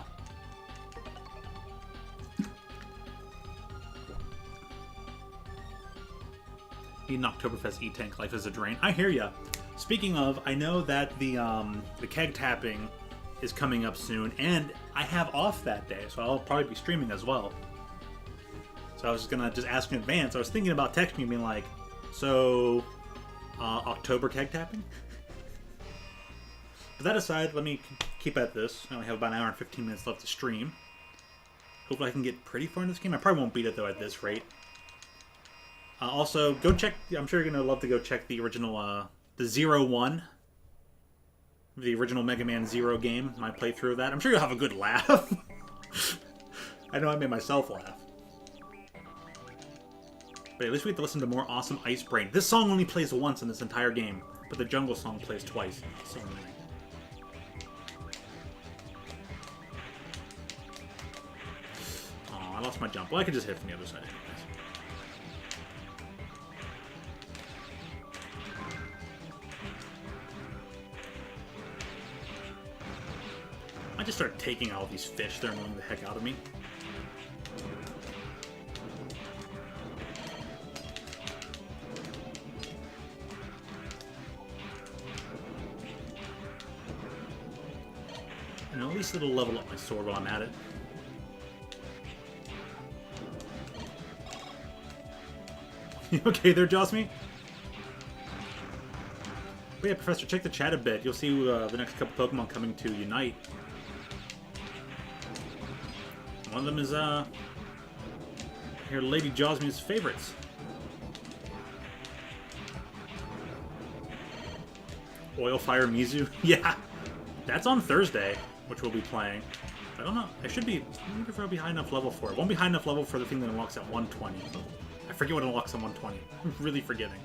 [SPEAKER 2] Need an Oktoberfest E-Tank. Life is a drain. I hear ya. Speaking of, I know that the keg tapping is coming up soon, and I have off that day, so I'll probably be streaming as well. So I was just gonna ask in advance. I was thinking about texting you, being like, so October keg tapping? But that aside, let me keep at this. I only have about an hour and 15 minutes left to stream. Hopefully I can get pretty far in this game. I probably won't beat it, though, at this rate. Also, go check... I'm sure you're going to love to go check the original, the 0-1. The original Mega Man Zero game. My playthrough of that. I'm sure you'll have a good laugh. I know I made myself laugh. But at least we get to listen to more awesome Ice Brain. This song only plays once in this entire game, but the jungle song plays twice. So annoying. Aw, I lost my jump. Well, I could just hit from the other side. I just start taking all these fish. They're annoying the heck out of me. And at least it'll level up my sword while I'm at it. You okay there, Josmy? But yeah, Professor, check the chat a bit. You'll see the next couple Pokemon coming to Unite. One of them is, here, Lady Josmy's favorites. Oil Fire Mizu? Yeah, that's on Thursday, which we'll be playing. I don't know. I should be... I wonder if I'll be high enough level for it. Won't be high enough level for the thing that unlocks at 120. I forget what unlocks at 120. I'm really forgetting.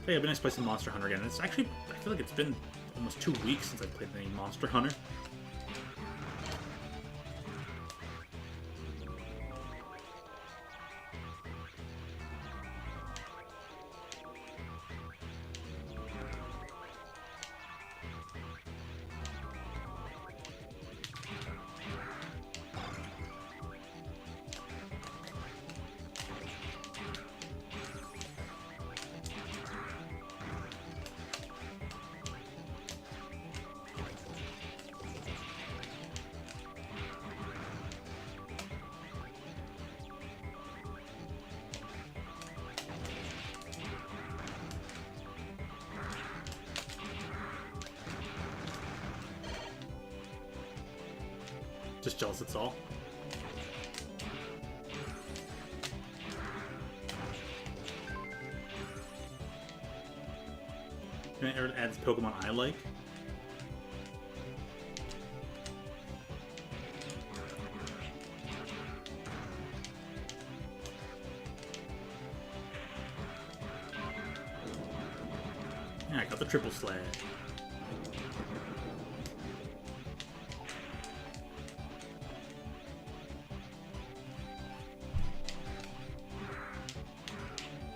[SPEAKER 2] Hey, it'd be nice to play some Monster Hunter again. It's actually, I feel like it's been almost 2 weeks since I played any Monster Hunter. Just jealous, it's all. Can I ever add this Pokemon I like? Yeah, I got the triple slash.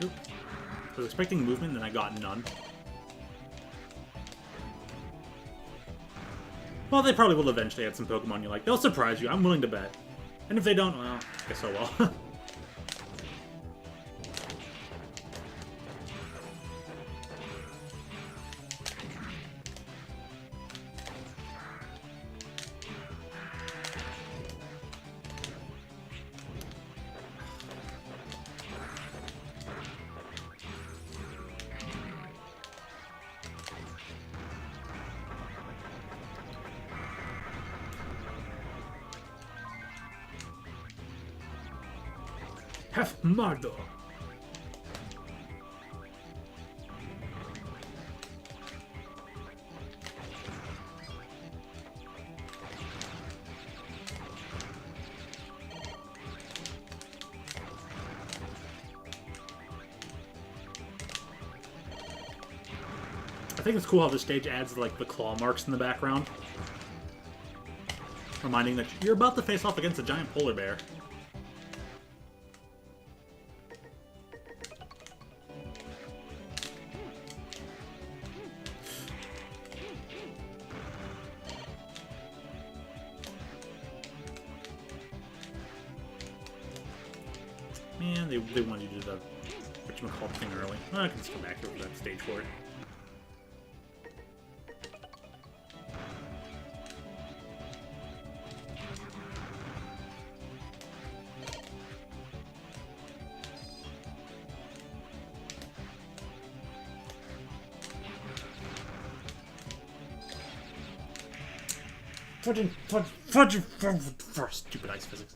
[SPEAKER 2] Oop. I was expecting movement, and I got none. Well, they probably will eventually add some Pokemon you like. They'll surprise you, I'm willing to bet. And if they don't, well, I guess oh well.
[SPEAKER 3] Have murder.
[SPEAKER 2] I think it's cool how this stage adds like the claw marks in the background, reminding that you're about to face off against a giant polar bear. Man, they wanted you to do the whatchamacallit thing early. Well, I can just come back over that stage for it. Fudge, stupid ice physics.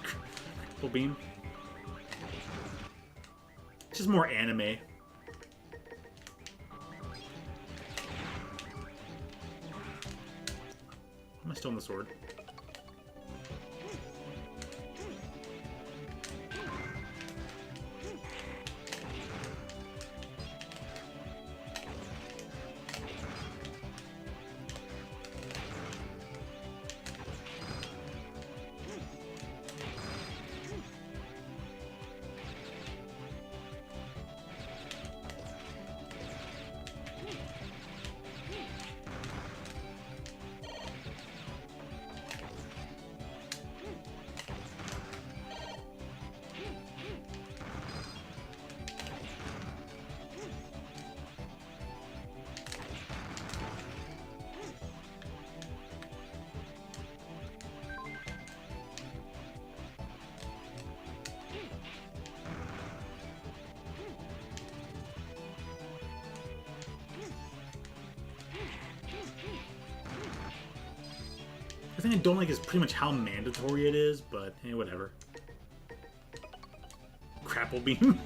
[SPEAKER 2] Critical beam. It's just more anime. Why am I still on the sword? The thing I don't like is pretty much how mandatory it is, but hey, whatever.
[SPEAKER 1] grapple beam.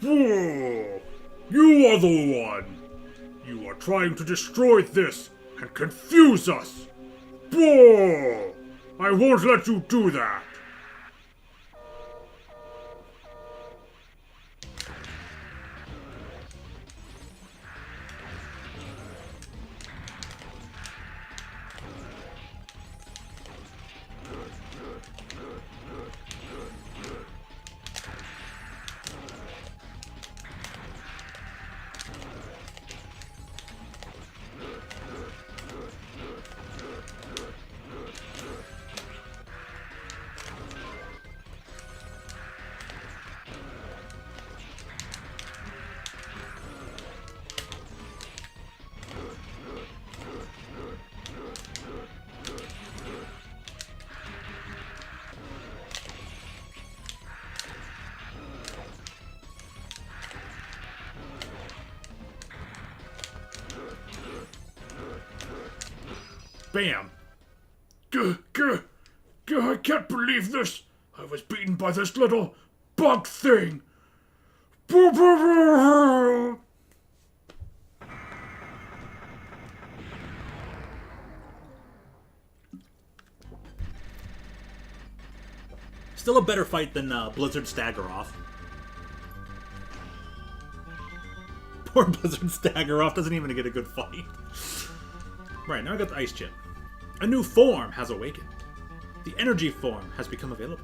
[SPEAKER 3] Whoa! You are the one! You are trying to destroy this and confuse us! Whoa! I won't let you do that! Bam! I can't believe this! I was beaten by this little bug thing!
[SPEAKER 1] Still a better fight than Blizzard Stagger Off. Poor Blizzard Stagger Off doesn't even get a good fight. Right, now I got the Ice Chip. A new form has awakened. The energy form has become available.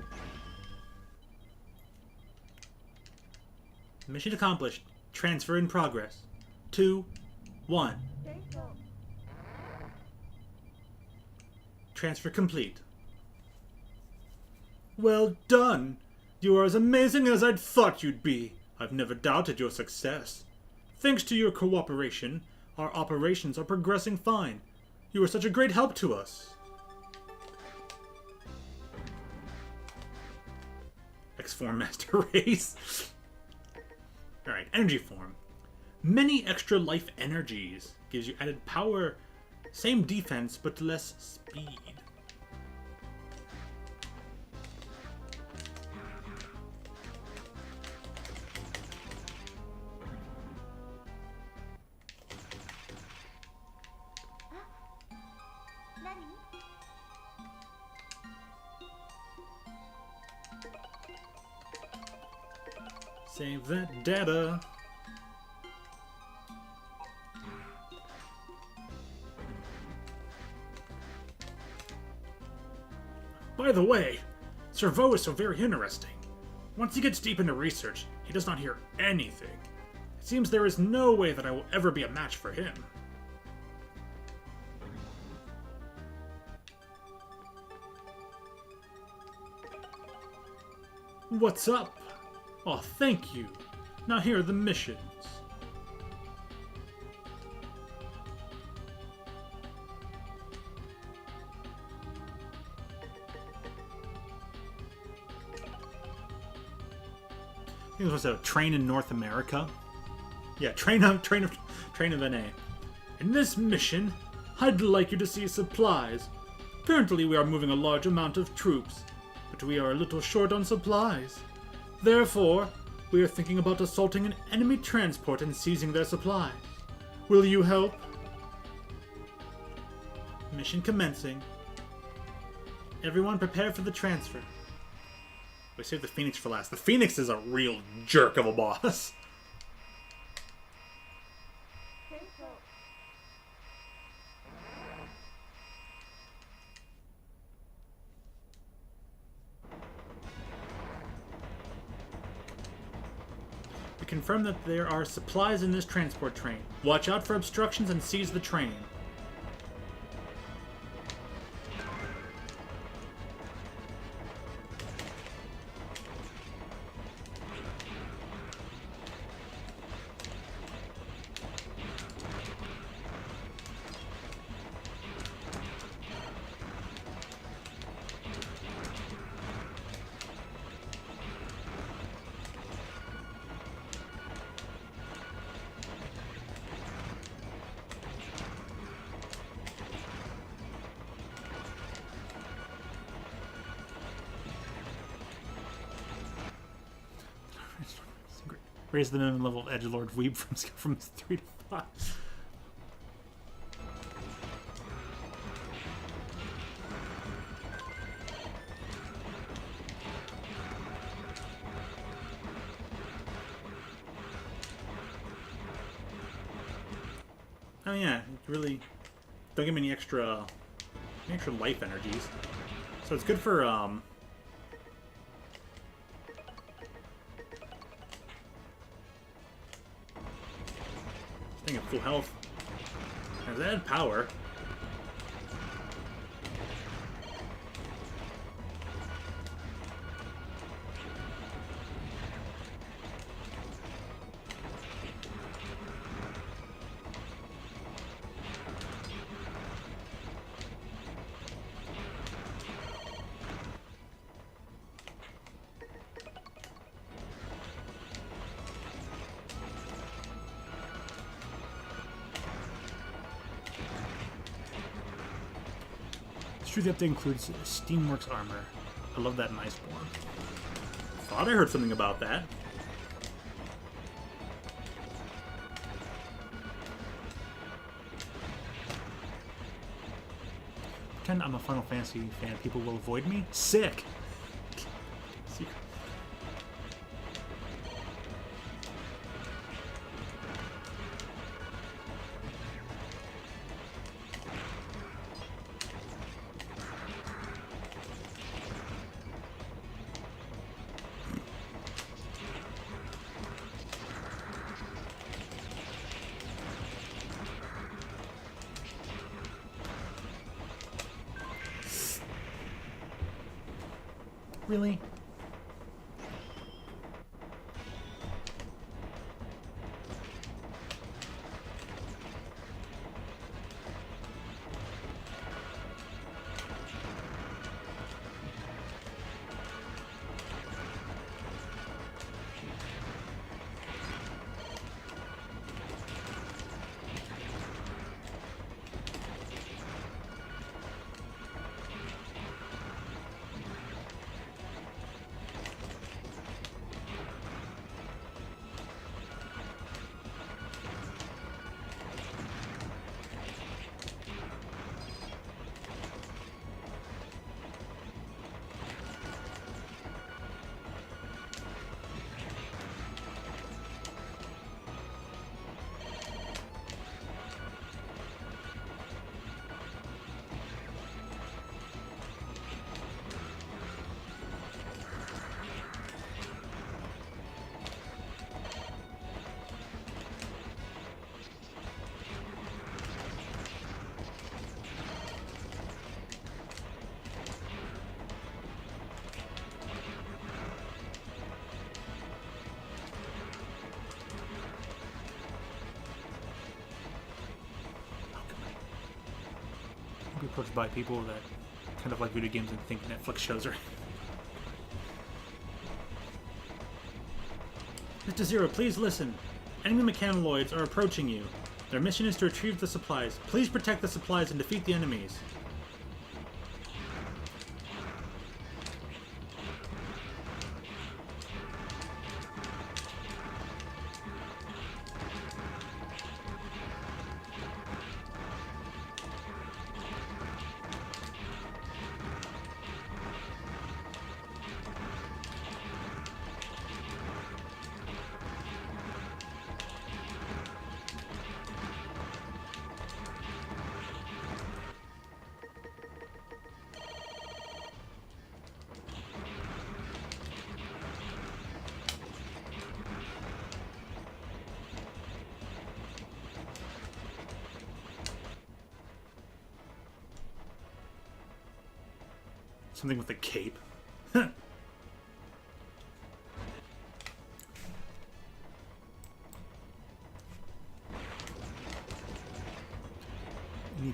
[SPEAKER 1] Mission accomplished. Transfer in progress. 2, 1. Transfer complete. Well done! You are as amazing as I'd thought you'd be. I've never doubted your success. Thanks to your cooperation, our operations are progressing fine. You were such a great help to us. X-Form Master Race. Alright, Energy Form. Many extra life energies. Gives you added power. Same defense, but less speed. Save that data.
[SPEAKER 3] By the way, Servo is so very interesting. Once he gets deep into research, he does not hear anything. It seems there is no way that I will ever be a match for him.
[SPEAKER 1] What's up? Oh, thank you. Now here are the missions. I think it was a train in North America. Yeah, train of NA.
[SPEAKER 3] In this mission, I'd like you to see supplies. Currently we are moving a large amount of troops, but we are a little short on supplies. Therefore, we are thinking about assaulting an enemy transport and seizing their supplies. Will you help?
[SPEAKER 1] Mission commencing. Everyone prepare for the transfer. We saved the Phoenix for last. The Phoenix is a real jerk of a boss.
[SPEAKER 2] confirm that there are supplies in this transport train. Watch out for obstructions and seize the train. Raise the minimum level of edgelord weeb from 3 to 5. Oh yeah, really don't give me any extra life energies. So it's good for staying at full health. Has added power. The update includes Steamworks armor. I love that in Iceborne. Thought I heard something about that. Pretend I'm a Final Fantasy fan. People will avoid me? Sick! Really? Be approached by people that kind of like video games and think Netflix shows are. Mr. Zero, please listen. Enemy mechanoids are approaching you. Their mission is to retrieve the supplies. Please protect the supplies and defeat the enemies.
[SPEAKER 1] Something with a cape. Need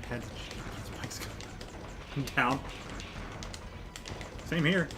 [SPEAKER 1] heads. Spikes come down. Same here.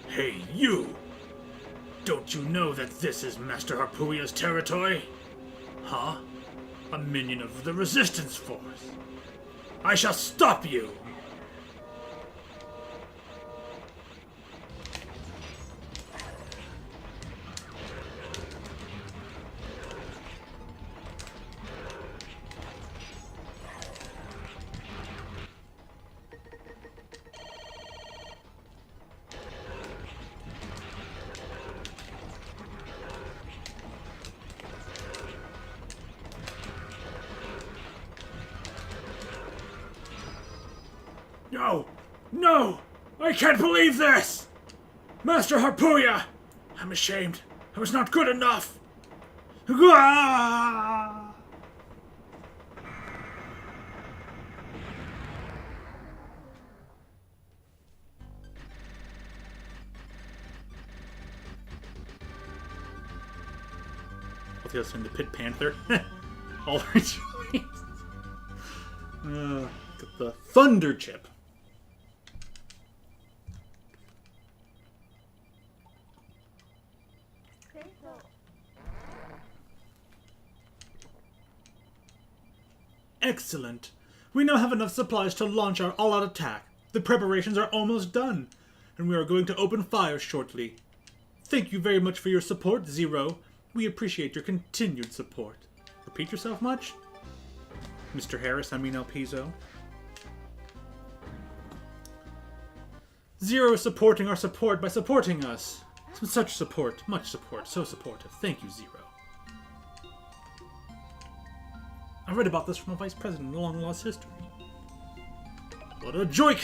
[SPEAKER 3] Hey, you! Don't you know that this is Master Harpuya's territory? Huh? A minion of the Resistance Force. I shall stop you! No! No! I can't believe this! Master Harpuya! I'm ashamed. I was not good enough. Ah!
[SPEAKER 1] What's the other thing? The Pit Panther? All right. Got the Thunder Chip. Excellent. We now have enough supplies to launch our all-out attack. The preparations are almost done, and we are going to open fire shortly. Thank you very much for your support, Zero. We appreciate your continued support. Repeat yourself much? Mr. Harris, I mean El Piso. Zero is supporting our support by supporting us. Such support, much support, so supportive. Thank you, Zero. I read about this from a vice president in long lost history. What a joke!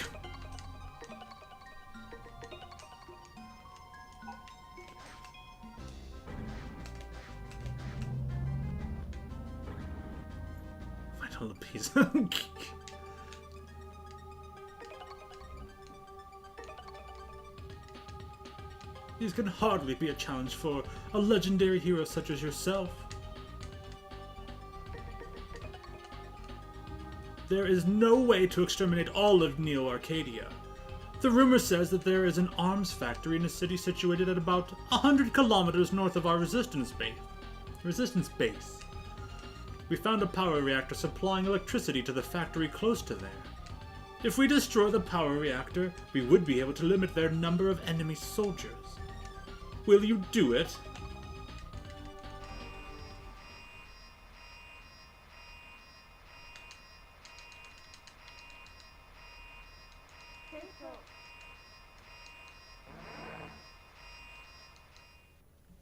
[SPEAKER 1] Final piece. These can hardly be a challenge for a legendary hero such as yourself. There is no way to exterminate all of Neo-Arcadia. The rumor says that there is an arms factory in a city situated at about 100 kilometers north of our resistance base. We found a power reactor supplying electricity to the factory close to there. If we destroy the power reactor, we would be able to limit their number of enemy soldiers. Will you do it?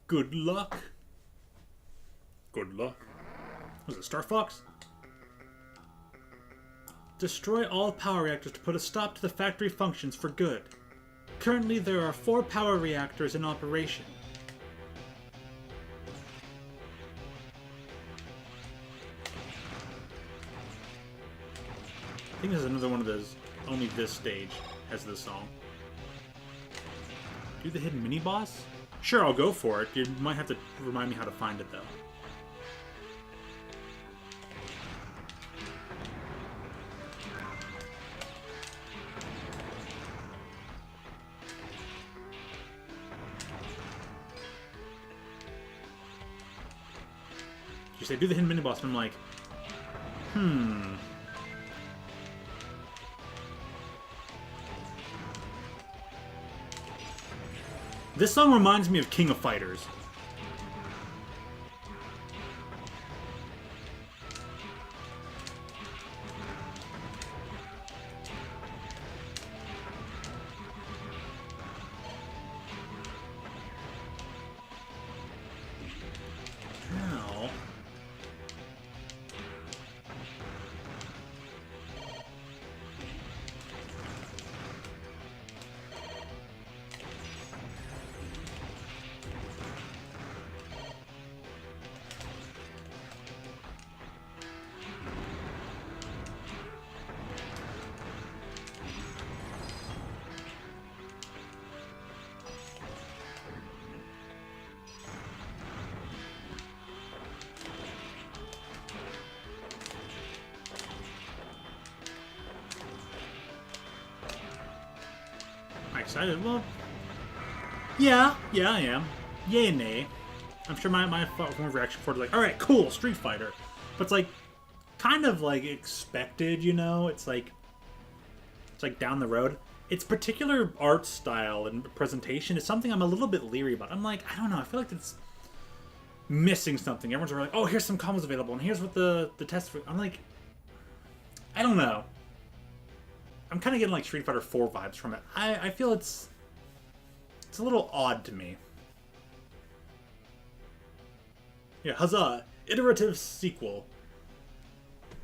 [SPEAKER 1] Good luck.
[SPEAKER 3] Good luck.
[SPEAKER 1] Was it Star Fox? Destroy all power reactors to put a stop to the factory functions for good. Currently, there are 4 power reactors in operation. I think there's another one of those. Only this stage has this song. Do the hidden mini-boss? Sure, I'll go for it. You might have to remind me how to find it, though. You say, do the hidden mini-boss, and I'm like, This song reminds me of King of Fighters.
[SPEAKER 2] excited. Well, yeah, I am. Yay and nay. I'm sure my form of reaction for it is like, alright, cool, Street Fighter. But it's like, kind of like expected, you know? It's like down the road. Its particular art style and presentation is something I'm a little bit leery about. I'm like, I don't know, I feel like it's missing something. Everyone's like, oh, here's some combos available, and here's what the test for. I'm like, I don't know. I'm kind of getting like Street Fighter 4 vibes from it. I feel it's a little odd to me. Yeah, huzzah! Iterative sequel.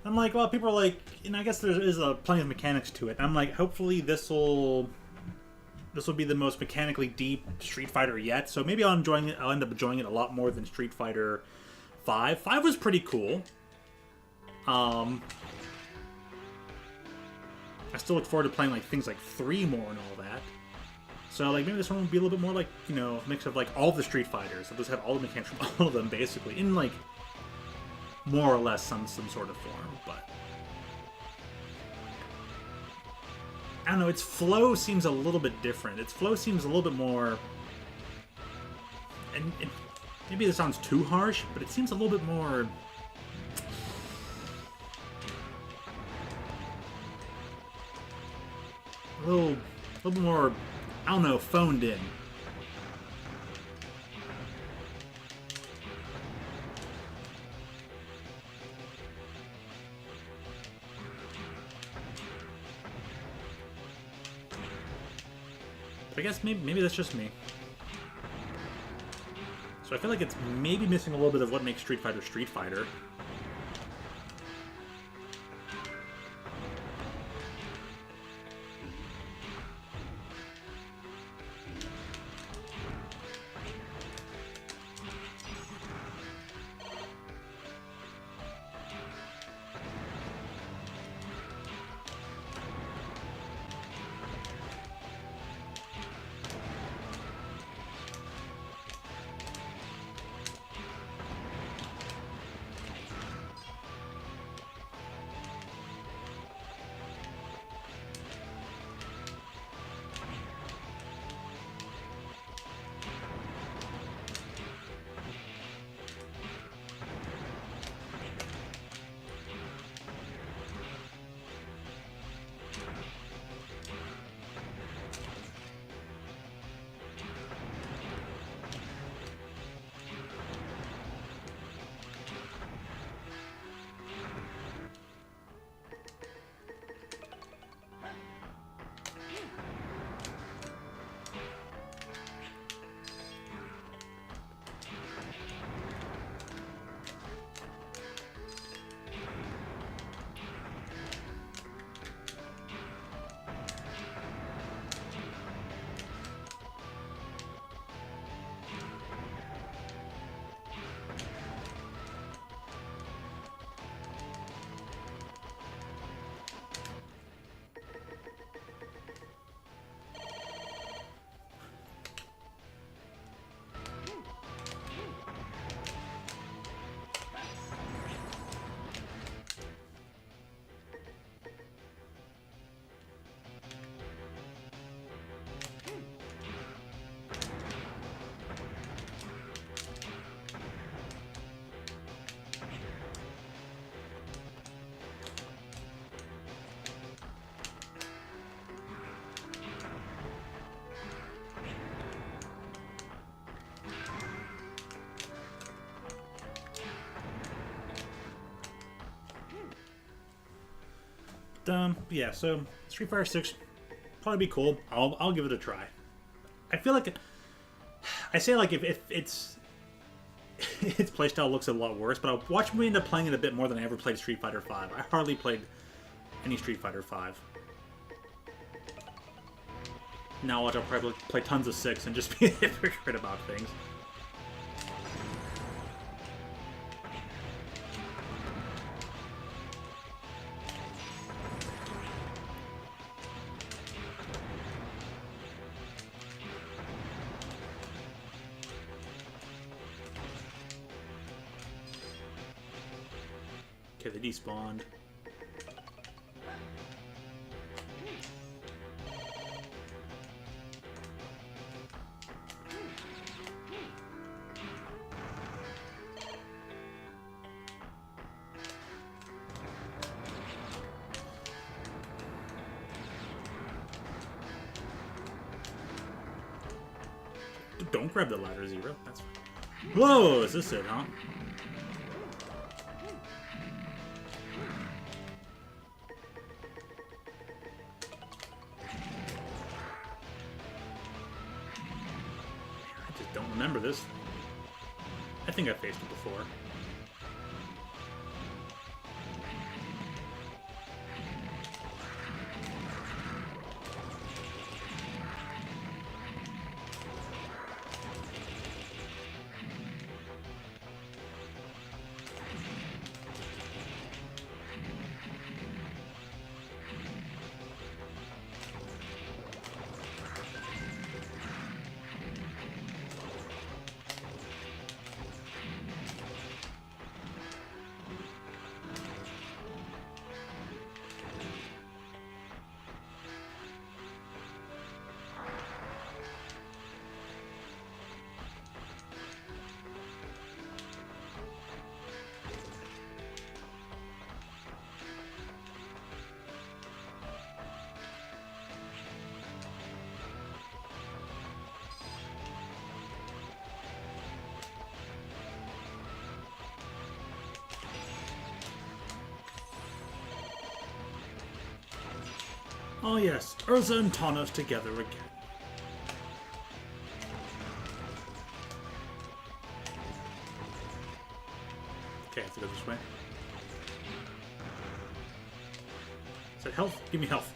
[SPEAKER 2] I'm like, well, people are like, I guess there is plenty of mechanics to it. I'm like, hopefully this will be the most mechanically deep Street Fighter yet. So maybe I'll end up enjoying it a lot more than Street Fighter 5. 5 was pretty cool. I still look forward to playing like things like 3 more and all that. So like maybe this one will be a little bit more like, a mix of like all the Street Fighters. It'll just have all the mechanics from all of them basically in like more or less some sort of form, but I don't know, its flow seems a little bit different. Its flow seems a little bit more, and maybe this sounds too harsh, but it seems a little bit more a little bit more, I don't know, phoned in. But I guess maybe that's just me. So I feel like it's maybe missing a little bit of what makes Street Fighter Street Fighter. Yeah, so Street Fighter 6 probably be cool. I'll give it a try. I feel like I say like if its playstyle looks a lot worse, but I'll watch me end up playing it a bit more than I ever played Street Fighter 5. I hardly played any Street Fighter 5. Now I'll probably play tons of 6 and just be a hypocrite about things. Okay, they despawned. Don't grab the ladder, Zero. That's fine. Whoa, is this it, huh? I just don't remember this. I think I faced it before. Oh yes, Urza and Tawnos together again. Okay, I have to go this way. Is that health? Give me health.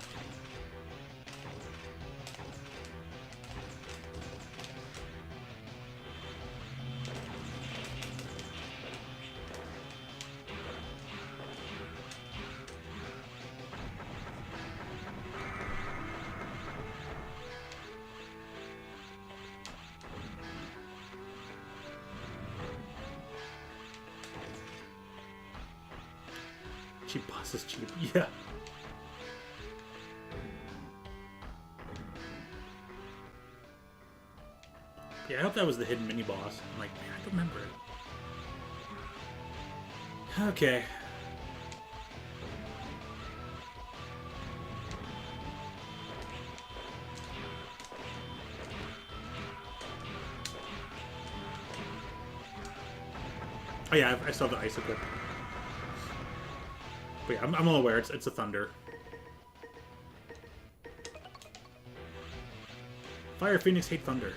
[SPEAKER 2] Cheap boss is cheap. Yeah. Yeah, I hope that was the hidden mini boss. I'm like, man, I don't remember it. Okay. Oh yeah, I saw the icicle. But yeah, I'm all aware. It's a thunder. Fire Phoenix hate thunder.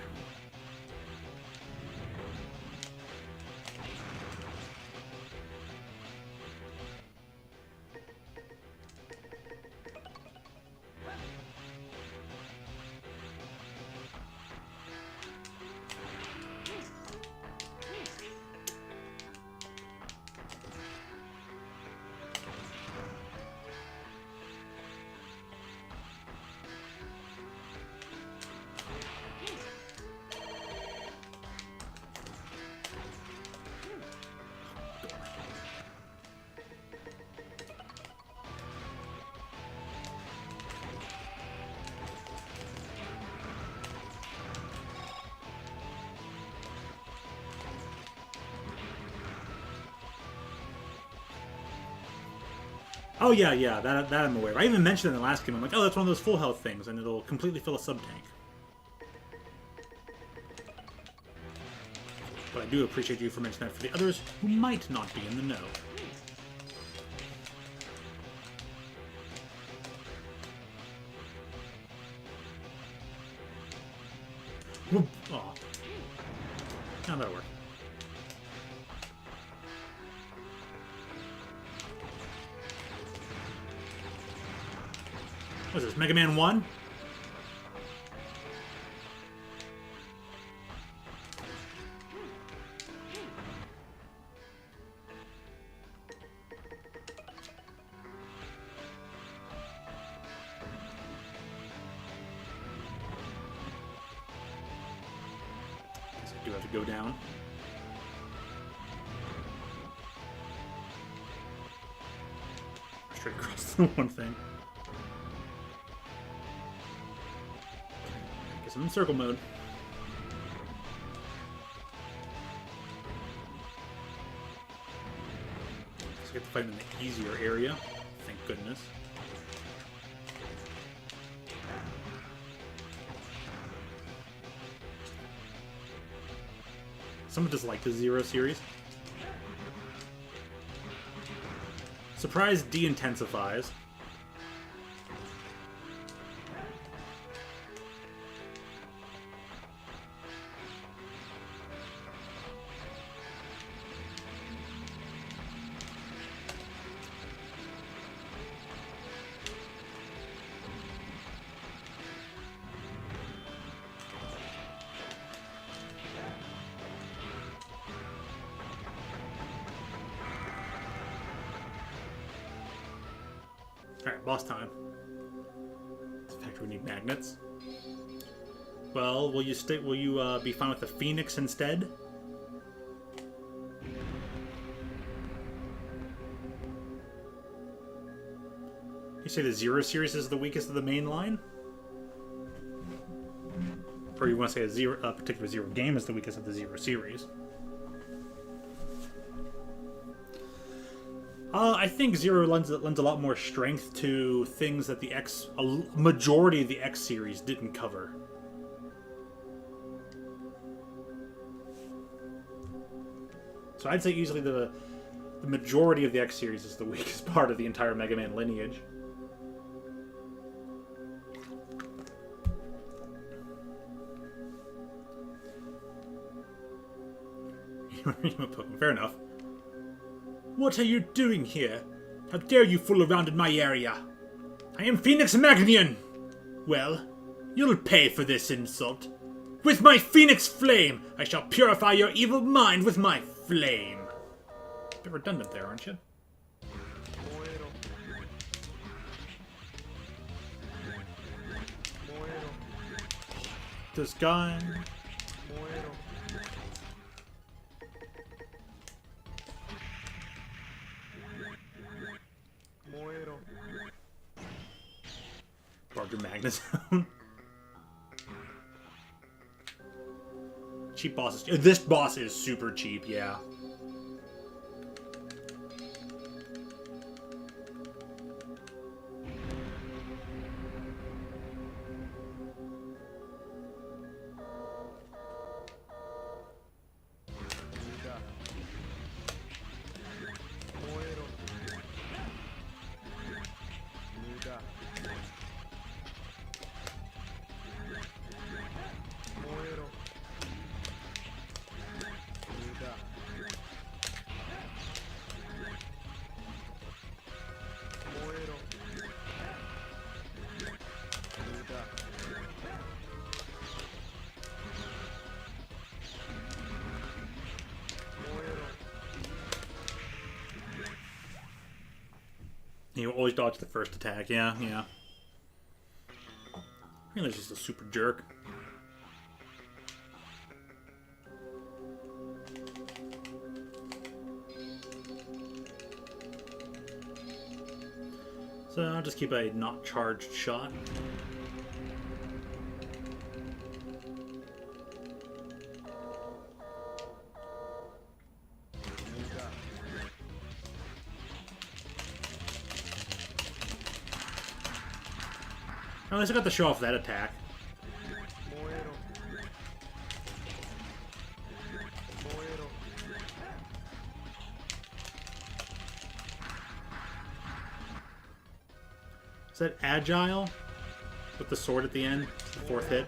[SPEAKER 2] Oh yeah, that I'm aware of. I even mentioned it in the last game. I'm like, oh, that's one of those full health things, and it'll completely fill a sub-tank. But I do appreciate you for mentioning that for the others who might not be in the know. Whoop. Aw. Now that'll work. What is this, Mega Man 1? Guess I do have to go down. Straight across the one thing. Guess I'm in circle mode. So I get to fight in the easier area. Thank goodness.
[SPEAKER 1] Someone just liked the Zero series. Surprise de-intensifies. Alright, boss time. In fact, we need magnets. Well, will you be fine with the Phoenix instead? You say the Zero series is the weakest of the main line? Or you want to say a particular Zero game is the weakest of the Zero series? I think Zero lends a lot more strength to things that a majority of the X series didn't cover. So I'd say easily the majority of the X series is the weakest part of the entire Mega Man lineage. Fair enough. What are you doing here? How dare you fool around in my area? I am Phoenix Magnion! Well, you'll pay for this insult. With my Phoenix Flame, I shall purify your evil mind with my flame. A bit redundant there, aren't you? This guy... Larger Magnezone. Cheap bosses. This boss is super cheap, yeah. You always dodge the first attack, yeah. Really, it's just a super jerk. So I'll just keep a not charged shot. At least I got to show off that attack. Is that agile? With the sword at the end? The fourth hit?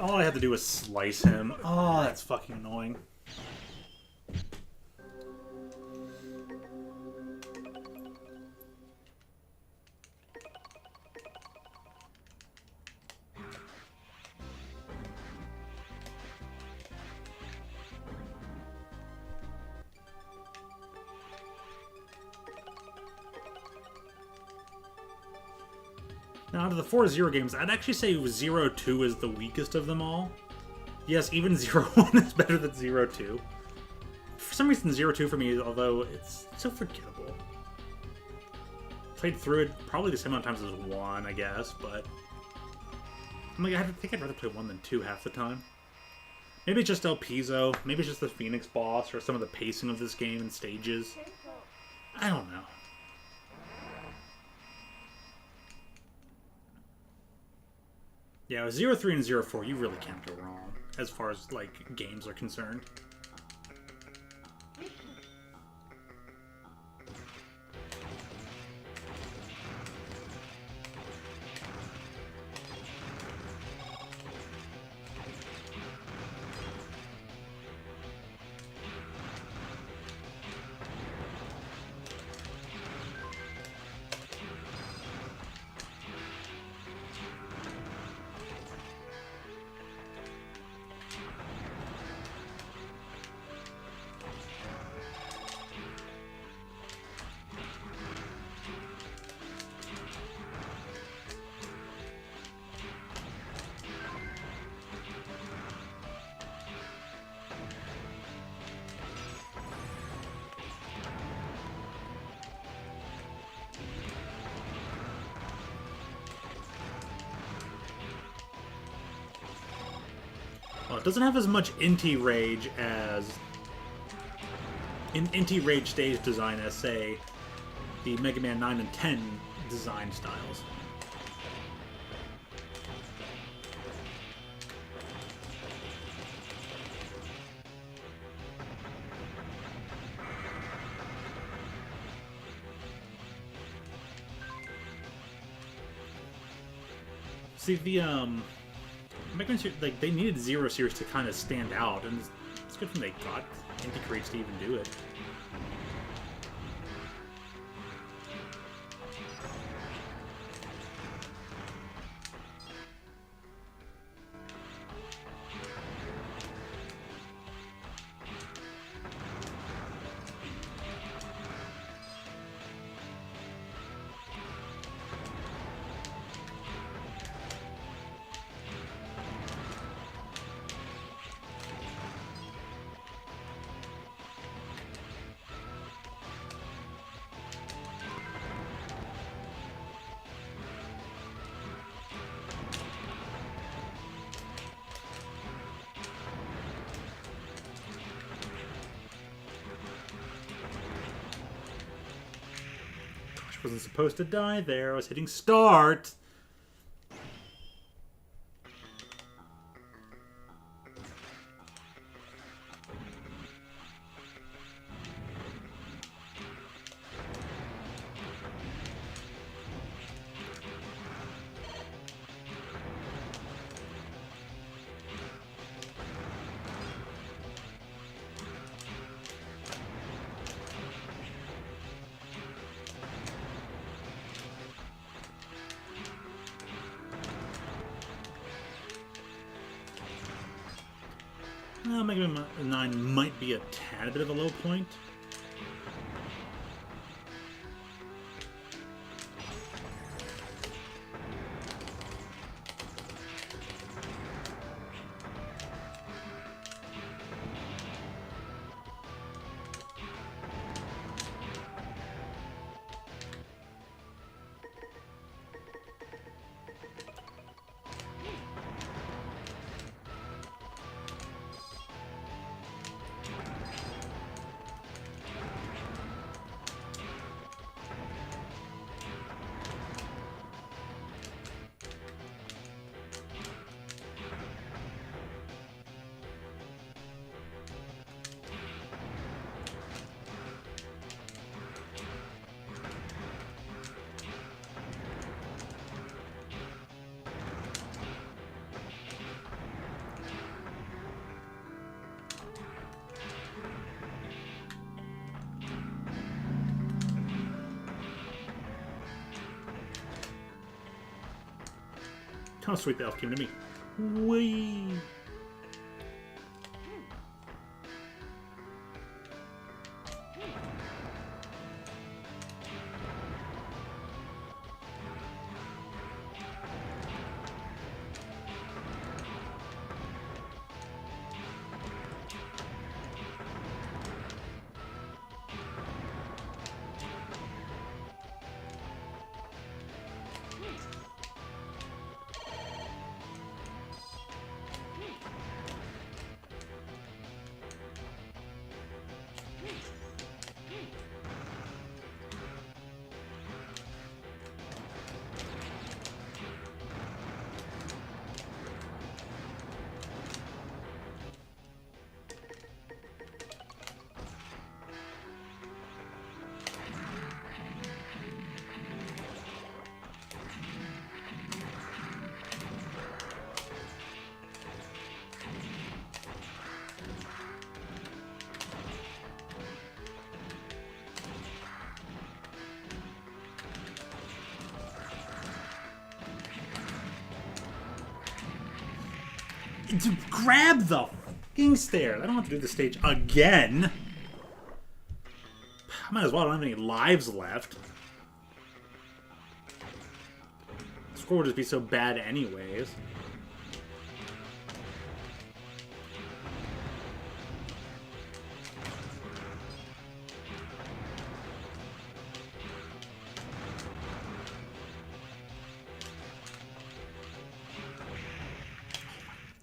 [SPEAKER 1] All I had to do was slice him. Oh, that's fucking annoying. Now, out of the 4 Zero games, I'd actually say Zero 2 is the weakest of them all. Yes, even Zero 1 is better than Zero 2. For some reason, Zero 2 for me, although it's so forgettable. played through it probably the same amount of times as 1, I guess, but I'm like, I think I'd rather play 1 than 2 half the time. Maybe it's just El Piso, maybe it's just the Phoenix boss, or some of the pacing of this game and stages. I don't know. Yeah, 03 and 04, you really can't go wrong, as far as, like, games are concerned. Well, it doesn't have as much Inti Rage as Inti Rage stage design as, say, the Mega Man 9 and 10 design styles. See, the Mega Man, like, they needed Zero Series to kind of stand out, and it's good when they got Inti Creates to even do it. Wasn't supposed to die there. I was hitting start. Mega Man 9 might be a tad bit of a low point. How sweet the elf came to me. Whee! To grab the fucking stairs. I don't have to do the stage again. I might as well. I don't have any lives left. The score would just be so bad anyways.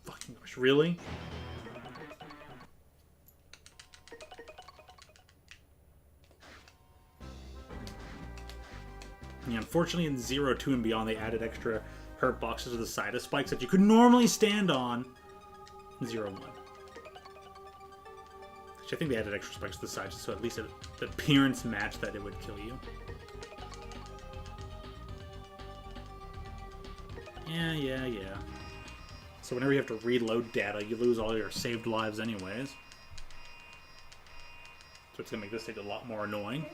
[SPEAKER 1] Fucking gosh, really? Yeah, unfortunately, in 0, 2, and beyond, they added extra hurt boxes to the side of spikes that you could normally stand on in 0, 1. Actually, I think they added extra spikes to the side, just so at least the appearance matched that it would kill you. Yeah. So whenever you have to reload data, you lose all your saved lives anyways. So it's going to make this stage a lot more annoying.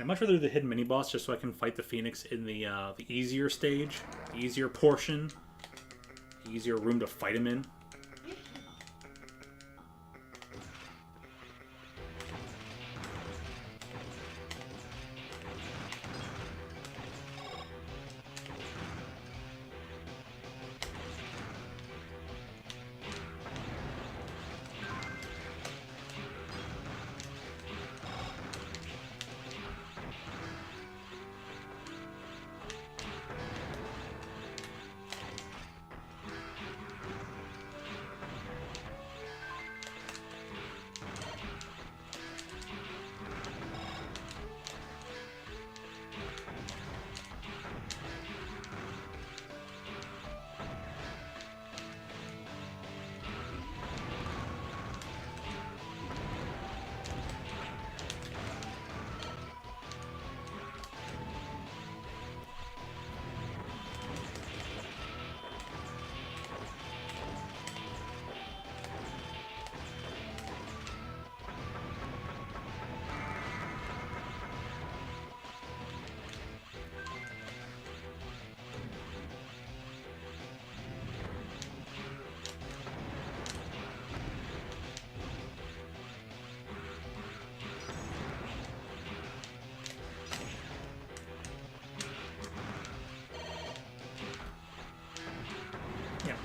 [SPEAKER 1] I'd much rather do the hidden mini-boss just so I can fight the Phoenix in the easier stage, the easier portion, the easier room to fight him in.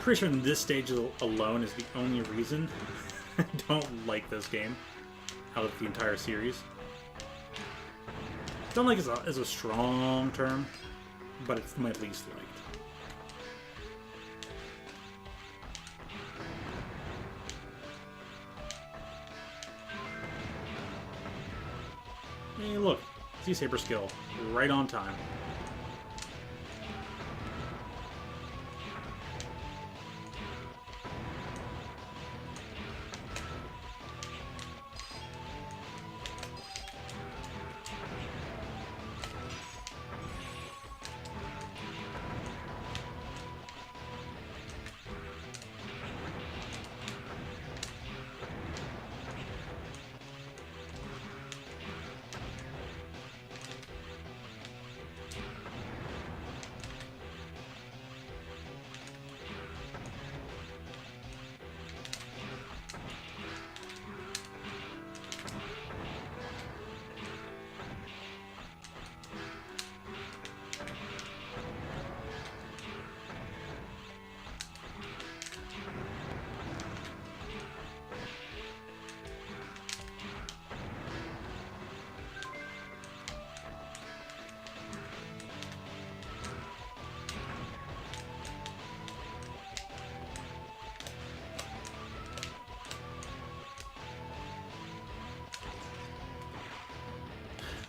[SPEAKER 1] Pretty sure this stage alone is the only reason I don't like this game out of the entire series. Don't like is a strong term, but it's my least liked. Hey, look, Z-Saber skill, right on time.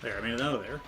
[SPEAKER 1] There, I made it out of there.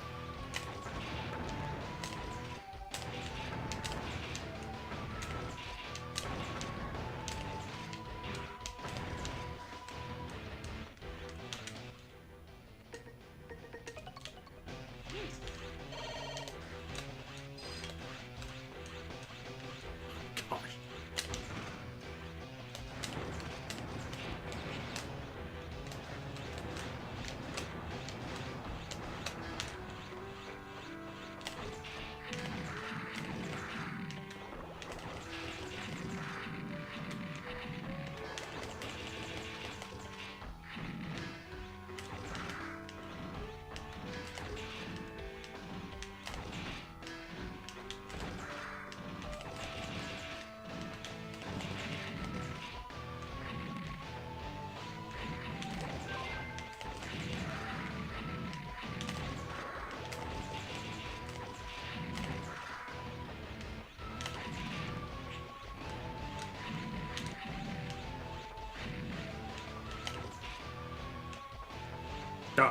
[SPEAKER 1] Duh.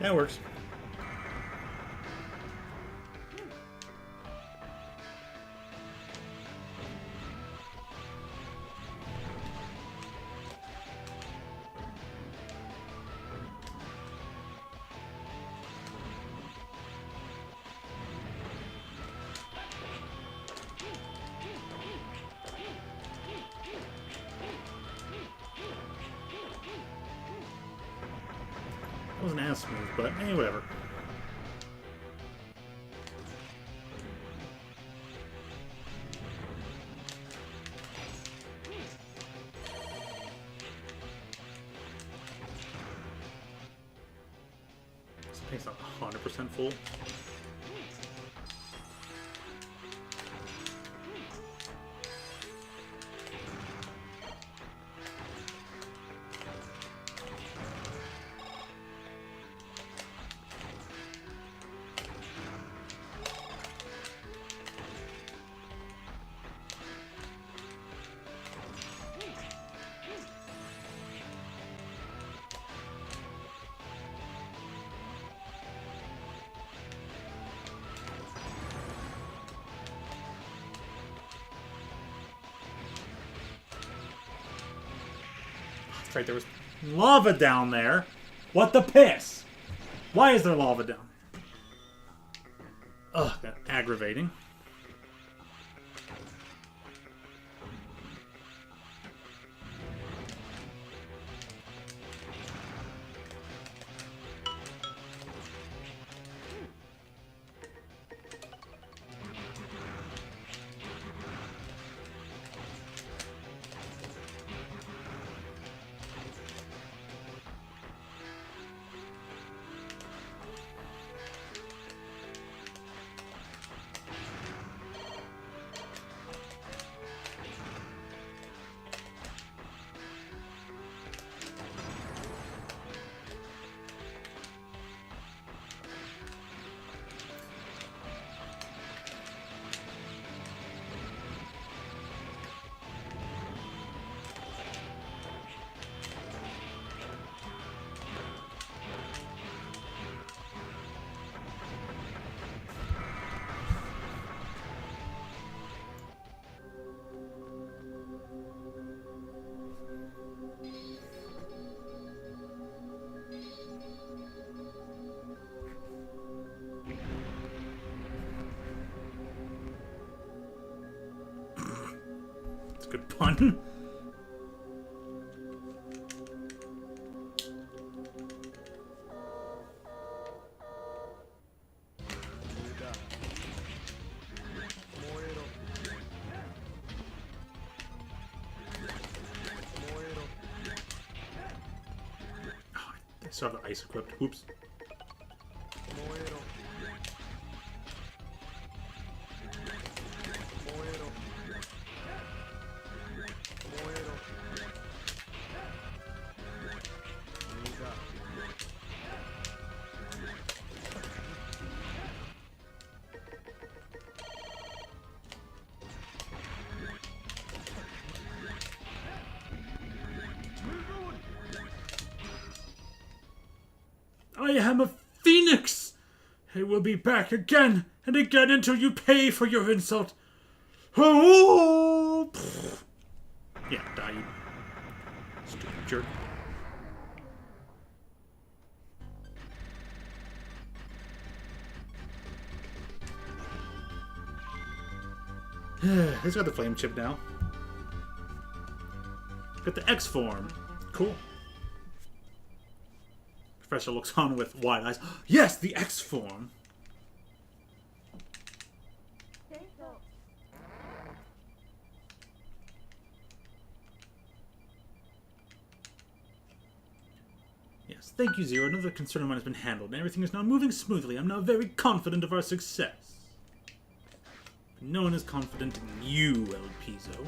[SPEAKER 1] That works. Wasn't as smooth, but hey, whatever. This paint's not 100% full. That's right, there was lava down there. What the piss? Why is there lava down there? Ugh, that's aggravating. Good pun. I still have the ice equipped. Oops. I am a phoenix! I will be back again and again until you pay for your insult. Oh! Yeah, die, you stupid jerk. He's got the flame chip now. Got the X form. Cool. Professor looks on with wide eyes. Yes, the X form.
[SPEAKER 2] Yes, thank you, Zero. Another concern of mine has been handled, and everything is now moving smoothly. I'm now very confident of our success. But no one is confident in you, El-Pizo.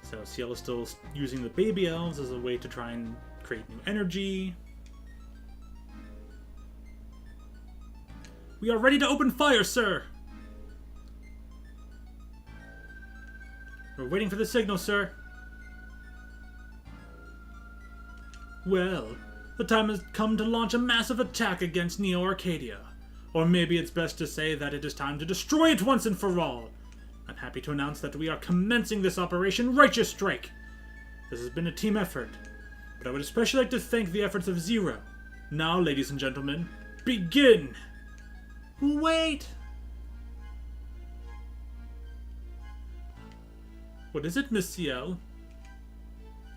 [SPEAKER 2] So Ciel is still using the baby elves as a way to try and create new energy. We are ready to open fire, sir! We're waiting for the signal, sir. Well, the time has come to launch a massive attack against Neo Arcadia. Or maybe it's best to say that it is time to destroy it once and for all. I'm happy to announce that we are commencing this Operation Righteous Strike. This has been a team effort, but I would especially like to thank the efforts of Zero. Now, ladies and gentlemen, begin! Wait! What is it, Miss Ciel?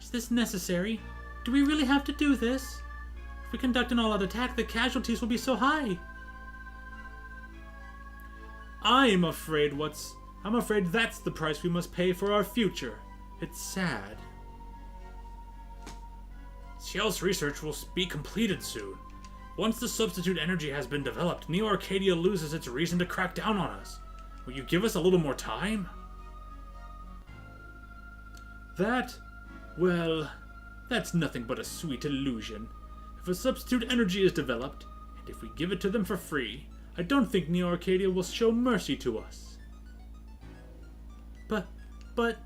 [SPEAKER 2] Is this necessary? Do we really have to do this? If we conduct an all-out attack, the casualties will be so high. I'm afraid that's the price we must pay for our future. It's sad.
[SPEAKER 3] Ciel's research will be completed soon. Once the substitute energy has been developed, Neo Arcadia loses its reason to crack down on us. Will you give us a little more time?
[SPEAKER 2] That's nothing but a sweet illusion. If a substitute energy is developed, and if we give it to them for free, I don't think Neo Arcadia will show mercy to us. But...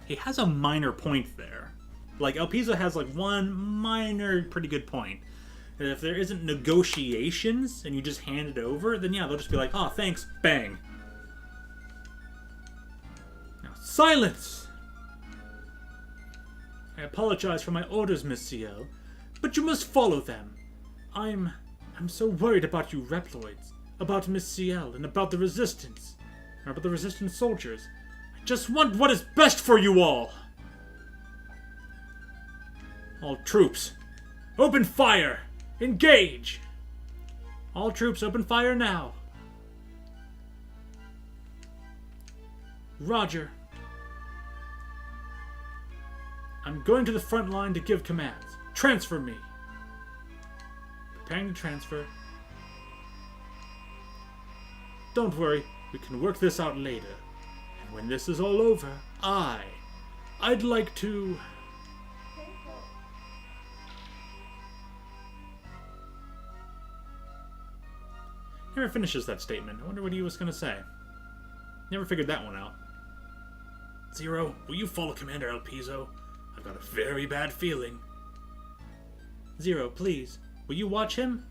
[SPEAKER 2] He has a minor point there. Like, El-Pizo has, like, one minor, pretty good point. And if there isn't negotiations, and you just hand it over, then yeah, they'll just be like, oh, thanks, bang. Now, silence! I apologize for my orders, Miss Ciel, but you must follow them. I'm so worried about you Reploids, about Miss Ciel, and about the Resistance. Or about the Resistance soldiers. I just want what is best for you all! All troops, open fire! Engage! All troops, open fire now! Roger. I'm going to the front line to give commands. Transfer me! Preparing to transfer. Don't worry, we can work this out later. And when this is all over, I'd like to... Never finishes that statement. I wonder what he was going to say. Never figured that one out.
[SPEAKER 3] Zero, will you follow Commander El-Pizo? I've got a very bad feeling.
[SPEAKER 2] Zero, please. Will you watch him?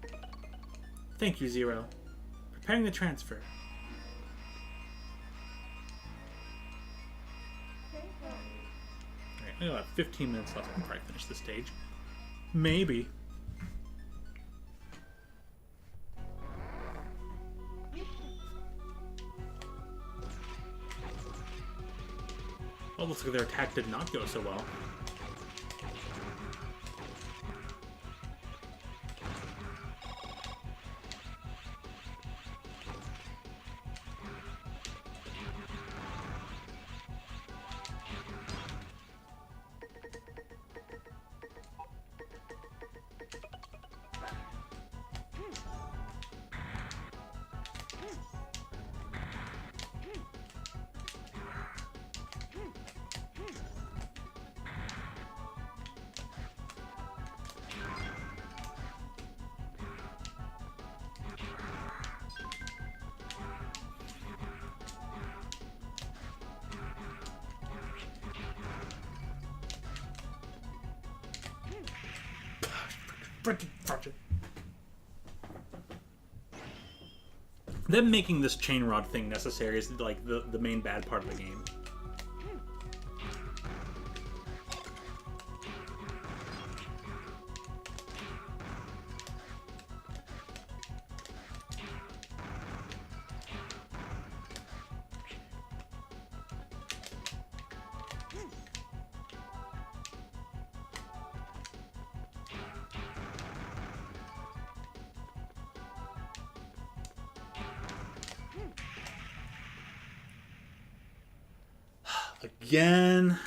[SPEAKER 2] Thank you, Zero. Preparing the transfer. Alright, we have 15 minutes left. I can probably finish this stage. Maybe. Well, looks like their attack did not go so well. Them making this chain rod thing necessary is like the main bad part of the game.
[SPEAKER 1] again.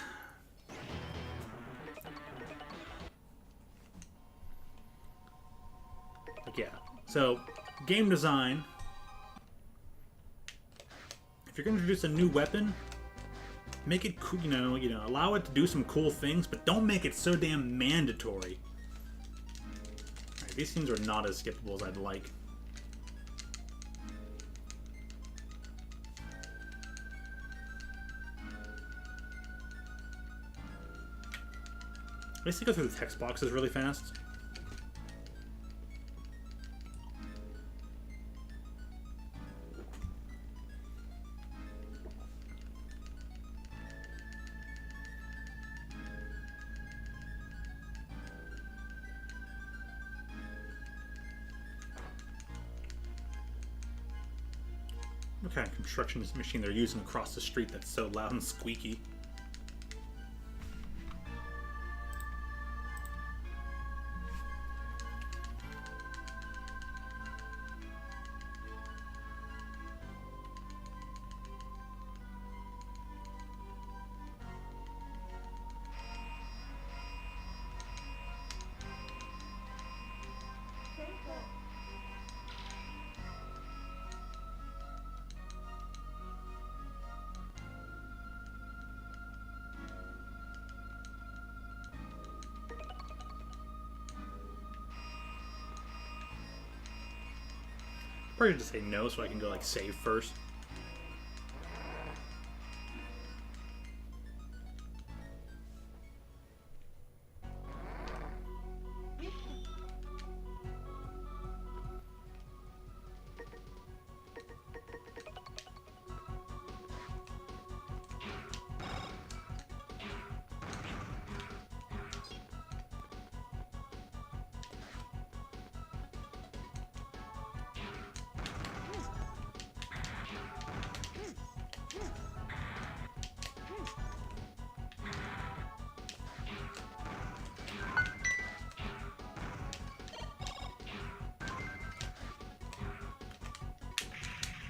[SPEAKER 1] Like, yeah. So, game design. If you're going to introduce a new weapon, make it cool, allow it to do some cool things, but don't make it so damn mandatory. Alright, these scenes are not as skippable as I'd like. Basically go through the text boxes really fast. What kind of construction machine they're using across the street that's so loud and squeaky? Probably just say no so I can go like save first.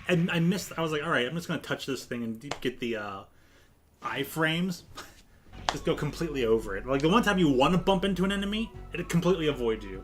[SPEAKER 1] And I missed. I was like, all right, I'm just gonna touch this thing and get the iframes. Just go completely over it. Like the one time you want to bump into an enemy, it completely avoids you.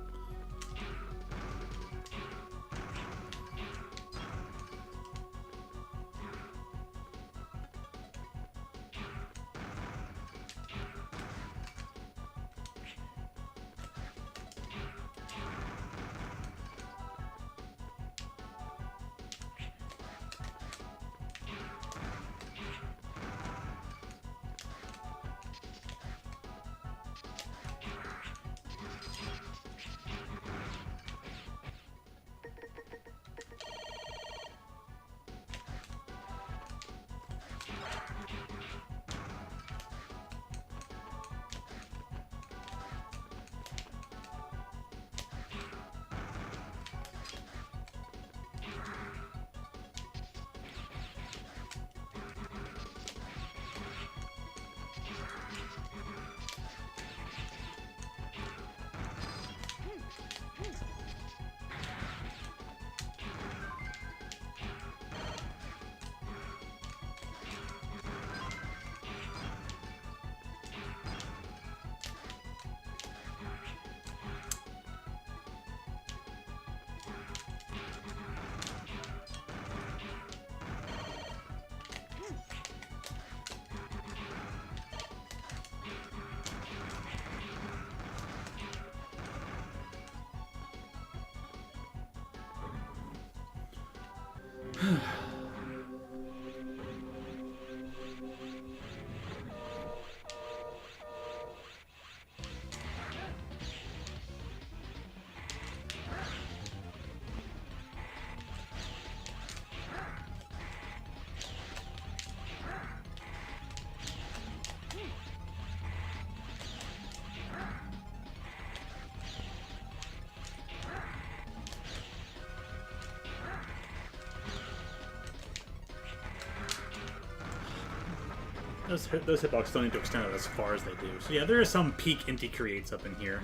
[SPEAKER 1] Those hitboxes don't need to extend out as far as they do. So yeah, there are some peak inti creates up in here.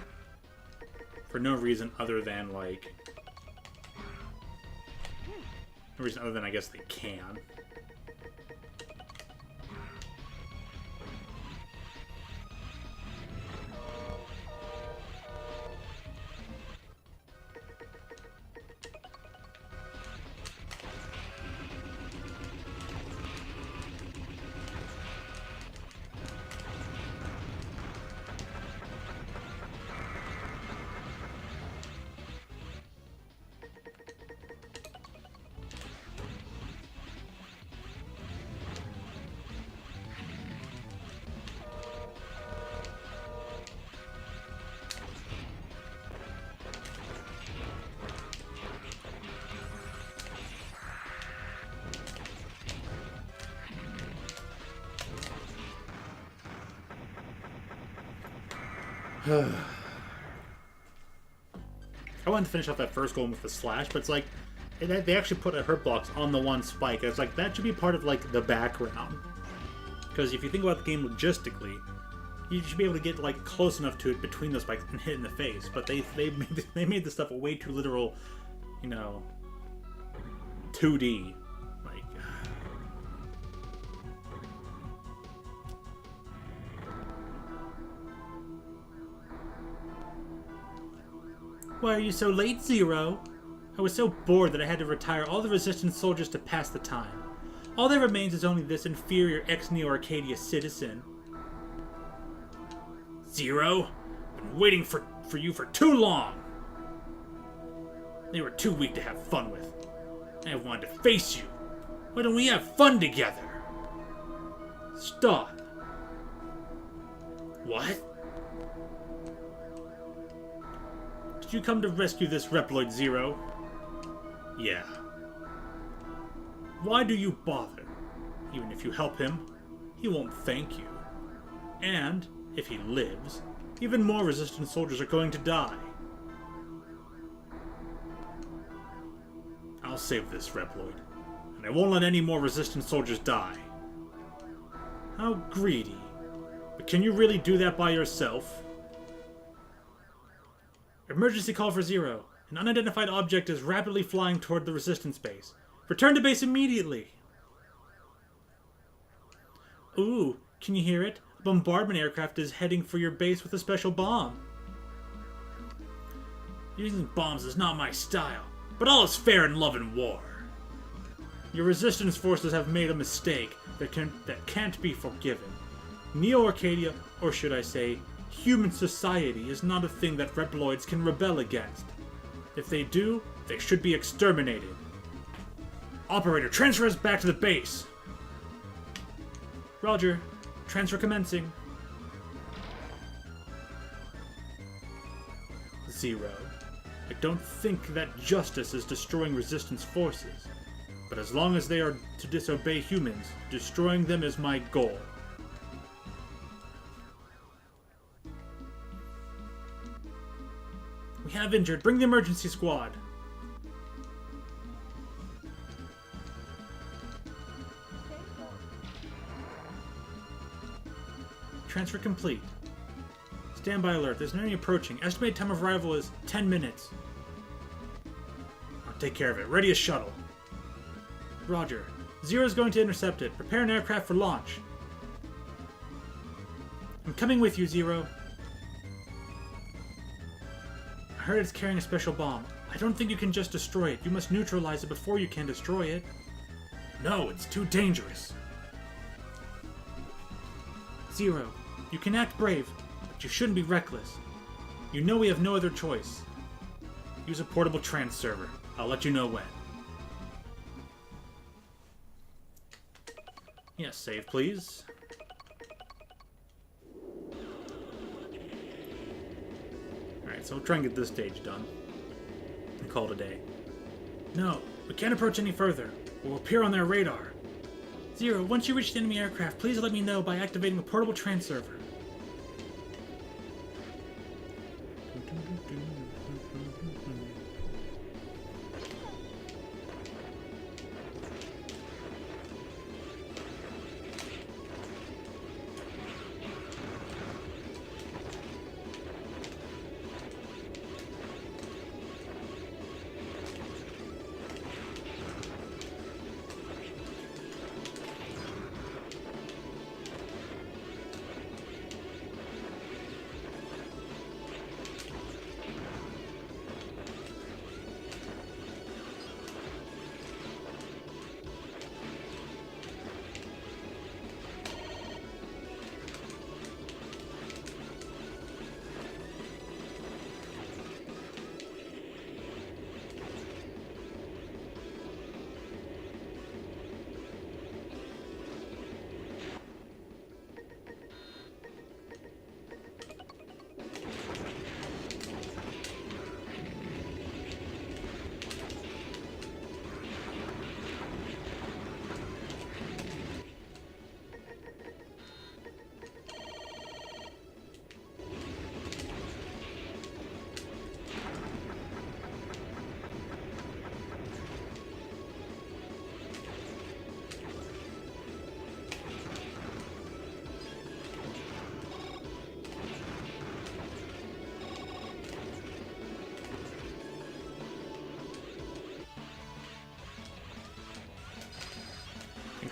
[SPEAKER 1] For no reason other than, like... No reason other than I guess they can. I wanted to finish off that first golem with the slash, but it's like they actually put a hurt box on the one spike. It's like that should be part of like the background. Because if you think about the game logistically, you should be able to get like close enough to it between those spikes and hit in the face. But they made this stuff way too literal, you know, 2D. Like,
[SPEAKER 2] why are you so late, Zero? I was so bored that I had to retire all the Resistance soldiers to pass the time. All that remains is only this inferior ex-Neo Arcadia citizen.
[SPEAKER 3] Zero? Been waiting for you for too long! They were too weak to have fun with. I wanted to face you. Why don't we have fun together?
[SPEAKER 2] Stop.
[SPEAKER 3] What?
[SPEAKER 2] Did you come to rescue this Reploid, Zero?
[SPEAKER 3] Yeah.
[SPEAKER 2] Why do you bother? Even if you help him, he won't thank you. And, if he lives, even more Resistance soldiers are going to die.
[SPEAKER 3] I'll save this Reploid, and I won't let any more Resistance soldiers die.
[SPEAKER 2] How greedy. But can you really do that by yourself? Emergency call for Zero. An unidentified object is rapidly flying toward the Resistance base. Return to base immediately! Ooh, can you hear it? A bombardment aircraft is heading for your base with a special bomb.
[SPEAKER 3] Using bombs is not my style, but all is fair in love and war.
[SPEAKER 2] Your Resistance forces have made a mistake that can't be forgiven. Neo Arcadia, or should I say, human society, is not a thing that Reploids can rebel against. If they do, they should be exterminated.
[SPEAKER 3] Operator, transfer us back to the base!
[SPEAKER 2] Roger. Transfer commencing. Zero. I don't think that justice is destroying Resistance forces. But as long as they are to disobey humans, destroying them is my goal. We have injured. Bring the emergency squad. Transfer complete. Standby alert. There's an enemy approaching. Estimated time of arrival is 10 minutes.
[SPEAKER 3] I'll take care of it. Ready a shuttle.
[SPEAKER 2] Roger. Zero's going to intercept it. Prepare an aircraft for launch. I'm coming with you, Zero. I heard it's carrying a special bomb. I don't think you can just destroy it. You must neutralize it before you can destroy it.
[SPEAKER 3] No, it's too dangerous.
[SPEAKER 2] Zero. You can act brave, but you shouldn't be reckless. You know we have no other choice.
[SPEAKER 3] Use a portable trans server. I'll let you know when.
[SPEAKER 2] Yes, save please. Alright, so we'll try and get this stage done. And call it a day. No, we can't approach any further. We'll appear on their radar. Zero, once you reach the enemy aircraft, please let me know by activating the portable trans server.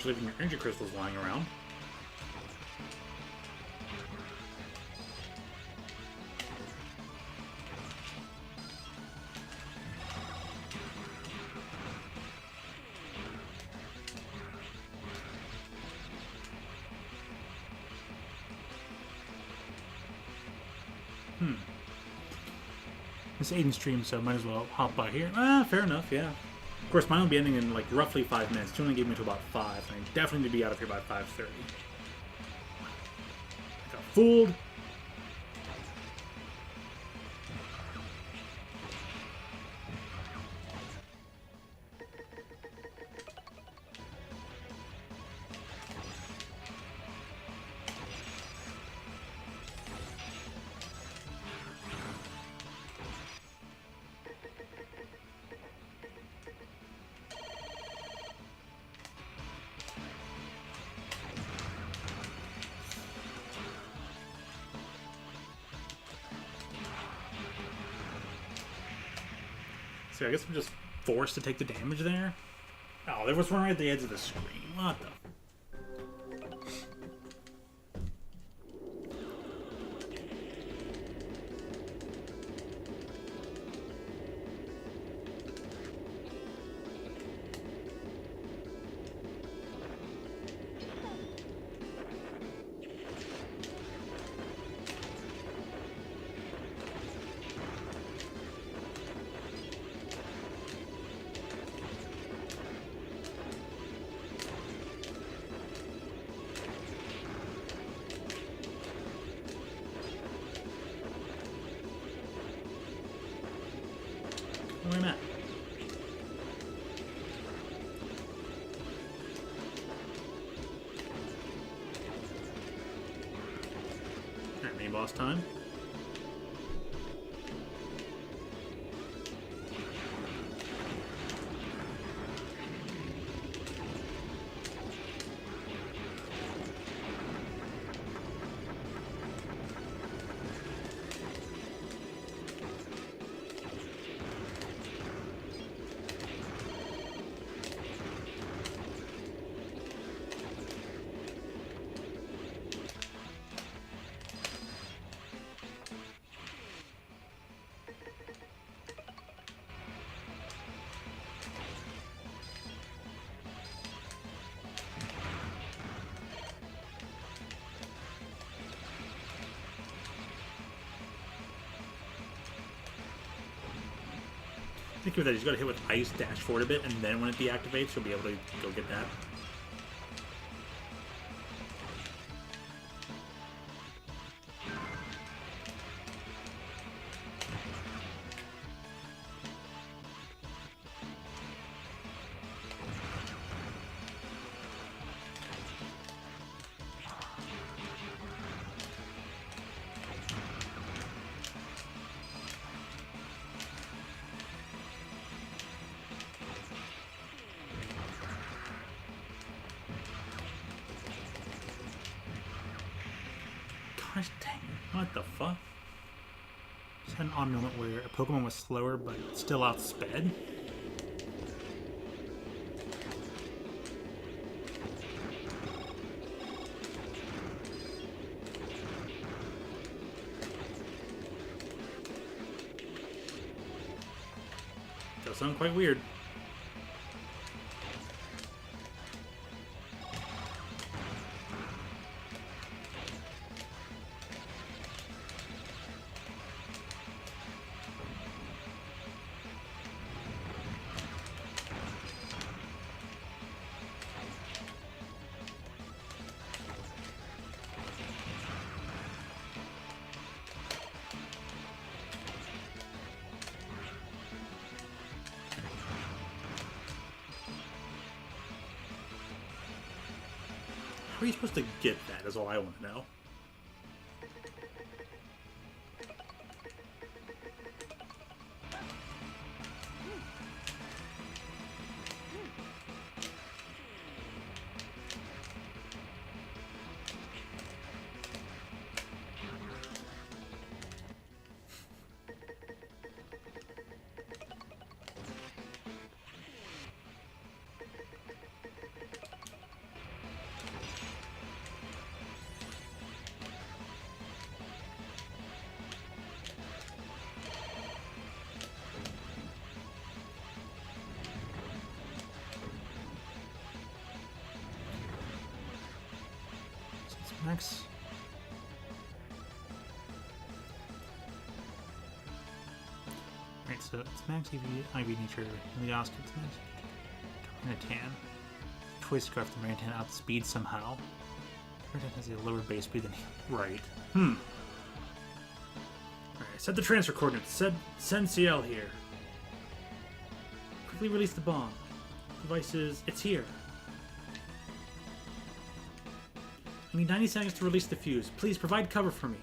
[SPEAKER 2] Just leaving your energy crystals lying around. It's Aiden's stream, so might as well hop by here. Fair enough, yeah. Of course, mine will be ending in like roughly 5 minutes. You only gave me to about 5, and I definitely need to be out of here by 5:30. I got fooled. So I guess I'm just forced to take the damage there. Oh, there was one right at the edge of the screen. What the? Where am I at? Alright, main boss time. Think of that, he's got to hit with ice, dash forward a bit, and then when it deactivates, you'll be able to go get that. Gosh dang it, what the fuck? Just had an odd moment where a Pokemon was slower but still outsped. Does sound quite weird. How are you supposed to get that is all I want to know. Max. Alright, so it's max IV nature in the Oscar. It's max Maritan. Toy Scarf the Maritan outspeed somehow. Maritan has a lower base speed than he. Right. Alright, set the transfer coordinates. Send CL here. Quickly release the bomb. Devices, it's here. I need 90 seconds to release the fuse. Please provide cover for me.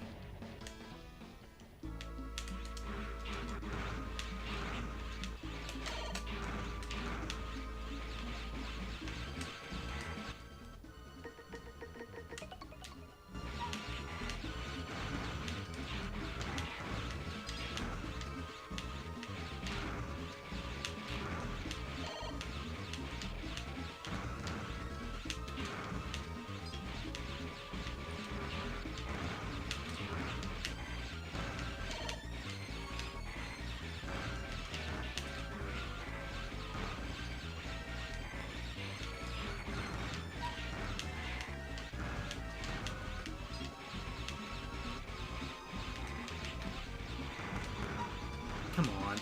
[SPEAKER 2] Come on.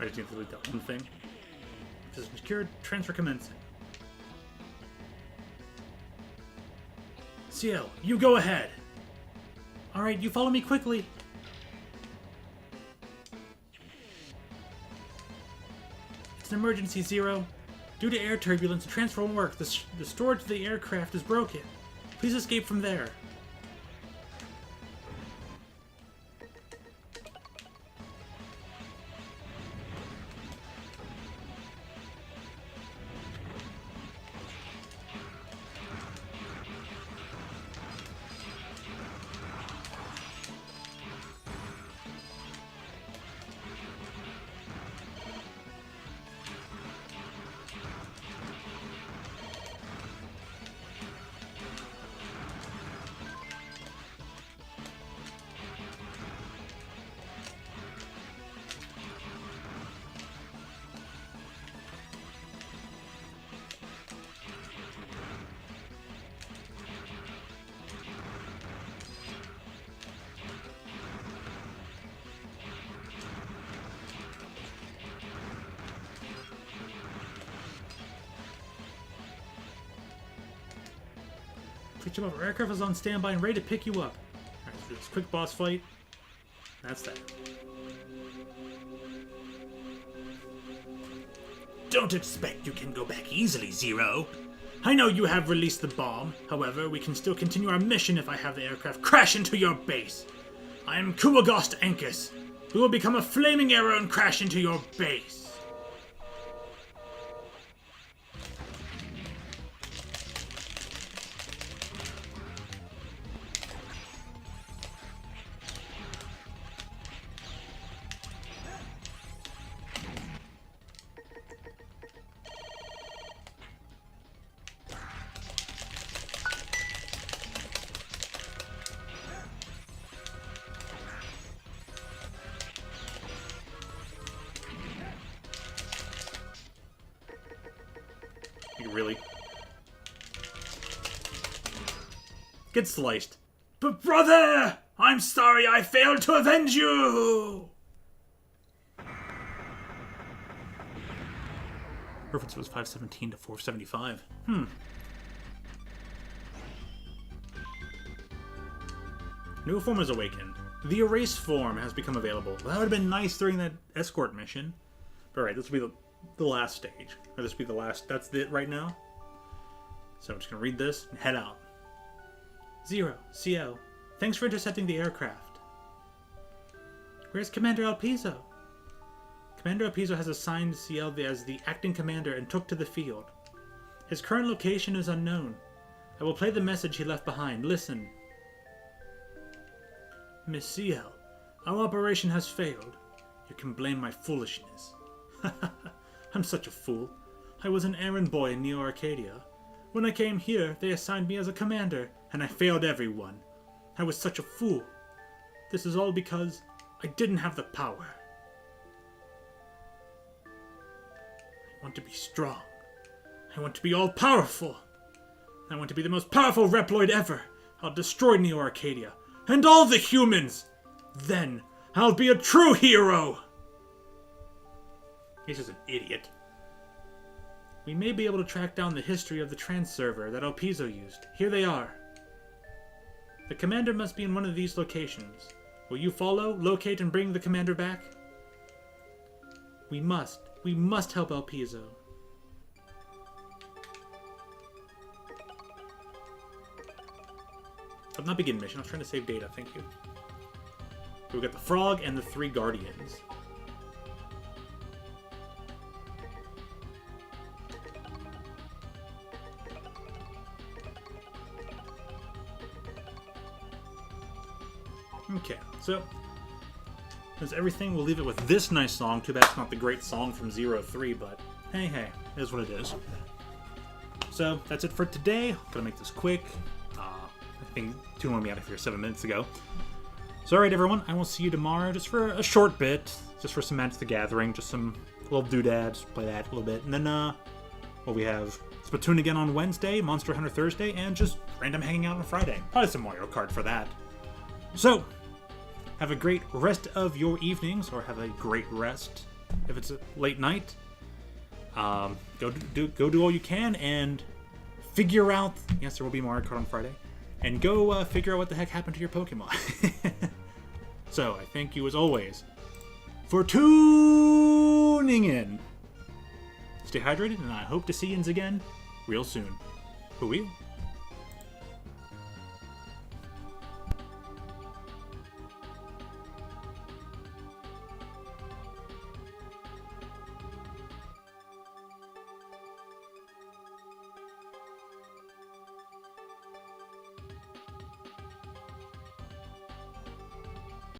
[SPEAKER 2] I just need to delete that one thing. Just secured, transfer commencing. CL, you go ahead. Alright, you follow me quickly. It's an emergency, Zero. Due to air turbulence, the transfer won't work. The storage of the aircraft is broken. Please escape from there. Our aircraft is on standby and ready to pick you up. Alright, so this quick boss fight. That's that. Don't expect you can go back easily, Zero. I know you have released the bomb. However, we can still continue our mission if I have the aircraft crash into your base. I am Kuwagost Ankus. We will become a flaming arrow and crash into your base.
[SPEAKER 1] You really? Get sliced.
[SPEAKER 3] But brother, I'm sorry I failed to avenge you!
[SPEAKER 1] Reference was 517 to 475. New form is awakened. The erase form has become available. Well, that would have been nice during that escort mission. But alright, this will be the last stage. Or this will be the last... That's it right now. So I'm just going to read this and head out.
[SPEAKER 2] 0, CL. Thanks for intercepting the aircraft. Where's Commander Elpizo? Commander Elpizo has assigned CL as the acting commander and took to the field. His current location is unknown. I will play the message he left behind. Listen. Miss CL, our operation has failed. You can blame my foolishness. I'm such a fool. I was an errand boy in Neo Arcadia. When I came here, they assigned me as a commander, and I failed everyone. I was such a fool. This is all because I didn't have the power. I want to be strong. I want to be all-powerful. I want to be the most powerful Reploid ever. I'll destroy Neo Arcadia and all the humans. Then I'll be a true hero.
[SPEAKER 1] He's just an idiot.
[SPEAKER 2] We may be able to track down the history of the trans server that Elpizo used. Here they are. The commander must be in one of these locations. Will you follow, locate, and bring the commander back? We must help Elpizo.
[SPEAKER 1] But not begin mission. I was trying to save data. Thank you. We got the frog and the 3 guardians. Okay, so that's everything. We'll leave it with this nice song. Too bad it's not the great song from 03, but hey, it is what it is. So that's it for today. Gonna make this quick. I think Tune wanted me out of here 7 minutes ago. So alright everyone, I will see you tomorrow just for a short bit. Just for some Magic the Gathering, just some little doodads, play that a little bit. And then, well, we have Splatoon again on Wednesday, Monster Hunter Thursday, and just random hanging out on Friday. Probably some Mario Kart for that. So, have a great rest of your evenings, or have a great rest if it's a late night. Go do all you can, and figure out... Yes, there will be Mario Kart on Friday. And go figure out what the heck happened to your Pokemon. So, I thank you as always for tuning in. Stay hydrated, and I hope to see yous again real soon. Who will?